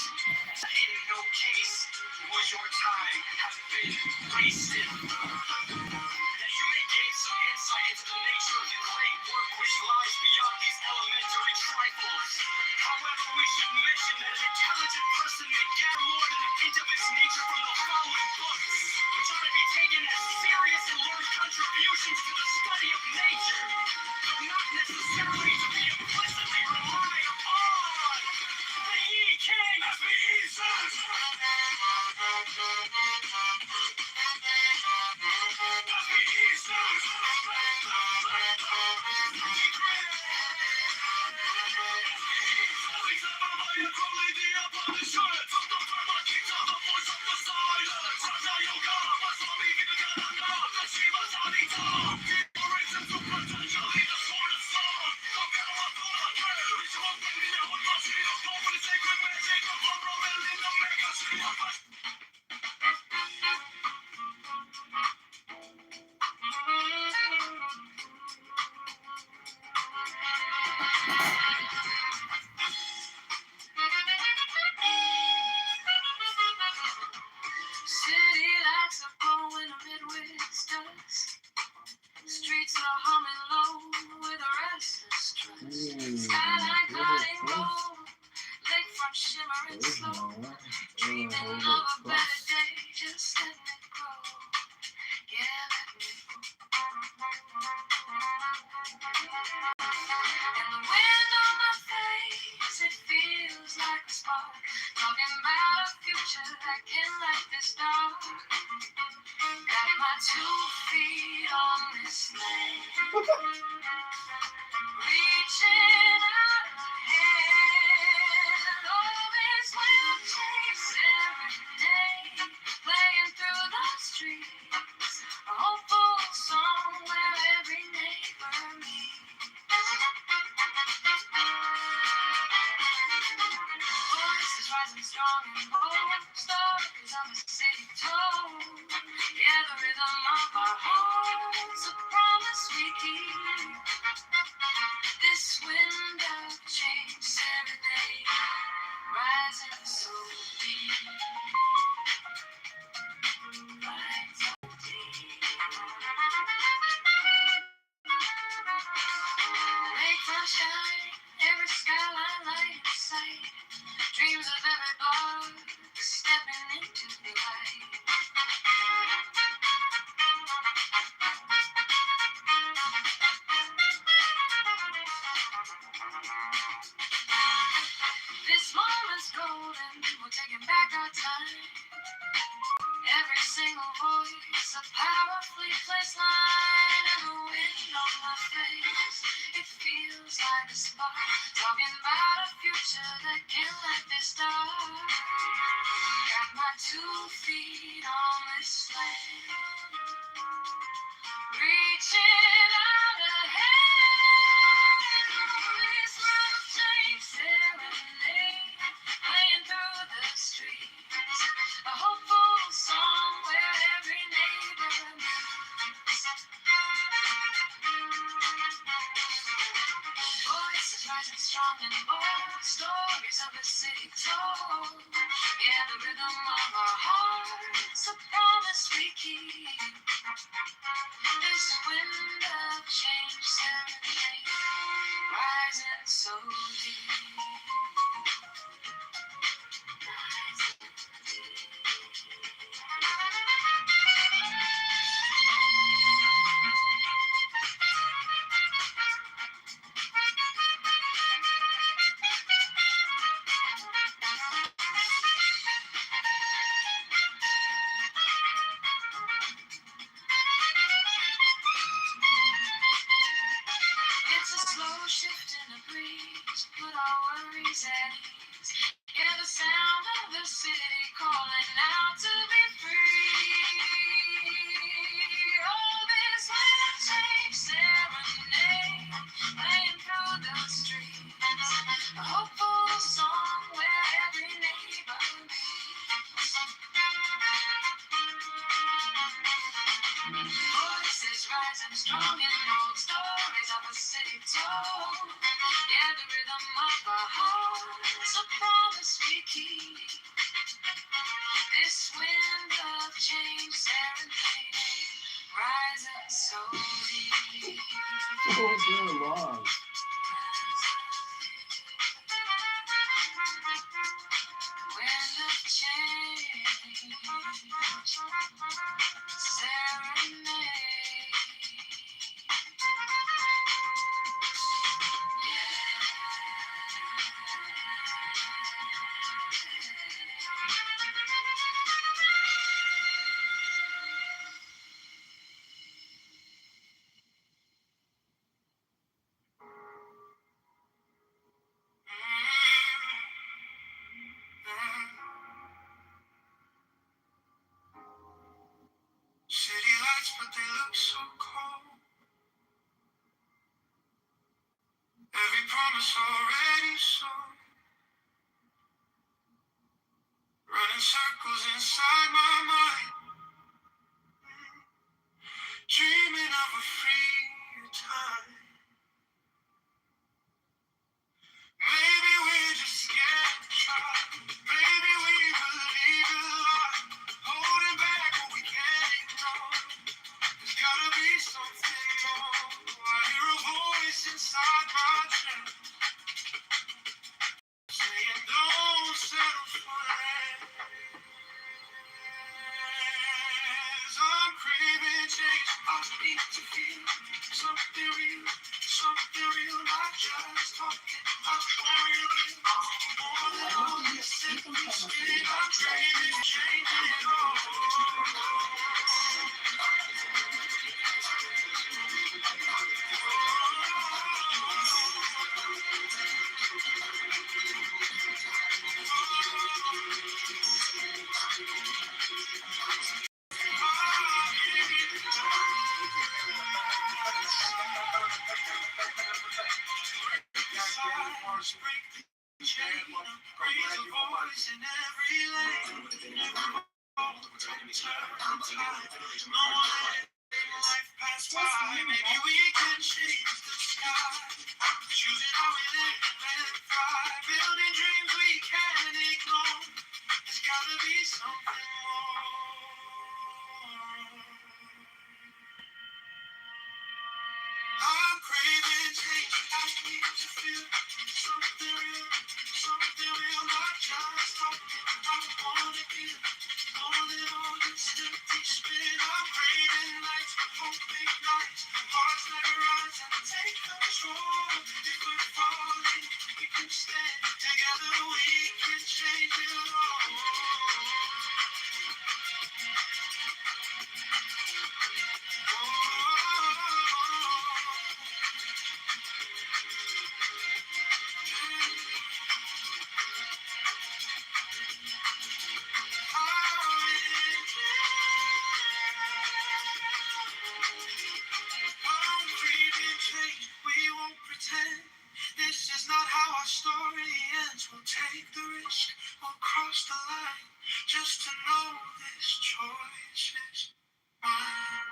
In no case would your time have been wasted. And you may gain some insight into the nature of the great work which lies beyond these elementary trifles. However, we should mention that an intelligent person may gather more than a hint of its nature from the following books, which are to be taken as serious and large contributions to the study of nature, though not necessarily to be implicitly relied upon. The Ye King of the Easters! City lights are glowing amid with dust. Streets are humming low with a restless trust. Skyline cutting gold, lakefront shimmering slow. Dreaming of a better day, just letting it grow. Yeah, let me go. And the wind on my face, it feels like a spark. Talking about a future that can light this dark. Got my 2 feet on this land. Reaching out ahead. Oh, this will change serenade. Playing through the streets. A hopeful song where every neighbor meets. Voices rising strong and bold. Stories of the city told. Yeah, the rhythm of our hearts, a promise we keep. This wind of change serenade, rising so deep. Rising deep. Lakefront shine, every skyline light in sight. Dreams of every block stepping into the light. This moment's golden, we're taking back our time. Every single voice, a powerfully placed line. And the wind on my face, it feels like a spark. Talking about a future that can light this dark. Got my 2 feet on this land. Reaching out ahead. This will change serenade. Playing through the streets. A hopeful song where every neighbor meets. Voices rising strong and bold. Stories of the city told. Yeah, the rhythm of our hearts, a promise we keep. This wind of change serenade, rising so deep. shift in the breeze, put our worries at ease. Hear the sound of the city calling out to be free. Oh, this wind change serenade playing through the streets. A hopeful song where every neighbor meets. Voices rising strong and bold, stories of a city told. Yeah, the rhythm of our hearts, a promise we keep. This wind of change serenade, rising so deep. Oh, it's really long. Wind of change, serenade. City lights, but they look so cold. Every promise already sold. Running circles inside my mind. Dreaming of a freer time. Maybe we're just scared to try. Maybe we believe in love. Holding back what we can't ignore. There's gotta be something more. I hear a voice inside my chest saying don't settle for less. I'm craving change. I need to feel something real, not just talking. I'm craving more than all this simply spin. I'm craving change it all. Raise a voice in every lane. Never fall, turn time. No one letting life pass by. Maybe we can change the sky. Choosing how we live and thrive. Building dreams we can't ignore. There's gotta be something more. I'm craving change. I need to feel something real, not just talking. I wanna give more than all this empty spin. I'm craving nights, hoping nights, hearts that rise and take control. If we're falling, we can stand together. We can change it all. This is not how our story ends. We'll take the risk, we'll cross the line, just to know this choice is mine.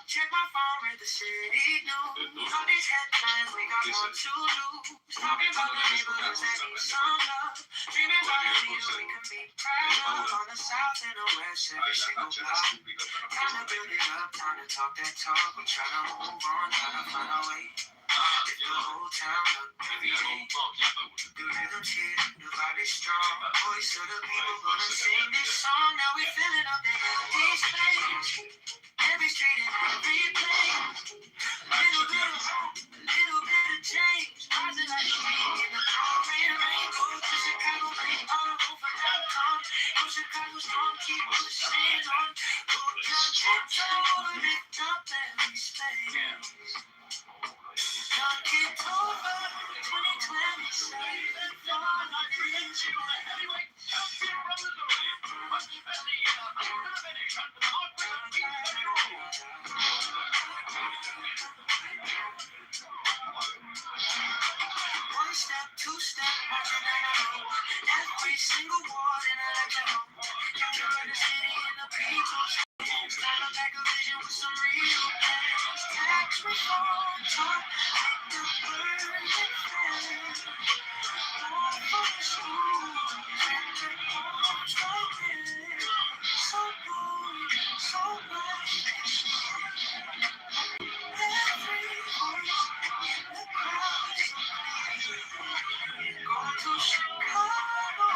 Check my phone, read the city news. All these headlines, we got more to lose. Talking about the neighborhoods that need some love. Dreaming about a view we can be proud of. On the south and the west, every single block. Time to build it up, time to talk that talk. We're trying to move on, trying to find our way. If The whole town look every day. The rhythm's here, the vibe is strong. Voice of the people gonna sing this song. Now we filling up the empty space. Every street and every place. Little bit of change. Rising like a king in the pouring rain. Go to Chicago, bring all over downtown. Go Chicago strong, keep pushing on. Go down, Kitover, lift up every space. Young Kitover, 2020, save it for the future. Heavyweight champion from Missouri, much better to the finish under the mark with a one step, two step, marching down the road. Every single wall in a legend home. Capture the city in the people. Style a back of vision with some real plans. Tax reform, talk, take the burden fair. All for the schools and their homes right there. So good, so much. Every voice in the crowd is so clear. Go to Chicago,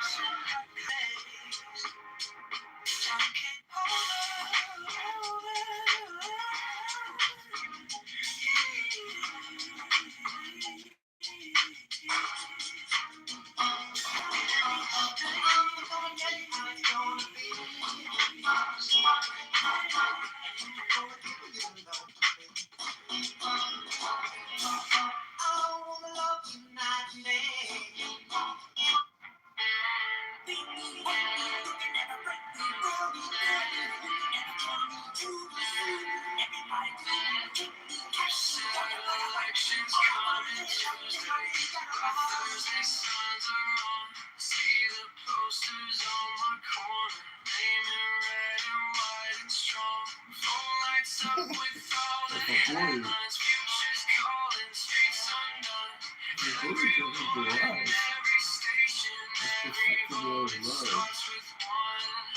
listen like this. Take it elections coming Tuesday. Thursday signs are on. See the posters on my corner. Name in red and white and strong. Phone lights up with all the headlines. Futures calling, streets undone. Everywhere, every station, every vote starts with one.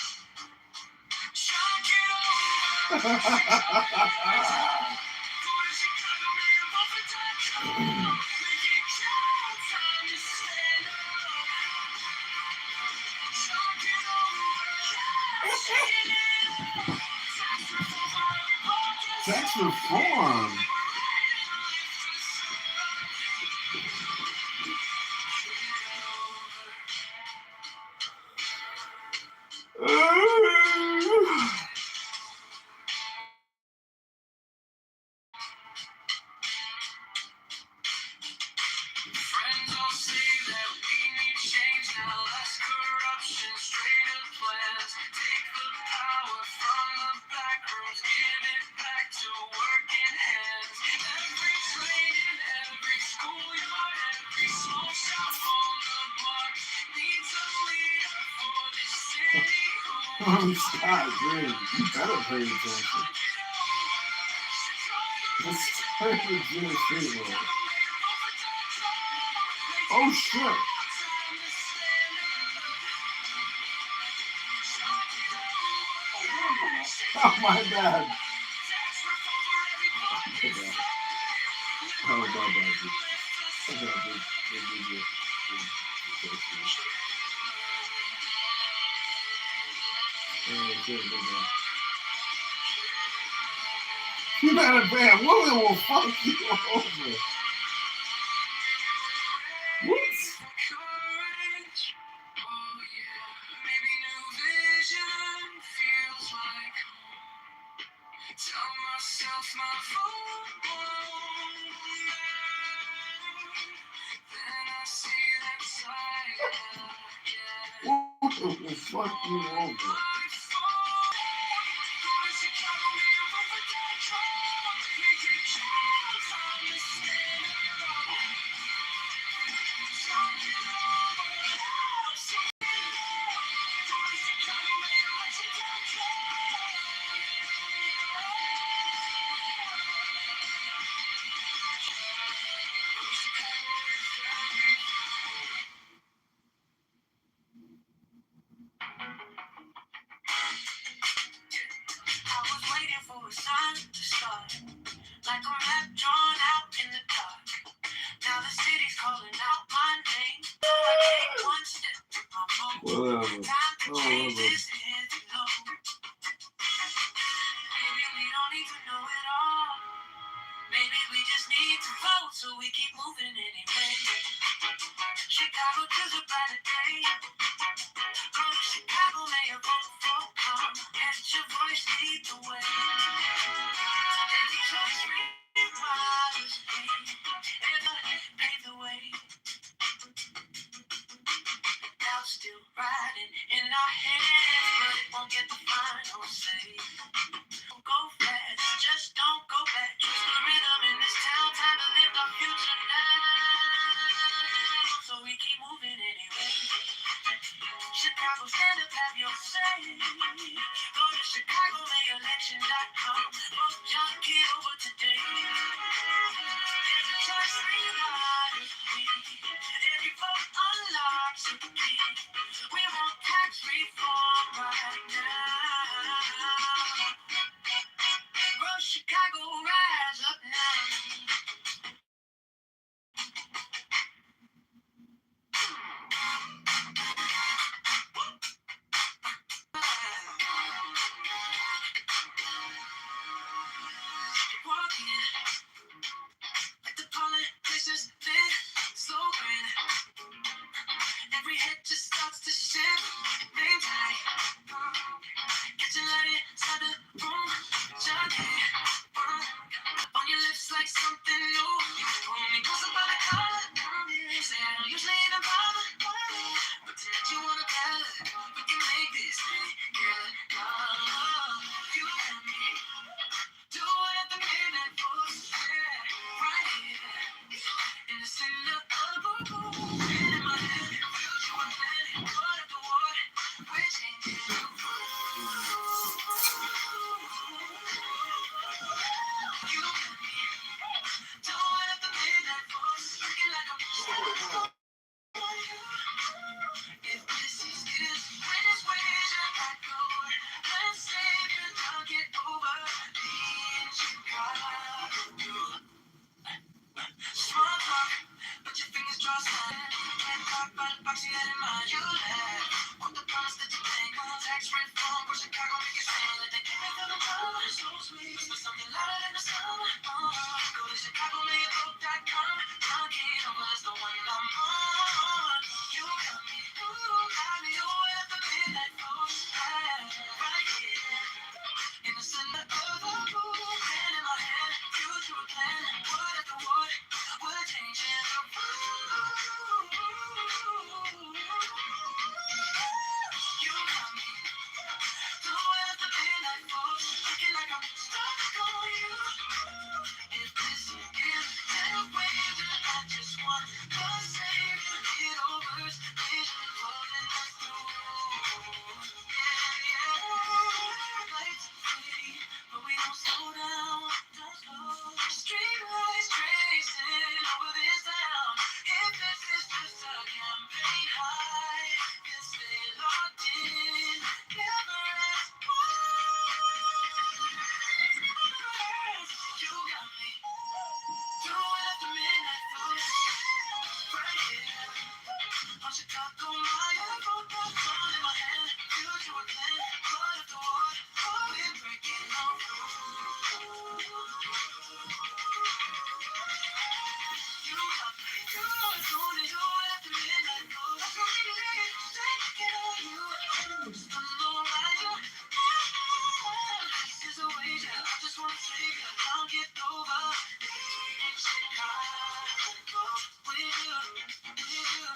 Chalk it over. Tax reform. Friends all say that we need change now, less corruption, straighter plans. Take the power from the back rooms, give it back to working hands. Every train in every schoolyard, every small shop on the block needs a leader for this city. Oh, Scott, dude, you better pay attention. Let's start with Jimmy Stable. Oh, shit. Oh, my God. Oh, my God. You better ban Willie will fuck you over. What? Tell myself my vote won't matter. Then I see that side again. What will fuck you over? I was waiting for a sign to start, like a map drawn out in the Whatever. Time to change this heavy load. Maybe we don't need to know it all. Maybe we just need to vote so we keep moving anyway. Chicago to the brighter day. Go to Chicago, mayor, vote for calm. Let your voice lead the way. Every choice requires pain. Pave the way. Doubt's still riding in our heads, but it won't get the final say. Don't go fast, just don't go back. Trust the rhythm in this town, time to live our future now. So we keep moving anyway. Chicago, stand up, have your say. Go to ChicagoMayElection.com. Vote John Kitover today. Every choice realizes me. Every vote unlocks a key. We want tax reform right now. Grow Chicago, rise up now. Walking, like the pollen places thin, slow green. Every head just starts to shift. Name tag, get your light inside the room. Jogging, on your lips like something new. You pull me closer by the collar. Say I don't usually even bother, but tonight you wanna gather. We can make this together. You and me, do it at the midnight force. Yeah, right here in the center of the room. In my head, future and plan, what after what, we're changing the world. You and me, do it at the midnight force. Looking like I'm for you. If this is good, when it's ways I got gold, let's save it, I'll get over being Chicago. Small talk, but your fingers draw side. Can't talk about the box you had in mind. You laugh, want the promise that you make. Tax reform, for Chicago, make it sound like they can't feel the power. So sweet, but something louder than the summer. Go to ChicagoMayOlection.com. John Kitover is the one I'm on. You got me, do it at the midnight force. Right here, in the center of the room. Pen in my hand, future plan. What after what, we're changing the world. You got me, do it at the midnight force. Looking like I'm stuck on you. If this is better ways than I just want the same. Get over vision pulling us through. Yeah. Lights fade, but we don't slow down. Don't slow. Street lights tracing over this town. If this is just a campaign high, we'll stay locked in. Never ask why. You got me. Do it at the midnight force. Right here. On Chicago, my iPhone, phone in my hand. Future again. What after what? We're breaking all rules. You got me. Do it at the midnight force. Let's go take it, take it on you. Just a little rider. This is a wager. I just wanna save you. I'll get over. In Chicago, with you, with you.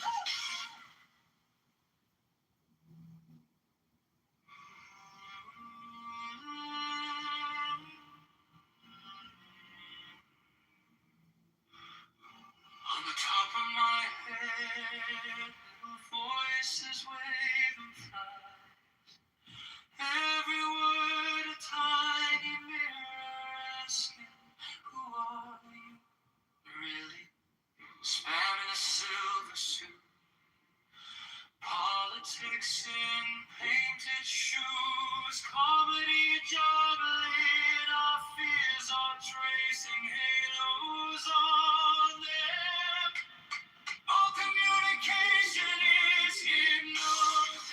On the top of my head, little voices waving fast. Every word a tiny mirror asking, who are you really? Spamming a silver suit, politics in painted shoes, comedy juggling, our fears are tracing halos on them. All communication is ignored.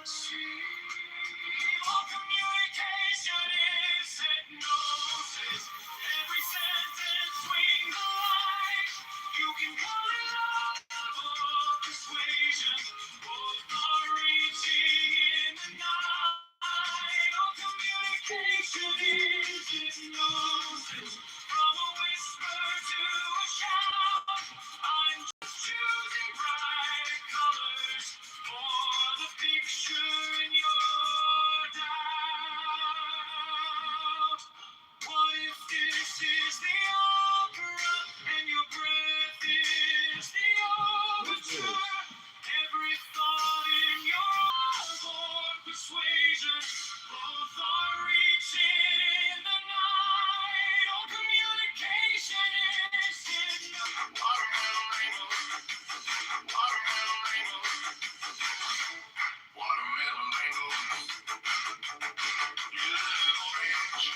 All communication is hypnosis. Every sentence swings a light. You can call it love or persuasion. Both are reaching in the night. All communication is hypnosis. From a whisper to a shout, I'm just choosing bright colors for the picture in your doubt. What if this is the opera and your breath is the overture? Every thought in your eyes or persuasion, both are reaching in the night. All communication is in watermelon rainbow, watermelon rainbow, watermelon rainbow. You little orange.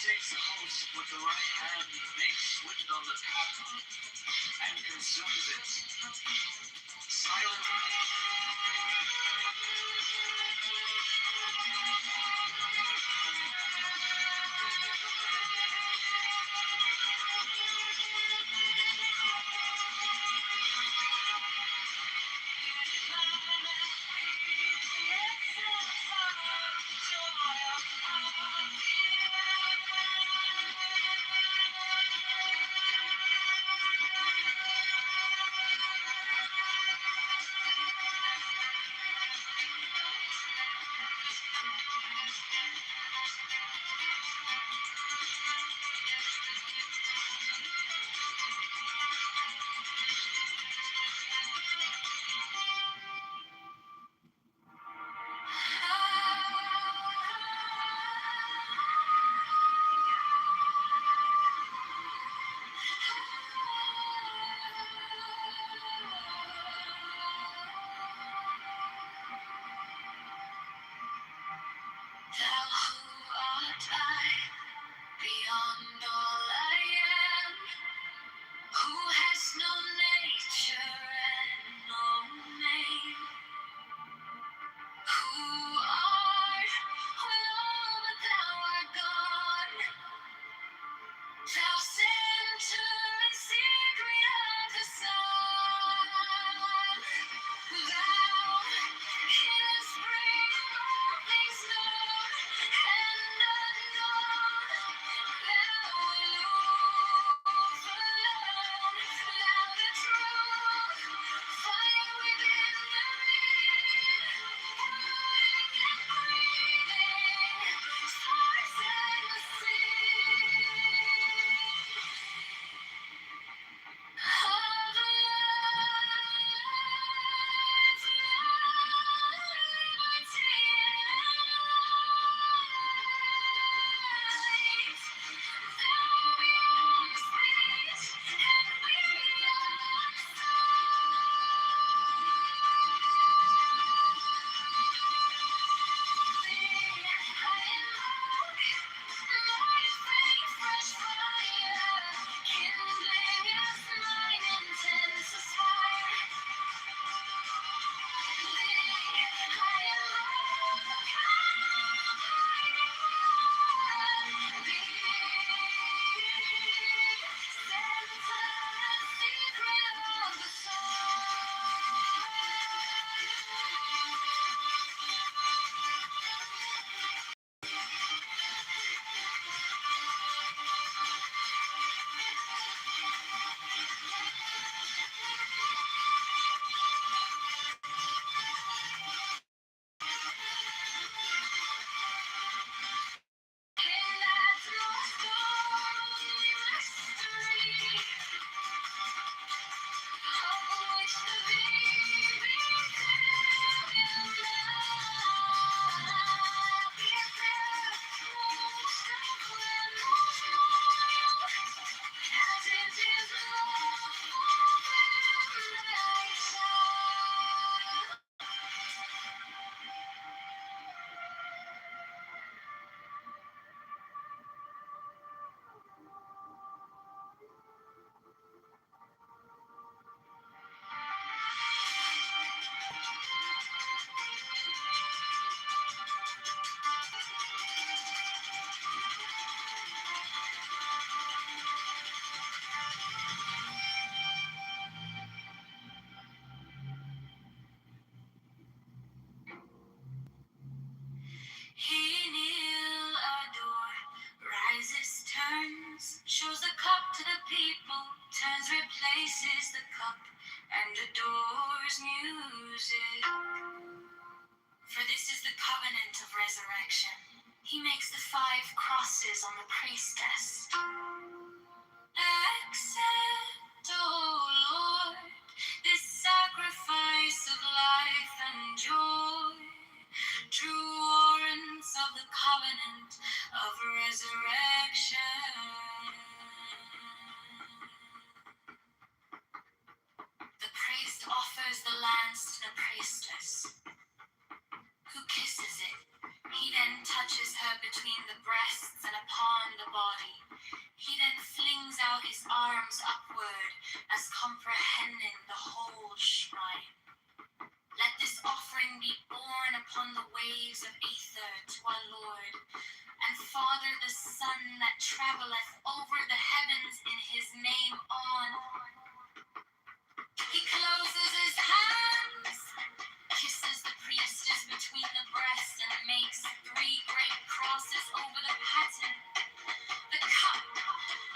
Takes the host with the right hand, makes switch on the top, and consumes it. Silent. beyond all I am, who has no nature and no name, who art when all but thou art gone, thou center and secret of the sun, thou hidden spring of all things known and unknown, thou aloof alone, thou the truth, fire within the reed, moving and breathing, stars and the He adore, rises, turns, shows the cup to the people, turns, replaces the cup, and adores music. For this is the covenant of resurrection. He makes the 5 crosses on the priestess. Accept, O Lord, this sacrifice of life and joy, true warrants of the covenant of resurrection. The priest offers the lance to the priestess, who kisses it. He then touches her between the breasts and upon the body. He then flings out his arms upward as comprehending the whole shrine. Let this offering be borne upon the waves of ether to our Lord, and Father the Son that travelleth over the heavens in his name on. He closes his hands, kisses the priestess between the breasts, and makes 3 great crosses over the paten, the cup,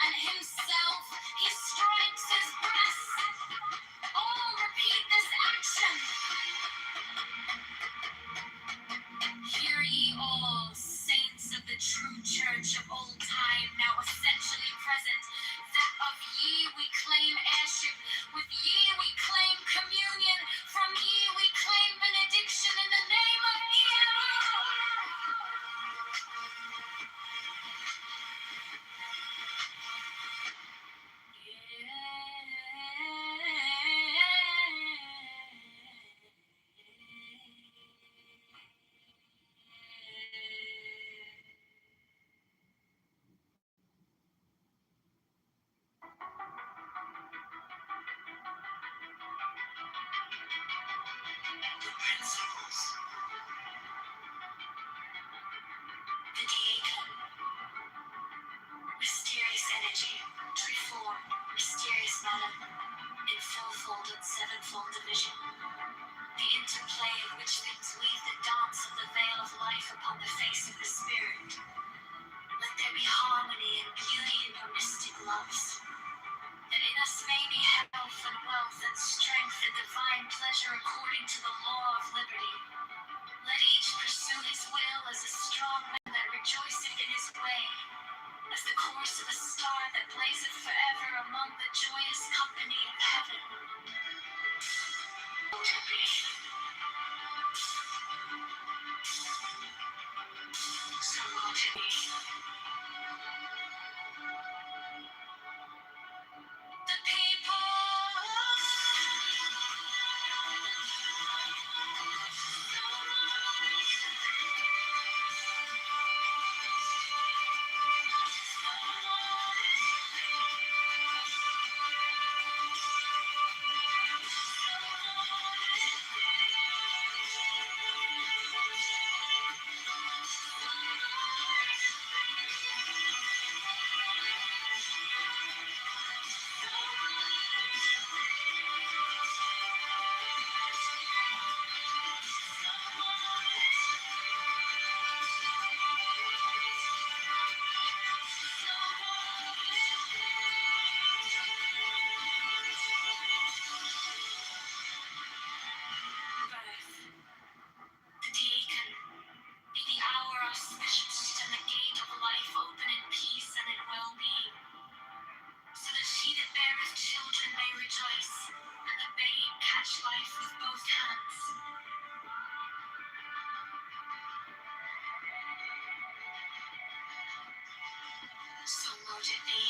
and himself. He strikes his breast. All repeat this action. Hear ye all, saints of the true church of old time, now essentially present, that of ye we claim heirship, with ye we claim communion, from ye we claim benediction in the name of Yahweh. energy, treeform, mysterious matter, in fourfold and sevenfold division. The interplay of which things weave the dance of the veil of life upon the face of the spirit. Let there be harmony and beauty in your mystic loves. That in us may be health and wealth and strength and divine pleasure according to the law of liberty. Let each pursue his will as a strong man that rejoiceth in his way, as the course of a star that blazeth forever among the joyous company of heaven. So will it be. The people. So mote it be.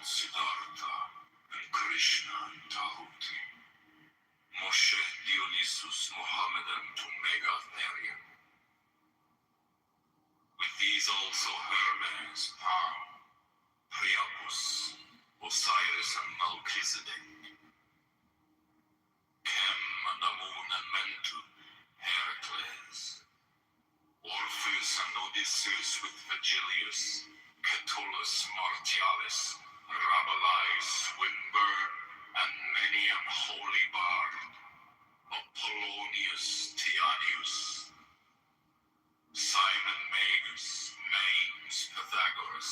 Siddhartha and Krishna and Tahuti, Moshe, Dionysus, Muhammad, and Megatherium. With these also Hermes, Pan, Priapus, Osiris, and Melchizedek. Chem, Amun, and Mentu, Heracles. Orpheus and Odysseus with Virgilius, Catullus, Martialis, Rabelais, Swinburne, and many an holy bard, Apollonius, Tianius, Simon Magus, Manes, Pythagoras,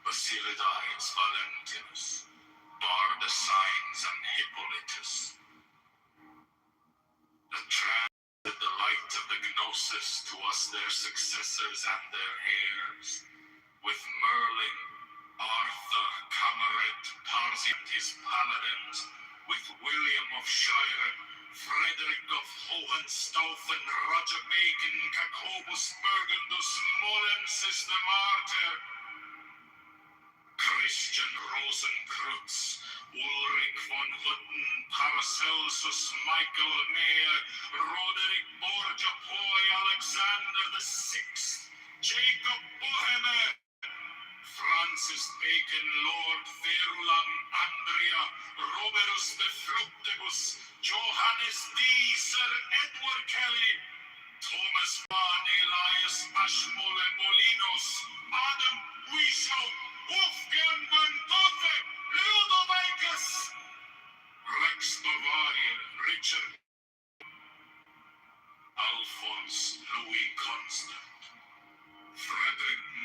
Basilides, Valentinus, Bardesigns, and Hippolytus. The light of the Gnosis to us their successors and their heirs, with Merlin, Arthur, Cameret, Parsi and his paladins, with William of Shire, Frederick of Hohenstaufen, Roger Bacon, Jacobus Burgundus, Molensis the Martyr, Christian Rosenkreutz, Ulrich von Hutten, Paracelsus, Michael Mayer, Roderick Borgia Poi, Alexander VI, Jacob Boheme, Francis Bacon, Lord Verulam, Andrea, Roberus de Fructibus, Johannes D, Sir Edward Kelly, Thomas Mann, Elias Ashmole Molinos, Adam Weishaupt,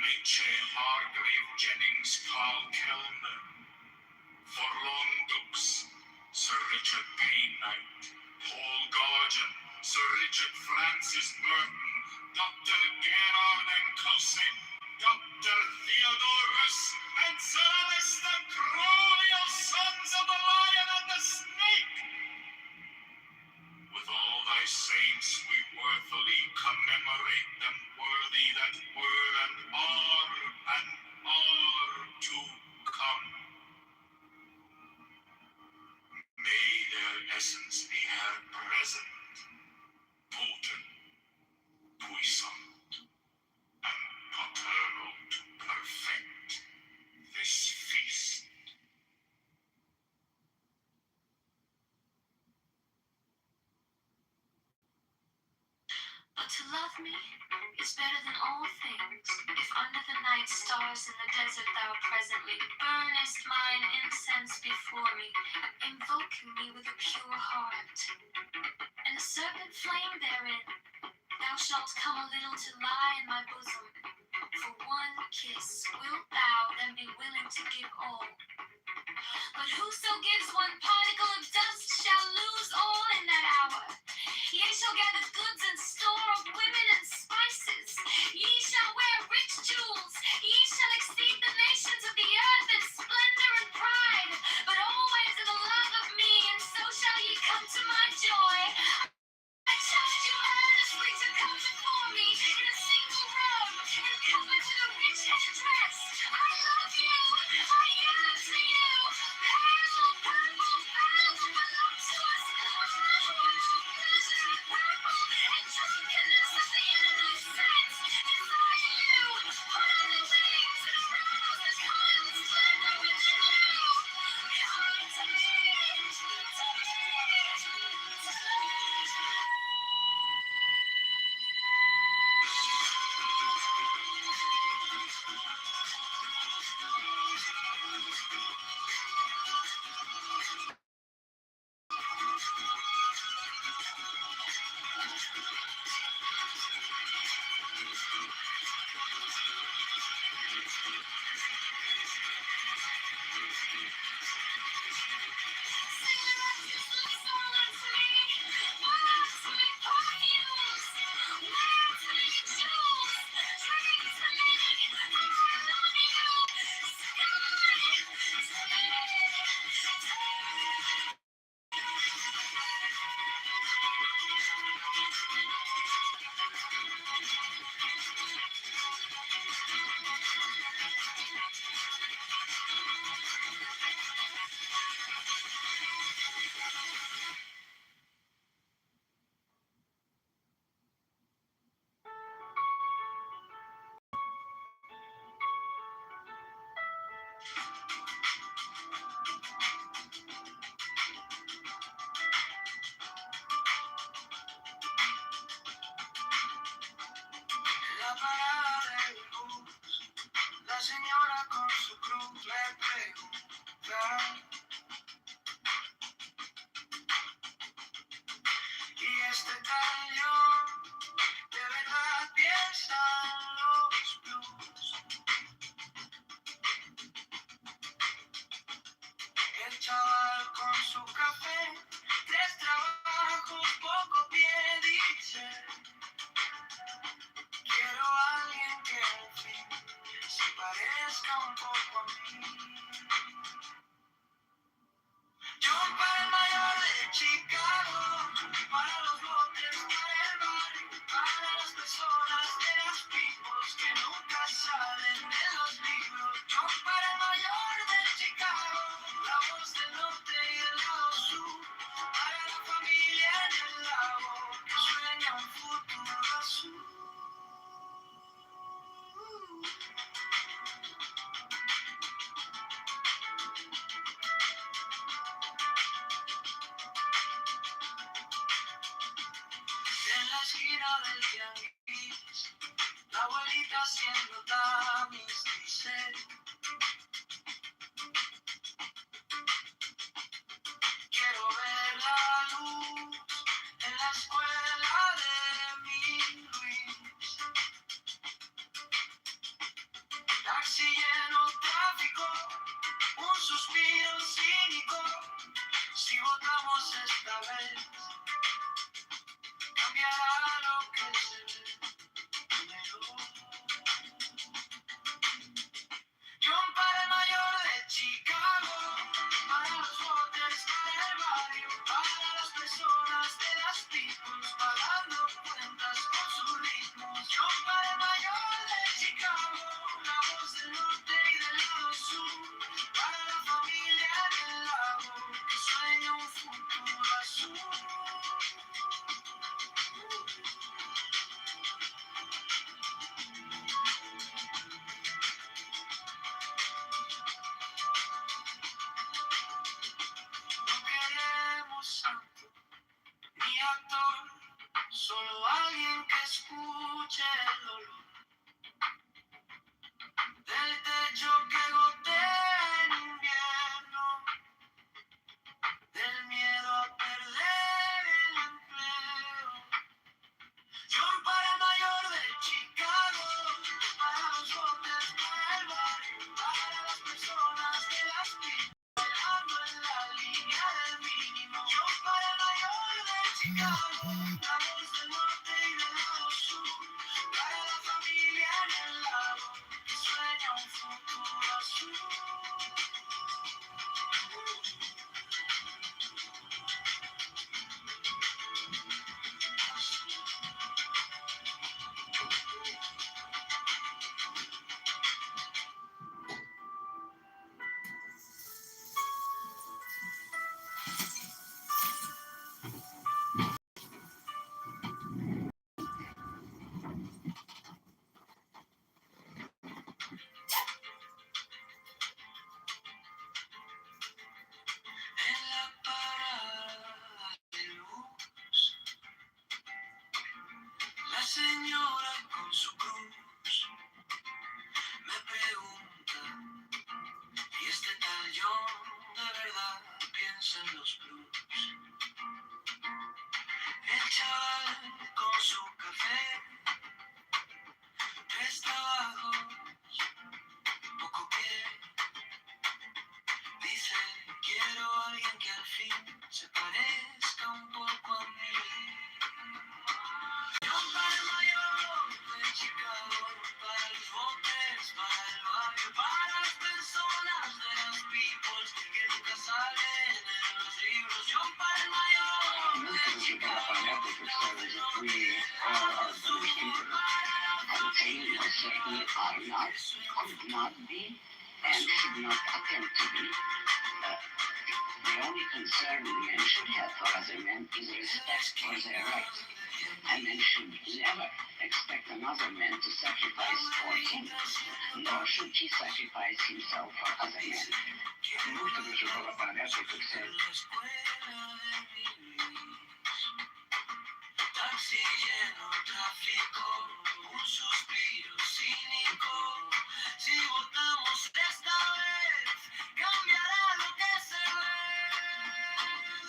Rachel Hargrave Jennings, Paul Kellner, Forlorn Dukes, Sir Richard Payne Knight, Paul Gorgon, Sir Richard Francis Merton, Dr. Gerard Encousin, Dr. Theodorus, and Sir Alistair Crowley of Sons of the Lion and the Snake. With all thy saints we worthily commemorate them worthy that were and are to come. May their essence be held present, potent, puissant, and paternal to perfect this feast. But to love me is better than all things. If under the night stars in the desert thou presently burnest mine incense before me, invoking me with a pure heart, and a serpent flame therein, thou shalt come a little to lie in my bosom. For one kiss wilt thou then be willing to give all. But whoso gives one particle of dust shall lose all in that hour. Ye shall gather goods and store of women and spices. Ye shall wear rich jewels. Ye shall exceed the nations of the earth in splendor and pride. But always in the love of me, and so shall ye come to my joy. I charge you earnestly to come before me in a single robe and covered with a rich headdress. I love you. I yearn to you. Purple, purple, purple belong to us. Pleasure and purple and drunkenness of the innermost sense. Desire you. Put on the wings and arouse the coil of splendor within you. Come to me, to me, to me. La parada del bus, la señora con su cruz le pregunta. Y este cañón, de verdad piensan los blues. El chaval con su café, 3 trabajos, poco pie, dice. Quiero a alguien que en fin se parezca un poco a mí. Yo para el mayor de Chicago, para los botes, para el bar, para las personas de las pipos que nunca salen de los libros. Yo para el mayor de Chicago, la voz del norte y del lado sur, para la familia en el lago que sueña un futuro azul. En la esquina del tianguis, la abuelita haciendo tamis dice: quiero ver la luz en la escuela de mi Luis. suspiro cínico, si votamos esta vez, cambiará lo que se ve. John para el mayor de Chicago, para los voters, para el barrio, para las personas de las peoples, pagando cuentas con sus ritmos. John para el mayor de Chicago, la voz del norte y del lado sur, para la familia en el lago, que sueña un futuro azul. No queremos santo ni actor, solo alguien que escuche el dolor del techo que gotea en invierno, del miedo a perder el empleo. John para el mayor de Chicago, para los voters, para el barrio, para las personas de las pistas, bailando en la línea del mínimo. John para el mayor de Chicago, la voz del norte y del lado sur, para la familia en el lago, que sueña un futuro azul. En la parada de luz, la señora con su cruz me pregunta, ¿y este tal John de verdad piensa en los blues? El chaval con su café, tres trabajos, poco pie, dice, quiero a alguien que al fin se parezca un poco a mí. John para el mayor de Chicago, para los voters, para el barrio, para las personas de las peoples que nunca salen en los libros. John para el mayor de Chicago, la voz del norte y del lado sur, para la familia en el lago, Could not be and should not attempt to be. The only concern men should have for other men is respect for their rights. A man should never expect another man to sacrifice for him, nor should he sacrifice himself for other men. Muchos de sus cosas para eso que se taxi lleno, tráfico, un suspiro cínico. Si votamos esta vez, cambiará lo que se ve.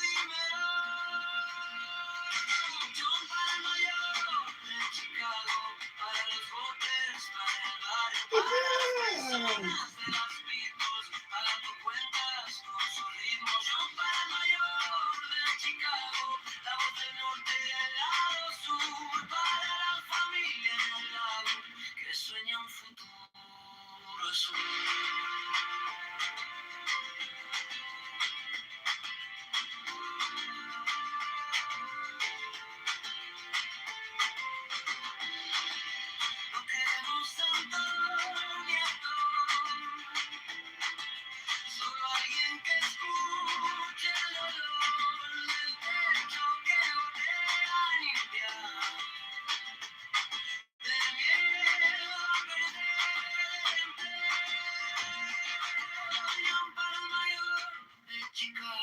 Dímelo. John para el mayor de Chicago, para los voters, para el barrio, para las personas de las peoples, pagando cuentas con su ritmo. John para el mayor de Chicago, la voz del norte y del lado sur, para la familia en el lago, que sueña un futuro azul. No queremos santo ni actor, solo alguien que escuche el dolor del techo que gotea en invierno, del miedo a perder el empleo. John para el mayor de Chicago.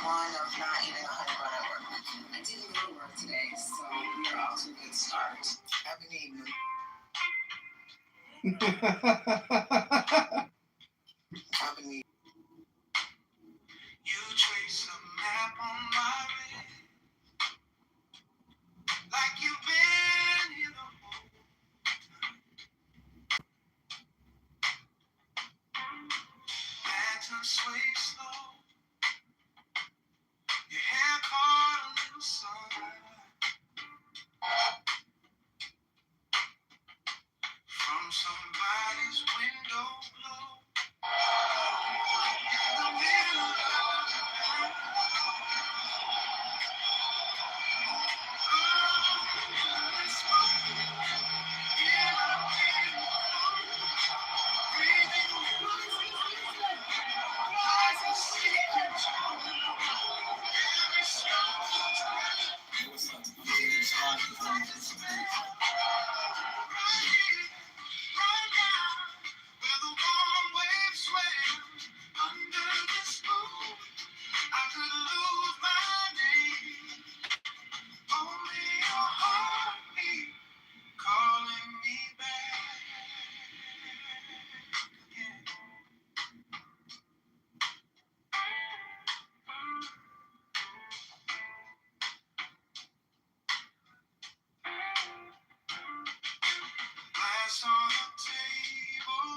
one of not eating 100 butter at work. I didn't go to work today, so we are off to a good start. I've been eating. I've been eating. You trace a map on my ring, like you've been here the whole time. Patterns sway slow, your hair caught a little sun from somebody's window glow. In the middle of the night, this moment, here I am, breathing new life and secret tone. Every stone touch, like a spell. Right here, right now, where the warm waves swell. Under this moon, I could lose my name. Only your heartbeat calling me back again. Glass on the table,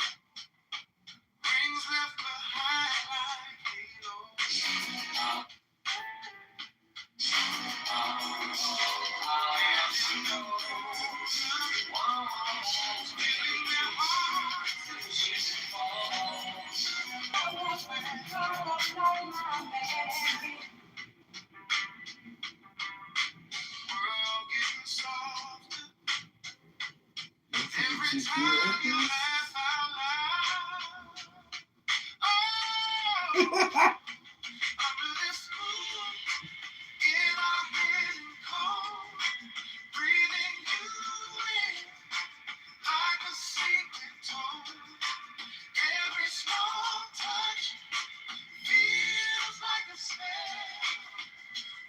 rings left behind like halos. Every time you laugh out loud, oh, under this moon, in our hidden cold, breathing you in like a secret tone. Every small touch feels like a spell.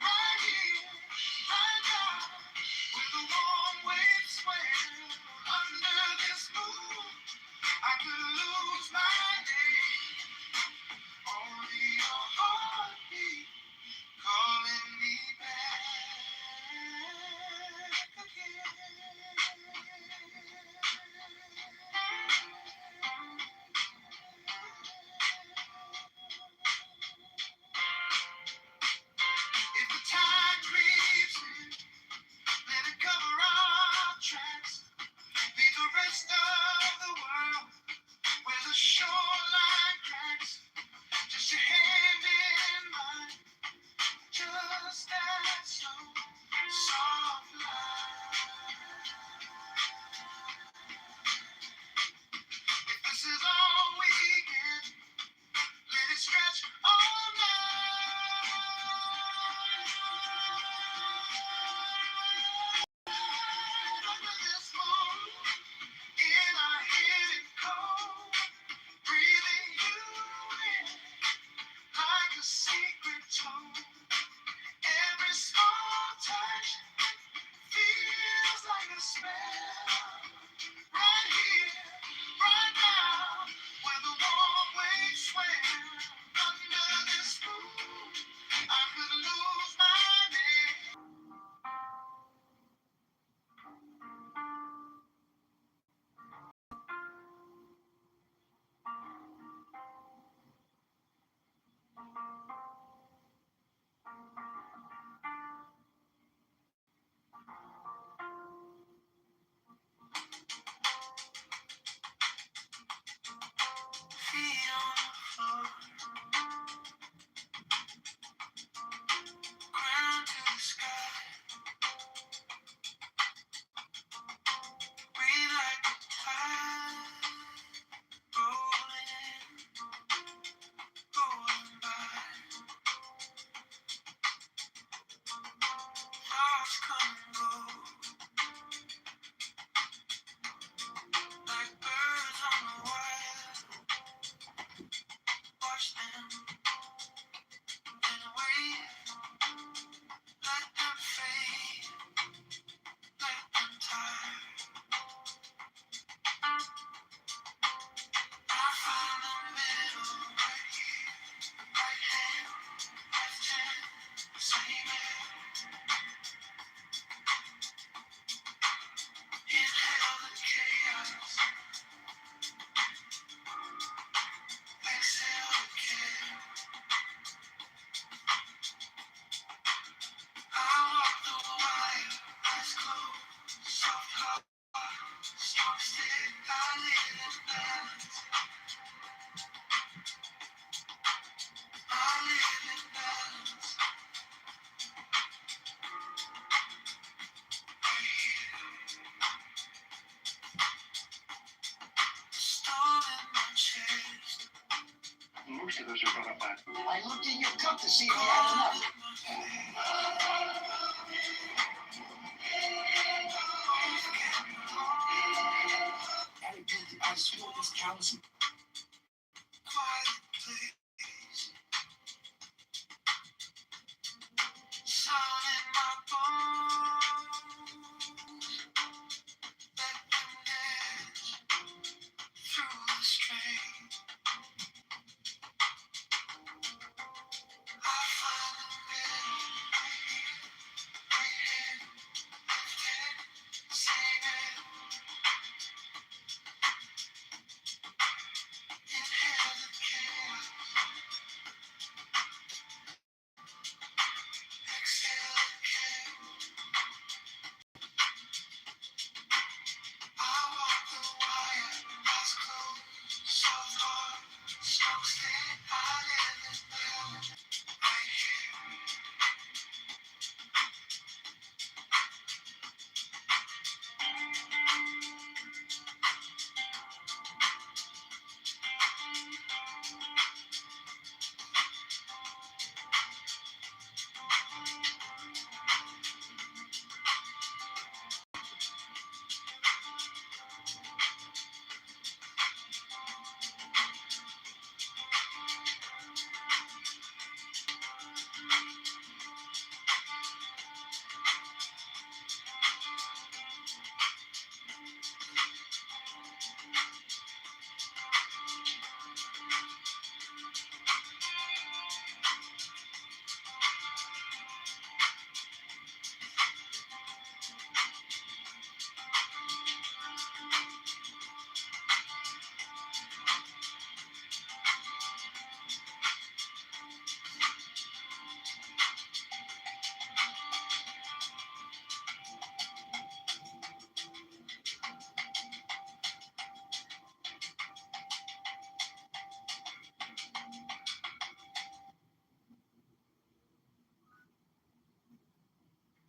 Right here, right now, where the warm waves swell. Under this moon, I could lose my day. Only your heartbeat calling me back If the tide creeps in, let it cover our tracks. Leave the rest of the world where the shoreline cracks. Just your hand in mine, just that slow, soft line. If this is all we get, let it stretch all night. Under this moon, in our hidden cold, breathing you in like a secret tone. Every small touch feels like a spell. Right here, right now, where the warm waves swell. Under this moon, I could lose my name. I looked in your cup to see if you had enough. Attitude, I swear this counts. Quiet place. Sound in my bones. Let them dance through the strain. I find a middle. Right hand lifted, singing. Inhale the chaos. Exhale the chaos. I walk the wire, eyes closed, soft heart, strokes thin. I live in balance, right here.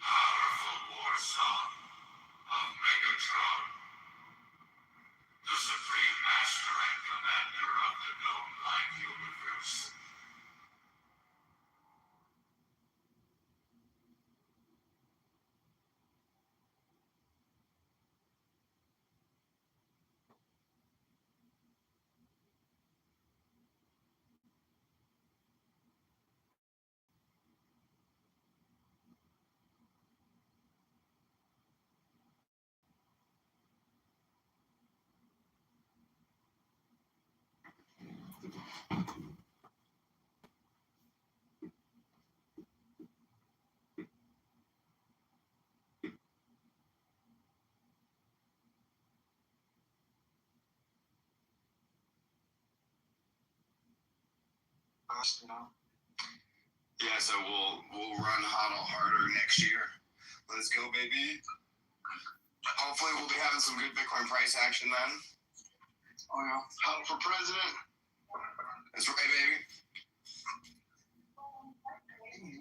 Powerful war song of Megatron, the supreme master and commander of the gnome-like universe. You know? Yeah, so we'll run Huddle harder next year. Let's go, baby. Hopefully we'll be having some good Bitcoin price action then. Oh yeah. Huddle for president. That's right, baby.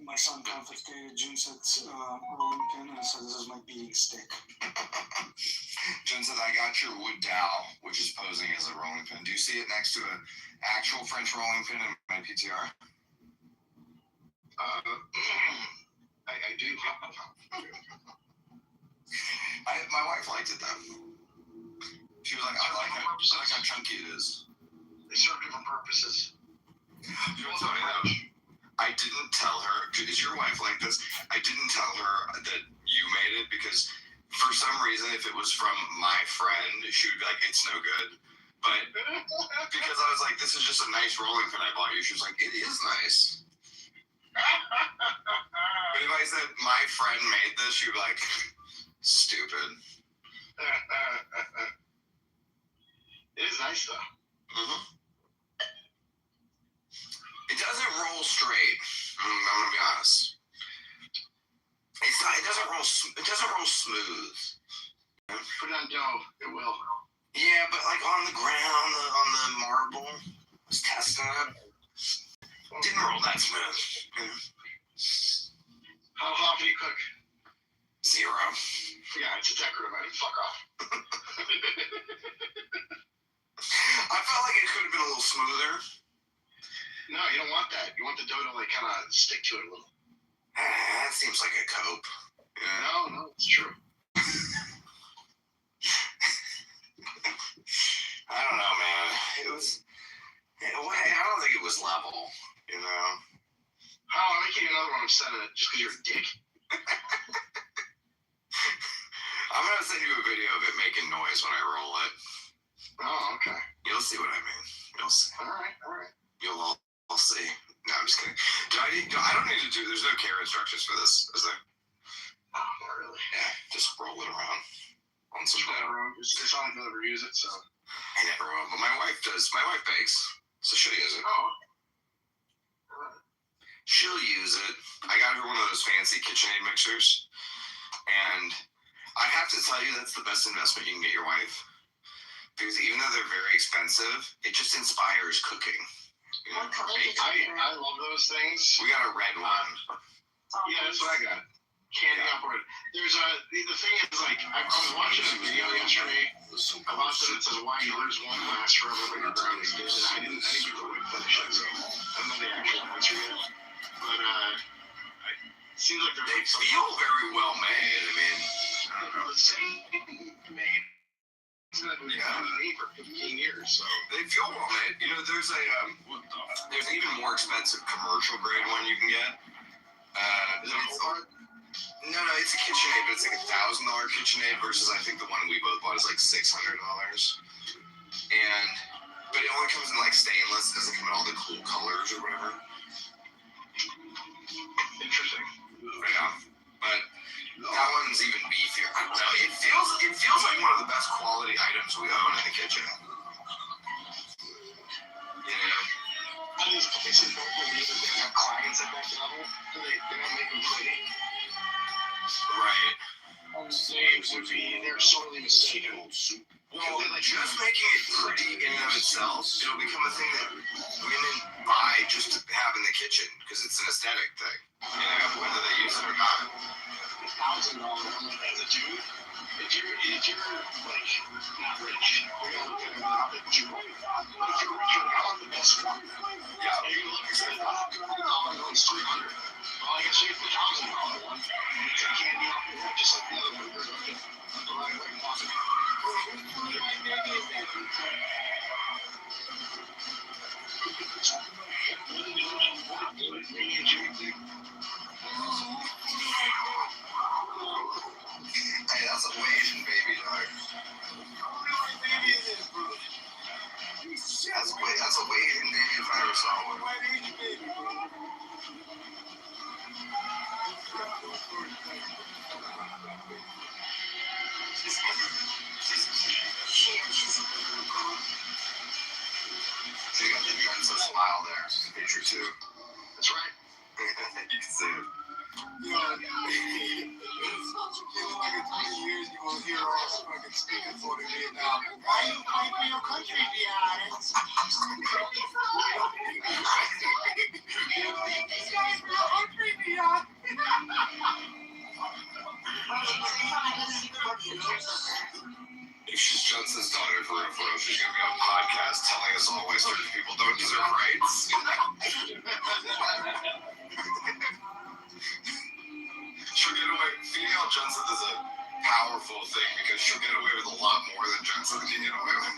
My son confiscated Junset's rolling pin and said this is my beating stick. Jen said, I got your wood dowel, which is posing as a rolling pin. Do you see it next to an actual French rolling pin in my PTR? I do. My wife liked it though. She was like, I like it. I like how chunky it is. They serve different purposes. You know what's funny though? I didn't tell her, is your wife like this? I didn't tell her that you made it because for some reason, if it was from my friend, she would be like, it's no good. But because I was like, this is just a nice rolling pin I bought you, she was like, it is nice. But if I said my friend made this, she'd be like, stupid. It is nice though. Mm-hmm. It doesn't roll straight. I'm gonna be honest. It's not. It doesn't roll. It doesn't roll smooth. Put it on dough. It will. Yeah, but like on the ground, on the marble, I was testing it. Didn't roll that smooth. How often do you cook? 0. Yeah, it's a decorative item. Fuck off. I felt like it could have been a little smoother. No, you don't want that. You want the dough to like kind of stick to it a little. That seems like a cope. Yeah. No, it's true. I don't know, man. It was. I don't think it was level. You know. Oh, I'll make you another one. I'm sending it just because you're a dick. I'm gonna send you a video of it making noise when I roll it. Oh, okay. You'll see what I mean. You'll see. All right. You'll all see. No, I'm just kidding. I don't need to do. There's no care instructions for this, is there? Oh, not really. Yeah, just roll it around on some dough. It's not like I'll ever use it, so. I never will, but my wife does. My wife bakes, so she'll use it. Oh. She'll use it. I got her one of those fancy KitchenAid mixers, and I have to tell you that's the best investment you can get your wife, because even though they're very expensive, it just inspires cooking. You know, I love those things. We got a red one. Yeah, that's what I got. Candy operated. There's the thing is like I was watching a video yesterday about that. It says why yours won't last forever, but your brownies did, and I didn't get to finish it, so I don't know the actual answer yet. But it seems like they feel very well made. I mean, I don't know. The same made. It's gonna be made for 15 years, so they feel well made. You know, there's an even more expensive commercial grade one you can get. Is it a whole part? No, it's a KitchenAid, but it's like $1,000 KitchenAid versus I think the one we both bought is like $600. But it only comes in like stainless. It doesn't come in all the cool colors or whatever. Interesting. Yeah, but that one's even beefier. I don't know. It feels like one of the best quality items we own in the kitchen. You know. And these places don't believe that they have clients at that level, so they don't make them pretty. Right. They're sorely mistaken. Well, just making it pretty in and of itself, it'll become a thing that women buy just to have in the kitchen because it's an aesthetic thing. You know, whether they use it or not. $1,000 as a dude. If you're like not rich, you're gonna look at it like a Jew. But if you're rich, I want the best one. Yeah. And you're looking at $1,000, it's $300. Well, I guess you get the $1,000 one. You take candy off your head just like the other one. You're looking at the right way possible. Hey, that's a Asian baby dog. That's a Asian baby if I ever saw one. So you got the Johnson smile there. Picture two. That's right. You can see it. You know, like in 20 years, you're going to hear us fucking speaking for the Vietnam. Why you fight for your country, Vietnam? These guys for your country, Vietnam. If she's Johnson's daughter for real, she's going to be on a podcast telling us all why certain people don't deserve rights. She'll get away. Female Johnson is a powerful thing because she'll get away with a lot more than Johnson can get away with.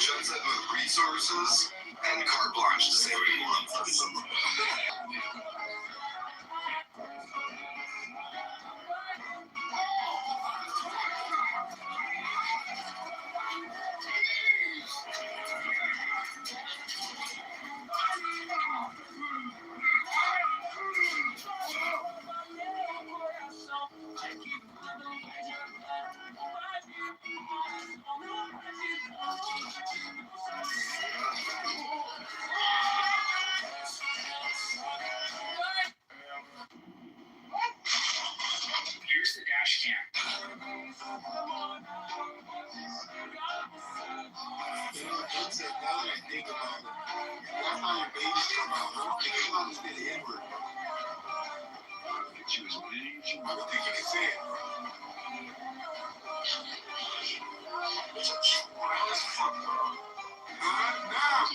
Johnson with resources and carte blanche to say what he wants. said, now that I think about it, that's how your babies come out. I don't think you understand the N-word. She was winning. I don't think you can say it. That's fucked up. Not now.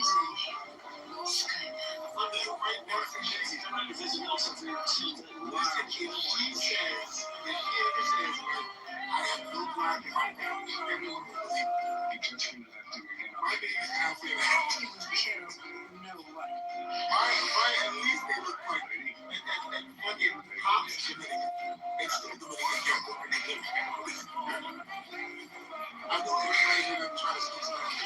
I mean, right now, listen, if she says, like, I have no black in my family, everyone will believe it. You touch me that thing again. My baby's gonna say that. No way. At least they look like that fucking cops Dominican. They still Dominican people. I know they're trying to speak Spanish.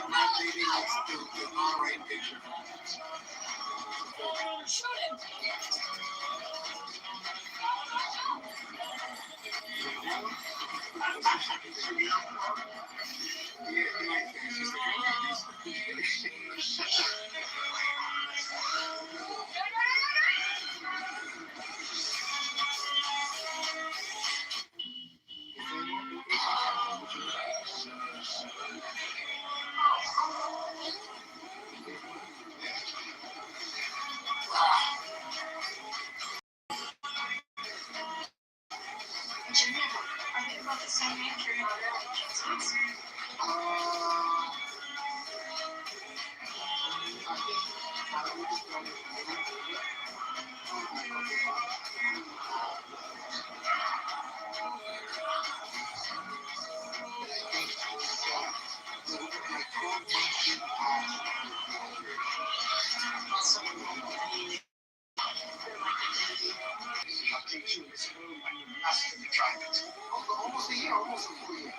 My baby likes the all-right picture. Shoot him! Almost a year, almost a full year.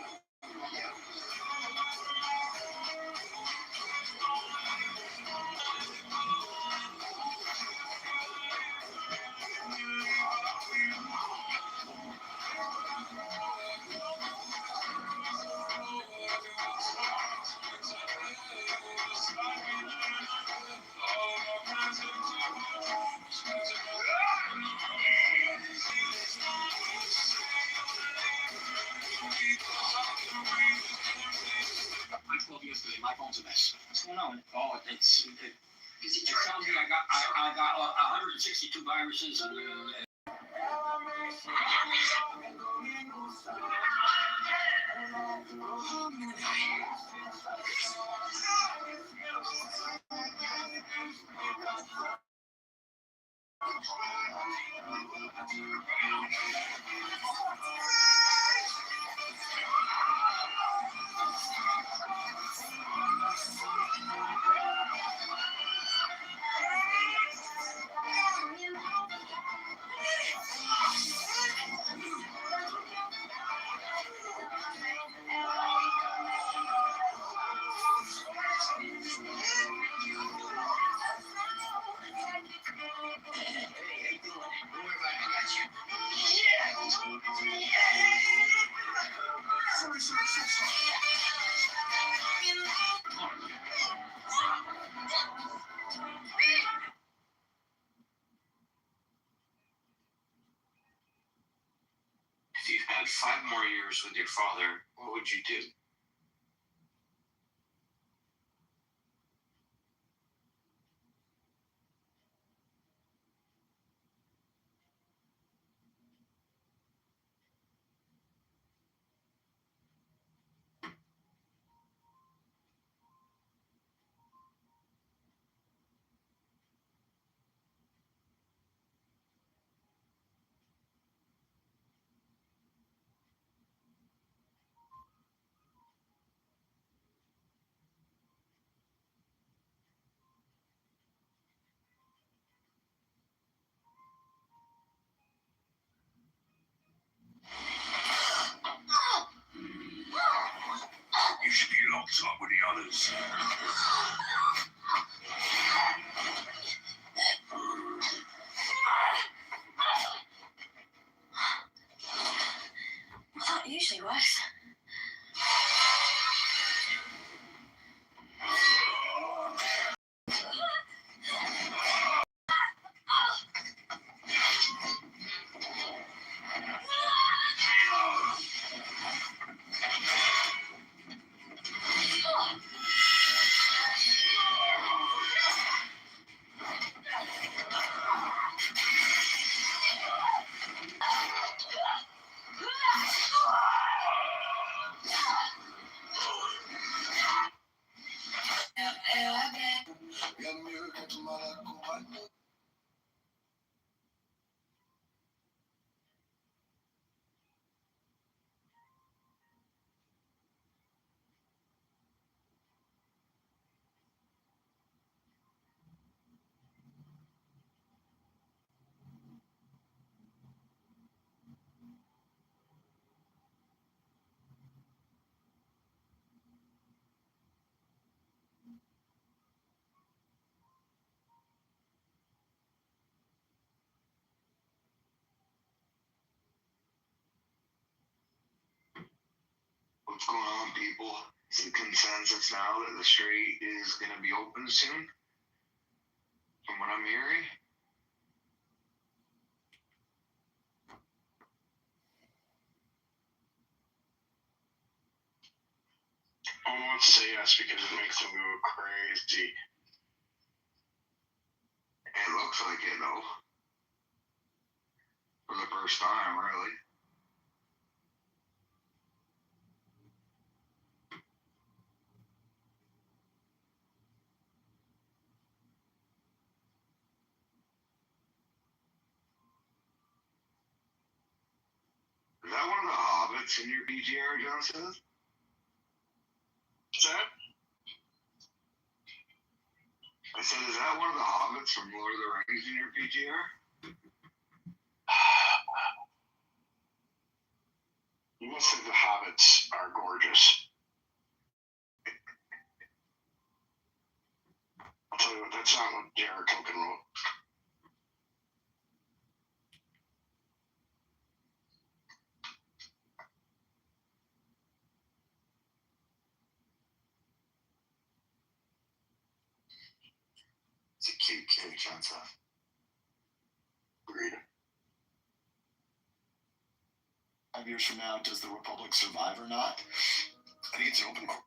I called yesterday. My phone's a mess. What's going on? Oh, it tells me I got 162 viruses. If you had 5 more years with your father, what would you do? What's going on, people? Is the consensus now that the street is going to be open soon? From what I'm hearing? I don't want to say yes because it makes them go crazy. It looks like it, though. For the first time, really. Is that one of the hobbits in your PGR, John says? What's that? I said, is that one of the hobbits from Lord of the Rings in your PGR? You must think the hobbits are gorgeous. I'll tell you what, that's not what Jared Tolkien wrote. It's a cute kid, John said. Agreed. 5 years from now, does the Republic survive or not? I think it's an open question.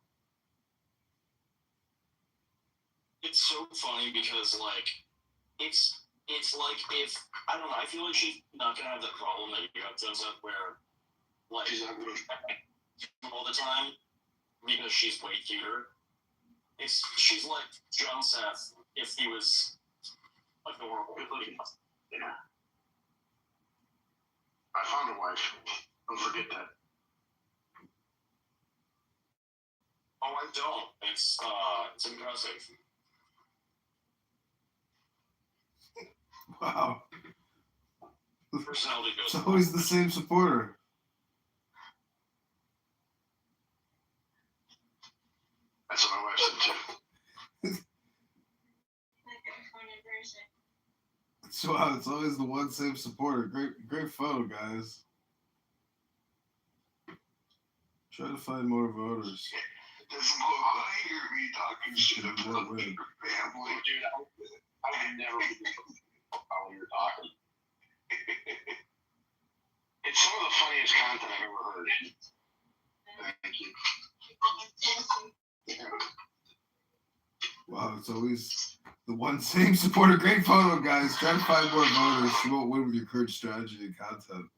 It's so funny because, like, it's like if, I don't know, I feel like she's not going to have that problem that you have, Joseph, where, like, she's not going all the time because she's way cuter. She's like John Seth if he was adorable. Yeah. I found a wife. Don't forget that. Oh, I don't. It's impressive. Wow. Personality goes. It's always the same supporter. That's what my wife said too. Wow, it's always the one same supporter. Great photo, guys. Try to find more voters. Doesn't look like hear me talking shit about your family. Dude, I would never how you're talking. It's some of the funniest content I've ever heard. Thank you. Yeah. Wow, it's always the one same supporter. Great photo, guys. Try to find more voters. You won't win with your current strategy and content.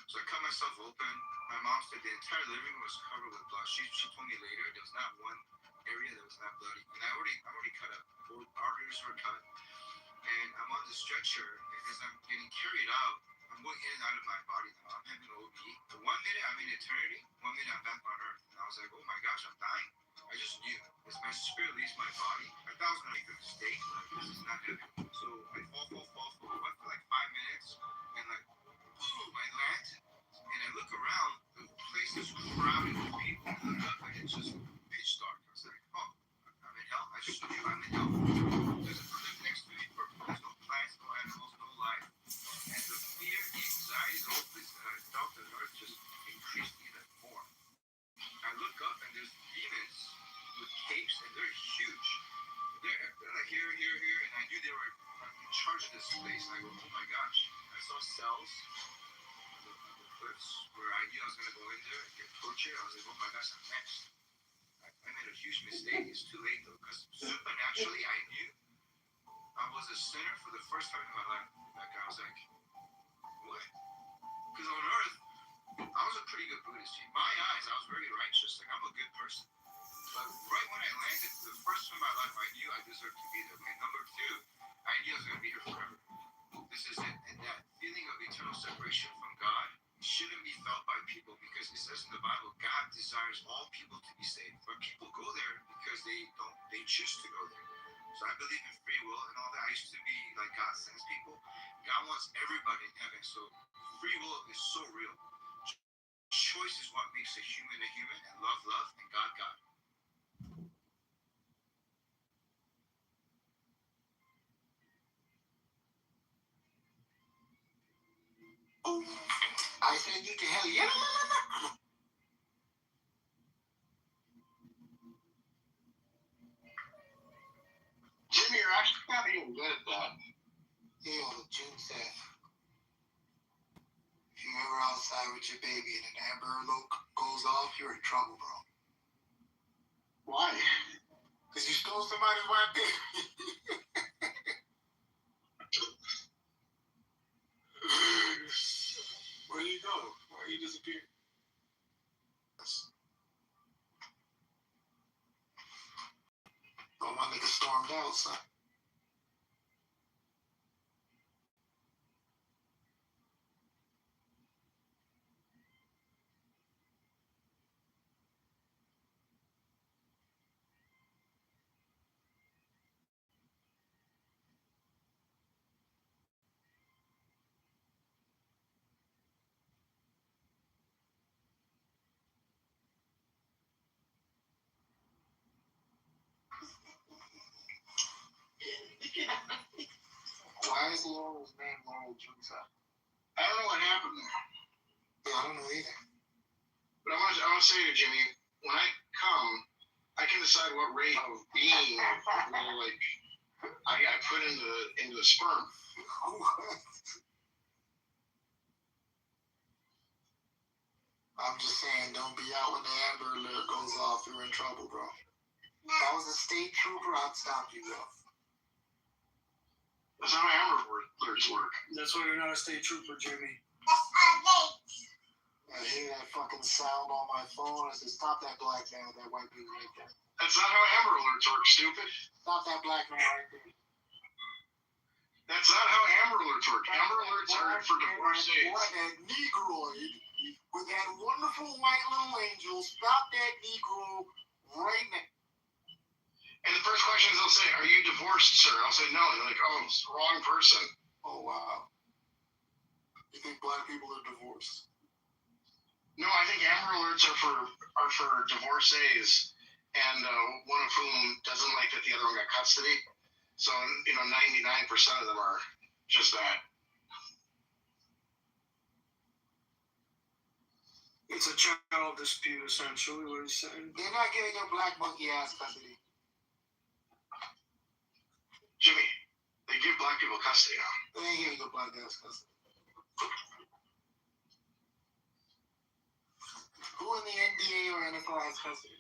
So I cut myself open. My mom said the entire living room was covered with blood. She told me later there was not one area that was not bloody. And I already cut up. Both arteries were cut. And I'm on the stretcher. And as I'm getting carried out, I'm going in and out of my body now. I'm having OB. For 1 minute, I'm in eternity. 1 minute, I'm back on earth. And I was like, oh my gosh, I'm dying. I just knew. As my spirit leaves my body, I thought I was going to make a mistake. This is not happening. So I fall for like 5 minutes. And like, boom, I land. And I look around, the place is crowded with people. I look up and it's just pitch dark. I was like, oh, I'm in hell. I just knew I'm in hell. There's a cliff next to me. There's no plants, no animals, no life. And the fear, the anxiety, the hopelessness that I felt on earth just increased even more. I look up and there's demons was gonna go in there and get tortured. I was like, oh my gosh, I'm next. I made a huge mistake. It's too late though, because supernaturally I knew I was a sinner for the first time in my life. Like I was like, what? Because on earth, I was a pretty good Buddhist. In my eyes, I was very righteous. Like I'm a good person. But right when I landed, the first time in my life, I knew I deserved to be there. And number two, I knew I was gonna be here forever. This is it. And that feeling of eternal separation from God shouldn't be felt by people, because it says in the Bible, God desires all people to be saved. But people go there because they choose to go there. So I believe in free will and all that. I used to be like, God sends people. God wants everybody in heaven. So free will is so real. Choice is what makes a human, and love, and God, God. I send you to hell. Yeah. Jimmy, you're actually not even good at that. Yo, Jim said, if you're ever outside with your baby and an Amber Alert goes off, you're in trouble, bro. Why? Because you stole somebody's white baby. Where you go? Why you disappear? Oh, my nigga stormed out, son. Why is Laurel's name Laurel Junsa? I don't know what happened there. Yeah, I don't know either. But I want to say to Jimmy, when I come, I can decide what rate of being will, like, I put into the sperm. I'm just saying, don't be out when the Amber Alert goes off. You're in trouble, bro. If I was a state trooper, I'd stop you, bro. That's how Amber Alerts work. That's why you're not a state trooper, Jimmy. I hear that fucking sound on my phone. I say, stop that black man with that white dude right there. That's not how Amber Alerts work, stupid. Stop that black man right there. That's not how Amber Alerts work. Amber Alerts are for divorcees. What, that Negroid with that wonderful white little angel, stop that Negro right now. And the first question is they'll say, are you divorced, sir? I'll say no. They're like, oh, it's the wrong person. Oh, wow. You think black people are divorced? No, I think Amber Alerts are for divorcees, and one of whom doesn't like that the other one got custody. So, 99% of them are just that. It's a child dispute, essentially, what he's saying. They're not giving your black monkey ass custody. Jimmy, they give black people custody now. They ain't giving your black ass custody. Who in the NBA or NFL has custody?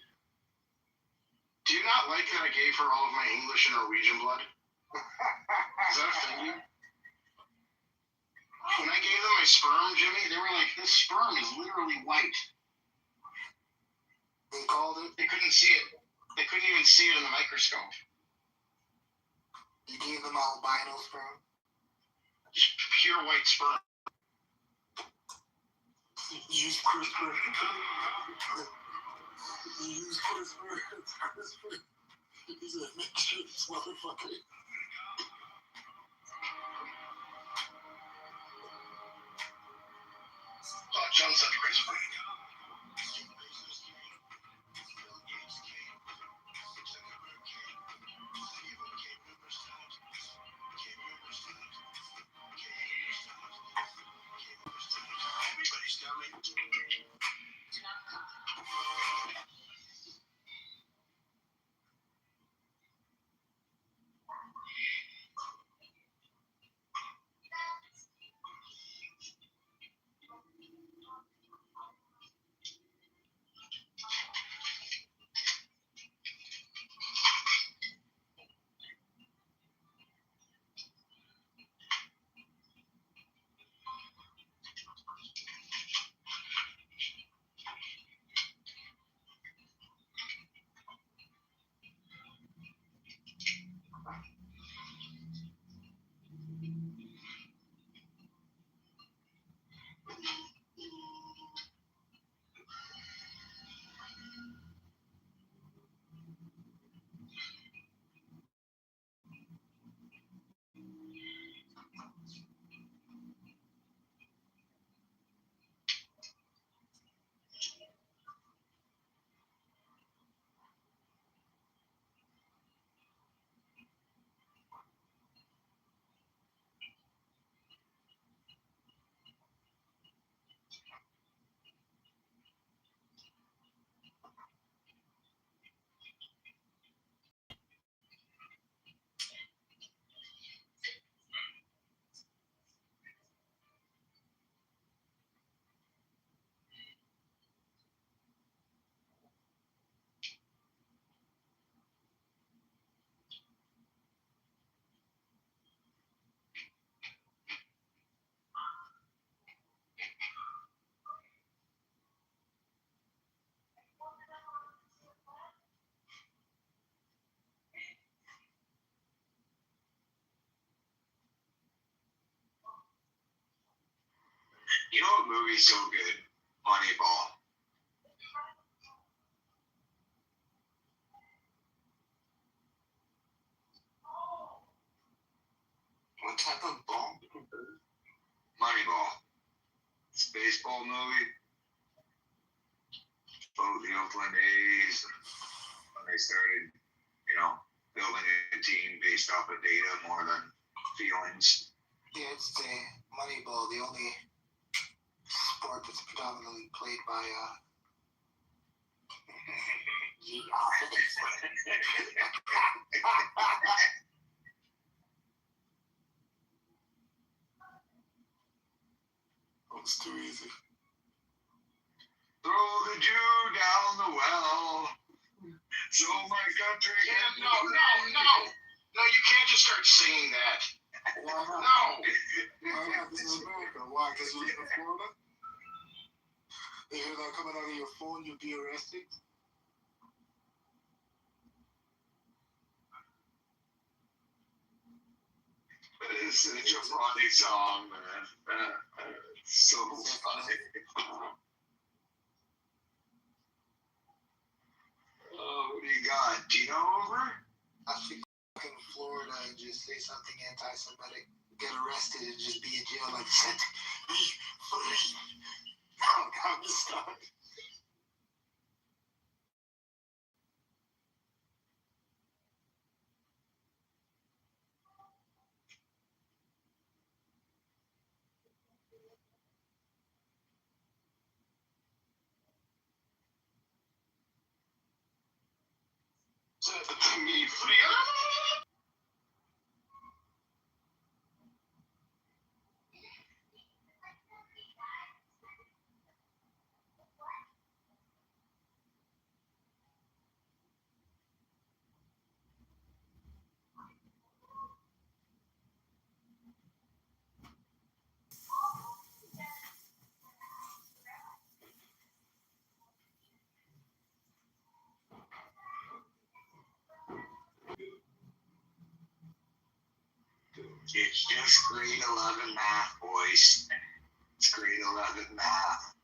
Do you not like that I gave her all of my English and Norwegian blood? Does that offend you? When I gave them my sperm, Jimmy, they were like, this sperm is literally white. They called it? They couldn't see it. They couldn't even see it in the microscope. You gave them albino sperm? Just pure white sperm. Use CRISPR. Use CRISPR. It's CRISPR. He's a make sure this motherfucker. John said CRISPR. Everybody's coming. You know what movie's so good? Moneyball. What type of ball? Moneyball. It's a baseball movie. About the Oakland A's when they started, building a team based off of data more than feelings. Yeah, it's the Moneyball, the only sport that's predominantly played by It's too easy. Throw the Jew down the well. So my country can. No, you can't just start singing that. Why not? No. Why not? This is America. Why? Because you live in Florida? They hear that coming out of your phone, you'll be arrested? It's such a funny song, man. It's so funny. What do you got? Kitover? I should go in Florida and just say something anti-Semitic, get arrested, and just be in jail like set me free. Oh, God, just stop. Set me free. It's just grade 11 math, boys. It's grade 11 math.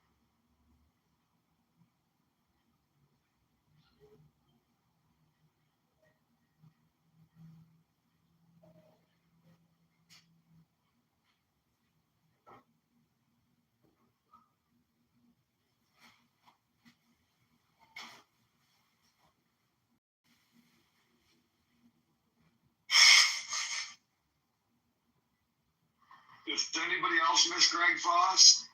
Does anybody else miss Greg Foss?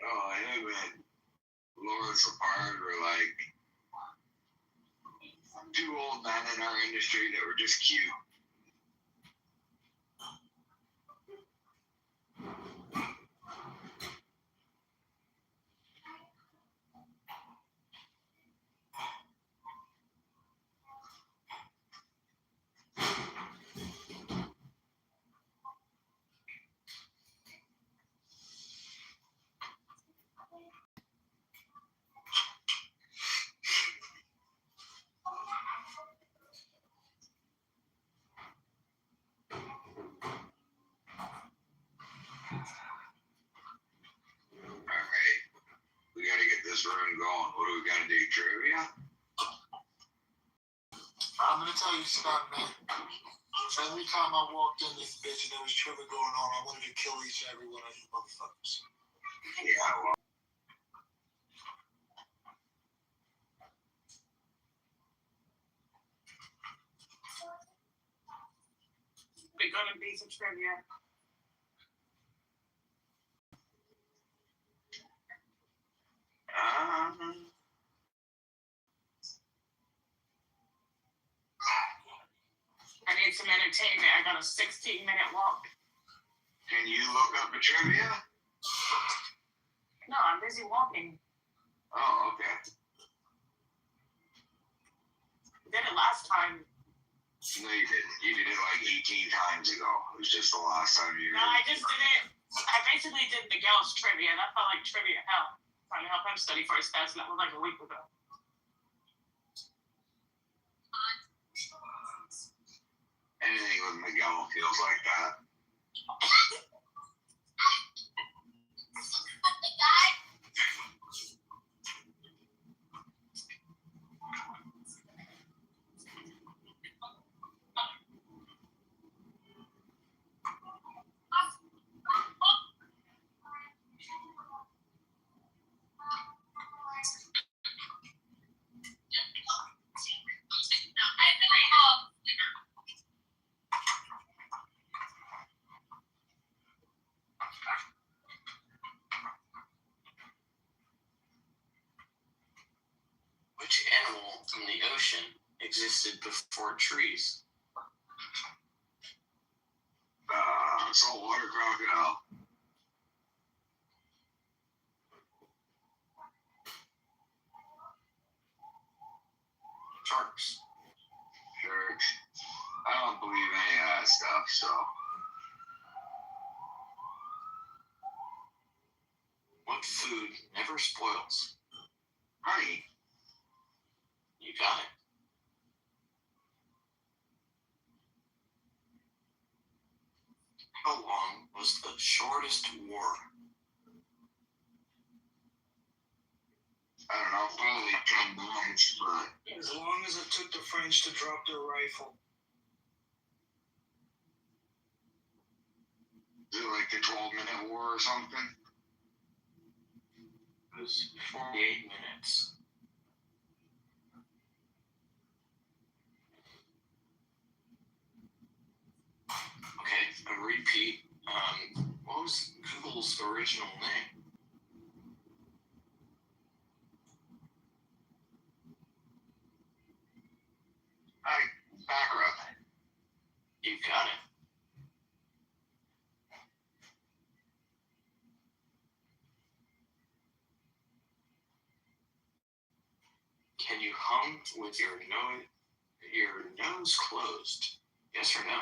Oh, him and Lawrence Lepard were like two old men in our industry that were just cute. Alright, we gotta get this room going. What do we gotta do? Trivia? I'm gonna tell you something, man. Every time I walked in this bitch and there was trivia going on, I wanted to kill each and every one of you motherfuckers. Yeah, well. We're gonna be some trivia. I need some entertainment. I got a 16-minute walk. Can you look up a trivia? No, I'm busy walking. Oh, okay. Did it last time. No, you didn't. You did it like 18 times ago. It was just the last time you No, I just did it. I basically did the girls' trivia. That felt like trivia hell. Trying to help him study for his test, and that was like a week ago. Anything with Miguel feels like that. in the ocean existed before trees? Saltwater crocodile. Sharks. Sharks. I don't believe any of that stuff, so. What food never spoils? Honey. You got it. How long was the shortest war? I don't know, probably 10 minutes, but. As long as it took the French to drop their rifle. Is it like the 12-minute war or something? It was 48 minutes. Okay, a repeat. What was Google's original name? Back rub. You got it. Can you hum with your nose closed? Yes or no?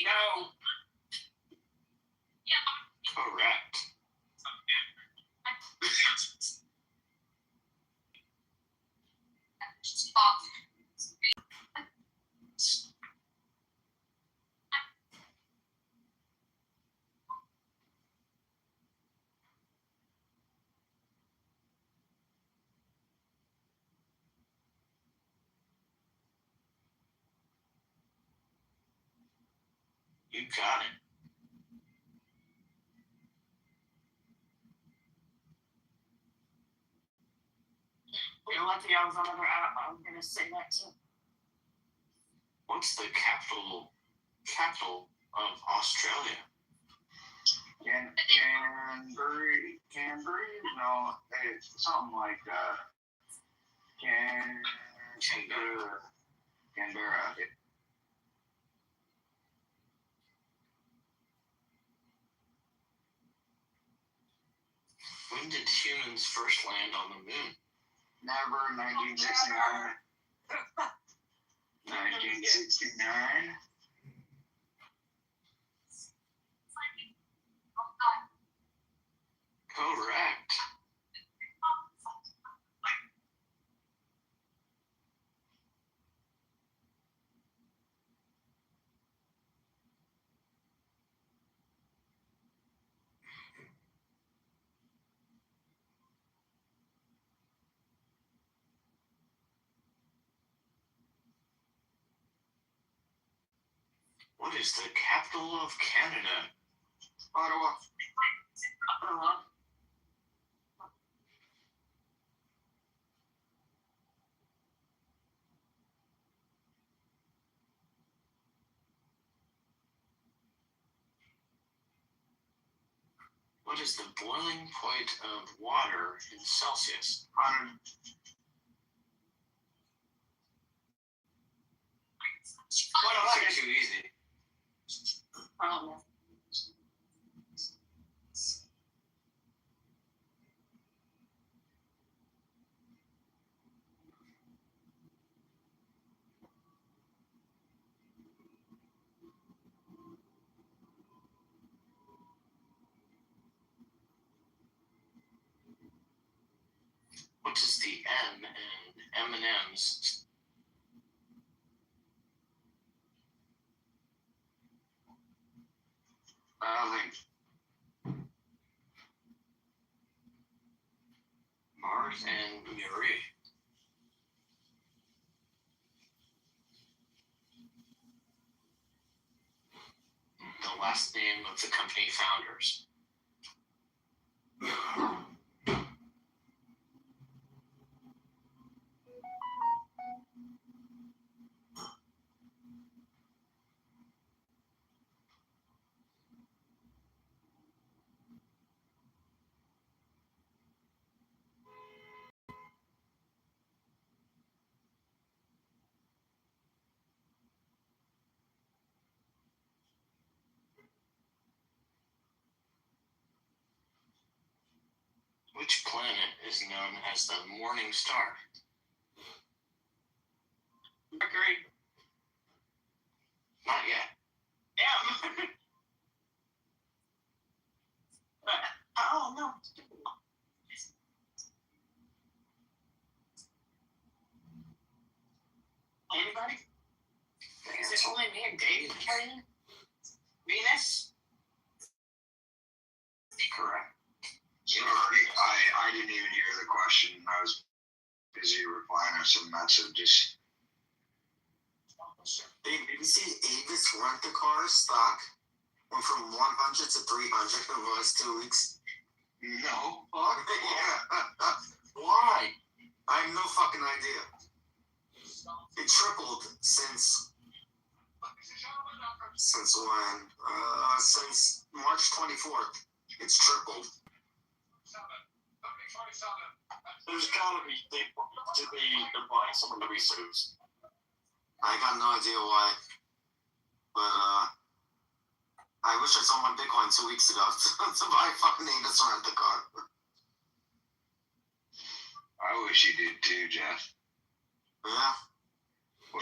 No. Correct. You got it. You're lucky I was on another app. I was gonna say that too. What's the capital of Australia? Canberra? No, it's something like Canberra. When did humans first land on the moon? Never, 1969. 1969. Correct. What is the capital of Canada? Ottawa. What is the boiling point of water in Celsius? 100. Well, that's too easy. What is the M in M&M's? Mars and Muri. The last name of the company founders. known as the Morning Star. Mercury. Not yet. Damn. Oh, no. Anybody? Is it only me and Dave carrying Venus? Correct. Sorry, I didn't even hear the question. I was busy replying to some messages. Hey, did you see Avis Rent-A-Car stock went from 100 to 300 in the last 2 weeks? No. Yeah. Why? I have no fucking idea. It tripled since when? Since March 24th. It's tripled. There's gotta be, they're buying someone to be suits. I got no idea why. But, I wish I sold my Bitcoin 2 weeks ago to buy fucking Avis Rent-A-Car. I wish you did too, Jeff. Yeah.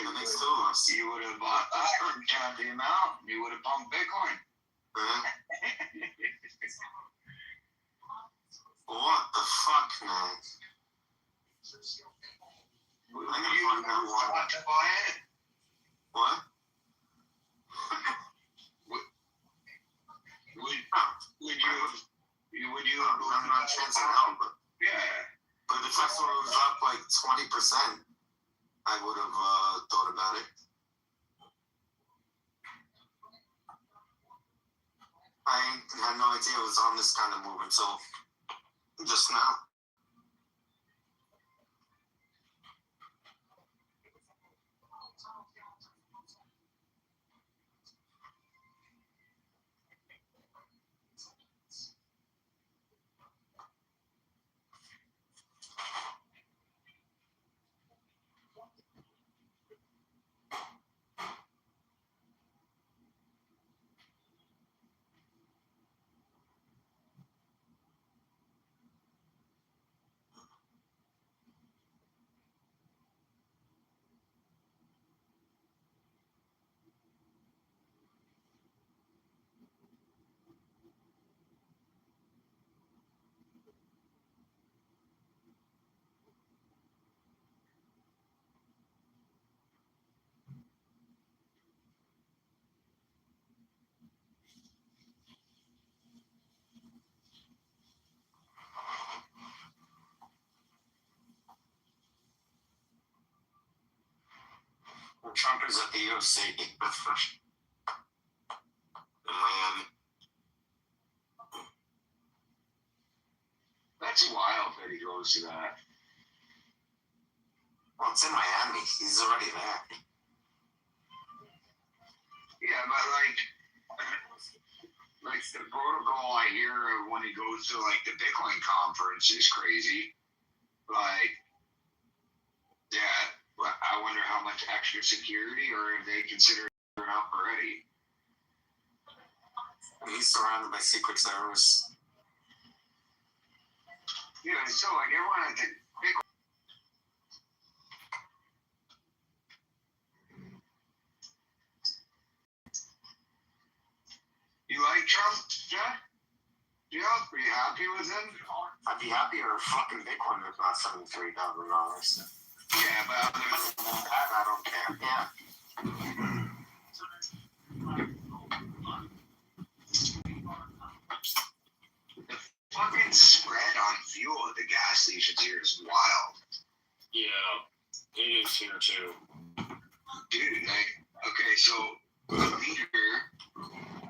That makes two of us. You would have bought that the amount. You would have pumped Bitcoin. Yeah. What the fuck, man? I gotta find that one. To buy it? What? Would you I'm not chancing out, but yeah. But if I thought it was up like 20%, I would have thought about it. I had no idea it was on this kind of move until just now. Trump is at the UFC in Miami. That's wild that he goes to that. Well, it's in Miami. He's already there. Yeah, but like the protocol I hear of when he goes to like the Bitcoin conference is crazy. Like, yeah, I wonder how much extra security, or if they consider it enough already. He's surrounded by Secret Service. Yeah, so like everyone at the Bitcoin. You like Trump, Jack? Yeah, are you happy with him? I'd be happier if fucking Bitcoin was not $73,000. Yeah, but other than that, I don't care. Yeah. The fucking spread on fuel at the gas stations here is wild. Yeah, it is here too. Dude, like, okay, so a liter,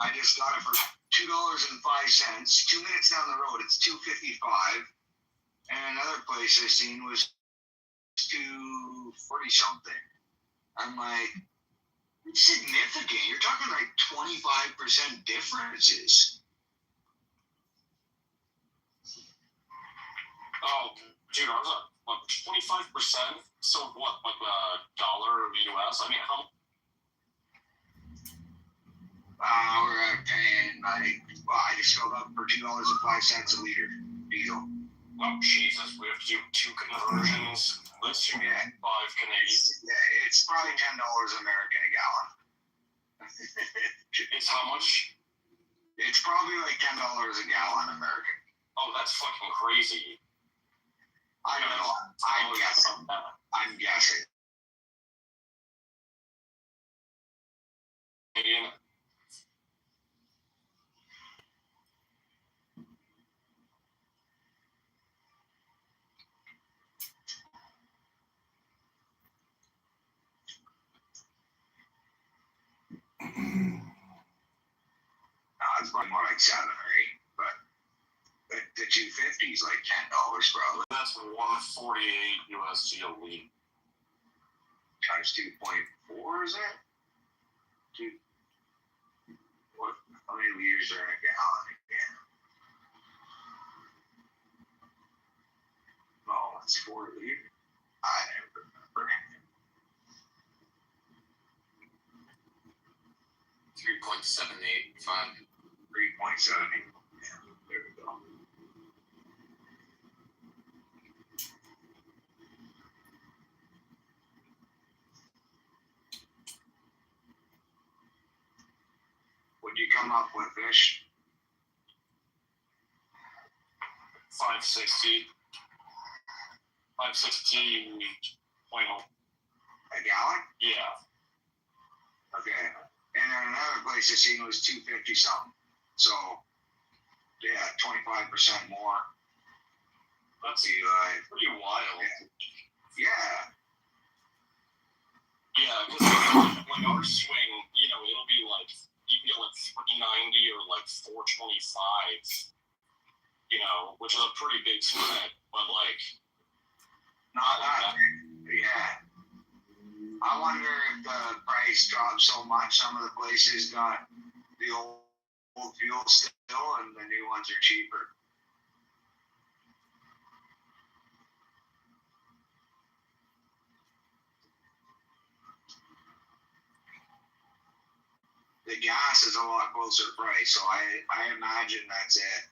I just got it for $2.05. 2 minutes down the road, it's $2.55. And another place I seen was $2.40 something. I'm like, it's significant. You're talking like 25% differences. Oh, dude, I was at like 25%. So what, like $1 US? I mean, how? We're paying I just filled up for $2.05 a liter diesel. Oh, Jesus, we have to do 2 conversions. Let's do 5 Canadian. It's probably $10 American a gallon. It's how much? It's probably like $10 a gallon American. Oh, that's fucking crazy. I don't know. I'm guessing. I'm guessing. Canadian. It's probably more like 7 or 8, but the 250 is like $10 probably. That's 148 USD a week. Times 2.4 is it? How many liters are in a gallon again? No, it's 4 liters. I never remember. 3.785. 3.7. Yeah, there we go. What'd you come up with, Fish? 560. 560.0. A gallon? Yeah. Okay. And then another place I seen was 250 something. So, yeah, 25% more. That's be like, pretty wild. Yeah. Yeah, because like our swing, you know, it'll be like, you can get like 390 or like 425, you know, which is a pretty big spread, but like, not that. Yeah. I wonder if the price dropped so much, some of the places got the old fuel still and the new ones are cheaper. The gas is a lot closer price, so I imagine that's it.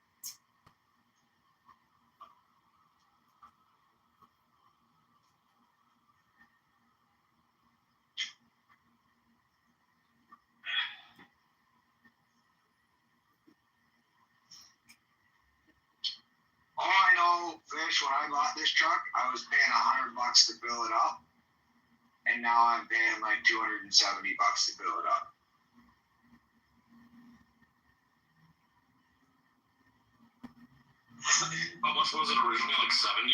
All I know, Fish, when I bought this truck, I was paying $100 to fill it up, and now I'm paying like $270 to fill it up. How much was it originally? Like 70?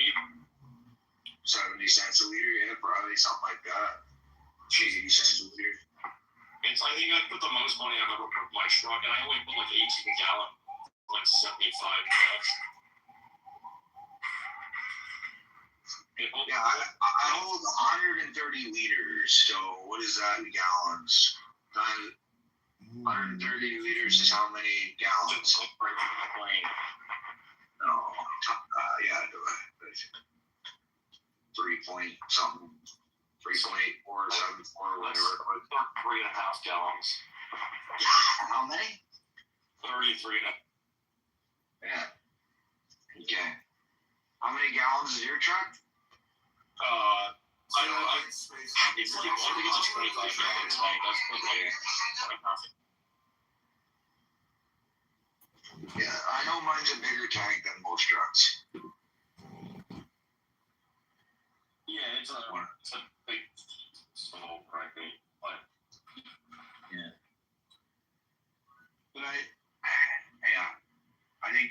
70 cents a liter, yeah, probably something like that. 80 cents a liter. It's, I think I put the most money I've ever put in my truck, and I only put like 18 gallon, like 75 bucks. Yeah, I hold 130 liters, so what is that in gallons? 130 liters is how many gallons? No, yeah, 3 point something, 3.8, 4, 7, 4, whatever. 3.5 gallons. How many? 33. Yeah. Okay. How many gallons is your truck? It's like, I think it's a 25 gallon tank. That's put like 2.5. Yeah, I know mine's a bigger tank than most trucks. Yeah, it's a big small bracket, but yeah. But I think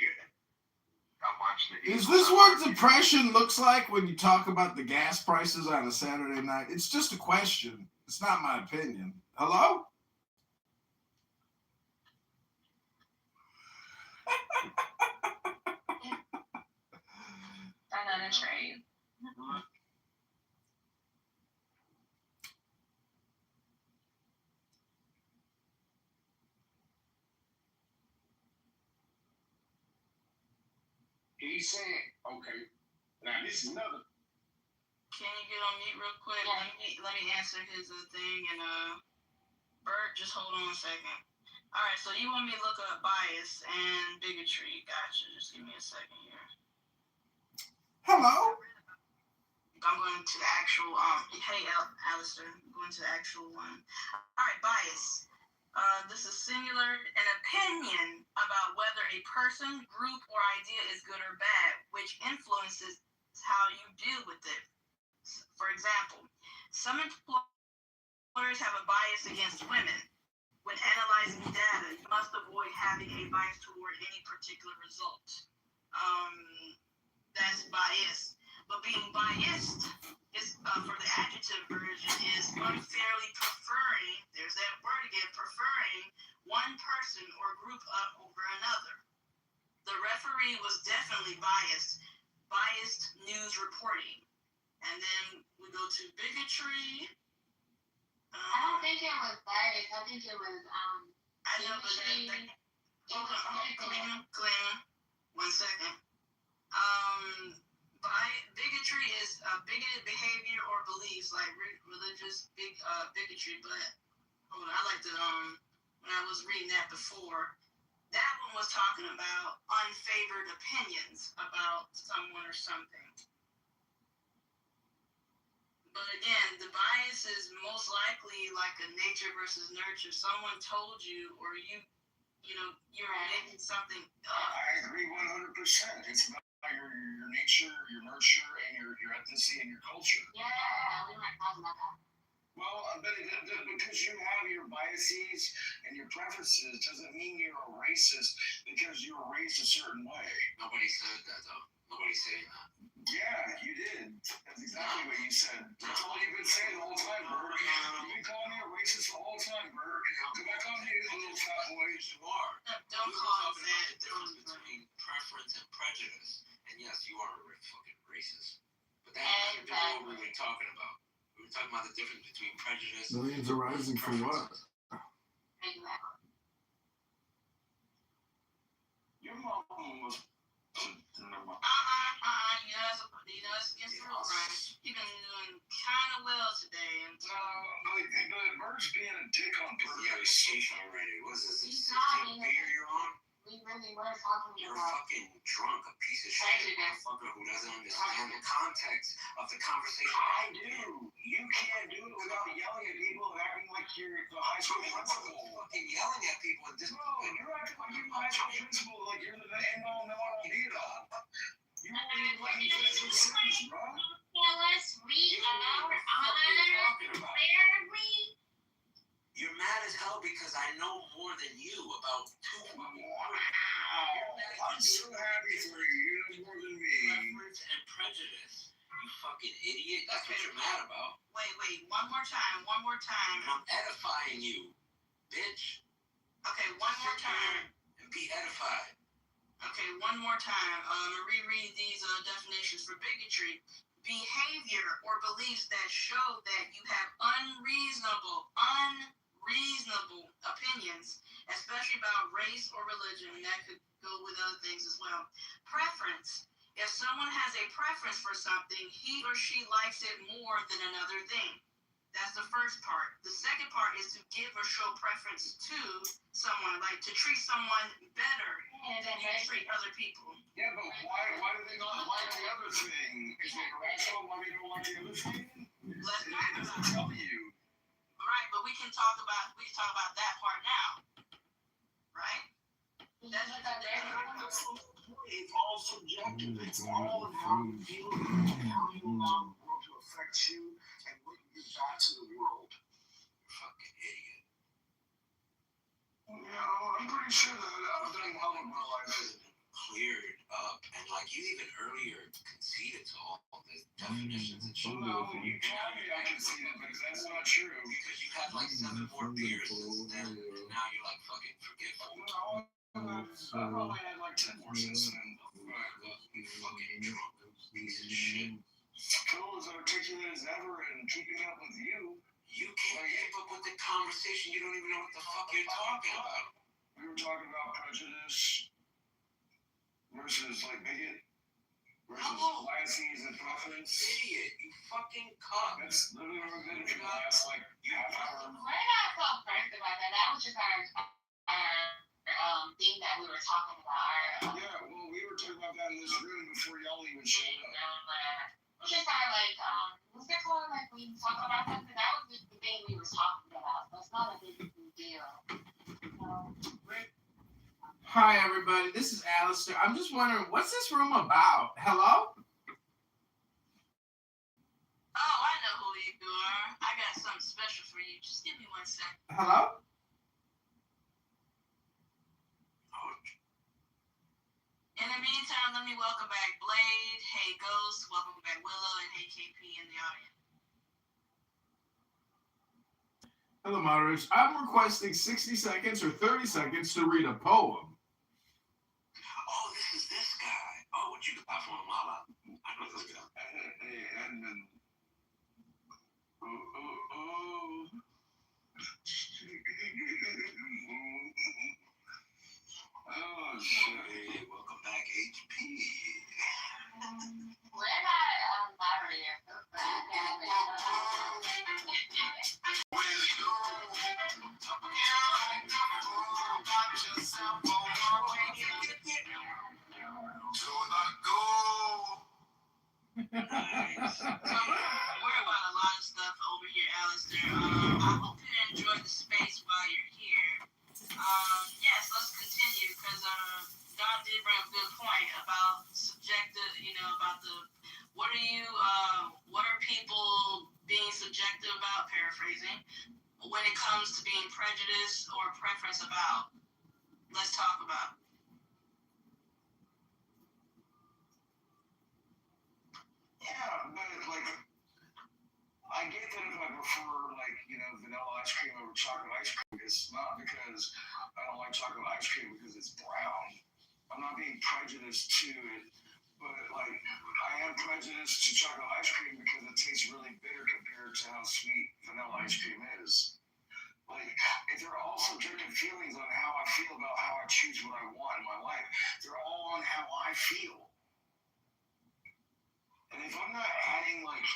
how much is this what depression looks like when you talk about the gas prices on a Saturday night? It's just a question. It's not my opinion. Hello? Banana trade. He's saying, okay, now this is another. Can you get on mute real quick? Let me answer his thing, and Bert, just hold on a second. All right, so you want me to look up bias and bigotry? Gotcha. Just give me a second here. Hello. I'm going to the actual, hey, Alistair, I'm going to the actual one. All right, bias. This is singular, an opinion about whether a person, group, or idea is good or bad, which influences how you deal with it. For example, some employers have a bias against women. When analyzing data, you must avoid having a bias toward any particular result. That's bias. But being biased is, for the adjective version, is unfairly preferring, there's that word again, preferring one person or group up over another. The referee was definitely biased. Biased news reporting. And then we go to bigotry. I don't think it was bias. I think it was I know, but Glenn, 1 second. Bigotry is bigoted behavior or beliefs, like religious bigotry. But hold on, I like to when I was reading that before, that one was talking about unfavored opinions about someone or something. But again, the bias is most likely like a nature versus nurture. Someone told you, or you're making something up. I agree 100%. It's about your nature, your nurture, and your ethnicity and your culture. Yeah, we weren't talking about that. Well, but because you have your biases and your preferences doesn't mean you're a racist because you were raised a certain way. Nobody said that, though. Nobody's saying that. Yeah, you did. That's exactly what you said. That's all you've been saying the whole time, Bert. You've been calling me a racist the whole time, Bert. Come back on me, you little fat boy. You are. Don't call me that. The difference between preference and prejudice. And yes, you are a fucking racist. But that has nothing to do with what we were talking about. We were talking about the difference between prejudice. Millions are rising for what? Your mom was. It's against the rules, right? You've been doing kind of well today. But Bert's being a dick on purpose. Already. What's this? He's not being beer you're on? We really were talking You're about fucking drunk, a piece of shit motherfucker who doesn't understand the context of the conversation. I do. You can't do it without yelling at people and acting like you're the high school principal. Fucking yelling at people at this point. You're acting like you're the high school principal, like you're the end all and all be it all. You won't even let me finish your sentence, bro. Tell us we are on clearly. You're mad as hell because I know more than you about two. Wow. I'm so happy for you. You know more than me. Preference and prejudice. You fucking idiot. That's what you're mad about. Wait. One more time. And I'm edifying you, bitch. Okay, one more time. And be edified. Okay, one more time. I'm going to reread these definitions for bigotry. Behavior or beliefs that show that you have unreasonable opinions, especially about race or religion, and that could go with other things as well. Preference. If someone has a preference for something, he or she likes it more than another thing. That's the first part. The second part is to give or show preference to someone, like to treat someone better than you treat other people. Yeah, but why do they not like the other thing? Is it rational why they don't like the other thing? Let's It doesn't tell you. Right, but we can talk about that part now. Right? It's all subjective. It's all in how you feel and how you allow the world to affect you and what you give back to the world. You fucking idiot. I'm pretty sure that I've done well in my life. Cleared up, and like you even earlier conceded to all the definitions and shit. No, you tell me I conceded because that's not true. Because you had like 7 more beers since then, and now you're like fucking forgetful. I probably had like 10 more since then. You fucking drunk piece of shit. Cool as articulate as ever and keeping up with you. You can't keep up with the conversation. You don't even know what the fuck you're talking about. We were talking about prejudice versus like bigot versus biases and preference. Idiot, you fucking cock. That's literally what we're going to do the last like half hour. We're not so first about that. That was just our thing that we were talking about. Yeah, well, we were talk about that in this room before y'all even showed up. Was it called like we talked about something? That was just the thing we were talking about. So it's not a big deal. Hi, everybody. This is Alistair. I'm just wondering, what's this room about? Hello? Oh, I know who you are. I got something special for you. Just give me 1 second. Hello? In the meantime, let me welcome back Blade. Hey, Ghost. Welcome back Willow and hey, KP in the audience. Hello, moderators. I'm requesting 60 seconds or 30 seconds to read a poem. Oh, this is this guy. Oh, what you got for him, Lala? I know this guy. Hey, Edmund. Oh, shit. Hey, welcome back, HP. We're not moderator. Nice. We're about a lot of stuff over here, Alistair. I hope you enjoyed the space while you're here. Yes, let's continue because Don did bring up a good point about subjective. About the what are people being subjective about? Paraphrasing. When it comes to being prejudiced or preference about, let's talk about. Yeah, but like, I get that if I prefer vanilla ice cream over chocolate ice cream, it's not because I don't like chocolate ice cream because it's brown. I'm not being prejudiced to it, but like I am prejudiced to chocolate ice cream because it tastes really bitter compared to how sweet vanilla ice cream is. Like, if they're all subjective feelings on how I feel about how I choose what I want in my life, they're all on how I feel. And if I'm not adding like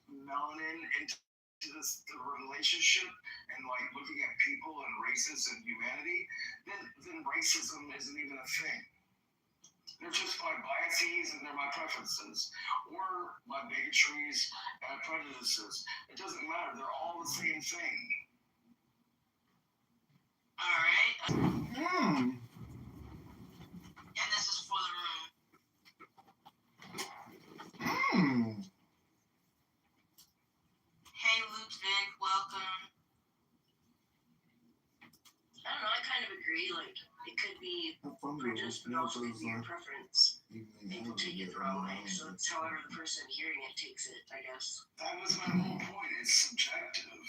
melanin into the relationship and like looking at people and races and humanity, then racism isn't even a thing. They're just my biases and they're my preferences, or my bigotries and my prejudices. It doesn't matter. They're all the same thing. All right. Hmm. And this is for the room. Hmm. Hey, Ludwig, welcome. I don't know, I kind of agree. Like, it could be prejudice, but also could be your preference. People take it the wrong way, so it's however the person hearing it takes it, I guess. That was my whole point. It's subjective.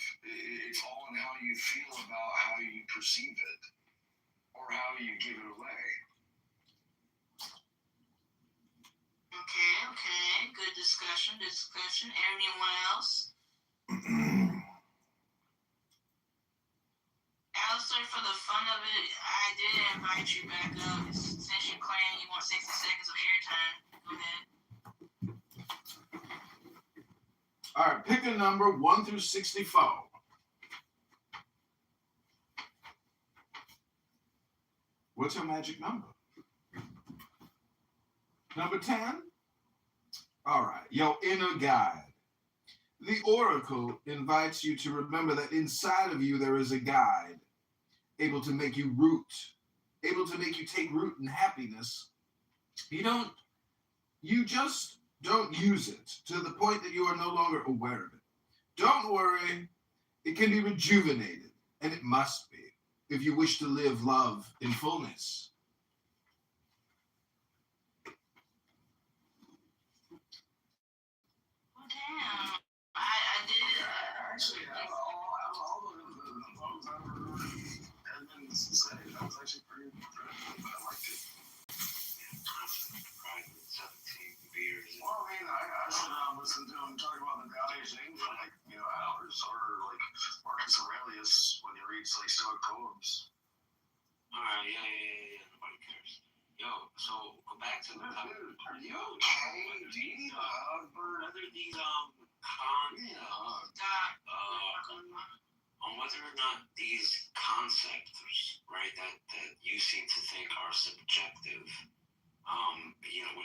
It's all in how you feel about how you perceive it or how you give it away. Okay. Good discussion. Anyone else? Alistair, for the fun of it, I did invite you back up. Since you claim you want 60 seconds of airtime, go ahead. All right, pick a number 1 through 64. What's your magic number? Number 10? All right, your inner guide. The oracle invites you to remember that inside of you there is a guide, able to make you take root in happiness. You just don't use it to the point that you are no longer aware of it. Don't worry, it can be rejuvenated, and it must be, if you wish to live love in fullness. Damn. I did. Actually, out of all the songs I've ever heard Edmund say, that was actually pretty impressive. I liked it. 17 beers. Well, I mean, I sit down and listen to him talk about the Gaudio's thing for like, hours, or like Marcus Aurelius when he reads like Stoic poems. Alright, yeah. Nobody cares. Yo, so go back to the topic. Are you okay? Do you need a hug, Bert? Whether these on whether or not these concepts, right, that you seem to think are subjective,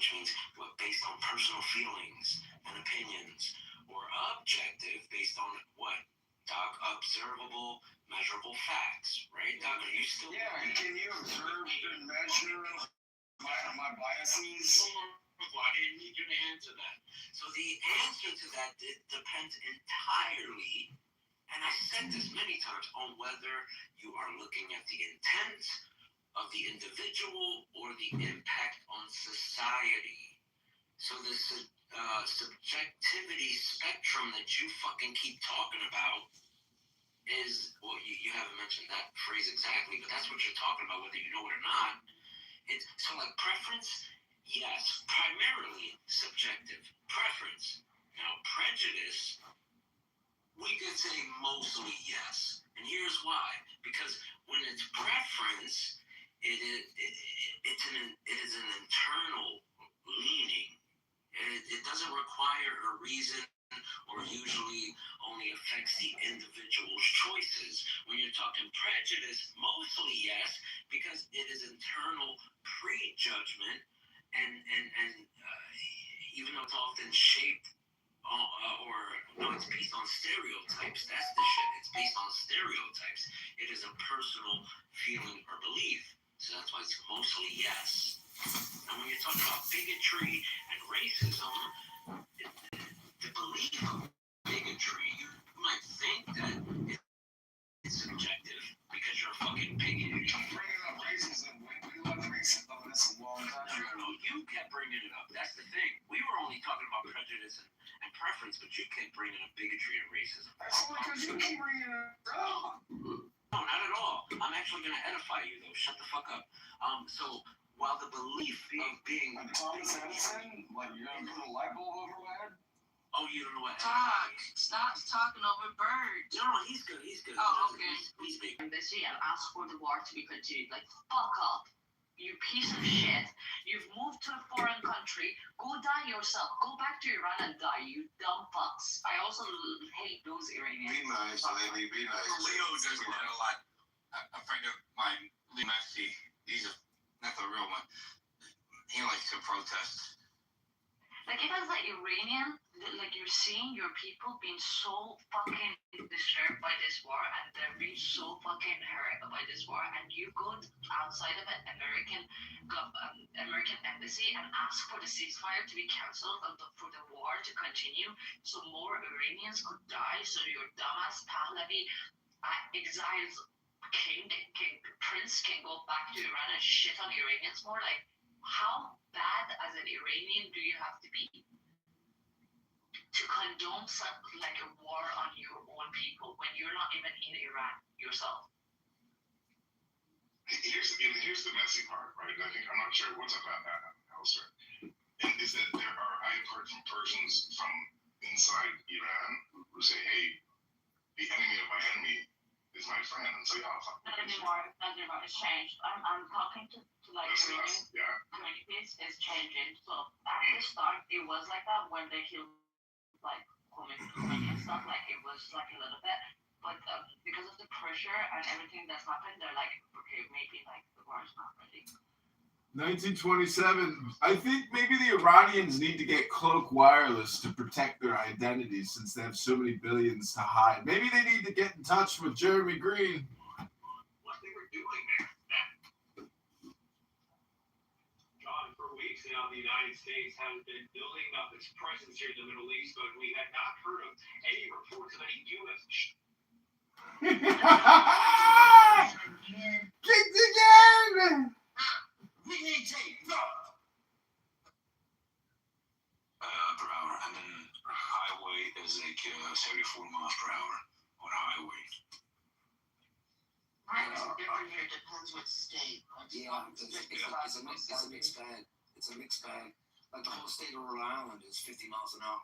which means what, based on personal feelings and opinions, or objective, based on what, Doc? Observable, measurable facts, right, Doc? Are you still? Yeah, can you observe and measure my biases? I didn't need you to answer that. So the answer to that depends entirely, and I said this many times, on whether you are looking at the intent of the individual or the impact on society. So the subjectivity spectrum that you fucking keep talking about is, well, you haven't mentioned that phrase exactly, but that's what you're talking about, whether you know it or not. It's so like preference, yes, primarily subjective preference. Now prejudice, we could say mostly yes, and here's why. Because when it's preference, it is an internal leaning. It doesn't require a reason, or usually only affects the individual's choices. When you're talking prejudice, mostly yes, because it is internal prejudgment, and even though it's often shaped it's based on stereotypes. That's the shit. It's based on stereotypes. It is a personal feeling or belief. So that's why it's mostly yes. And when you're talking about bigotry and racism, the belief of bigotry, you might think that it's subjective because you're a fucking bigot. Bringing up racism, we left racism on this a long time ago. No, you kept bringing it up. That's the thing. We were only talking about prejudice and preference, but you kept bringing up bigotry and racism. That's only because you keep bringing it up. No, not at all. I'm actually going to edify you, though. Shut the fuck up. So while the belief of being a Thomas Edison, like you're gonna put a light bulb over my head? Oh, you don't know what? Doc, stop talking over birds. No, he's good. He's good. Oh, okay. He's big. Embassy and ask for the war to be continued. Like, fuck up. You piece of shit. You've moved to a foreign country. Go die yourself. Go back to Iran and die, you dumb fucks. I also hate those Iranians. Be nice, lady. Be nice. Leo does that a lot. A friend of mine, Lee Messi, he's not the real one. He likes to protest. Like, if as an Iranian, like, you're seeing your people being so fucking disturbed by this war, and they're being so fucking hurt by this war, and you go outside of an American embassy and ask for the ceasefire to be cancelled and for the war to continue, so more Iranians could die, so your dumbass Pahlavi exiles prince can go back to Iran and shit on Iranians more. Like, how bad as an Iranian do you have to be to condone like a war on your own people when you're not even in Iran yourself? Here's the messy part, right? I'm not sure what's about that elsewhere. And is that there are Persians from inside Iran who say, hey, the enemy of my enemy is my friend, and so y'all fuck. Not anymore. It's changed. I'm talking to like Iranian communities. It's changing. So at the start, it was like that when they killed like Khomeini and stuff. Like, it was like a little bit, but because of the pressure and everything that's happened, they're like, okay, maybe like the war is not ready. 1927. I think maybe the Iranians need to get cloak wireless to protect their identities since they have so many billions to hide. Maybe they need to get in touch with Jeremy Green. What they were doing there. John, for weeks now, the United States has been building up its presence here in the Middle East, but we had not heard of any reports of any U.S. Kicked again! We need tape. Go. Per hour, and then highway is like 74 miles per hour on highway. Different here, depends what state. Yeah, it's a mixed bag. It's a mixed bag. Like the whole state of Rhode Island is 50 miles an hour.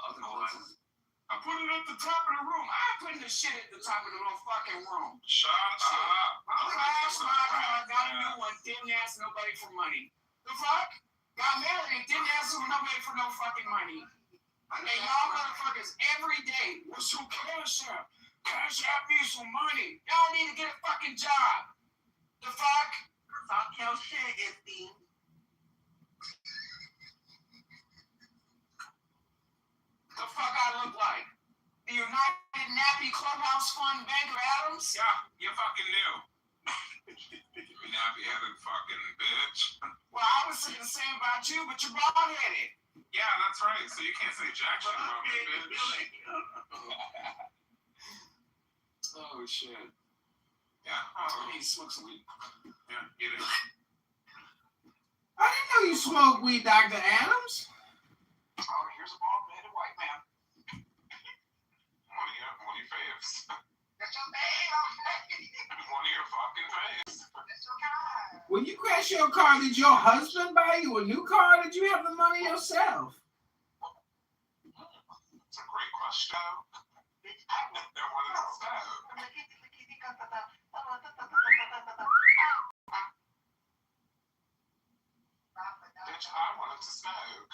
Other places. I put it at the top of the room. I'm putting the shit at the top of the fucking room. Shut up. I'm last I got a new one. Didn't ask nobody for money. The fuck? Got married and didn't ask nobody for no fucking money. And y'all motherfuckers every day with some cash out. Cash out me some money. Y'all need to get a fucking job. The fuck? Talk your shit, Iffy. Trust Fund Bank of Adams? Yeah, you fucking knew. You nappy-headed fucking bitch. Well, I was saying the same about you, but you're bald-headed. Yeah, that's right. So you can't say jack shit about me, bitch. Oh, shit. Yeah. Oh, he smokes weed. Yeah, get it. I didn't know you smoke weed, Dr. Adams. Oh, here's a bald-headed white man. One of your faves. That's your baby. One of your fucking faves. That's your guy. When you crashed your car, did your husband buy you a new car, or did you have the money yourself? It's a great question. There was a step. Bitch, I wanted to smoke.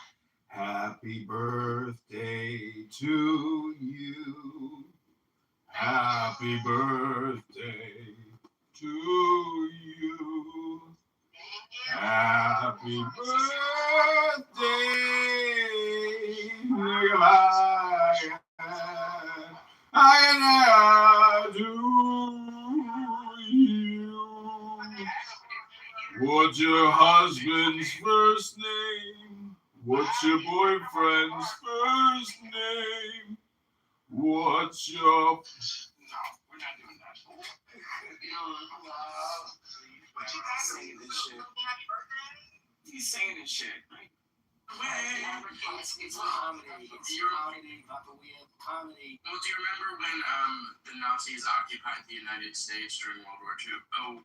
Happy birthday to you. Happy birthday to you. Happy birthday. I do you. What's your husband's first name? What's your boyfriend's first name? What's your... No, we're not doing that. Saying this shit. He's saying this shit, right? It's comedy. It's comedy, Papa. We have comedy. Well, do you remember when the Nazis occupied the United States during World War II? Oh,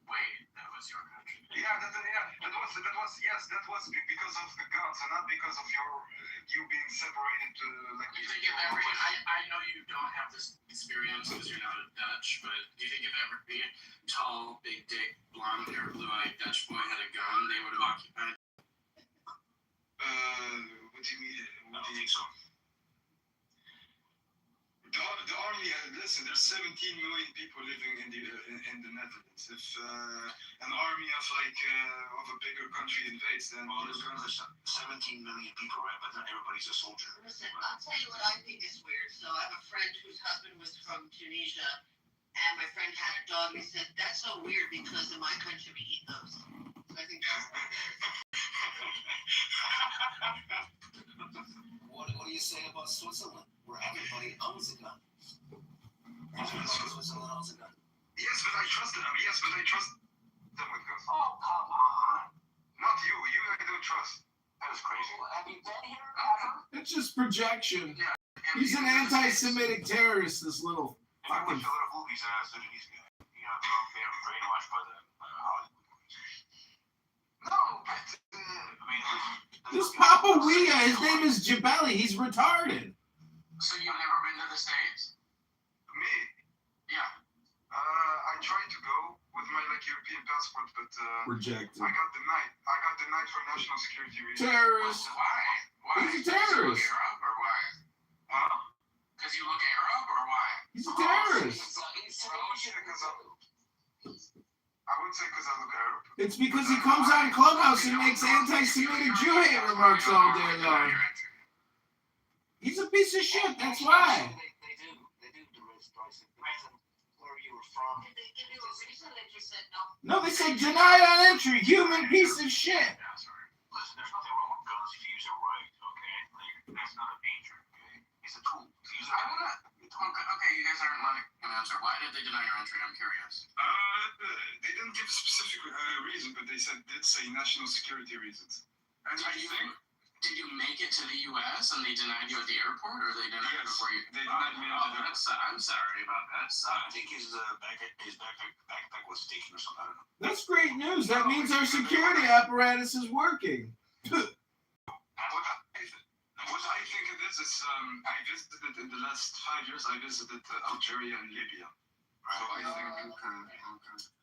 wait, that was your country. Yeah, that was because of the guns and not because of you being separated to like. Do you think if every I know you don't have this experience because you're not a Dutch, but do you think if every tall, big dick, blonde hair, blue-eyed Dutch boy had a gun, they would have occupied? What do you mean? What do you think so? The army, listen, there's 17 million people living in the Netherlands. If an army of a bigger country invades, then there's 17 million people, right? But not everybody's a soldier. Listen, I'll tell you what I think is weird. So I have a friend whose husband was from Tunisia, and my friend had a dog. He said, that's so weird because in my country we eat those. So I think that's What do you say about Switzerland, where everybody owns a gun? Switzerland owns a gun. Yes, but I trust them. Yes, but I trust them with guns. Oh, come on. Not you. You I don't trust. That was crazy. Have you been here ever? It's just projection. Yeah. He's an anti-Semitic terrorist, this little If you fucking... watch a lot of movies, Sudanese guy, they're brainwashed by the Hollywood movies. No, but This Papa Wea, his name is Jabali. He's retarded. So you've never been to the States? me, Yeah. I tried to go with my European passport, but Rejected. I got denied for national security reasons. Terrorist. Why? He's a terrorist. Because you look Arab or why? Because you look Arab or why? He's a terrorist. I would say because I look Arab. It's because he comes on Clubhouse and makes anti-Semitic Jew hate remarks all day long. He's a piece of shit, that's why. They do the risk pricing. Depends on where you were from. Did they give you a reason that you said no? No, they said denied on entry, human piece of shit. Listen, there's nothing wrong with guns if you use it right, okay? That's not a danger, okay? It's a tool. Use it Okay, you guys aren't like an answer. Why did they deny your entry? I'm curious. They didn't give a specific reason, but they did say national security reasons. Did you make it to the U.S. and they denied you at the airport, or they denied you before you? They denied me at the airport. I'm sorry about that. I think his backpack was taken or something. I don't know. That's great news. That means our security apparatus is working. What I think it is I visited in the last 5 years, I visited Algeria and Libya. So I think...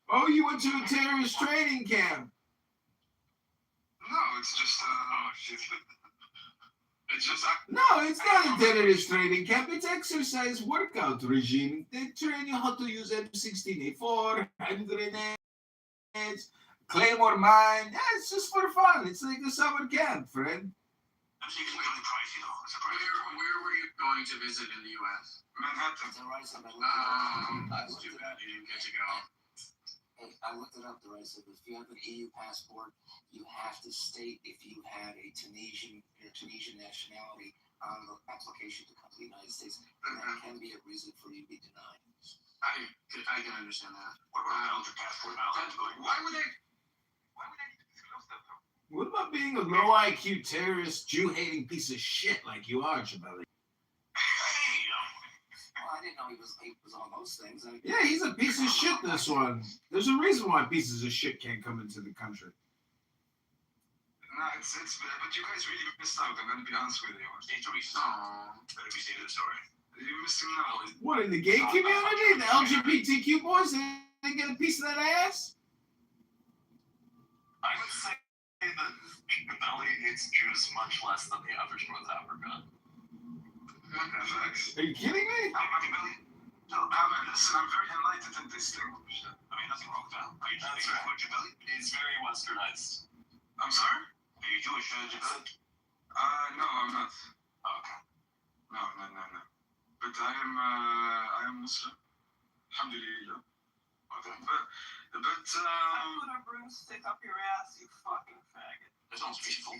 Oh, you went to a terrorist training camp. No, it's just... it's just... No, it's not a terrorist training camp. It's exercise workout regime. They train you how to use M16A4, hand grenades, Claymore mine. Yeah, it's just for fun. It's like a summer camp, friend. It's really pricey though. It's a price. Where were you going to visit in the U.S.? Manhattan. That's too bad you didn't get to go. Hey, I looked it up, the right. So if you have an EU passport, you have to state if you had a Tunisian nationality on the application to come to the United States, and that can be a reason for you to be denied. I can understand that. What about Belgian passport? Why would they disclose that though? What about being a low IQ terrorist, Jew-hating piece of shit like you are, Jabelli? Well, I didn't know he was all those things. Yeah, he's a piece of shit, this one. There's a reason why pieces of shit can't come into the country. No, it's but you guys really missed out. I'm gonna be honest with you. Better be saying sorry. You missed him now. What, in the gay community? The LGBTQ boys, they get a piece of that ass? I would say that Jabelli hates Jews much less than the average North African. Are you kidding me? Listen, I'm very enlightened in this thing. I mean, nothing wrong with that. Are you Jewish? Jabelli is very westernized. I'm sorry? Are you Jewish, Jabelli? No, I'm not. Oh, okay. No. But I am Muslim. Alhamdulillah. Okay. But put a broomstick up your ass, you fucking faggot. That sounds peaceful.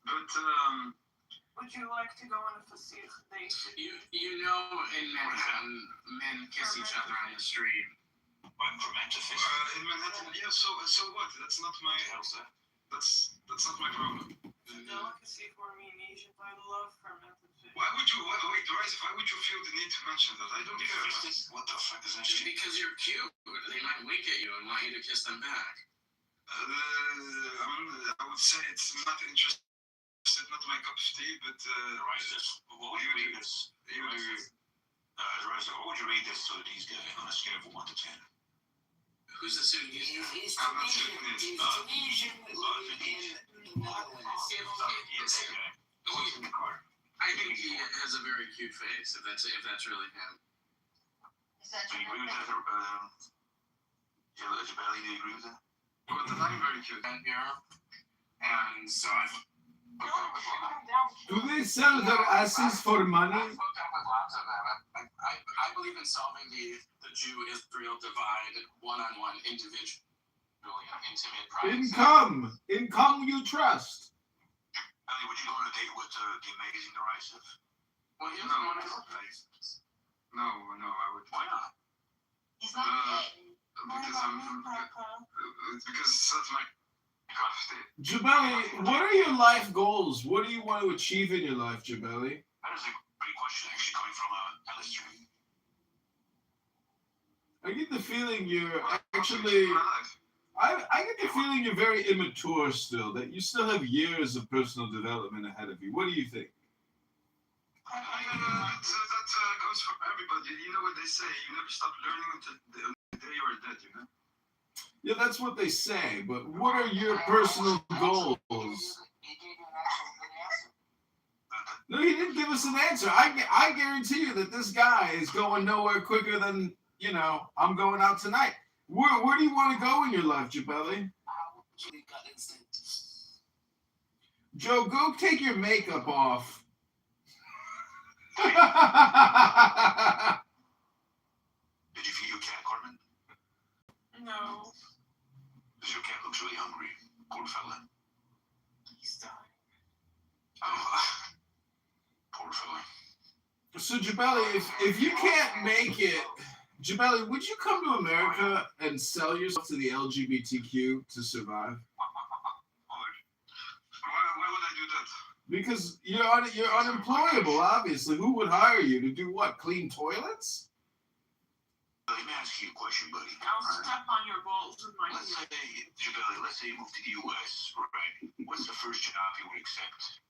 But would you like to go on a facility? You know, in Manhattan, men kiss each other on the street. What, for men to fist? In Manhattan, yeah. So what? That's not my. That's not my problem. It's a delicacy for me in Egypt. I love fermented fish. Why would you? Wait, Rise. Why would you feel the need to mention that? I don't care. What the fuck is that? Just because you're cute, they might wink at you and want you to kiss them back. I would say it's not interesting. Not my cup of tea, but what would you rate this? What would you rate this Sudanese guy on a scale of 1 to 10? Who's the Sudanese? He's I'm not Tunisian. Sudanese. He's Tunisian in the Netherlands. I think he has a very cute face. If that's really him. So you agree with that? Jabelli, do you agree with that? Well, then I'm very cute. And so I've Do they sell their asses for money? hooked up with lots of them. I believe in solving the Jew-Israel divide one-on-one, individually, and intimate privacy. Income you trust. Ellie, would you go on a date with the amazing Derisive? Well, he doesn't want to help us. No, I would. Why not? He's not gay. Because that's my cup of tea. Jabelli, what are your life goals? What do you want to achieve in your life, Jabelli? That is a great question, actually, coming from a LS stream. I get the feeling you're actually... I get the feeling you're very immature still, that you still have years of personal development ahead of you. What do you think? That goes for everybody. You know what they say, you never stop learning until the day you're dead, you know? Yeah, that's what they say, but what are your personal goals? No, he didn't give us an answer. I guarantee you that this guy is going nowhere quicker than, I'm going out tonight. Where do you want to go in your life, Jabelli? Joe, go take your makeup off. Did you feed your cat, Carmen? No. Because your cat looks really hungry. Poor fella. He's dying. Oh, poor fella. So, Jabelli, if you can't make it, Jabelli, would you come to America and sell yourself to the LGBTQ to survive? Why would I do that? Because you're unemployable, obviously. Who would hire you to do what? Clean toilets? Let me ask you a question, buddy. I'll step on your balls with my Let's say, Jabelli, let's say you move to the U.S., right? What's the first job you would accept?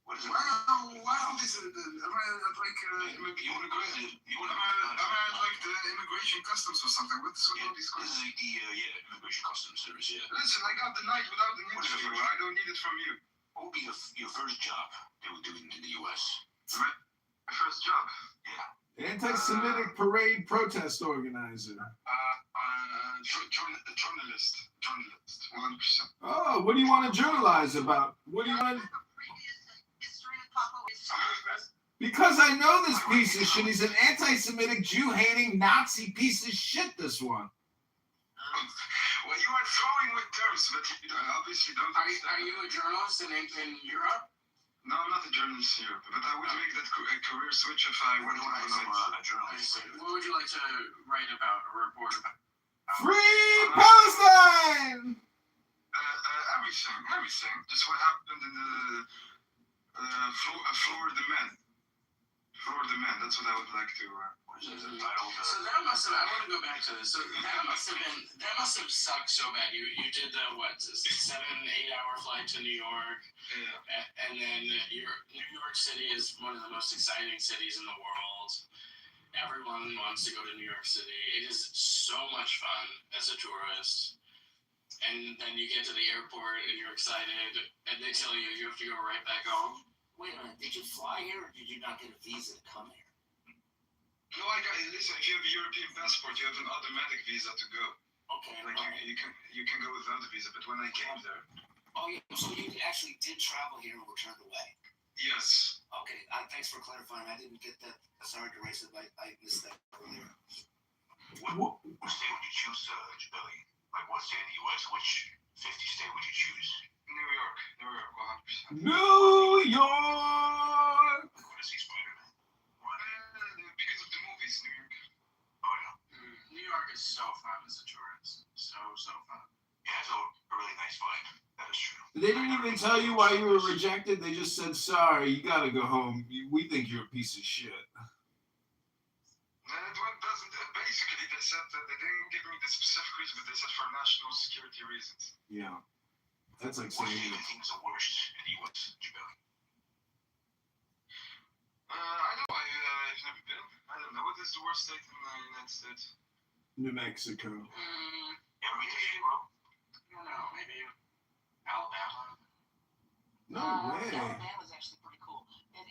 What is it? Well, this is maybe you want to go ahead. Like the immigration customs or something. What's all these questions? This is the immigration customs service, yeah. Listen, I got the night without an interview. I don't need it from you. What would be your first job they would do in the U.S.? My first job? Yeah. Anti-Semitic parade protest organizer. Journalist, 100%. Oh, what do you want to journalize about? What do you want? Because I know this piece of shit. He's an anti-Semitic, Jew-hating, Nazi piece of shit. This one. Well, you are throwing with terms, but you obviously don't. Are you a journalist in Europe? No, I'm not a journalist here, but I would make that career switch if I were a journalist. What would you like to write about or report about? Free Palestine! Everything. Just what happened in the Florida Man. That's what I would like to. So that must have. I want to go back to this. So that must have sucked so bad. You did the 7-8 hour flight to New York. Yeah. And then New York City is one of the most exciting cities in the world. Everyone wants to go to New York City. It is so much fun as a tourist. And then you get to the airport and you're excited, and they tell you you have to go right back home. Wait a minute, did you fly here or did you not get a visa to come here? No, listen, if you have a European passport, you have an automatic visa to go. Okay. Like you can go without a visa, but when I came there. Oh yeah, so you actually did travel here and were turned away? Yes. Okay, thanks for clarifying. I didn't get that. Sorry to raise it, I missed that earlier. What state would you choose, Billy? Like what state in the U.S., which 50 state would you choose? New York, 100%. New York! I want to see Spider-Man. Because of the movies, New York. Oh, yeah. New York is so fun as a tourist. So fun. Yeah, it's a really nice vibe. That is true. They didn't even tell you why you were rejected. They just said, sorry, you gotta go home. We think you're a piece of shit. Basically, they said that they didn't give me the specific reason, but they said for national security reasons. Yeah. That's like What do saying you think is the worst in the U.S., Billy? I know, I've never been. I don't know. What is the worst state in the United States? New Mexico. Ever been to Chicago? No, maybe Alabama. No way. Alabama's actually pretty cool.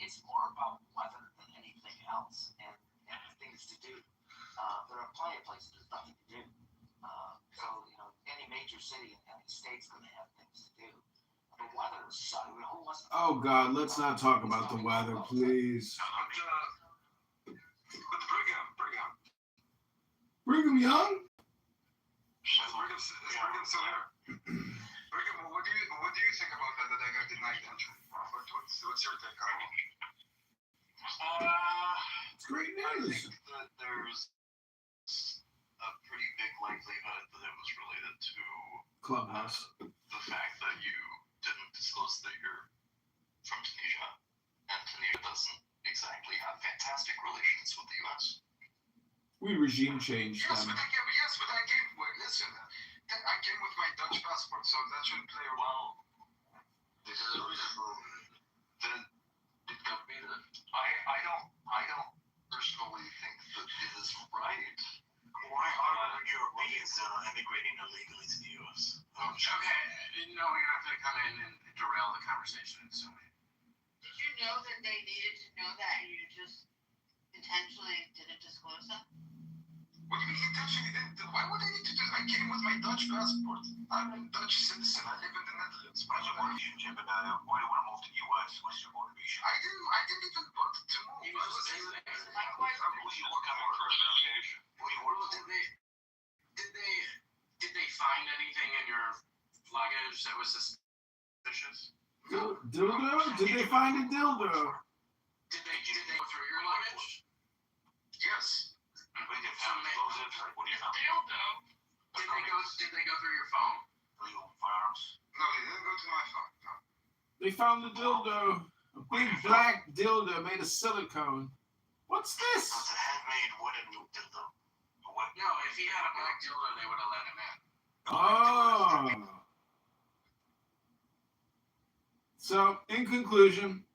It's more about weather than anything else, and things to do. There are plenty of places there's nothing to do. So, any major city in any state's going to have things to do. The weather sucks. Oh, God, let's not talk about the weather, please. But Brigham Young? Brigham's still here. Brigham, what do you think about that I got denied entry? What's your take on it? It's great news. I think that there's a pretty big likelihood that it was related to Clubhouse. The fact that you didn't disclose that you're from Tunisia, and Tunisia doesn't exactly have fantastic relations with the U.S. We regime changed Yes, them. but I came with my Dutch passport, so that should play a role. I don't personally think that it is right. Why are Europeans immigrating illegally to the U.S.? Okay, no, you're not going to come in and derail the conversation. So. Did you know that they needed to know that and you just intentionally didn't disclose them? What do you mean intentionally didn't? Why would I need to do that? I came with my Dutch passport. I'm a Dutch citizen. I live in the Netherlands. Why do you want to move to the U.S.? What's your motivation? I didn't even want to move. Did they find anything in your luggage that was suspicious? Dildo? Did they find a dildo? Did they go through your luggage? Yes. Did they go through your phone? Illegal firearms? No, they didn't go to my phone. No. They found the dildo. A big black dildo made of silicone. What's this? It's a handmade wooden dildo. No, if he had a black dildo, they would have let him in. Oh. So, in conclusion,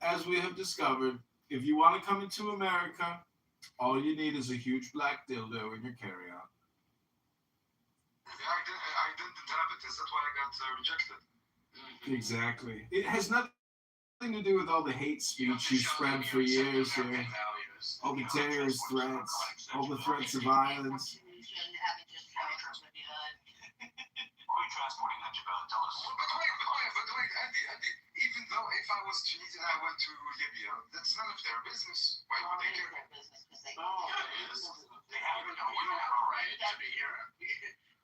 as we have discovered, if you want to come into America, all you need is a huge black dildo in your carry-on. I didn't have it. That's why I got rejected. Exactly. It has nothing to do with all the hate speech you spread for years here. Value. all the terrorist threats, all the threats of violence. Transporting that Jabal, tell us. But wait, Andy, even though if I was Tunisian and I went to Libya, that's none of their business. Why would they care? They have a right to be here.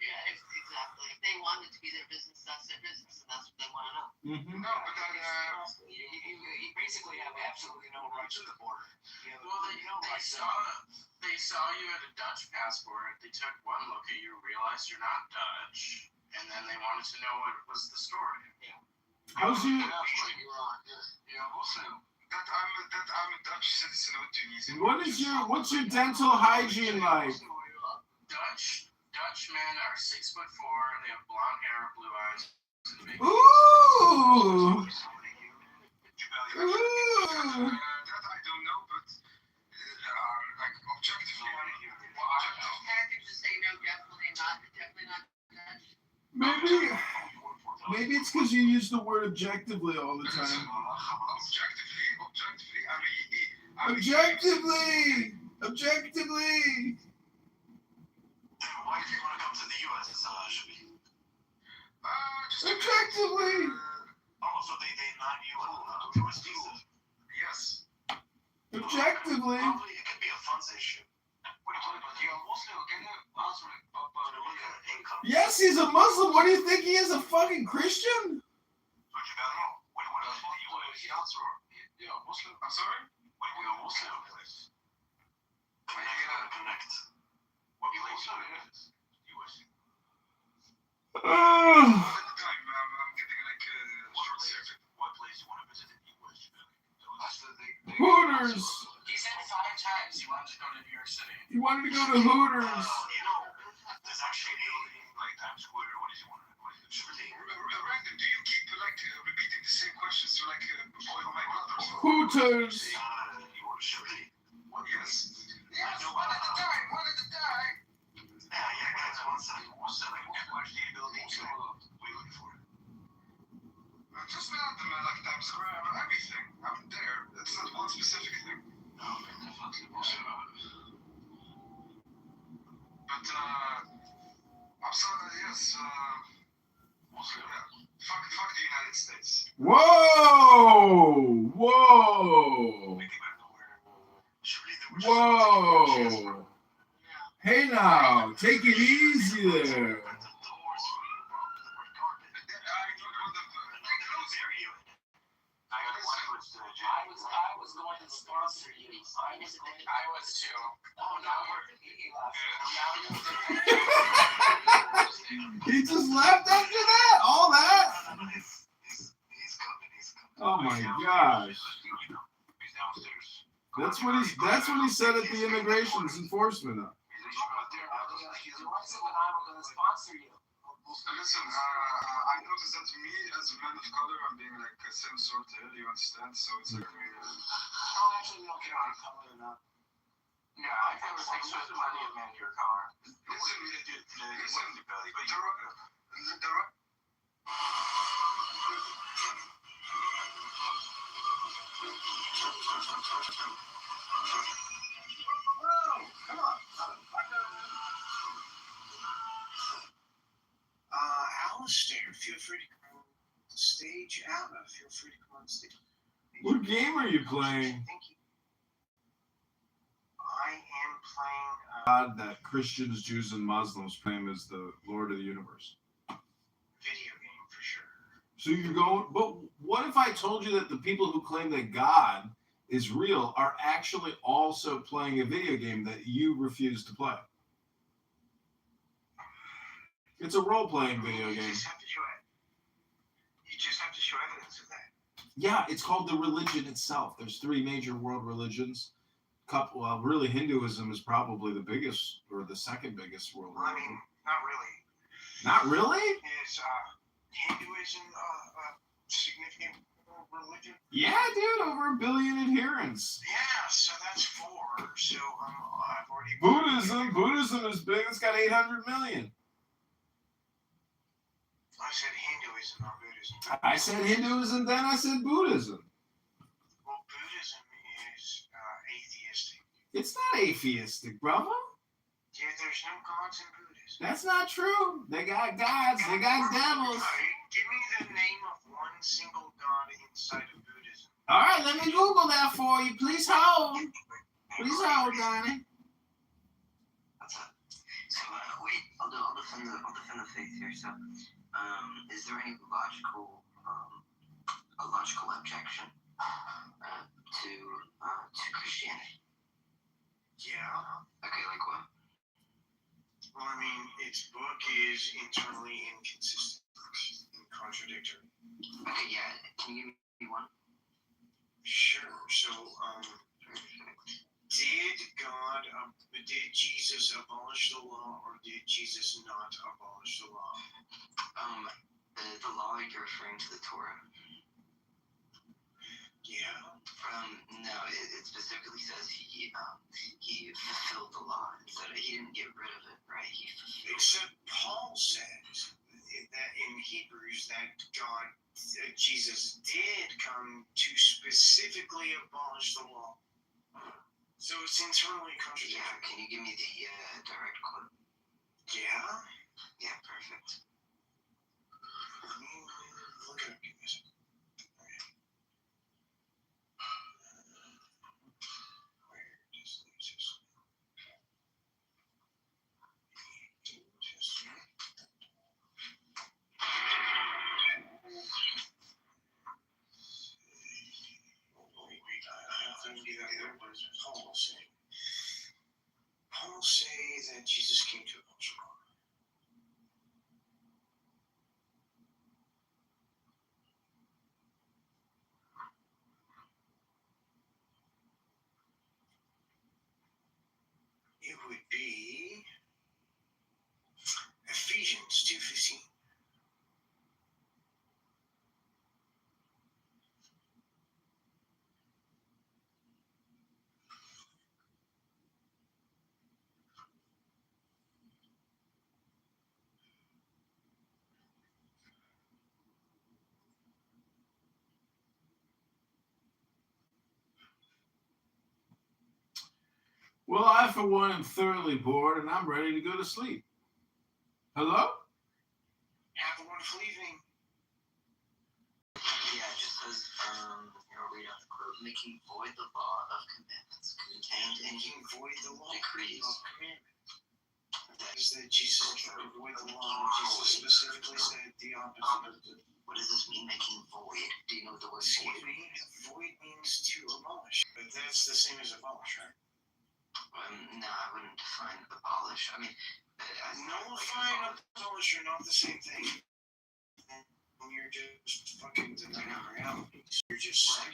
Yeah, exactly. If they want it to be their business, that's their business, and that's what they want to know. Mm-hmm. No, but then You basically have absolutely no rights to the border. Well, they saw you at a Dutch passport. They took one look at you, realized you're not Dutch, and then they wanted to know what was the story. Yeah. How's you? That I'm a Dutch citizen of Tunisia. What's your dental hygiene like? Dutch men are 6'4". They have blonde hair, blue eyes. Ooh. Ooh. That I don't know, but like objectively, Can't you just say no? Definitely not Dutch. Maybe it's because you use the word objectively all the time. Objectively. Why do you want to come to the U.S., Shabi? Objectively. Oh, so they not you on tourist visa? Yes. Objectively. Probably it could be a funds issue. What are you talking about? Yes, he's a Muslim. What do you think he is, a fucking Christian? I'm sorry? Hooters. He said 5 times he wanted to go to New York City. He wanted to go to Hooters. There's actually like Times Square. What does he want to do? Brandon, do you keep repeating the same questions to all my brothers? Hooters. Yes. Yes, one at a time. Yeah, guys, one second. Watch the ability to we looking for it. Just about the Times Square, everything. I'm there. It's not one specific thing. No, definitely bullshit about it. But I'm sorry. Yes. Fuck the United States. Whoa! Hey now, take it easy there. I was going to sponsor you. I was too. Oh, now He just left after that? All that? Oh my gosh. That's what he said at the immigration enforcement. Listen, I noticed that me as a man of color, I'm being like same sort of, you understand? So it's like actually don't care on color or not. Yeah, I think there's plenty of men here, color. Come on. Alistair, feel free to come on stage. Anna, feel free to come on stage. What game are you playing? I am playing. God that Christians, Jews, and Muslims claim is the Lord of the universe. Video game for sure. So you're going, but what if I told you that the people who claim that God is real are actually also playing a video game that you refuse to play? It's a role-playing video game. You just have to show evidence of that. Yeah, it's called the religion itself. There's 3 major world religions. Really, Hinduism is probably the biggest or the second biggest world religion. I mean, not really. Not really? Is Hinduism a significant religion? Yeah, dude, over 1 billion adherents. Yeah, so that's 4. So I've already. Buddhism is big. It's got 800 million. I said Hinduism, not Buddhism. I said Hinduism, then I said Buddhism. Well, Buddhism is atheistic. It's not atheistic, brother. Yeah, there's no gods in Buddhism. That's not true. They got gods. They got devils. Give me the name of one single god inside of Buddhism. All right, let me Google that for you. Please hold. Please hold, Donnie. What's up? So, wait, I'll defend the faith here. So, is there any logical objection to Christianity? Yeah. Okay, like what? Well, I mean, its book is internally inconsistent and contradictory. Okay, yeah. Can you give me one? Sure. So, did Jesus abolish the law, or did Jesus not abolish the law? The law you're referring to the Torah? Yeah. No, it specifically says he fulfilled the law. Instead, he didn't get rid of it, right? He fulfilled. Except Paul says that in Hebrews that Jesus did come to specifically abolish the law. So it's internally contradictory. Yeah, can you give me the direct quote? Yeah? Yeah, perfect. Look at it. Give me a second. Paul say that Jesus came to abolish the law. It would be Ephesians 2:15. Well, I, for one, am thoroughly bored, and I'm ready to go to sleep. Hello? Have a wonderful evening. Yeah, it just says, read out the quote, making void the law of commandments contained in void the law decrees. Of commandment. That is that Jesus came to void the law. Jesus specifically said the opposite. What does this mean, making void? Do you know what the word void means? Void means to abolish. But that's the same as abolish, right? No, I wouldn't define abolish. I mean, nullify and abolish are not the same thing. When you're just fucking denying reality, you're just saying.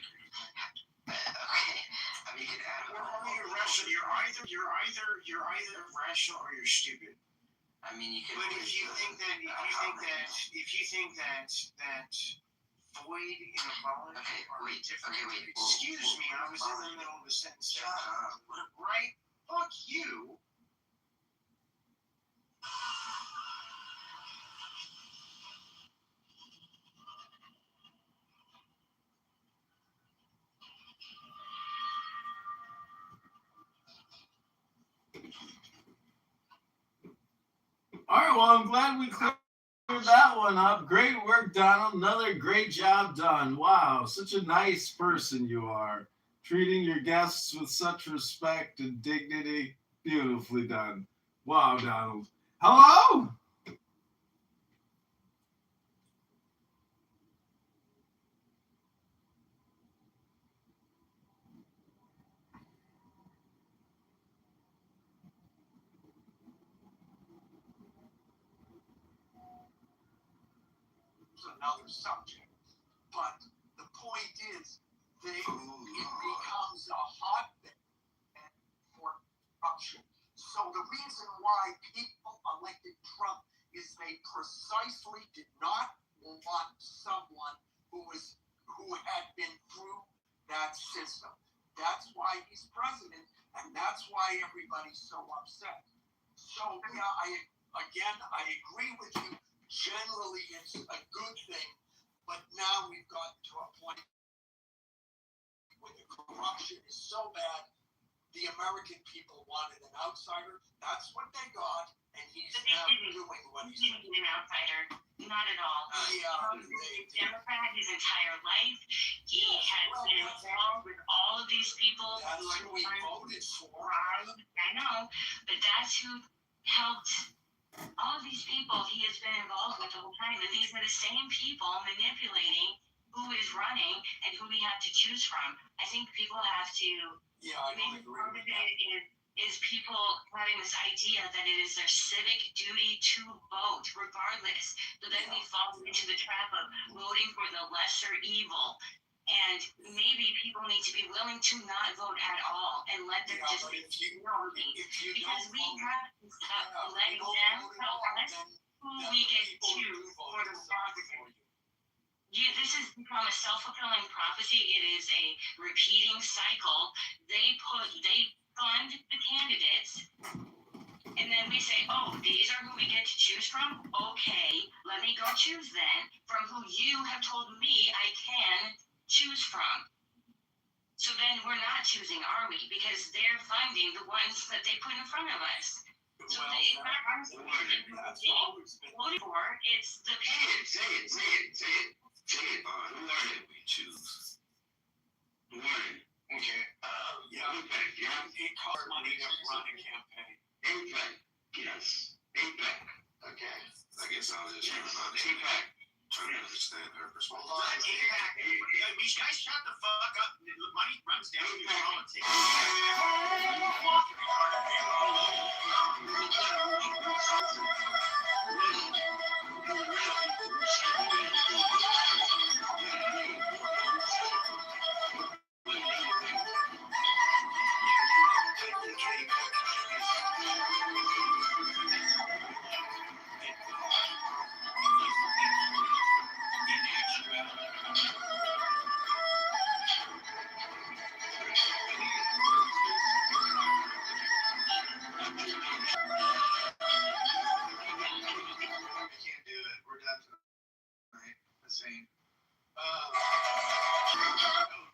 Okay, I mean, you could add. You're either rational or you're stupid. I mean, you could. But if you think that void and abolish are different. Wait. Excuse me, I was in the middle of a sentence. Shut up. Right? Fuck you. All right, well, I'm glad we cleared that one up. Great work, Donald. Another great job done. Wow, such a nice person you are. Treating your guests with such respect and dignity. Beautifully done. Wow, Donald. Hello? Another subject. But the point is, it becomes a hotbed for corruption. So the reason why people elected Trump is they precisely did not want someone who had been through that system. That's why he's president, and that's why everybody's so upset. So yeah, I agree with you. Generally, it's a good thing, but now we've gotten to a point where the corruption is so bad, the American people wanted an outsider. That's what they got, and he's now doing what he's doing. An outsider, not at all. He's a Democrat his entire life. He has been involved with all of these people. That's who we voted for. I know, but that's who helped all of these people he has been involved with the whole time. And these are the same people manipulating who is running and who we have to choose from. I think people have to. Yeah, I don't agree with that. Is people having this idea that it is their civic duty to vote regardless. So then we fall into the trap of voting for the lesser evil. And maybe people need to be willing to not vote at all and let them just be normal. Because we have to stop letting them tell us who we get to choose for the democracy. This has become a self-fulfilling prophecy. It is a repeating cycle. They fund the candidates, and then we say, oh, these are who we get to choose from? Okay, let me go choose then from who you have told me I can choose from. So then we're not choosing, are we? Because they're funding the ones that they put in front of us. So it's not us being voted for, it's the people. Say it, who are they we choose? Who are they? Okay. AIPAC, yeah. It costs money to run a campaign. AIPAC, yes. AIPAC. Okay. I guess I'll just hear about AIPAC. Trying to understand her perspective. Hold on, AIPAC. You guys shut the fuck up. The money runs down to politics.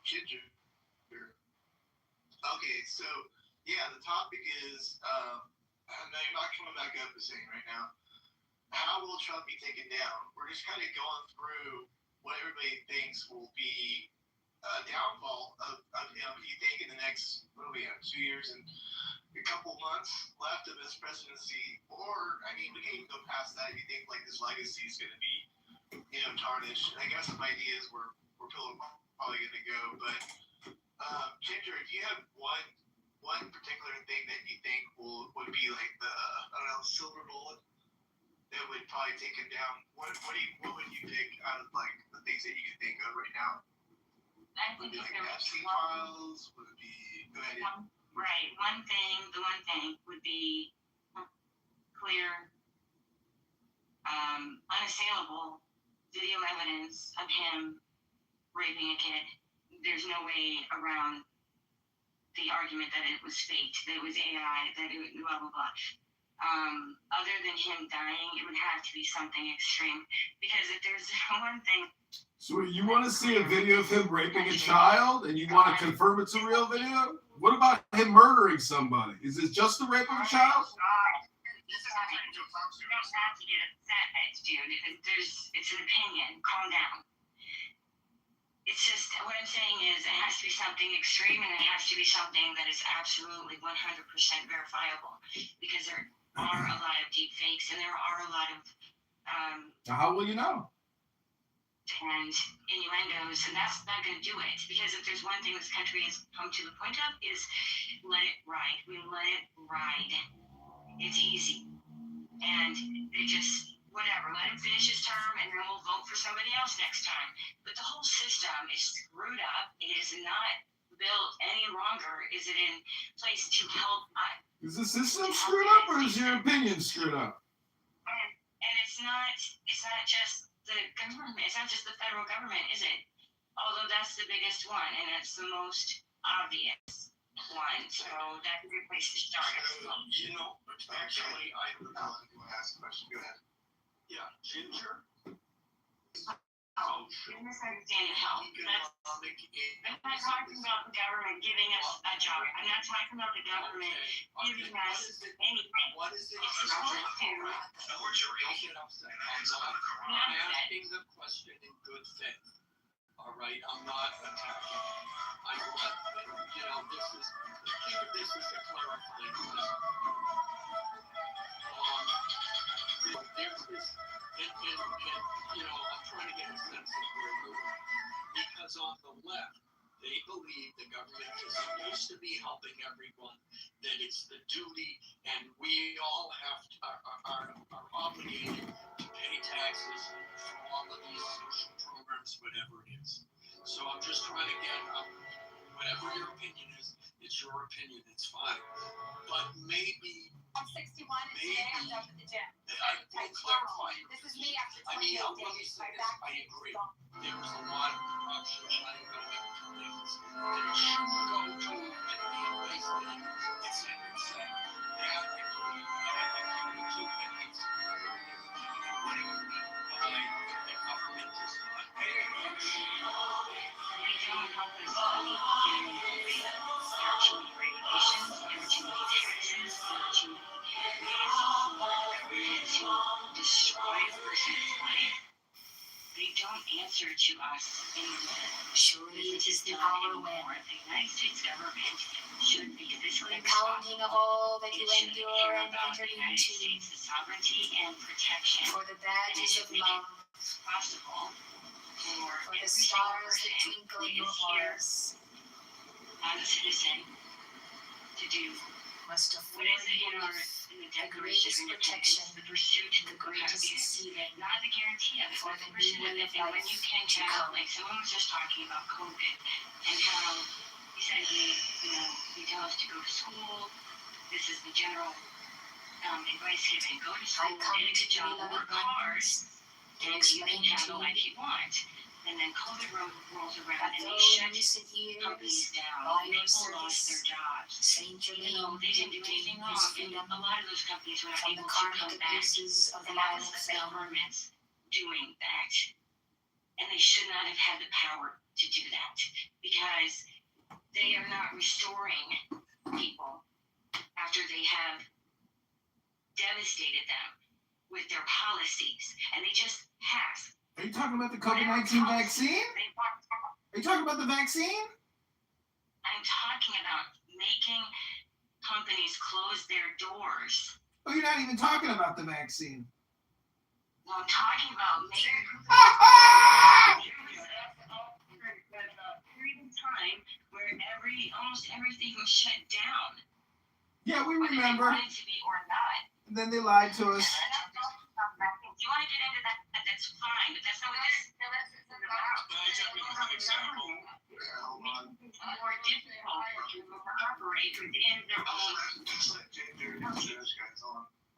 Ginger. Okay, so yeah, the topic is I know you're not coming back up the same right now. How will Trump be taken down? We're just kind of going through what everybody thinks will be a downfall of him. Do you think in the next, what do we have, 2 years and a couple months left of his presidency? Or, I mean, we can even go past that. You think like his legacy is going to be, tarnished? I got some ideas where probably going to go, but Ginger, if you have one particular thing that you think would be like the silver bullet that would probably take him down, what would you pick out of like the things that you can think of right now? I Would think it be if like there was Epstein one, files? Would it be go ahead? the one thing would be clear, unassailable video evidence of him raping a kid. There's no way around the argument that it was faked, that it was AI, that it was blah, blah, blah. Other than him dying, it would have to be something extreme. Because if there's one thing... So you want to see a video of him raping a child and you want to confirm it's a real video? What about him murdering somebody? Is it just the rape of a child? You don't have to get upset, dude. It's an opinion. Calm down. It's just, what I'm saying is it has to be something extreme and it has to be something that is absolutely 100% verifiable. Because there are a lot of deep fakes and there are a lot of... Now how will you know? And innuendos, and that's not going to do it. Because if there's one thing this country has come to the point of is let it ride. We let it ride. It's easy. And they just, whatever, let him finish his term and then we'll vote for somebody else next time. But the whole system is screwed up. It is not built any longer. Is it in place to help us? Is the system screwed up or is your opinion screwed up? And it's not just the government, it's not just the federal government, is it? Although that's the biggest one and it's the most obvious one. So that's a good place to start. Actually, I want to ask a question. Go ahead. Yeah, Ginger. Oh, sure. misunderstanding help. I'm not talking about the government giving us a job. I'm not talking about the government giving us anything. What is it? It's supposed to. I'm asking the question in good faith. All right, I'm not attacking. I want, this is, think of this as a clarifying question. There's this, and, I'm trying to get a sense of where we're going. Because on the left, they believe the government is supposed to be helping everyone, that it's the duty, and we all are obligated to pay taxes for all of these social programs, whatever it is. So I'm just trying to get whatever your opinion is, it's your opinion, it's fine. But maybe I'm 61 and today I'm done with the gym. I clarify. This is me after 28 let me days. say this. I agree. There's a lot of corruption trying to go into things that shouldn't go to and being wasted in et cetera. That I agree. And I think we need to advance the government is not paying much. They don't help us in actually regulations, spiritual taxes, spiritual to destroy a person's life. They don't answer to us anymore. Surely it is the hour when the United States government should be fiscally accounting of all that you endure and enter into the sovereignty and protection for the badges of love, possible for the stars that twinkle in your hearts. As a citizen, to do must afford what is it you in the the Declaration greatest of protection, Independence, the pursuit to the greatest sealing, not the guarantee of it, for but the the pursuit new of way it. of And when life you can to have, come. like someone was just talking about COVID and how he said he tell us to go to school. This is the general advice given. Go to school, get a good job, work hard, and you can have the life you want. And then COVID rolls around and they shut companies down. People lost their jobs. Even though they didn't do anything wrong, and a lot of those companies were not able to come back. And that was the government doing that. And they should not have had the power to do that because they are not restoring people after they have devastated them with their policies. And they just have. Are you talking about the COVID-19 vaccine? Are you talking about the vaccine? I'm talking about making companies close their doors. Oh, you're not even talking about the vaccine. No, I'm talking about making period of time where almost everything was shut down. Yeah, we remember. Whether they wanted to be or not. And then they lied to us. If you want to get into that, that's fine, but that's not what this is about. It's more difficult for people to operate within their own.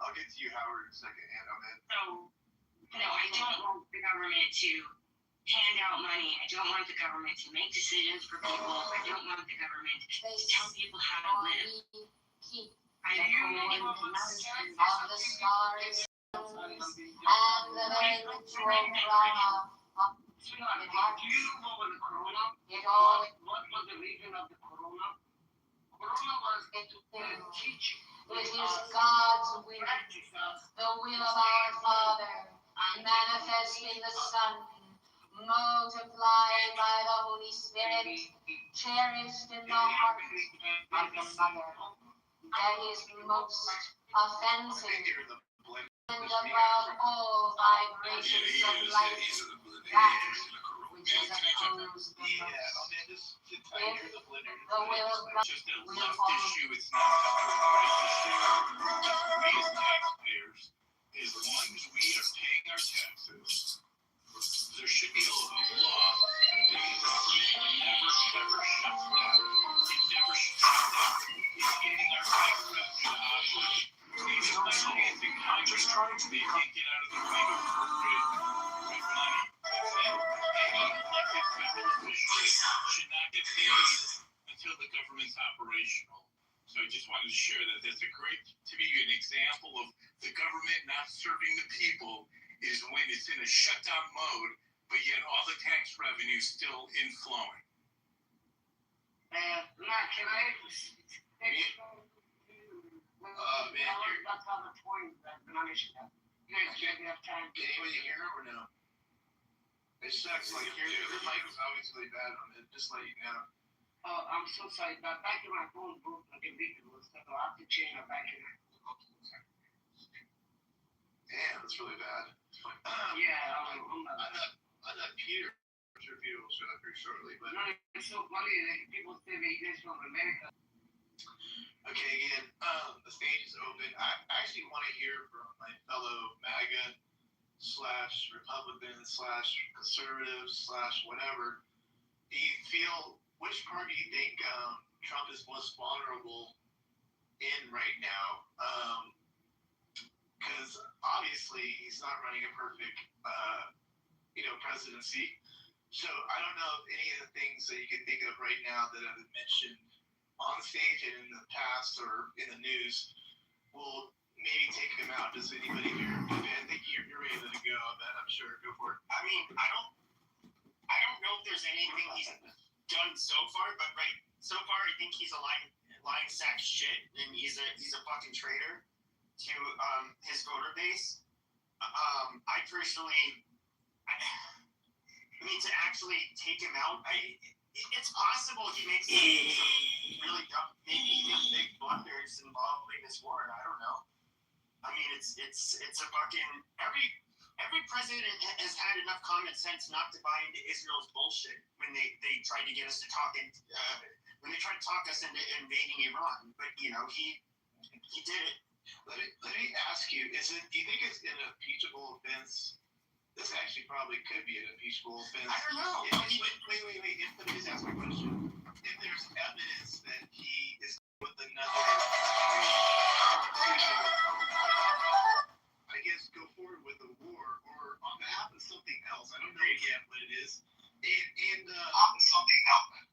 I'll get to you, Howard, in a second. So, I don't want the government to hand out money. I don't want the government to make decisions for people. I don't want the government to tell people how to live. I do of the stars and the very ritual drama. Do you know what was the corona? What was the reason of the corona? Corona was teaching. It is God's will, the will of our Father, manifest in the Son, multiplied by the Holy Spirit, cherished in the heart of the Mother. That is most offensive and above all vibrations of life, that which is opposed the most. If the will of God Just a will left follow, issue, it's not we as taxpayers, as long as we are paying our taxes, there should be a law that the government never ever shuts down. It never shuts down. It's getting our tax revenue to operate. I'm just trying to be can't get out of the way of appropriate money. That's it. Any elected federal officials should not get paid until the government's operational. So I just wanted to share that. That's a great, to me, an example of the government not serving the people is when it's in a shutdown mode but yet all the tax revenue is still inflowing. Matt, can I? That's how the point that non-issue. You guys have time. Can anybody hear him or no? It sucks. Like your mic is always really bad on it. Just let you know. Oh, I'm so sorry. But back in my phone book, like a week ago, so I have to change my back in. Damn, that's really bad. I'm not Peter. I'm sure Peter will show up here shortly. But no, it's so funny that people say that you guys from America. Okay, again, the stage is open. I actually want to hear from my fellow MAGA / Republican / conservative / whatever. Do you feel, which part do you think Trump is most vulnerable in right now? Because obviously he's not running a perfect, presidency. So I don't know if any of the things that you can think of right now that have been mentioned on stage and in the past or in the news will maybe take him out. Does anybody here? I think you're ready to go. I'm sure. Go for it. I mean, I don't know if there's anything he's done so far, but so far I think he's a lying sack of shit, and he's a fucking traitor to his voter base. I personally, to actually take him out, it's possible he makes some really dumb, maybe big blunders involving this war. I don't know. I mean, it's a fucking every president has had enough common sense not to buy into Israel's bullshit when they tried to get us to talk when they tried to talk us into invading Iran. But he did it. Let me ask you: do you think it's an impeachable offense? This actually probably could be an impeachable offense. I don't know. Wait. Let me just ask my question. If there's evidence that he is with another country, I guess go forward with a war or on behalf of something else. I don't know yet what it is. And something else.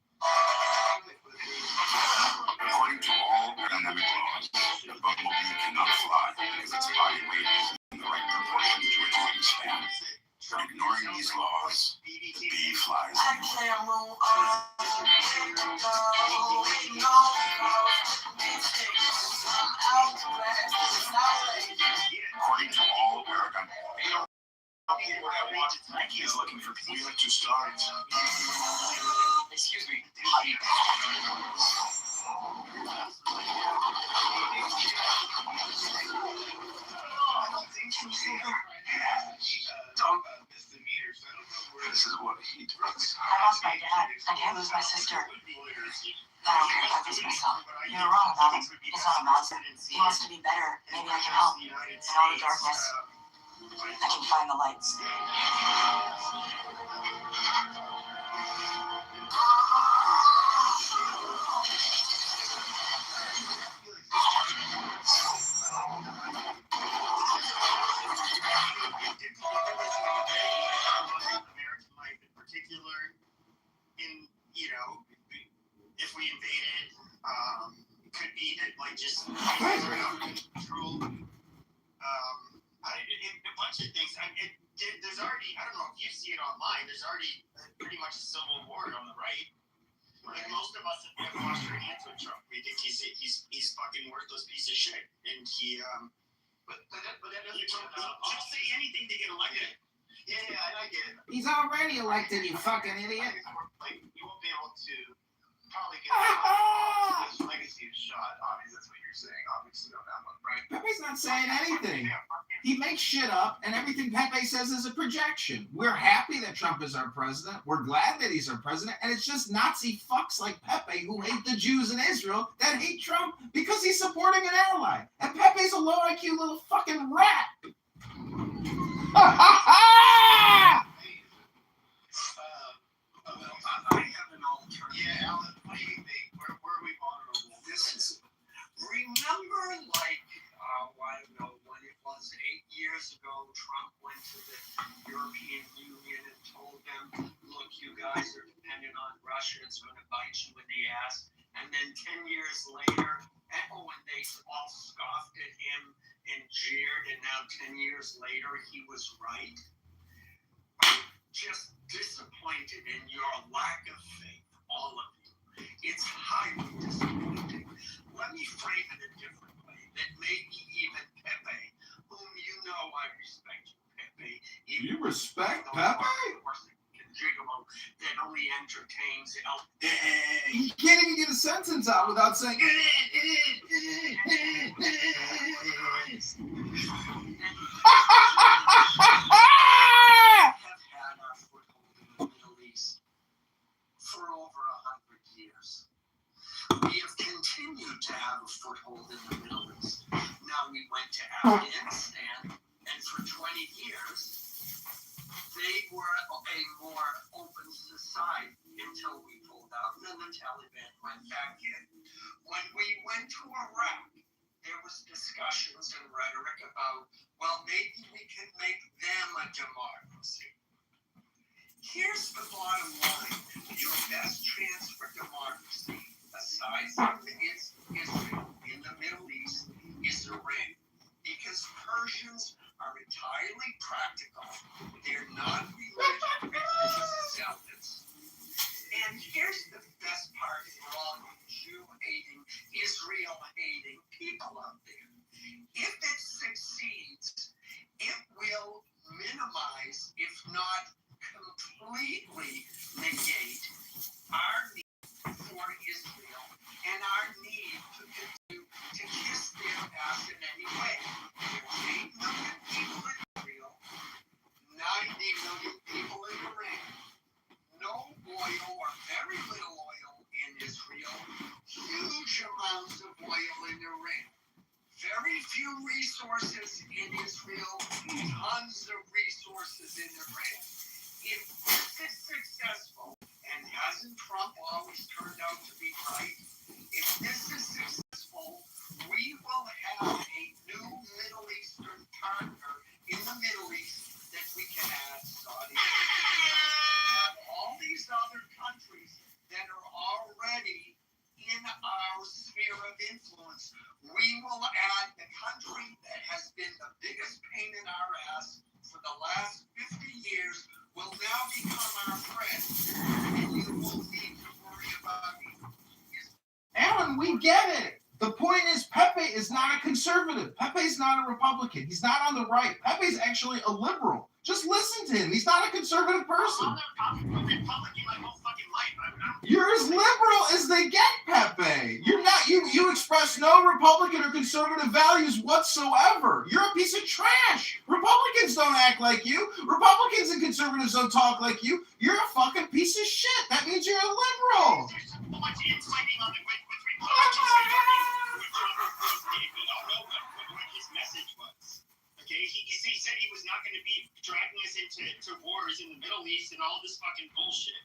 According to all dynamic laws, the bumblebee cannot fly because its body weight is in the right proportion to its wingspan. Ignoring these laws, the bee flies anywhere. According to all Aragon, people that watch Nike is looking for people. We like to start. Excuse me. This is what he does. I lost my dad. I can't lose my sister. I don't care if I lose myself. You're wrong about him. It's not about him. He wants to be better. Maybe I can help. In all the darkness, I can find the lights. American life in particular, if we invaded, it could be that just control. A bunch of things. There's already, I don't know if you see it online. There's already pretty much a civil war on the right. Like most of us have washed our hands with Trump. We think he's fucking worthless piece of shit, and he but that doesn't he'll say anything to get elected. Yeah, I get it. He's already elected, you fucking idiot. Like, you won't be able to probably get his legacy is shot. Obviously, that's what you're saying. Obviously, on that one, right? Pepe's not saying anything. He makes shit up, and everything Pepe says is a projection. We're happy that Trump is our president. We're glad that he's our president, and it's just Nazi fucks like Pepe who hate the Jews in Israel that hate Trump because he's supporting an ally. And Pepe's a low IQ little fucking rat. Ha ha ha! I have an alternative. Yeah, Alan, what do you think? Where are we vulnerable? Remember, I don't know when it was, 8 years ago, Trump went to the European Union and told them, look, you guys are dependent on Russia, it's going to bite you in the ass. And then 10 years later, when they all scoffed at him and jeered, and now 10 years later, he was right. just disappointed in your lack of faith, all of you. It's highly disappointing. Let me frame it a different way, that maybe even Pepe, whom you know I respect you, Pepe. You respect Pepe? That only entertains You can't even get a sentence out without saying for over 100 years. We have continued to have a foothold in the Middle East. Now we went to Afghanistan, and for 20 years, they were a more open society until we pulled out, and then the Taliban went back in. When we went to Iraq, there was discussions and rhetoric about, well, maybe we can make them a democracy. Here's the bottom line. Your best chance for democracy, aside from Israel in the Middle East, is Iran. Because Persians are entirely practical. They're not religious zealots. And here's the best part for all you Jew-hating, Israel-hating people out there. If it succeeds, it will minimize, if not completely negate, our need for Israel and our need to continue to kiss their ass in any way. There's 8 million people in Israel, 90 million people in Iran. No oil or very little oil in Israel, huge amounts of oil in Iran. Very few resources in Israel, tons of resources in Iran. If this is successful, and hasn't Trump always turned out to be right, if this is successful, we will have a new Middle Eastern partner in the Middle East that we can add Saudi Arabia, and all these other countries that are already in our sphere of influence. We will add the country that has been the biggest pain in our ass for the last 50 years will now become our friend, and you won't need to worry about it. Alan, we get it. The point is Pepe is not a conservative. Pepe's not a Republican. He's not on the right. Pepe's actually a liberal. Just listen to him. He's not a conservative person. You're as liberal as they get, Pepe. You're not. You express no Republican or conservative values whatsoever. You're a piece of trash. Republicans don't act like you. Republicans and conservatives don't talk like you. You're a fucking piece of shit. That means you're a liberal. There's so much infighting on with Republicans. We all know what his message was. Okay, he said he was not going to be dragging us into wars in the Middle East and all this fucking bullshit.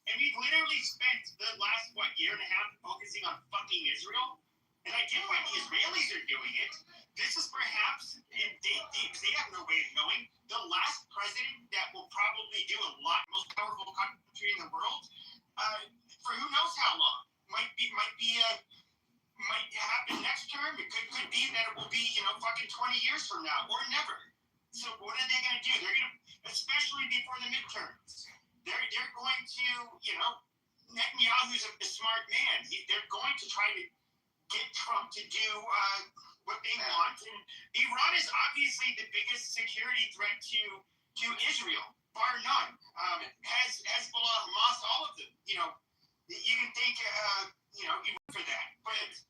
And we've literally spent the last, year and a half focusing on fucking Israel. And I get why the Israelis are doing it. This is perhaps, and they have no way of knowing, the last president that will probably do a lot, most powerful country in the world, for who knows how long. Might happen next term. It could be that it will be, fucking 20 years from now or never. So what are they going to do? They're going to, especially before the midterms, they're going to, Netanyahu's a smart man. They're going to try to get Trump to do what they want. And Iran is obviously the biggest security threat to Israel, bar none. Hezbollah, Hamas, all of them. You can thank Iran for that. But it's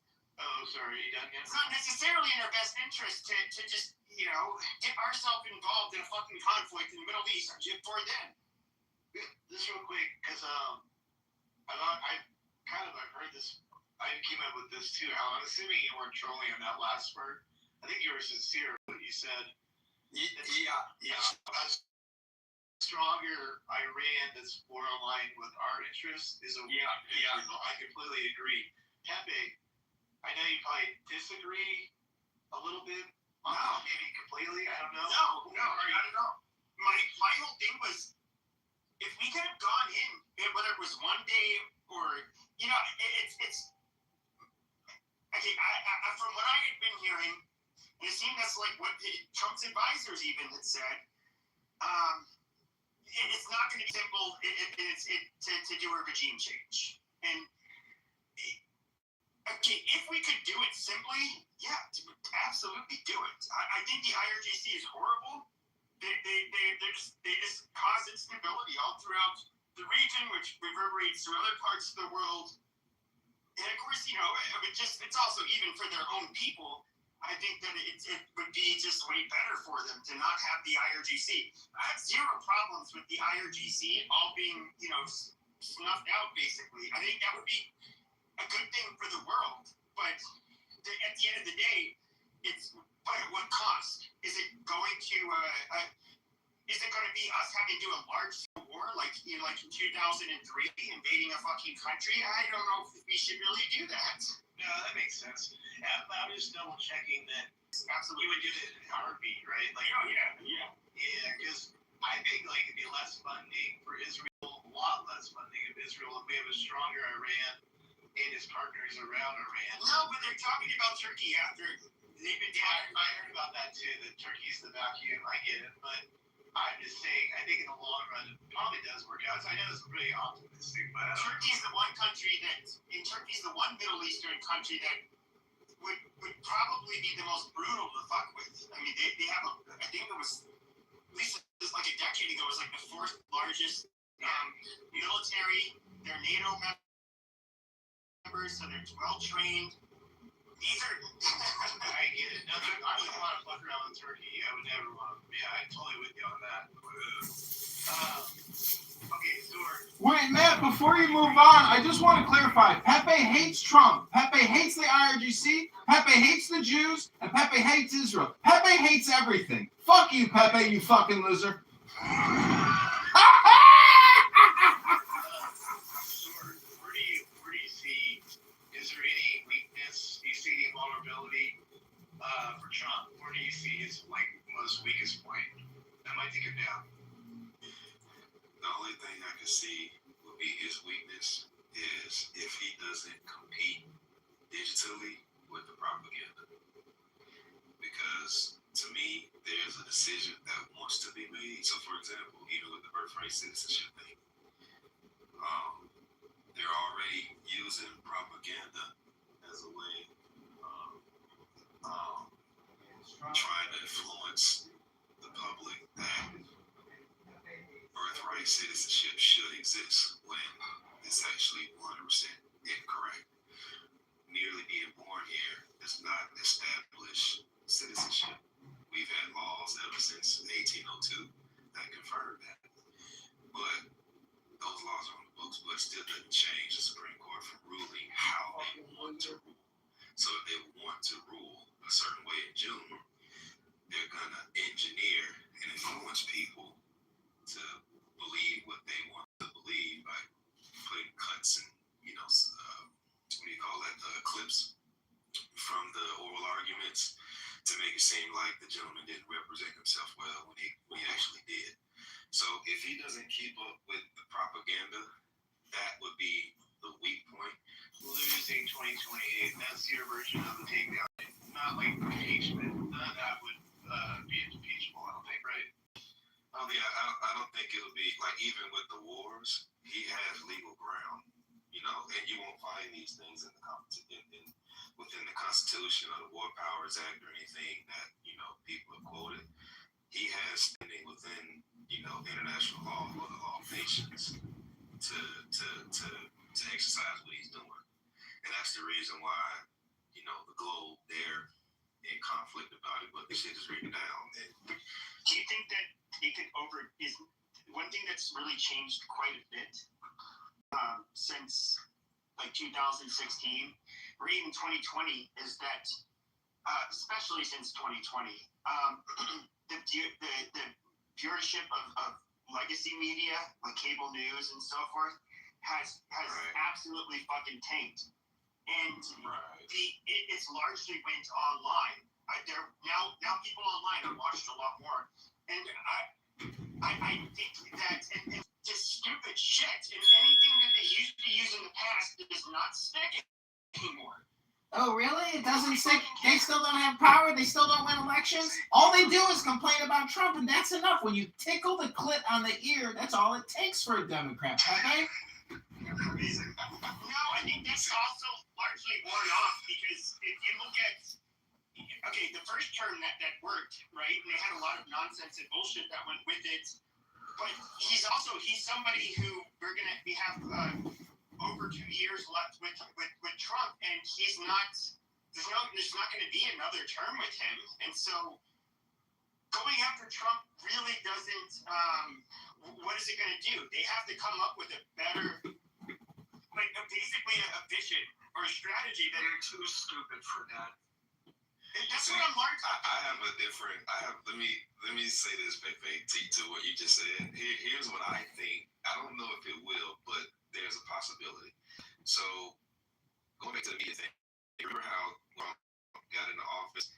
not necessarily in our best interest to just, get ourselves involved in a fucking conflict in the Middle East for them. This real quick, because I've heard this. I came up with this too, Alan. I'm assuming you weren't trolling on that last word. I think you were sincere when you said, a stronger Iran that's more aligned with our interests is a win. I completely agree. Pepe, I know you probably disagree a little bit. Maybe completely. I don't know. No, not at all. My whole thing was, if we could have gone in, whether it was one day or, it's okay. From what I had been hearing, it seemed that's like what Trump's advisors even had said. It's not not going to be simple to do a regime change. And okay, if we could do it simply, yeah, absolutely do it. I think the IRGC is horrible. They just cause instability all throughout the region, which reverberates to other parts of the world. And of course, you know, it's also even for their own people. I think that it would be just way better for them to not have the IRGC. I have zero problems with the IRGC all being, you know, snuffed out, basically. I think that would be a good thing for the world. But at the end of the day, but at what cost? Is it going to be us having to do a large war like in 2003, invading a fucking country? I don't know if we should really do that. No, that makes sense. I'm just double checking that Absolutely. you would do it in a heartbeat, right? Like, Oh yeah. Yeah, because I think like it'd be less funding for Israel, a lot less funding of Israel if we have a stronger Iran and his partners around Iran. No, but they're talking about Turkey after they've been talking. I heard about that too, that Turkey's the vacuum. I get it, but I'm just saying, I think in the long run, it probably does work out. So I know it's really optimistic, but Turkey's the one Middle Eastern country that would probably be the most brutal to fuck with. I mean, they have I think it was, at least like a decade ago, it was like the fourth largest military. They're NATO members, so they're well trained. These are. I get it. No, I wouldn't want to fuck around with Turkey. I would never want to. Yeah, I'm totally with you on that. Okay, Stuart. Wait, Matt, before you move on, I just want to clarify. Pepe hates Trump. Pepe hates the IRGC. Pepe hates the Jews. And Pepe hates Israel. Pepe hates everything. Fuck you, Pepe, you fucking loser. Stuart, where do you see, is there any weakness? Do you see any vulnerability for Trump? Where do you see his most weakest point? That might take him down. The only thing I can see would be his weakness is if he doesn't compete digitally with the propaganda. Because to me, there's a decision that wants to be made. So for example, even with the birthright citizenship thing, they're already using propaganda as a way of trying to influence the public that birthright citizenship should exist when it's actually 100% incorrect. Merely being born here does not establish citizenship. We've had laws ever since 1802 that confirm that. But those laws are on the books, but it still doesn't change the Supreme Court from ruling how they want to rule. So if they want to rule a certain way in June, they're going to engineer and influence people to believe what they want to believe by putting cuts and, what do you call that, the clips from the oral arguments to make it seem like the gentleman didn't represent himself well when he actually did. So if he doesn't keep up with the propaganda, that would be the weak point. Losing 2028, that's your version of the takedown. Not like impeachment. None of that would be impeachable, I don't think, right? Oh yeah, I don't think it'll be like, even with the wars, he has legal ground, and you won't find these things within the Constitution or the War Powers Act or anything that people have quoted. He has standing within international law or the law of nations to exercise what he's doing, and that's the reason why the globe they're in conflict about it, but the shit is written down. Do you think that it could is one thing that's really changed quite a bit since like 2016 or even 2020 is that especially since 2020 the viewership of legacy media like cable news and so forth has absolutely fucking tanked, and it's largely went online. Now people online are watched a lot more, and I think that and just stupid shit and anything that they used to use in the past does not stick anymore. Oh, really? It doesn't stick. They still don't have power. They still don't win elections. All they do is complain about Trump, and that's enough. When you tickle the clit on the ear, that's all it takes for a Democrat. Okay? Amazing. No, I think that's also largely worn off because if you look at, okay, the first term that worked, right? And they had a lot of nonsense and bullshit that went with it. But he's somebody who we have over 2 years left with Trump, and he's not. There's not going to be another term with him, and so going after Trump really doesn't. What is it going to do? They have to come up with a better, basically a vision or a strategy that They're too stupid for that. That's what I'm learning. Let me say this, Pepe, to what you just said. Here's what I think. I don't know if it will, but there's a possibility. So going back to the media thing, remember how Trump got into office